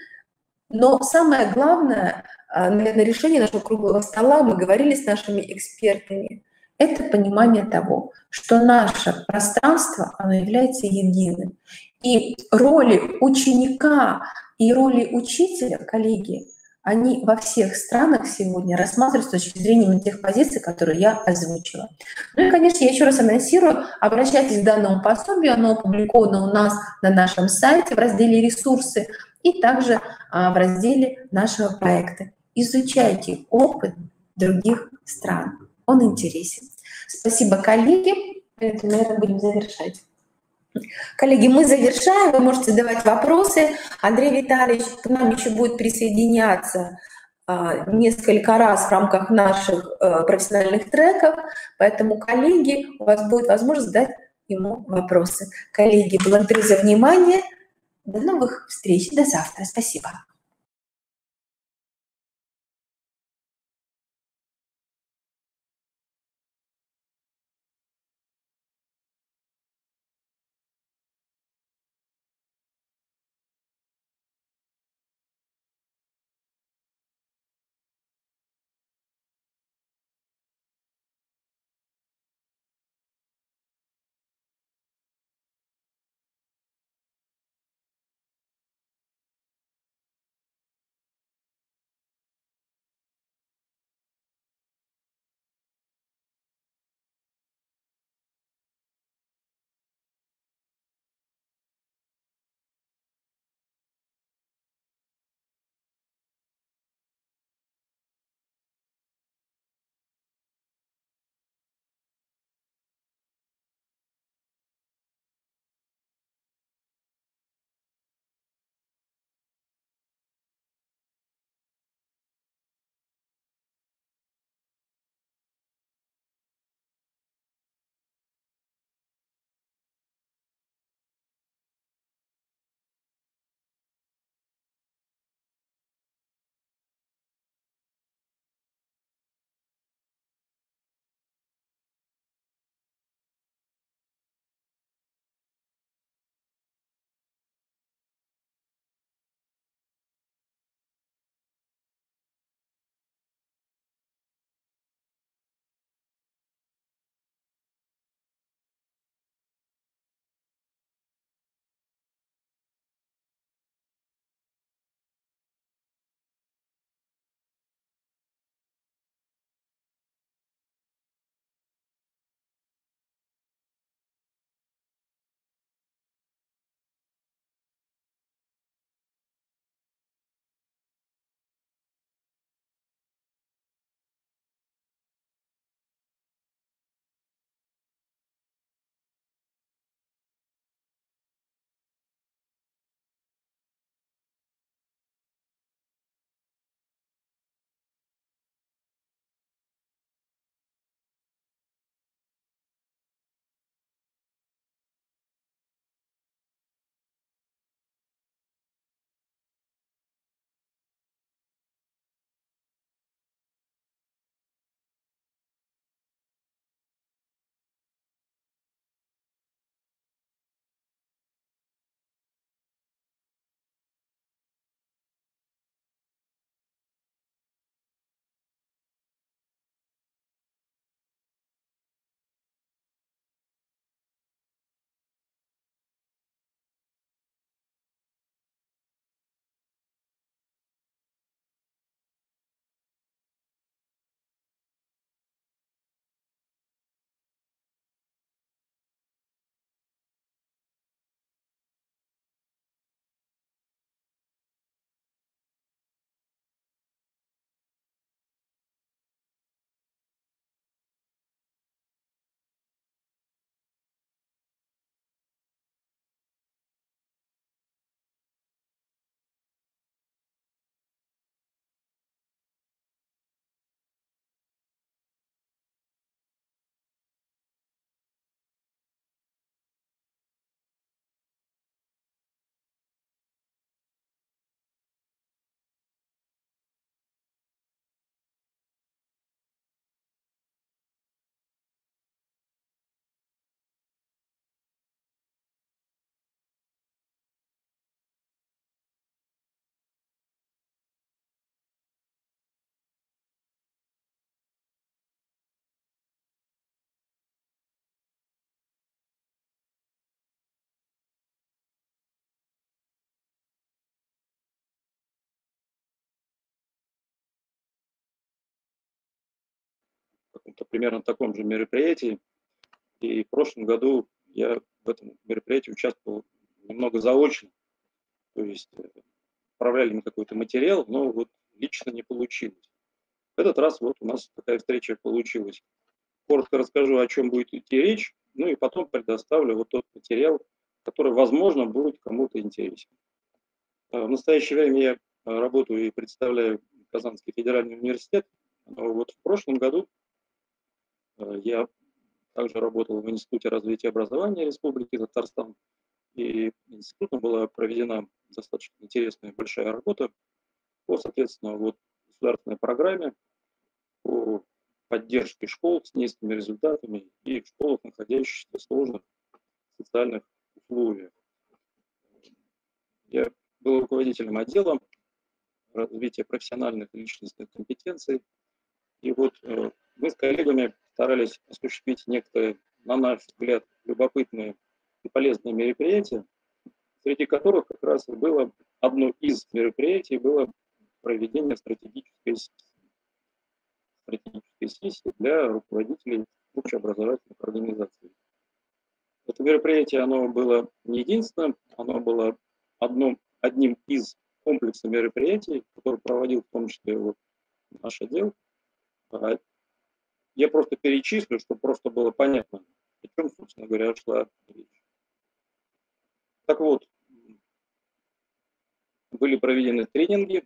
но самое главное, наверное, решение нашего круглого стола, мы говорили с нашими экспертами, это понимание того, что наше пространство, оно является единым. И роли ученика и роли учителя, коллеги, они во всех странах сегодня рассматриваются с точки зрения именно тех позиций, которые я озвучила. Ну и, конечно, я еще раз анонсирую, обращайтесь к данному пособию, оно опубликовано у нас на нашем сайте в разделе «Ресурсы» и также в разделе нашего проекта. Изучайте опыт других стран, он интересен. Спасибо, коллеги, на этом будем завершать. Коллеги, мы завершаем, вы можете задавать вопросы. Андрей Витальевич к нам еще будет присоединяться несколько раз в рамках наших профессиональных треков, поэтому, коллеги, у вас будет возможность задать ему вопросы. Коллеги, благодарю за внимание. До новых встреч, до завтра. Спасибо. каком-то примерно таком же мероприятии. И в прошлом году я в этом мероприятии участвовал немного заочно. То есть отправляли мы какой-то материал, но вот лично не получилось. В этот раз вот у нас такая встреча получилась. Коротко расскажу, о чем будет идти речь, ну и потом предоставлю вот тот материал, который, возможно, будет кому-то интересен. В настоящее время я работаю и представляю Казанский федеральный университет. Вот в прошлом году я также работал в Институте развития образования Республики Татарстан. И институтом была проведена достаточно интересная большая работа по, соответственно, вот государственной программе по поддержке школ с низкими результатами и в школах, находящихся в сложных социальных условиях. Я был руководителем отдела развития профессиональных и личностных компетенций. И вот мы с коллегами старались осуществить некоторые, на наш взгляд, любопытные и полезные мероприятия, среди которых как раз и было одно из мероприятий, было проведение стратегической сессии для руководителей общеобразовательных организаций. Это мероприятие, оно было не единственным, оно было одним из комплексов мероприятий, который проводил в том числе вот наш отдел. Я просто перечислю, чтобы просто было понятно, о чем, собственно говоря, шла речь. Так вот, были проведены тренинги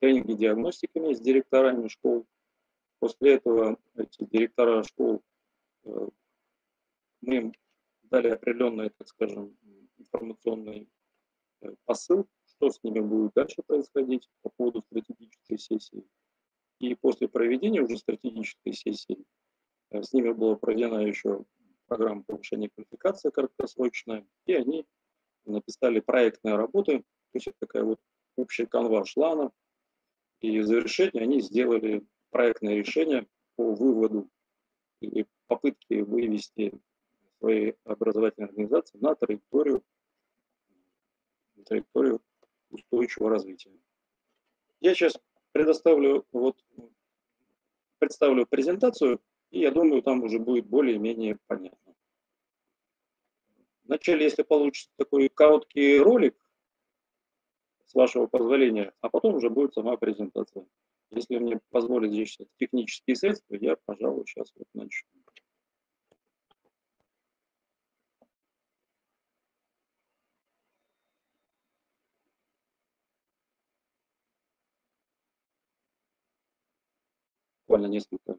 диагностиками с директорами школ. После этого эти директора школ, мы им дали определенный, так скажем, информационный посыл, что с ними будет дальше происходить по поводу стратегической сессии. И после проведения уже стратегической сессии с ними была проведена еще программа повышения квалификации краткосрочная, и они написали проектные работы, то есть это такая вот общая канва шла, и в завершении они сделали проектное решение по выводу или попытке вывести свои образовательные организации на траекторию устойчивого развития. Я сейчас представлю презентацию, и я думаю, там уже будет более-менее понятно. Вначале, если получится такой короткий ролик, с вашего позволения, а потом уже будет сама презентация. Если мне позволят здесь технические средства, я, пожалуй, сейчас вот начну. Буквально несколько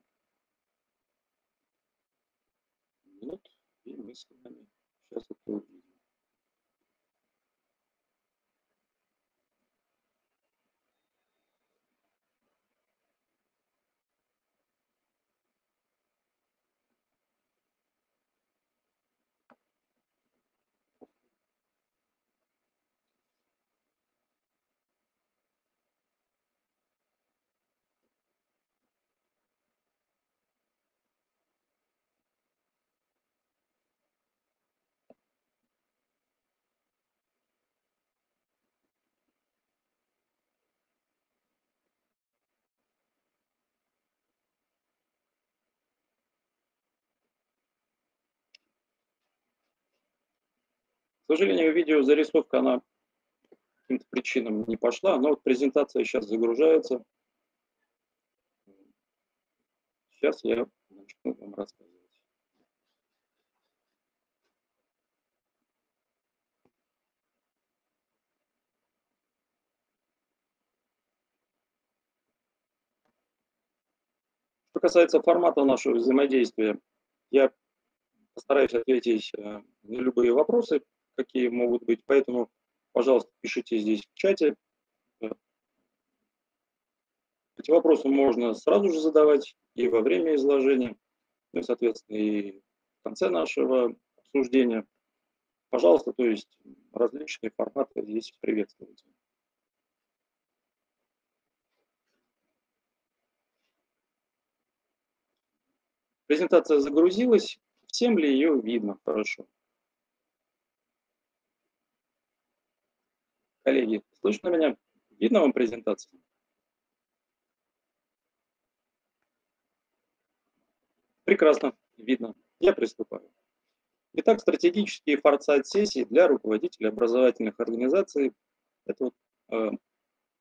минут, и мы с вами сейчас это увидим. К сожалению, видеозарисовка, она по каким-то причинам не пошла, но вот презентация сейчас загружается. Сейчас я начну вам рассказывать. Что касается формата нашего взаимодействия, я постараюсь ответить на любые вопросы, какие могут быть, поэтому, пожалуйста, пишите здесь в чате. Эти вопросы можно сразу же задавать и во время изложения, ну и, соответственно, и в конце нашего обсуждения. Пожалуйста, то есть различные форматы здесь приветствуются. Презентация загрузилась. Всем ли ее видно хорошо? Коллеги, слышно меня? Видно вам презентацию? Прекрасно, видно. Я приступаю. Итак, стратегические форсайт-сессии для руководителей образовательных организаций. Это вот,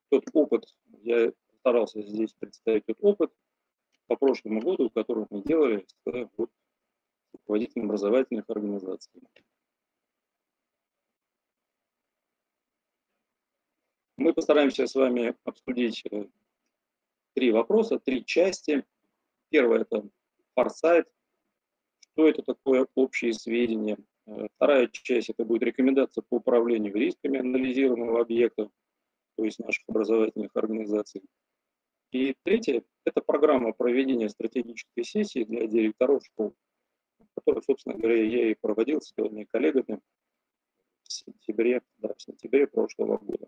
тот опыт, я старался здесь представить тот опыт по прошлому году, который мы делали с руководителями образовательных организаций. Мы постараемся с вами обсудить 3 вопроса, 3 части. Первое – это форсайт. Что это такое общие сведения? Вторая часть – это будет рекомендация по управлению рисками анализируемого объекта, то есть наших образовательных организаций. И третье – это программа проведения стратегической сессии для директоров школ, которую, собственно говоря, я и проводил с своими коллегами в сентябре прошлого года.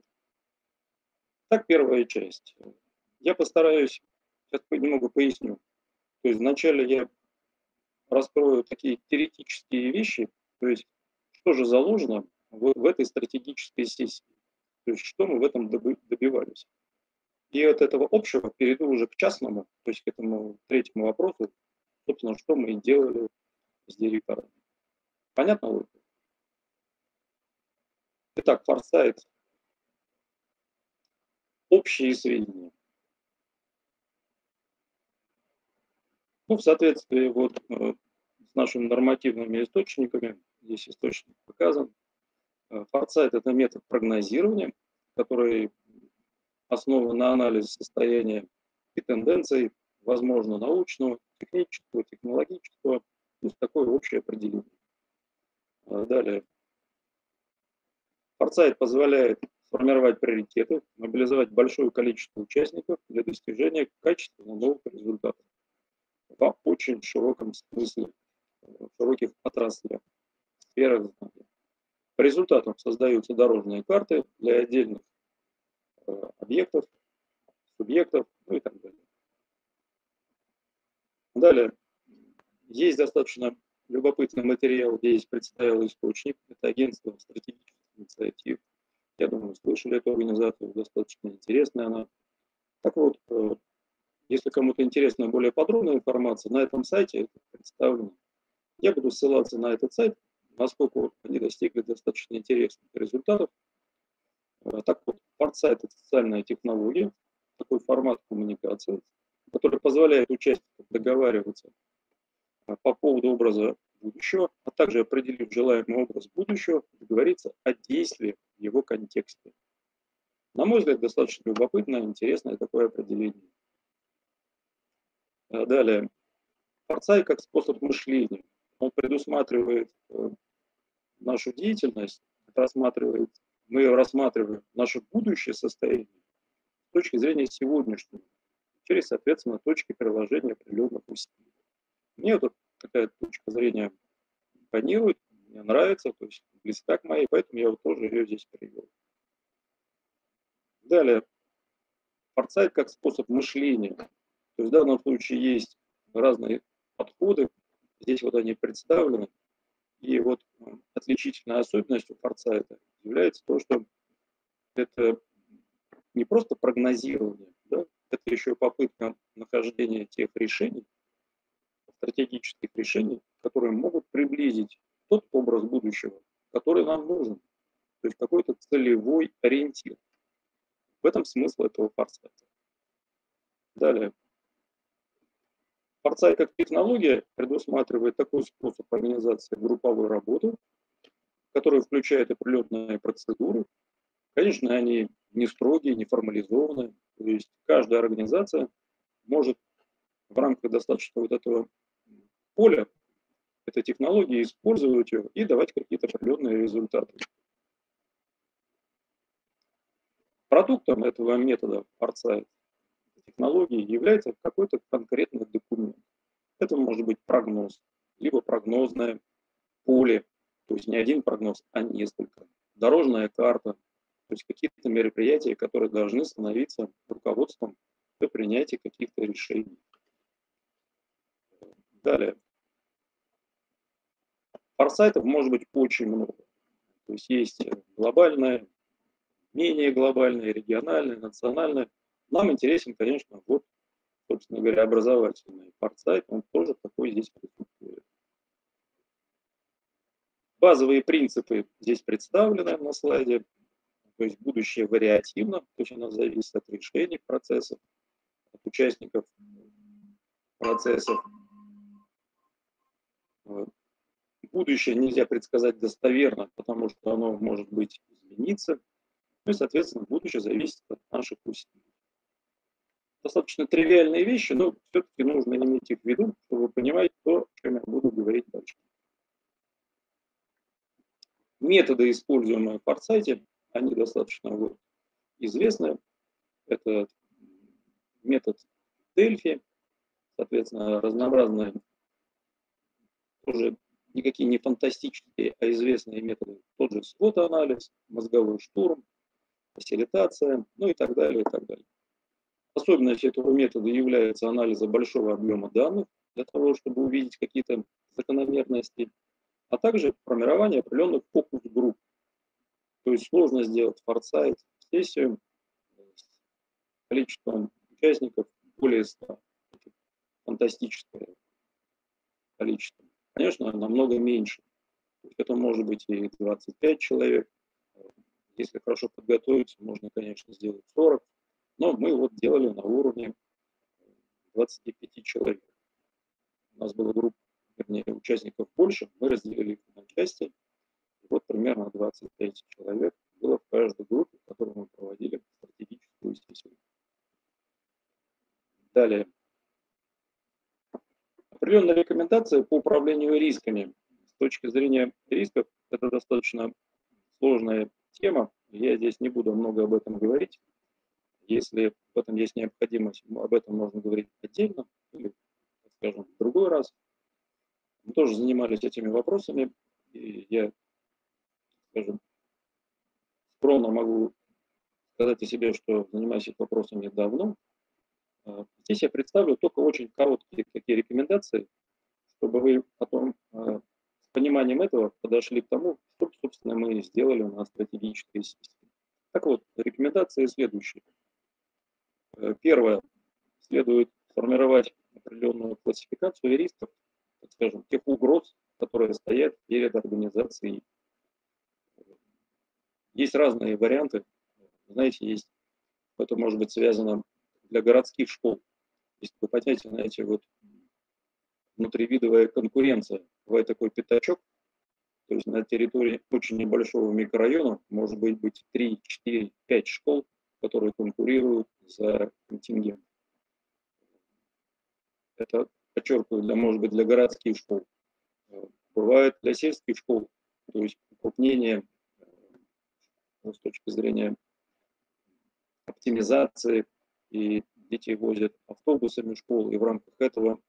Так, первая часть. Я постараюсь, сейчас немного поясню. То есть вначале я раскрою такие теоретические вещи, то есть что же заложено в этой стратегической сессии, то есть что мы в этом добивались. И от этого общего перейду уже к частному, то есть к этому третьему вопросу, собственно, что мы делали с директорами. Понятно логика? Итак, форсайт. Общие сведения. Ну, в соответствии вот с нашими нормативными источниками, здесь источник показан, форсайт – это метод прогнозирования, который основан на анализе состояния и тенденций, возможно, научного, технического, технологического, то есть такое общее определение. Далее. Форсайт позволяет сформировать приоритеты, мобилизовать большое количество участников для достижения качественных новых результатов в очень широком смысле, в широких отраслях, сферах знания. По результатам создаются дорожные карты для отдельных объектов, субъектов, ну и так далее. Далее. Есть достаточно любопытный материал, я здесь представил источник, это агентство стратегических инициатив. Я думаю, слышали эту организацию, достаточно интересная она. Так вот, если кому-то интересна более подробная информация, на этом сайте это представлено. Я буду ссылаться на этот сайт, насколько они достигли достаточно интересных результатов. Так вот, форсайт – это социальная технология, такой формат коммуникации, который позволяет участникам договариваться по поводу образа будущего, а также, определив желаемый образ будущего, договориться о действии в его контексте. На мой взгляд, достаточно любопытное, интересное такое определение. Далее. Форсайт как способ мышления. Он предусматривает нашу деятельность, мы рассматриваем наше будущее состояние с точки зрения сегодняшнего, через, соответственно, точки приложения определенных усилий. Мне вот такая точка зрения импонирует, мне нравится, то есть близка к моей, поэтому я вот тоже ее здесь привел. Далее. Форсайт как способ мышления. То есть в данном случае есть разные подходы, здесь вот они представлены. И вот отличительной особенностью форсайта является то, что это не просто прогнозирование, да, это еще попытка нахождения тех решений, стратегических решений, которые могут приблизить тот образ будущего, который нам нужен. То есть какой-то целевой ориентир. В этом смысл этого форсайта. Далее. Форсайт как технология предусматривает такой способ организации групповой работы, который включает определенные процедуры. Конечно, они не строгие, не формализованные. То есть каждая организация может в рамках достаточно вот этого поля этой технологии использовать ее и давать какие-то определенные результаты. Продуктом этого метода форсайт технологии является какой-то конкретный документ. Это может быть прогноз, либо прогнозное поле, то есть не один прогноз, а несколько. Дорожная карта, то есть какие-то мероприятия, которые должны становиться руководством для принятия каких-то решений. Далее. Форсайтов может быть очень много. То есть есть глобальное, менее глобальное, региональное, национальное. Нам интересен, конечно, вот, собственно говоря, образовательный форсайт, он тоже такой здесь здесь присутствует. Базовые принципы здесь представлены на слайде. То есть будущее вариативно, то есть оно зависит от решений процессов, от участников процессов. Будущее нельзя предсказать достоверно, потому что оно может быть измениться. Ну и, соответственно, будущее зависит от наших усилий. Достаточно тривиальные вещи, но все-таки нужно иметь их в виду, чтобы понимать то, о чем я буду говорить дальше. Методы, используемые в Форсайте, они достаточно известны. Это метод Дельфи, соответственно, разнообразные, тоже никакие не фантастические, а известные методы. Тот же SWOT-анализ, мозговой штурм, фасилитация, ну и так далее, и так далее. Особенностью этого метода является анализ большого объема данных для того, чтобы увидеть какие-то закономерности, а также формирование определенных фокус-групп. То есть сложно сделать форсайт-сессию с количеством участников более 100. Фантастическое количество. Конечно, намного меньше. Это может быть и 25 человек. Если хорошо подготовиться, можно, конечно, сделать 40. Но мы вот делали на уровне 25 человек. У нас была группа, вернее, участников больше. Мы разделили их на части. И вот примерно 25 человек было в каждой группе, в которой мы проводили стратегическую сессию. Далее. Определенная рекомендация по управлению рисками. С точки зрения рисков, это достаточно сложная тема. Я здесь не буду много об этом говорить. Если в этом есть необходимость, об этом можно говорить отдельно или, скажем, в другой раз. Мы тоже занимались этими вопросами, и я, скажем, скромно могу сказать о себе, что занимаюсь этими вопросами давно. Здесь я представлю только очень короткие такие рекомендации, чтобы вы потом с пониманием этого подошли к тому, что, собственно, мы сделали на стратегической сессии. Так вот, рекомендации следующие. Первое. Следует формировать определенную классификацию рисков, так скажем, тех угроз, которые стоят перед организацией. Есть разные варианты. Знаете, это может быть связано для городских школ. Есть такое понятие, знаете, внутривидовая конкуренция. Бывает такой пятачок, то есть на территории очень небольшого микрорайона может быть 3, 4, 5 школ, которые конкурируют за контингент. Это, подчеркиваю, может быть для городских школ. Бывает для сельских школ, то есть укрупнение с точки зрения оптимизации, и детей возят автобусами в школу, и в рамках этого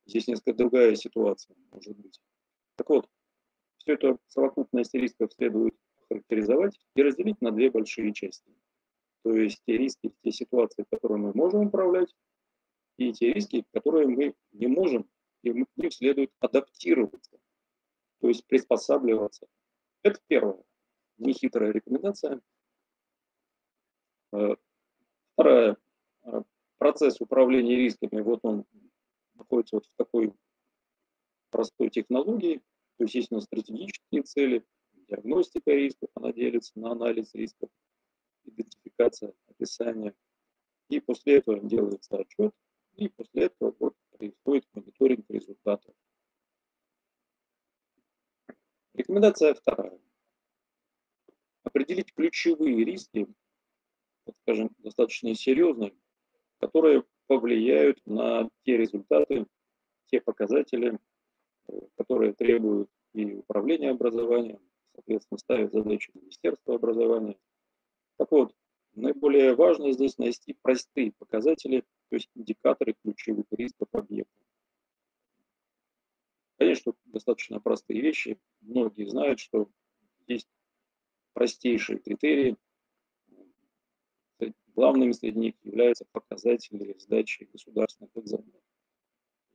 здесь несколько другая ситуация может быть. Так вот, все это совокупность рисков следует характеризовать и разделить на две большие части. То есть те риски, те ситуации, которые мы можем управлять, и те риски, которые мы не можем, и к ним следует адаптироваться, то есть приспосабливаться. Это первая нехитрая рекомендация. Вторая. Процесс управления рисками, он находится в такой простой технологии. То есть есть у нас стратегические цели, диагностика рисков, она делится на анализ рисков, идентификация, описание. И после этого делается отчет, и после этого происходит мониторинг результатов. Рекомендация вторая. Определить ключевые риски, скажем, достаточно серьезные, которые повлияют на те результаты, те показатели, которые требуют и управления образованием, соответственно, ставят задачи Министерства образования. Так вот, наиболее важно здесь найти простые показатели, то есть индикаторы ключевых рисков объекта. Конечно, достаточно простые вещи. Многие знают, что есть простейшие критерии. Главными среди них являются показатели сдачи государственных экзаменов.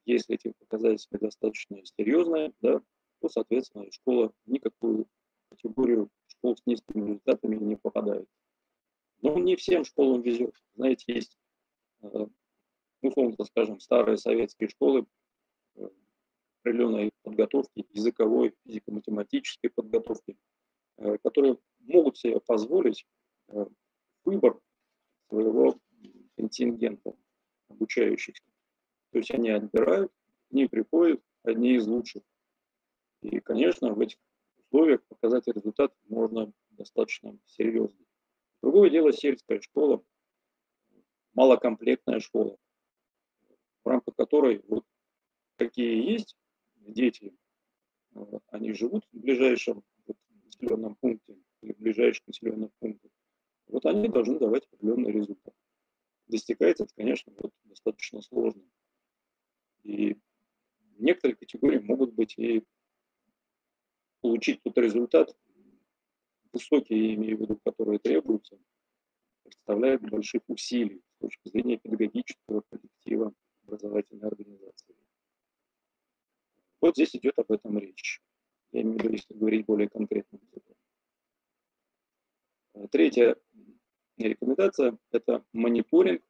Если эти показатели достаточно серьезные, то, соответственно, школа никакую категорию школ с низкими результатами не попадает. Но не всем школам везет. Знаете, есть, условно скажем, старые советские школы, определенной подготовки, языковой, физико-математической подготовки, которые могут себе позволить выбор своего контингента обучающихся. То есть они отбирают, они приходят, одни из лучших. И, конечно, в этих условиях показать результат можно достаточно серьезно. Другое дело сельская школа, малокомплектная школа, в рамках которой вот какие есть дети, они живут в ближайшем населенном пункте или в ближайших населенных пунктах, вот они должны давать определенный результат. Достигается это, конечно, вот достаточно сложно. И некоторые категории могут быть и получить тот результат высокий, я имею в виду, которые требуются, представляет больших усилий с точки зрения педагогического коллектива образовательной организации. Вот здесь идет об этом речь. Я имею в виду, если говорить более конкретно. Третья рекомендация – это мониторинг.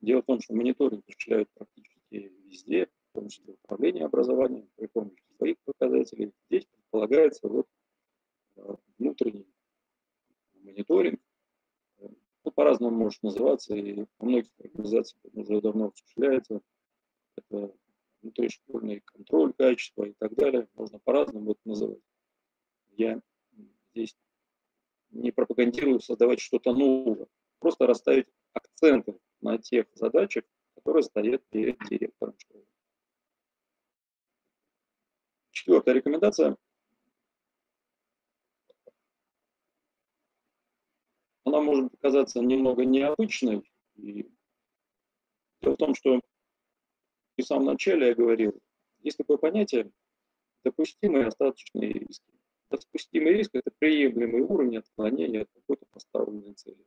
Дело в том, что мониторинг осуществляют практически везде, в том числе управление образованием, при помощи своих показателей. Здесь предполагается вот внутренний мониторинг. Ну, по-разному может называться, и у многих организаций уже давно осуществляется. Это внутришкольный контроль качества и так далее. Можно по-разному это называть. Я здесь не пропагандирую создавать что-то новое, просто расставить акценты на тех задачах, которые стоят перед директором школы. Четвертая рекомендация. Она может показаться немного необычной. И дело в том, что и в самом начале я говорил, есть такое понятие допустимые остаточные риски. Допустимый риск – это приемлемый уровень отклонения от какой-то поставленной цели.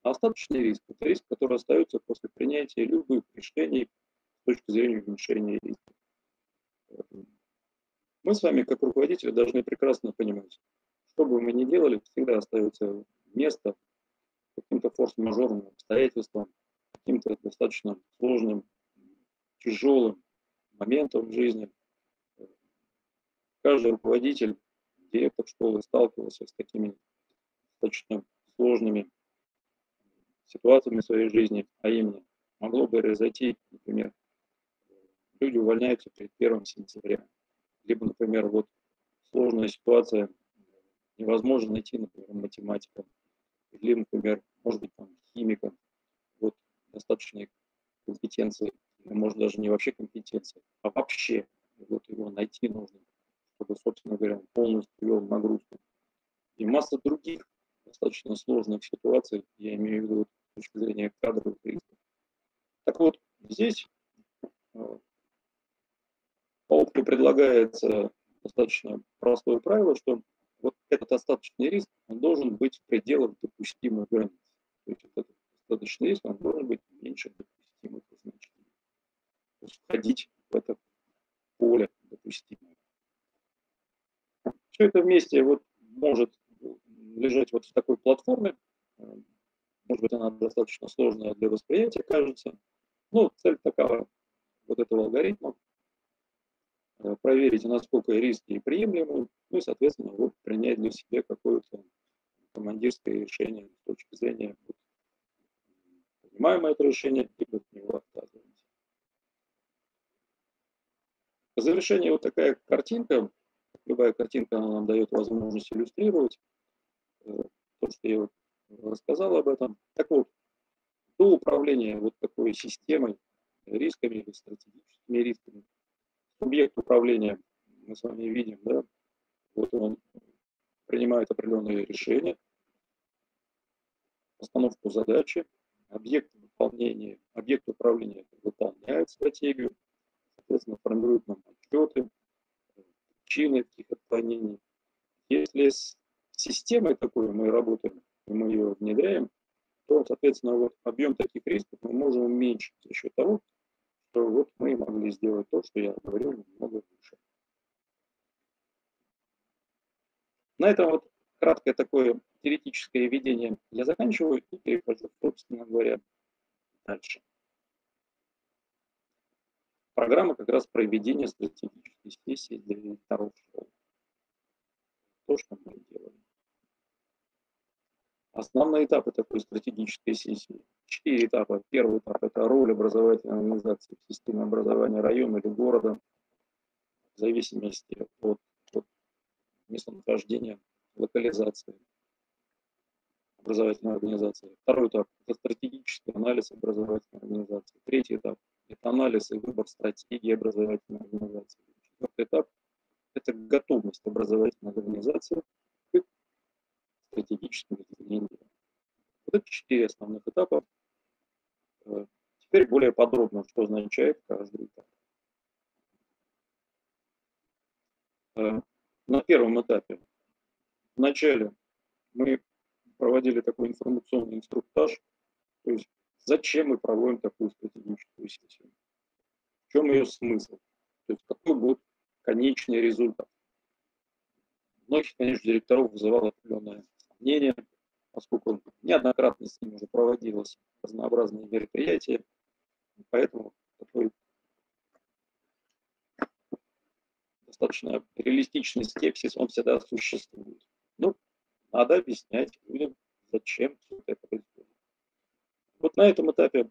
А остаточный риск – это риск, который остается после принятия любых решений с точки зрения уменьшения риска. Мы с вами, как руководители, должны прекрасно понимать, что бы мы ни делали, всегда остается место каким-то форс-мажорным обстоятельствам, каким-то достаточно сложным, тяжелым моментом в жизни. Каждый руководитель, директор школы сталкивался с такими достаточно сложными ситуациями в своей жизни, а именно могло бы произойти, например, люди увольняются перед 1 сентября, либо, например, вот сложная ситуация, невозможно найти, например, математика, или, например, может быть, там, химика, вот достаточной компетенции, может даже не вообще компетенции, а вообще вот его найти нужно, чтобы, собственно говоря, он полностью вел нагрузку. И масса других достаточно сложных ситуаций, я имею в виду с точки зрения кадровых рисков. Так вот, здесь по опыту предлагается достаточно простое правило, что вот этот остаточный риск, он должен быть в пределах допустимых границ. То есть этот остаточный риск, он должен быть меньше допустимых значений. То есть входить в это поле допустимое. Все это вместе вот может лежать вот в такой платформе. Может быть, она достаточно сложная для восприятия, кажется. Но цель такова вот этого алгоритма – проверить, насколько риски приемлемы, ну и, соответственно, вот, принять для себя какое-то командирское решение с точки зрения, вот, принимаем это решение, либо от него отказываемся. В завершение вот такая картинка. Любая картинка, она нам дает возможность иллюстрировать то, что я рассказал об этом. Так вот, до управления вот такой системой, рисками или стратегическими рисками, субъект управления мы с вами видим, да, вот он принимает определенные решения, постановку задачи, объект выполнения, объект управления выполняет стратегию, соответственно, формирует нам отчеты, причины таких отклонений. Если с системой такой мы работаем, и мы ее внедряем, то, соответственно, вот объем таких рисков мы можем уменьшить за счет того, что вот мы могли сделать то, что я говорил немного выше. На этом вот краткое такое теоретическое введение я заканчиваю и перехожу, собственно говоря, дальше. Программа как раз проведения стратегических стратегической сессии для директоров школ. То, что мы делаем. Основные этапы такой стратегической сессии. 4 этапа. Первый этап – это роль образовательной организации в системе образования района или города, в зависимости от местонахождения, локализации образовательной организации. Второй этап – это стратегический анализ образовательной организации. Третий этап – это анализ и выбор стратегии образовательной организации. Четвертый этап – это готовность образовательной организации к стратегическим изменениям. Вот это 4 основных этапа. Теперь более подробно, что означает каждый этап. На первом этапе вначале мы проводили такой информационный инструктаж, то есть зачем мы проводим такую стратегическую сессию, в чем ее смысл, то есть какой будет конечный результат. Многих, конечно, директоров вызывало определенное сомнение, поскольку неоднократно с ними уже проводилось разнообразные мероприятия, поэтому такой достаточно реалистичный скепсис, он всегда существует. Ну, надо объяснять людям, зачем все это происходит. Вот на этом этапе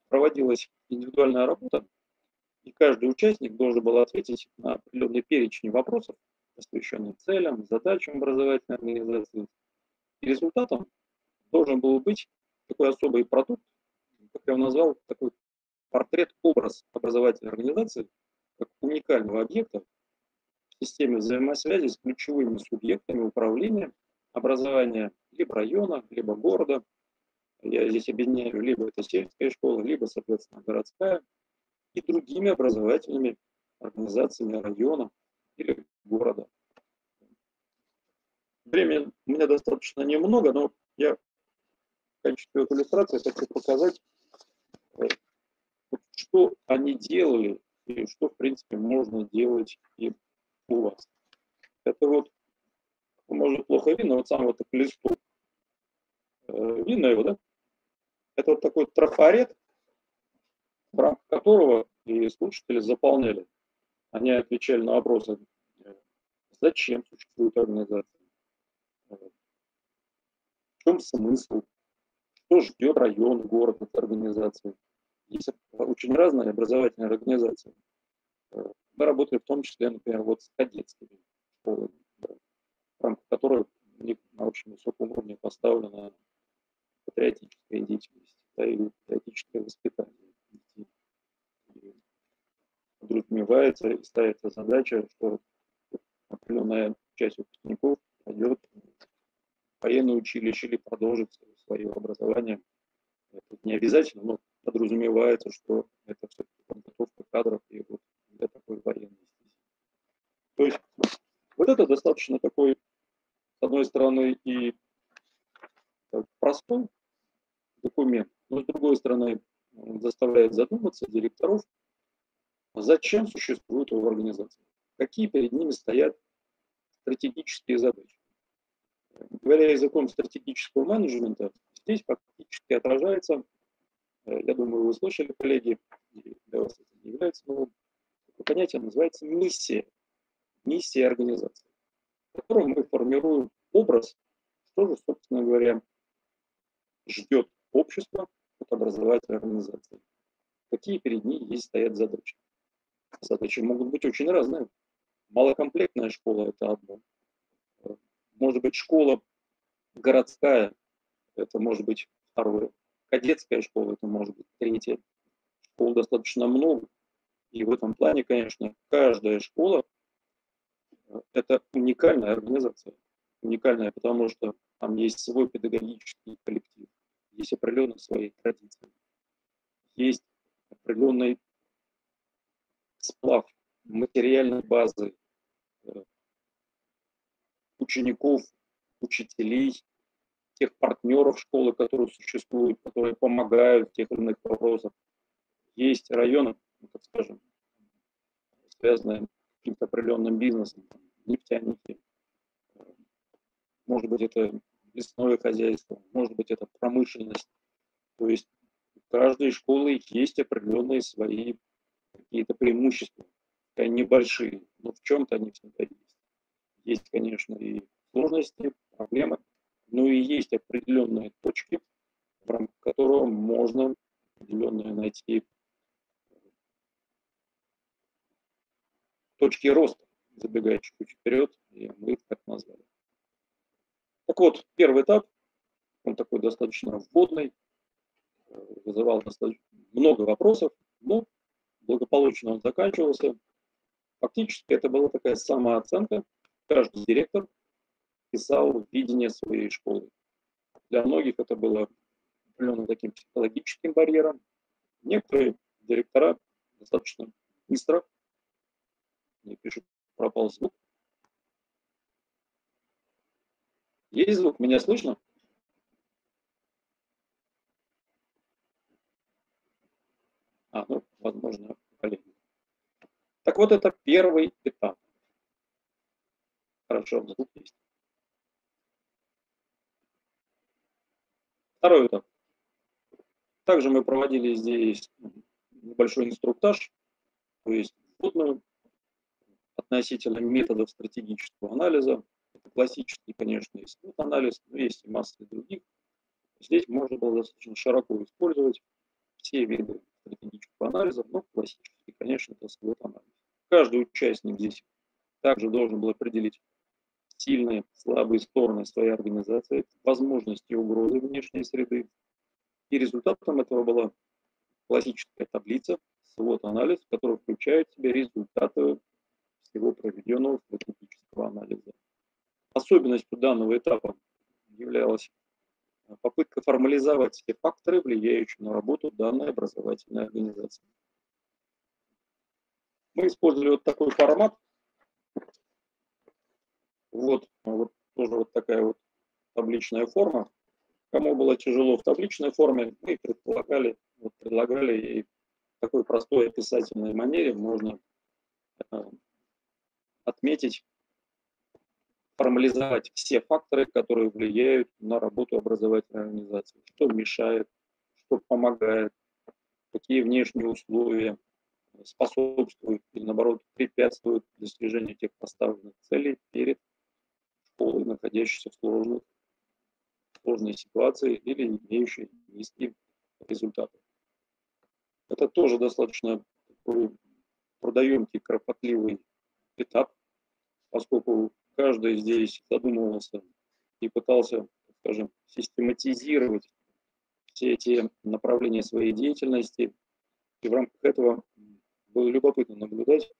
проводилась индивидуальная работа, и каждый участник должен был ответить на определенный перечень вопросов, посвященных целям, задачам образовательной организации. И результатом должен был быть такой особый продукт, как я его назвал, такой портрет-образ образовательной организации, как уникального объекта в системе взаимосвязи с ключевыми субъектами управления образования либо района, либо города. Я здесь объединяю, либо это сельская школа, либо, соответственно, городская, и другими образовательными организациями района или города. Времени у меня достаточно немного, но я в качестве иллюстрации хочу показать, что они делали и что, в принципе, можно делать и у вас. Это вот, может, плохо видно, вот сам вот этот листок. Видно его, да? Это вот такой трафарет, в рамках которого и слушатели заполняли. Они отвечали на вопросы, зачем существует организация, в чем смысл, что ждет район, город от организации. Есть очень разные образовательные организации. Мы работали в том числе, например, вот с кадетскими школами, в рамках которых у них на очень высоком уровне поставлена патриотическая деятельность, да, и патриотическое воспитание детей. И подразумевается и ставится задача, что определенная часть выпускников пойдет в военное училище или продолжит свое образование. Это не обязательно, но подразумевается, что это все-таки подготовка кадров и вот для такой военной стези. То есть вот это достаточно такой, с одной стороны, и простой документ, но с другой стороны заставляет задуматься директоров, зачем существует его организация, какие перед ними стоят стратегические задачи. Говоря языком стратегического менеджмента, здесь фактически отражается, я думаю, вы слышали, коллеги, и для вас это не является новым, такое понятие называется миссия, миссия организации, в которой мы формируем образ, что же, собственно говоря, ждет общество от образовательной организации, какие перед ней есть стоят задачи. Задачи могут быть очень разные. Малокомплектная школа – это одно. Может быть, школа городская – это может быть второе. Кадетская школа – это может быть третье. Школ достаточно много. И в этом плане, конечно, каждая школа – это уникальная организация. Уникальная, потому что там есть свой педагогический коллектив, есть определенные свои традиции, есть определенный сплав материальной базы учеников, учителей, тех партнеров школы, которые существуют, которые помогают в тех или иных вопросах. Есть районы, так скажем, связанные с каким-то определенным бизнесом, нефтяники, может быть, это лесное хозяйство, может быть, это промышленность. То есть у каждой школы есть определенные свои какие-то преимущества, небольшие, но в чем-то они всегда есть. Есть, конечно, и сложности, проблемы, но и есть определенные точки, в рамках которого можно определенные найти точки роста, забегая чуть-чуть вперед, и мы их так назвали. Так вот, первый этап, он такой достаточно вводный, вызывал достаточно много вопросов, но благополучно он заканчивался. Фактически это была такая самооценка. Каждый директор писал видение своей школы. Для многих это было определенным таким психологическим барьером. Некоторые директора достаточно быстро, мне пишут, пропал звук. Есть звук? Меня слышно? Ну, возможно, коллеги. Так вот, это первый этап. Хорошо, звук есть. Второй этап. Также мы проводили здесь небольшой инструктаж, то есть вводную относительно методов стратегического анализа. Это классический, конечно, есть SWOT-анализ, но есть и масса других. Здесь можно было достаточно широко использовать все виды стратегического анализа, но классический, конечно, это SWOT-анализ. Каждый участник здесь также должен был определить сильные, слабые стороны своей организации, возможности и угрозы внешней среды. И результатом этого была классическая таблица, SWOT-анализ, который включает в себя результаты всего проведенного стратегического анализа. Особенностью данного этапа являлась попытка формализовать все факторы, влияющие на работу данной образовательной организации. Мы использовали вот такой формат. Вот тоже вот такая вот табличная форма. Кому было тяжело в табличной форме, мы предлагали и в такой простой описательной манере можно отметить, формализовать все факторы, которые влияют на работу образовательной организации. Что мешает, что помогает, какие внешние условия способствуют или, наоборот, препятствуют достижению тех поставленных целей перед школой, находящейся в сложной ситуации или имеющей низкие результаты. Это тоже достаточно такой трудоемкий, кропотливый этап, поскольку каждый здесь задумывался и пытался, скажем, систематизировать все эти направления своей деятельности. И в рамках этого было любопытно наблюдать.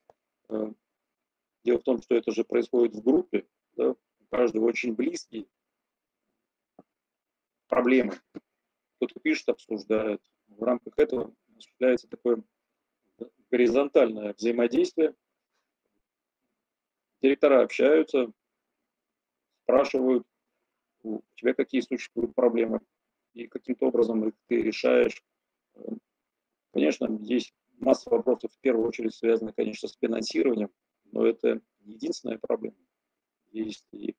Дело в том, что это же происходит в группе, да, у каждого очень близкие проблемы. Кто-то пишет, обсуждает. В рамках этого осуществляется такое горизонтальное взаимодействие. Директора общаются, спрашивают, у тебя какие существуют проблемы, и каким-то образом их ты решаешь. Конечно, есть масса вопросов, в первую очередь связаны, конечно, с финансированием, но это не единственная проблема. Есть и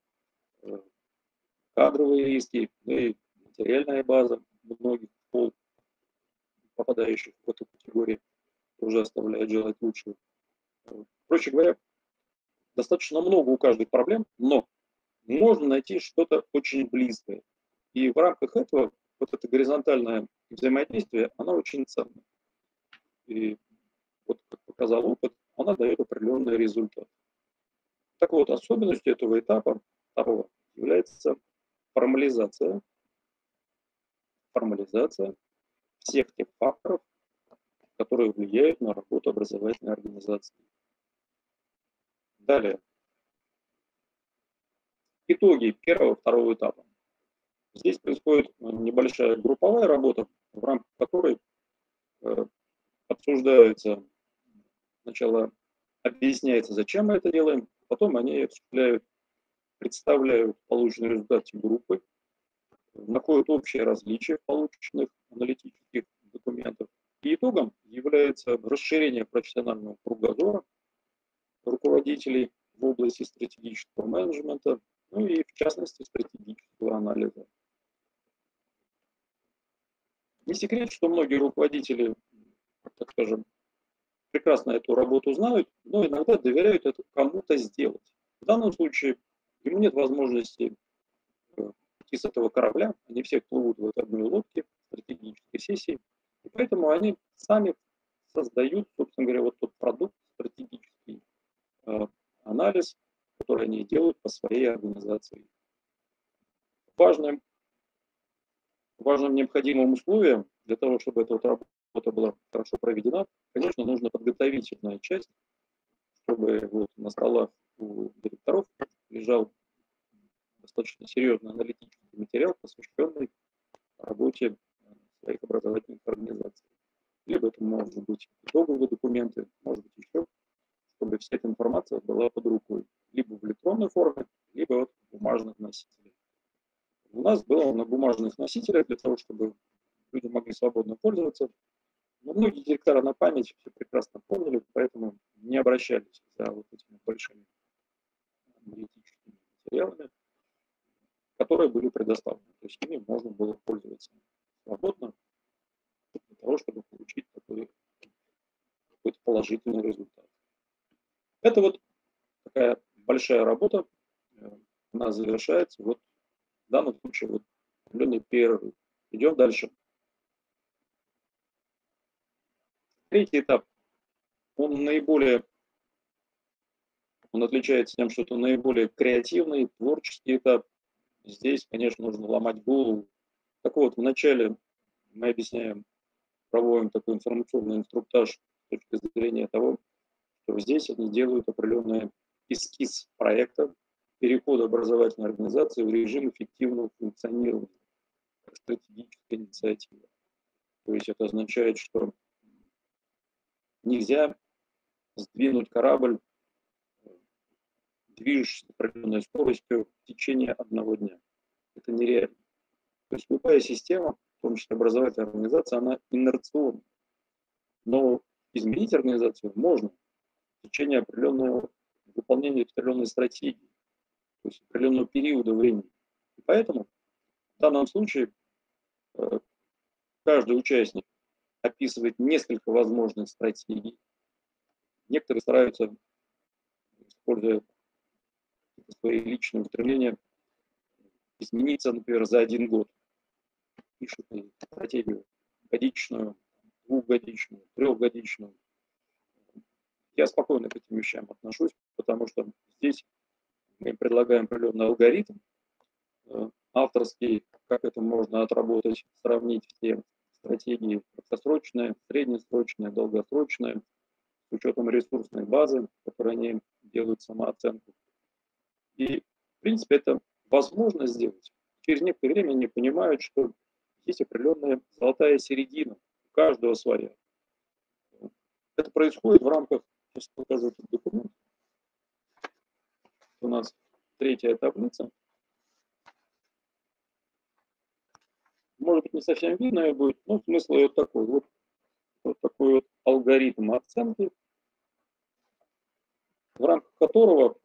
кадровые риски, и материальная база многих школ, попадающих в эту категорию, уже оставляет желать лучшего. Проще говоря, достаточно много у каждой проблем, но можно найти что-то очень близкое. И в рамках этого вот это горизонтальное взаимодействие, оно очень ценно. И вот, как показал опыт, она дает определенный результат. Так вот, особенностью этого этапа второго является формализация всех тех факторов, которые влияют на работу образовательной организации. Далее. Итоги первого, второго этапа. Здесь происходит небольшая групповая работа, в рамках которой обсуждается, сначала объясняется, зачем мы это делаем, потом они представляют полученные результаты группы, находят общее различие полученных аналитических документов. И итогом является расширение профессионального кругозора руководителей в области стратегического менеджмента, ну и в частности стратегического анализа. Не секрет, что многие руководители, так скажем, прекрасно эту работу знают, но иногда доверяют это кому-то сделать. В данном случае ему нет возможности идти с этого корабля, они все плывут в одной лодке стратегической сессии, и поэтому они сами создают, собственно говоря, вот тот продукт, стратегический анализ, который они делают по своей организации. Важным необходимым условием для того, чтобы эта вот работа была хорошо проведена, конечно, нужна подготовительная часть, чтобы вот на столах у директоров лежал достаточно серьезный аналитический материал, посвященный работе своих образовательных организаций. Либо это может быть итоговые документы, может быть еще, чтобы вся эта информация была под рукой, либо в электронной форме, либо вот в бумажных носителях. У нас было на бумажных носителях для того, чтобы люди могли свободно пользоваться. Но многие директора на память все прекрасно помнили, поэтому не обращались за вот этими большими аналитическими материалами, которые были предоставлены. То есть ими можно было пользоваться свободно для того, чтобы получить такой какой-то положительный результат. Это вот такая большая работа, она завершается. Вот в данном случае вот определенный перерыв. Идем дальше. Третий этап, он отличается тем, что это наиболее креативный, творческий этап. Здесь, конечно, нужно ломать голову. Так вот, вначале мы объясняем, проводим такой информационный инструктаж с точки зрения того, что здесь они делают определенный эскиз проекта перехода образовательной организации в режим эффективного функционирования, как стратегическая инициатива. То есть это означает, что нельзя сдвинуть корабль, движущийся с определенной скоростью в течение одного дня. Это нереально. То есть любая система, в том числе образовательная организация, она инерционна. Но изменить организацию можно в течение определенного выполнения определенной стратегии, то есть определенного периода времени. И поэтому в данном случае каждый участник описывает несколько возможных стратегий. Некоторые стараются, используя свои личные устремления, измениться, например, за 1 год. Пишут стратегию годичную, 2-годичную, 3-годичную. Я спокойно к этим вещам отношусь, потому что здесь мы предлагаем определенный алгоритм авторский, как это можно отработать, сравнить все стратегии краткосрочные, среднесрочные, долгосрочные, с учетом ресурсной базы, в которой они делают самооценку. И, в принципе, это возможно сделать. Через некоторое время они понимают, что есть определенная золотая середина, у каждого своя. Это происходит в рамках, сейчас покажу этот документ. У нас 3-я таблица. Может быть, не совсем видно ее будет, но смысл ее такой. Вот такой вот алгоритм оценки, в рамках которого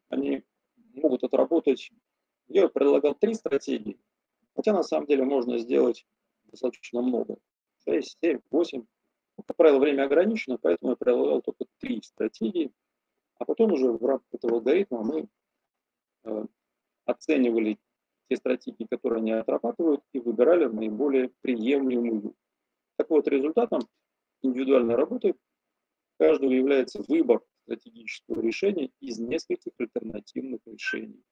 они могут отработать. Я предлагал 3 стратегии, хотя на самом деле можно сделать достаточно много. 6, 7, 8. Как правило, время ограничено, поэтому я предлагал только 3 стратегии, а потом уже в рамках этого алгоритма мы оценивали те стратегии, которые они отрабатывают, и выбирали наиболее приемлемую. Так вот, результатом индивидуальной работы каждого является выбор стратегического решения из нескольких альтернативных решений.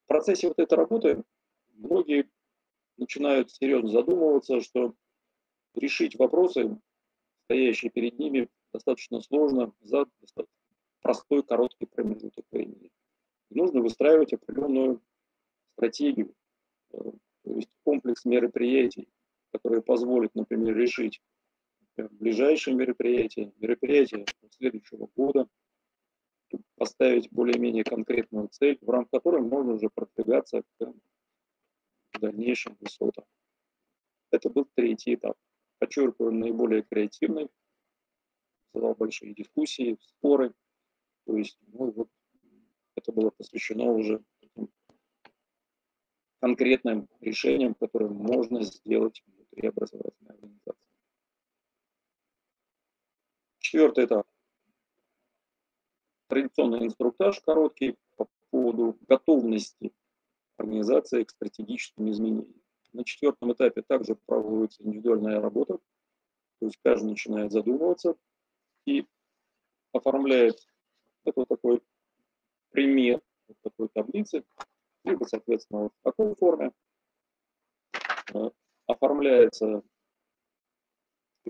В процессе вот этой работы многие начинают серьезно задумываться, что решить вопросы, стоящие перед ними, достаточно сложно за достаточно простой короткий промежуток времени. И нужно выстраивать определенную стратегию, то есть комплекс мероприятий, которые позволят, например, решить ближайшие мероприятия следующего года, поставить более-менее конкретную цель, в рамках которой можно уже продвигаться к дальнейшим высотам. Это был 3-й этап. Подчеркиваю, наиболее креативный, вызывал большие дискуссии, споры. То есть это было посвящено уже таким конкретным решениям, которые можно сделать внутри образовательной организации. 4-й этап. Традиционный инструктаж короткий по поводу готовности организации к стратегическим изменениям. На 4-м этапе также проводится индивидуальная работа, то есть каждый начинает задумываться и оформляет это такой пример вот такой таблицы, либо, соответственно, вот в такой форме оформляется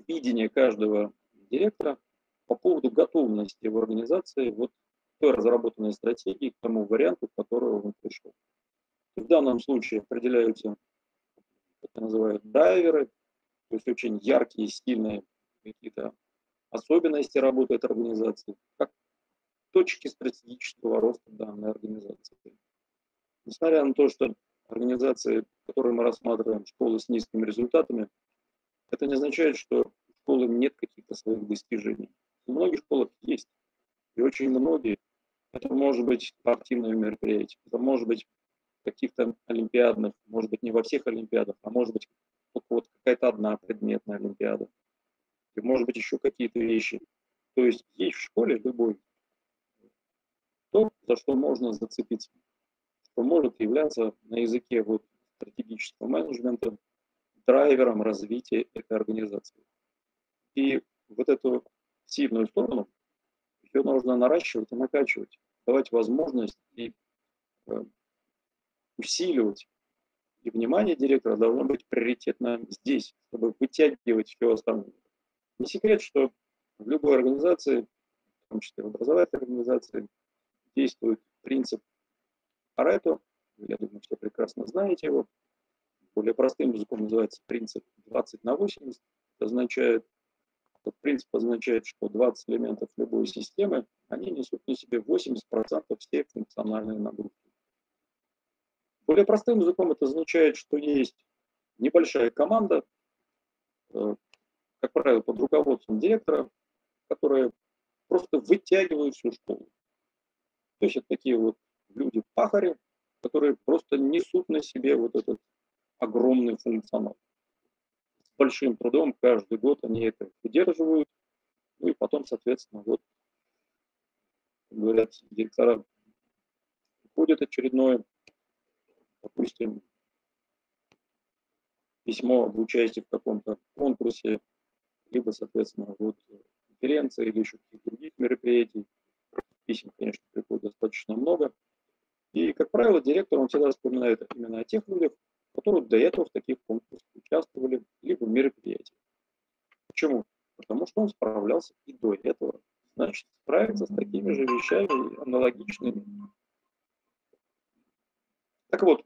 видение каждого директора по поводу готовности в организации вот той разработанной стратегии к тому варианту, к которому он пришел. В данном случае определяются, как называют, драйверы, то есть очень яркие, стильные какие-то особенности работы этой организации, как точки стратегического роста данной организации. Несмотря на то, что организации, которые мы рассматриваем, школы с низкими результатами, это не означает, что у школы нет каких-то своих достижений. У многих школ есть. И очень многие, это может быть спортивные мероприятия, это может быть каких-то олимпиадных, может быть не во всех олимпиадах, а может быть только вот какая-то одна предметная олимпиада. И может быть еще какие-то вещи. То есть есть в школе любой то, за что можно зацепиться, что может являться на языке вот стратегического менеджмента драйвером развития этой организации. И вот эту сильную сторону ее нужно наращивать и накачивать, давать возможность и усиливать. И внимание директора должно быть приоритетно здесь, чтобы вытягивать все остальное. Не секрет, что в любой организации, в том числе в образовательной организации, действует принцип Парето. Я думаю, все прекрасно знаете его. Более простым языком называется принцип 20/80. Это означает, этот принцип означает, что 20 элементов любой системы, они несут на себе 80% всей функциональной нагрузки. Более простым языком это означает, что есть небольшая команда, как правило, под руководством директора, которая просто вытягивает всю школу. То есть это такие вот люди-пахари, которые просто несут на себе вот этот огромный функционал. С большим трудом каждый год они это выдерживают, ну и потом, соответственно, вот, говорят, директора приходит очередное, допустим, письмо об участии в каком-то конкурсе, либо, соответственно, вот конференции или еще каких-то других мероприятий. Писем, конечно, приходит достаточно много. И, как правило, директор, он всегда вспоминает именно о тех людях, которые до этого в таких конкурсах участвовали, либо в мероприятиях. Почему? Потому что он справлялся и до этого. Значит, справиться с такими же вещами аналогичными. Так вот,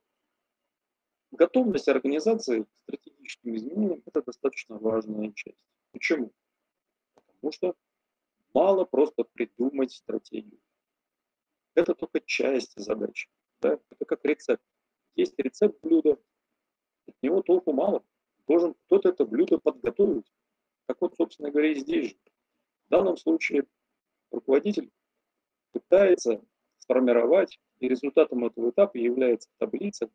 готовность организации к стратегическим изменениям – это достаточно важная часть. Почему? Потому что мало просто придумать стратегию. Это только часть задачи. Да? Это как рецепт. Есть рецепт блюда, от него толку мало. Должен кто-то это блюдо подготовить. Так вот, собственно говоря, и здесь же. В данном случае руководитель пытается сформировать, и результатом этого этапа является таблица,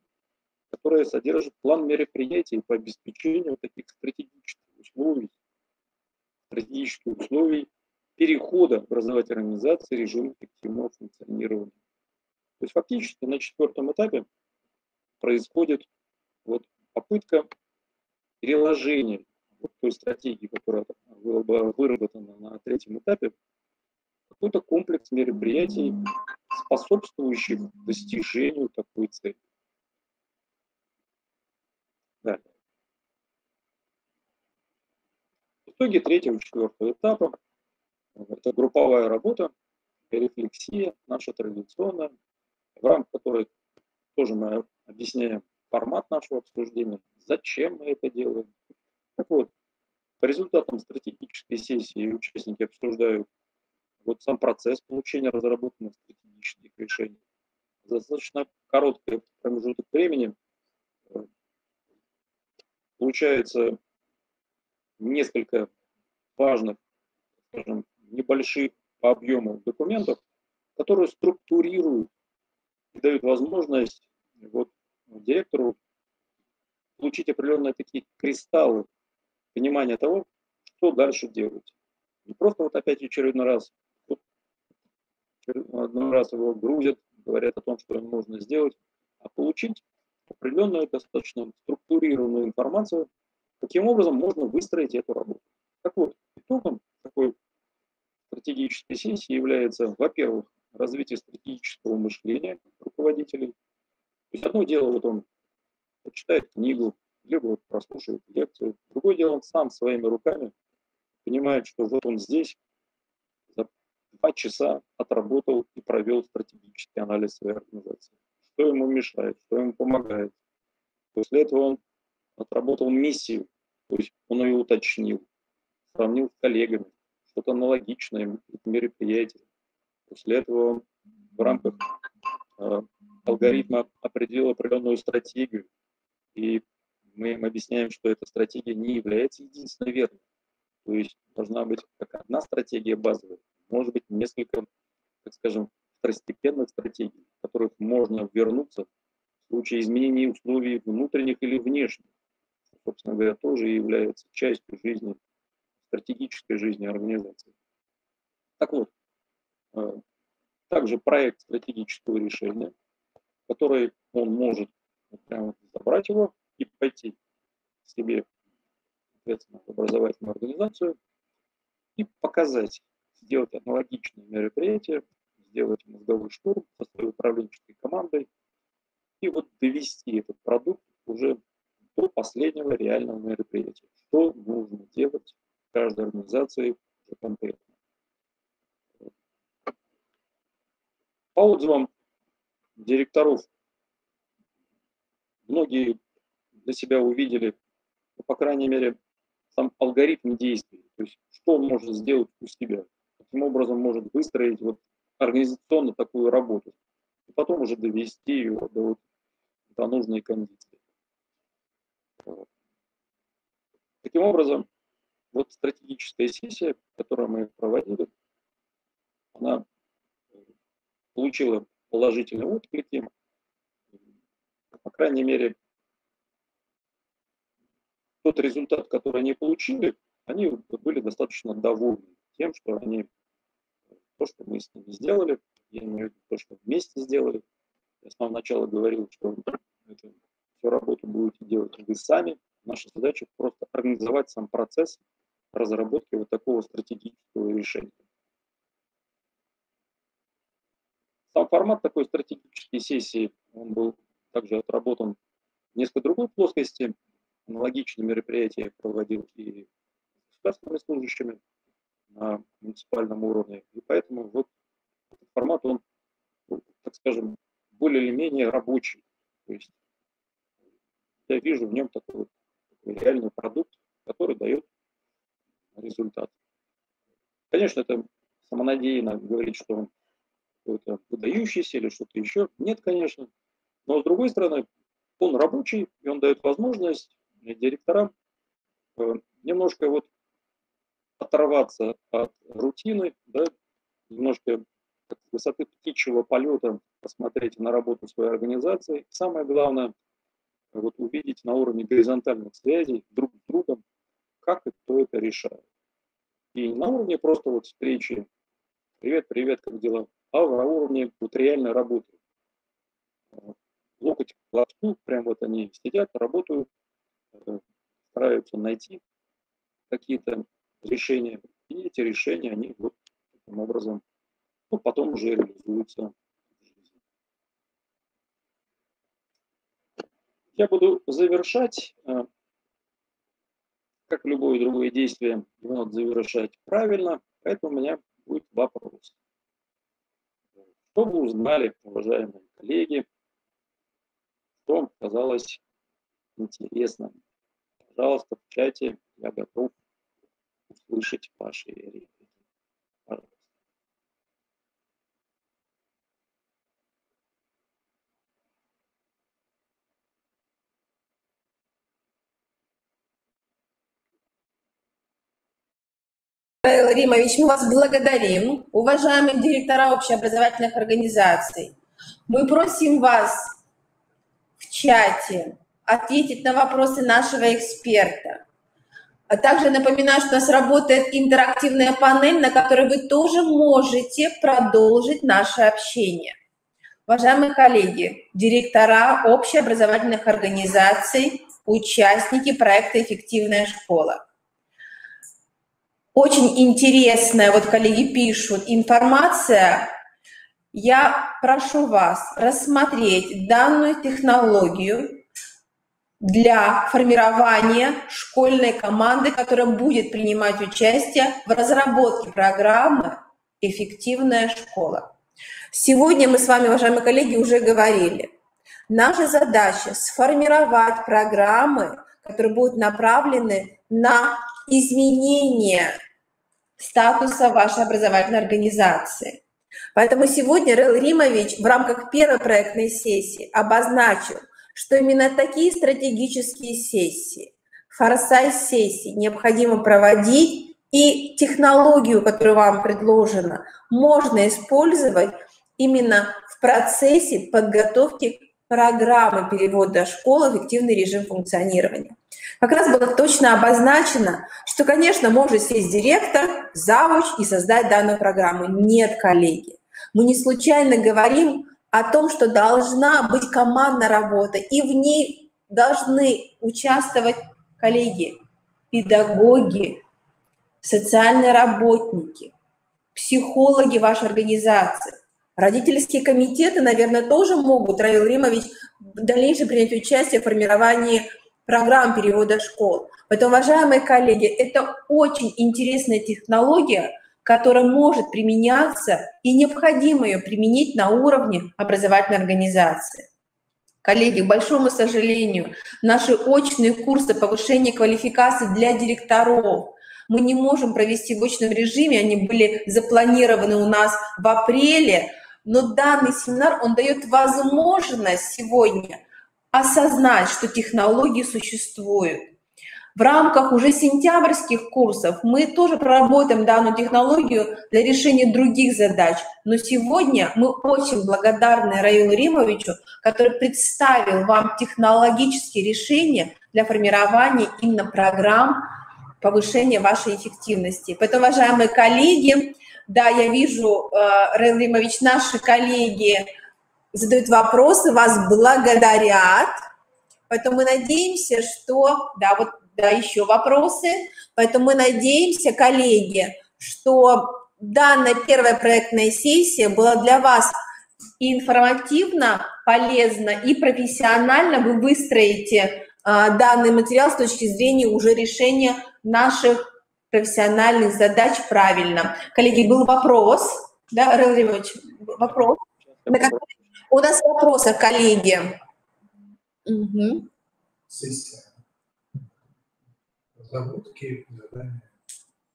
которая содержит план мероприятий по обеспечению таких стратегических условий перехода образовательной организации в режим эффективного функционирования. То есть фактически на 4-м этапе происходит вот попытка переложения вот той стратегии, которая была выработана на 3-м этапе, какой-то комплекс мероприятий, способствующих достижению такой цели. Далее. В итоге 3-го и 4-го этапа это групповая работа, рефлексия, наша традиционная, в рамках которой тоже мы объясняем формат нашего обсуждения, зачем мы это делаем. Так вот, по результатам стратегической сессии участники обсуждают вот сам процесс получения разработанных стратегических решений. За достаточно короткий промежуток времени получается несколько важных, скажем, небольших по объему документов, которые структурируют и дают возможность вот директору получить определенные такие кристаллы понимания того, что дальше делать. Не просто вот опять очередной раз его грузят, говорят о том, что им нужно сделать, а получить определенную, достаточно структурированную информацию, каким образом можно выстроить эту работу. Так вот, итогом такой стратегической сессии является, во-первых, развитие стратегического мышления руководителей. То есть одно дело, вот он почитает книгу, либо вот прослушает лекцию. Другое дело, он сам своими руками понимает, что вот он здесь за 2 часа отработал и провел стратегический анализ своей организации. Что ему мешает, что ему помогает. После этого он отработал миссию, то есть он ее уточнил, сравнил с коллегами, что-то аналогичное мероприятие. После этого он в рамках алгоритма определил определенную стратегию, и мы им объясняем, что эта стратегия не является единственной верной. То есть должна быть как одна стратегия базовая, может быть несколько, так скажем, второстепенных стратегий, в которых можно вернуться в случае изменения условий внутренних или внешних, что, собственно говоря, тоже является частью жизни, стратегической жизни организации. Так вот, также проект стратегического решения, который он может прямо забрать его и пойти к себе, соответственно, в образовательную организацию и показать, сделать аналогичные мероприятия, сделать мозговой штурм со своей управленческой командой и вот довести этот продукт уже до последнего реального мероприятия. Что нужно делать в каждой организации конкретно. По отзывам директоров, многие для себя увидели, ну, по крайней мере, сам алгоритм действий, то есть что он может сделать у себя, каким образом может выстроить вот организационно такую работу, и потом уже довести ее до нужной кондиции. Таким образом, вот стратегическая сессия, которую мы проводили, она получила положительные отклики. По крайней мере, тот результат, который они получили, они были достаточно довольны тем, что они, то, что мы с ними сделали, я имею в виду то, что вместе сделали. Я с самого начала говорил, что эту всю работу будете делать вы сами. Наша задача просто организовать сам процесс разработки вот такого стратегического решения. Сам формат такой стратегической сессии, он был также отработан в несколько другой плоскости. Аналогичные мероприятия я проводил и с государственными служащими на муниципальном уровне. И поэтому вот этот формат, он, так скажем, более или менее рабочий. То есть я вижу в нем такой реальный продукт, который дает результат. Конечно, это самонадеянно говорить, что он какой-то выдающийся или что-то еще. Нет, конечно. Но с другой стороны, он рабочий, и он дает возможность директорам немножко вот оторваться от рутины, да, немножко с высоты птичьего полета посмотреть на работу своей организации. Самое главное, вот увидеть на уровне горизонтальных связей друг с другом, как и кто это решает. И на уровне просто вот встречи, привет, привет, как дела, а на уровне вот реальной работы. Локоть к локтю, прям вот они сидят, работают, стараются найти какие-то решения, и эти решения, они вот таким образом, ну, потом уже реализуются в жизни. Я буду завершать, как любое другое действие, его надо завершать правильно, поэтому у меня будет вопрос. Что вы узнали, уважаемые коллеги, что вам показалось интересным? Пожалуйста, в чате я готов услышать ваши реплики. Пожалуйста. Михаил Римович, мы вас благодарим, уважаемые директора общеобразовательных организаций. Мы просим вас в чате ответить на вопросы нашего эксперта. А также напоминаю, что у нас работает интерактивная панель, на которой вы тоже можете продолжить наше общение. Уважаемые коллеги, директора общеобразовательных организаций, участники проекта «Эффективная школа». Очень интересная, вот коллеги пишут, информация. Я прошу вас рассмотреть данную технологию для формирования школьной команды, которая будет принимать участие в разработке программы «Эффективная школа». Сегодня мы с вами, уважаемые коллеги, уже говорили. Наша задача – сформировать программы, которые будут направлены на изменение статуса вашей образовательной организации. Поэтому сегодня Раил Римович в рамках первой проектной сессии обозначил, что именно такие стратегические сессии, форсайт-сессии необходимо проводить, и технологию, которая вам предложена, можно использовать именно в процессе подготовки программы перевода школы в эффективный режим функционирования. Как раз было точно обозначено, что, конечно, может сесть директор, завуч и создать данную программу. Нет, коллеги, мы не случайно говорим о том, что должна быть командная работа, и в ней должны участвовать коллеги, педагоги, социальные работники, психологи вашей организации. Родительские комитеты, наверное, тоже могут, Раил Римович, в дальнейшем принять участие в формировании программ перевода школ. Поэтому, уважаемые коллеги, это очень интересная технология, которая может применяться, и необходимо ее применить на уровне образовательной организации. Коллеги, к большому сожалению, наши очные курсы повышения квалификации для директоров мы не можем провести в очном режиме, они были запланированы у нас в апреле, но данный семинар, он дает возможность сегодня осознать, что технологии существуют. В рамках уже сентябрьских курсов мы тоже проработаем данную технологию для решения других задач. Но сегодня мы очень благодарны Раилу Римовичу, который представил вам технологические решения для формирования именно программ повышения вашей эффективности. Поэтому, уважаемые коллеги, да, я вижу, Раил Римович, наши коллеги задают вопросы, вас благодарят. Поэтому мы надеемся, что... Да, вот, да, еще вопросы. Поэтому мы надеемся, коллеги, что данная первая проектная сессия была для вас и информативно, полезно, и профессионально. Вы выстроите данный материал с точки зрения уже решения наших профессиональных задач правильно. Коллеги, был вопрос, да, Раил Римович, вопрос. У нас вопросы, коллеги. Угу. Сессия. Разработки, задания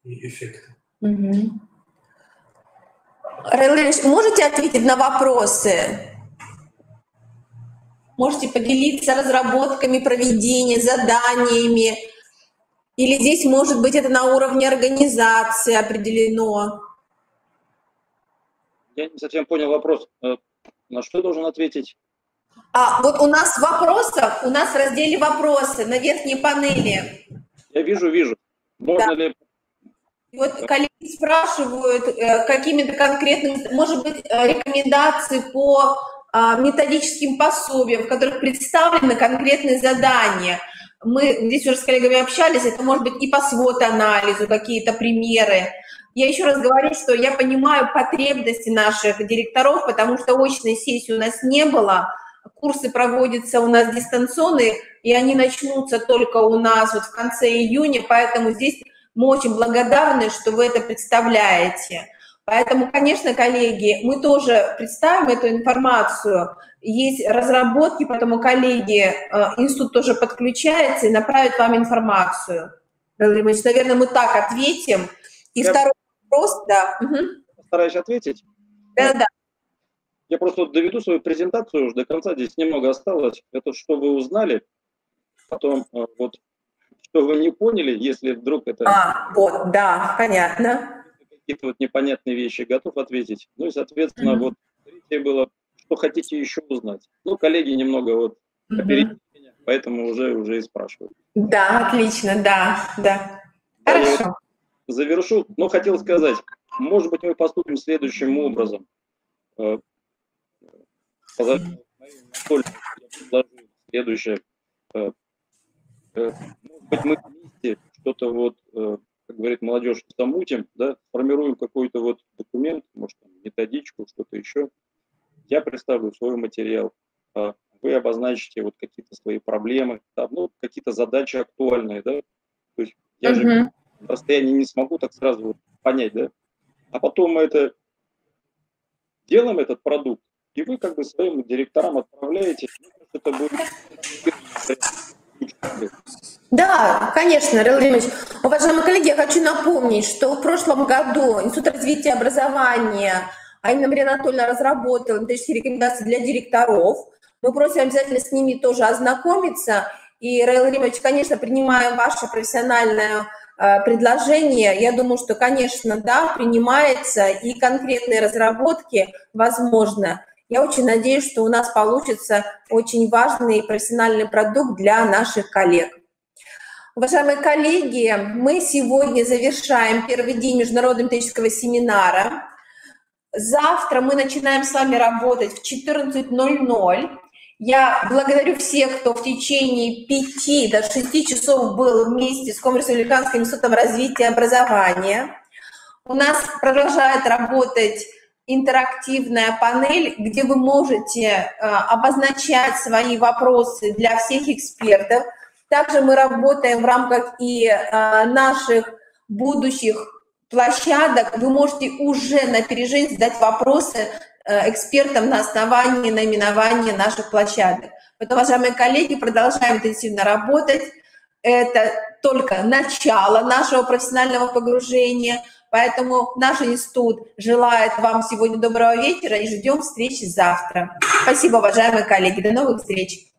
и эффекты. Угу. Раил Римович, можете ответить на вопросы? Можете поделиться разработками, проведения, заданиями? Или здесь, может быть, это на уровне организации определено? Я не совсем понял вопрос. На что я должен ответить? Вот у нас в вопросах, у нас в разделе «Вопросы» на верхней панели. Я вижу. Можно ли... Вот коллеги спрашивают какими-то конкретными, может быть, рекомендации по методическим пособиям, в которых представлены конкретные задания. Мы здесь уже с коллегами общались, это может быть и по свод-анализу, какие-то примеры. Я еще раз говорю, что я понимаю потребности наших директоров, потому что очной сессии у нас не было, курсы проводятся у нас дистанционные, и они начнутся только у нас вот в конце июня, поэтому здесь мы очень благодарны, что вы это представляете. Поэтому, конечно, коллеги, мы тоже представим эту информацию. Есть разработки, поэтому, коллеги, институт тоже подключается и направит вам информацию. Наверное, мы так ответим. И второй вопрос, да. Постараюсь ответить. Да. Я просто доведу свою презентацию уже до конца, здесь немного осталось. Это что вы узнали, потом вот что вы не поняли, если вдруг это... Вот, да, понятно. Какие-то вот непонятные вещи готов ответить. Ну и, соответственно, вот третье было, что хотите еще узнать. Ну, коллеги немного вот опередили меня, поэтому уже и спрашивают. Да, отлично, да. Хорошо. Завершу, но хотел сказать, может быть, мы поступим следующим образом. Следующее. Может быть, мы вместе что-то вот, как говорит молодежь, замутим, да, формируем какой-то вот документ, может, там, методичку, что-то еще. Я представлю свой материал, вы обозначите вот какие-то свои проблемы, да, ну, какие-то задачи актуальные, да. То есть я же на расстоянии не смогу так сразу вот понять, да. А потом мы это делаем, этот продукт, и вы как бы своим директорам отправляете, это будет... Да, конечно, Раил Римович. Уважаемые коллеги, я хочу напомнить, что в прошлом году Институт развития и образования, а именно Мария Анатольевна, разработала методические рекомендации для директоров. Мы просим обязательно с ними тоже ознакомиться. И, Раил Римович, конечно, принимаем ваше профессиональное предложение. Я думаю, что, конечно, да, принимается, и конкретные разработки возможно. Я очень надеюсь, что у нас получится очень важный профессиональный продукт для наших коллег. Уважаемые коллеги, мы сегодня завершаем первый день международного методического семинара. Завтра мы начинаем с вами работать в 14:00. Я благодарю всех, кто в течение 5 до 6 часов был вместе с Коммерческо-Республиканским институтом развития и образования. У нас продолжает работать интерактивная панель, где вы можете обозначать свои вопросы для всех экспертов. Также мы работаем в рамках и наших будущих площадок. Вы можете уже на опережение задать вопросы экспертам на основании наименования наших площадок. Поэтому, уважаемые коллеги, продолжаем интенсивно работать. Это только начало нашего профессионального погружения. Поэтому наш институт желает вам сегодня доброго вечера и ждем встречи завтра. Спасибо, уважаемые коллеги. До новых встреч.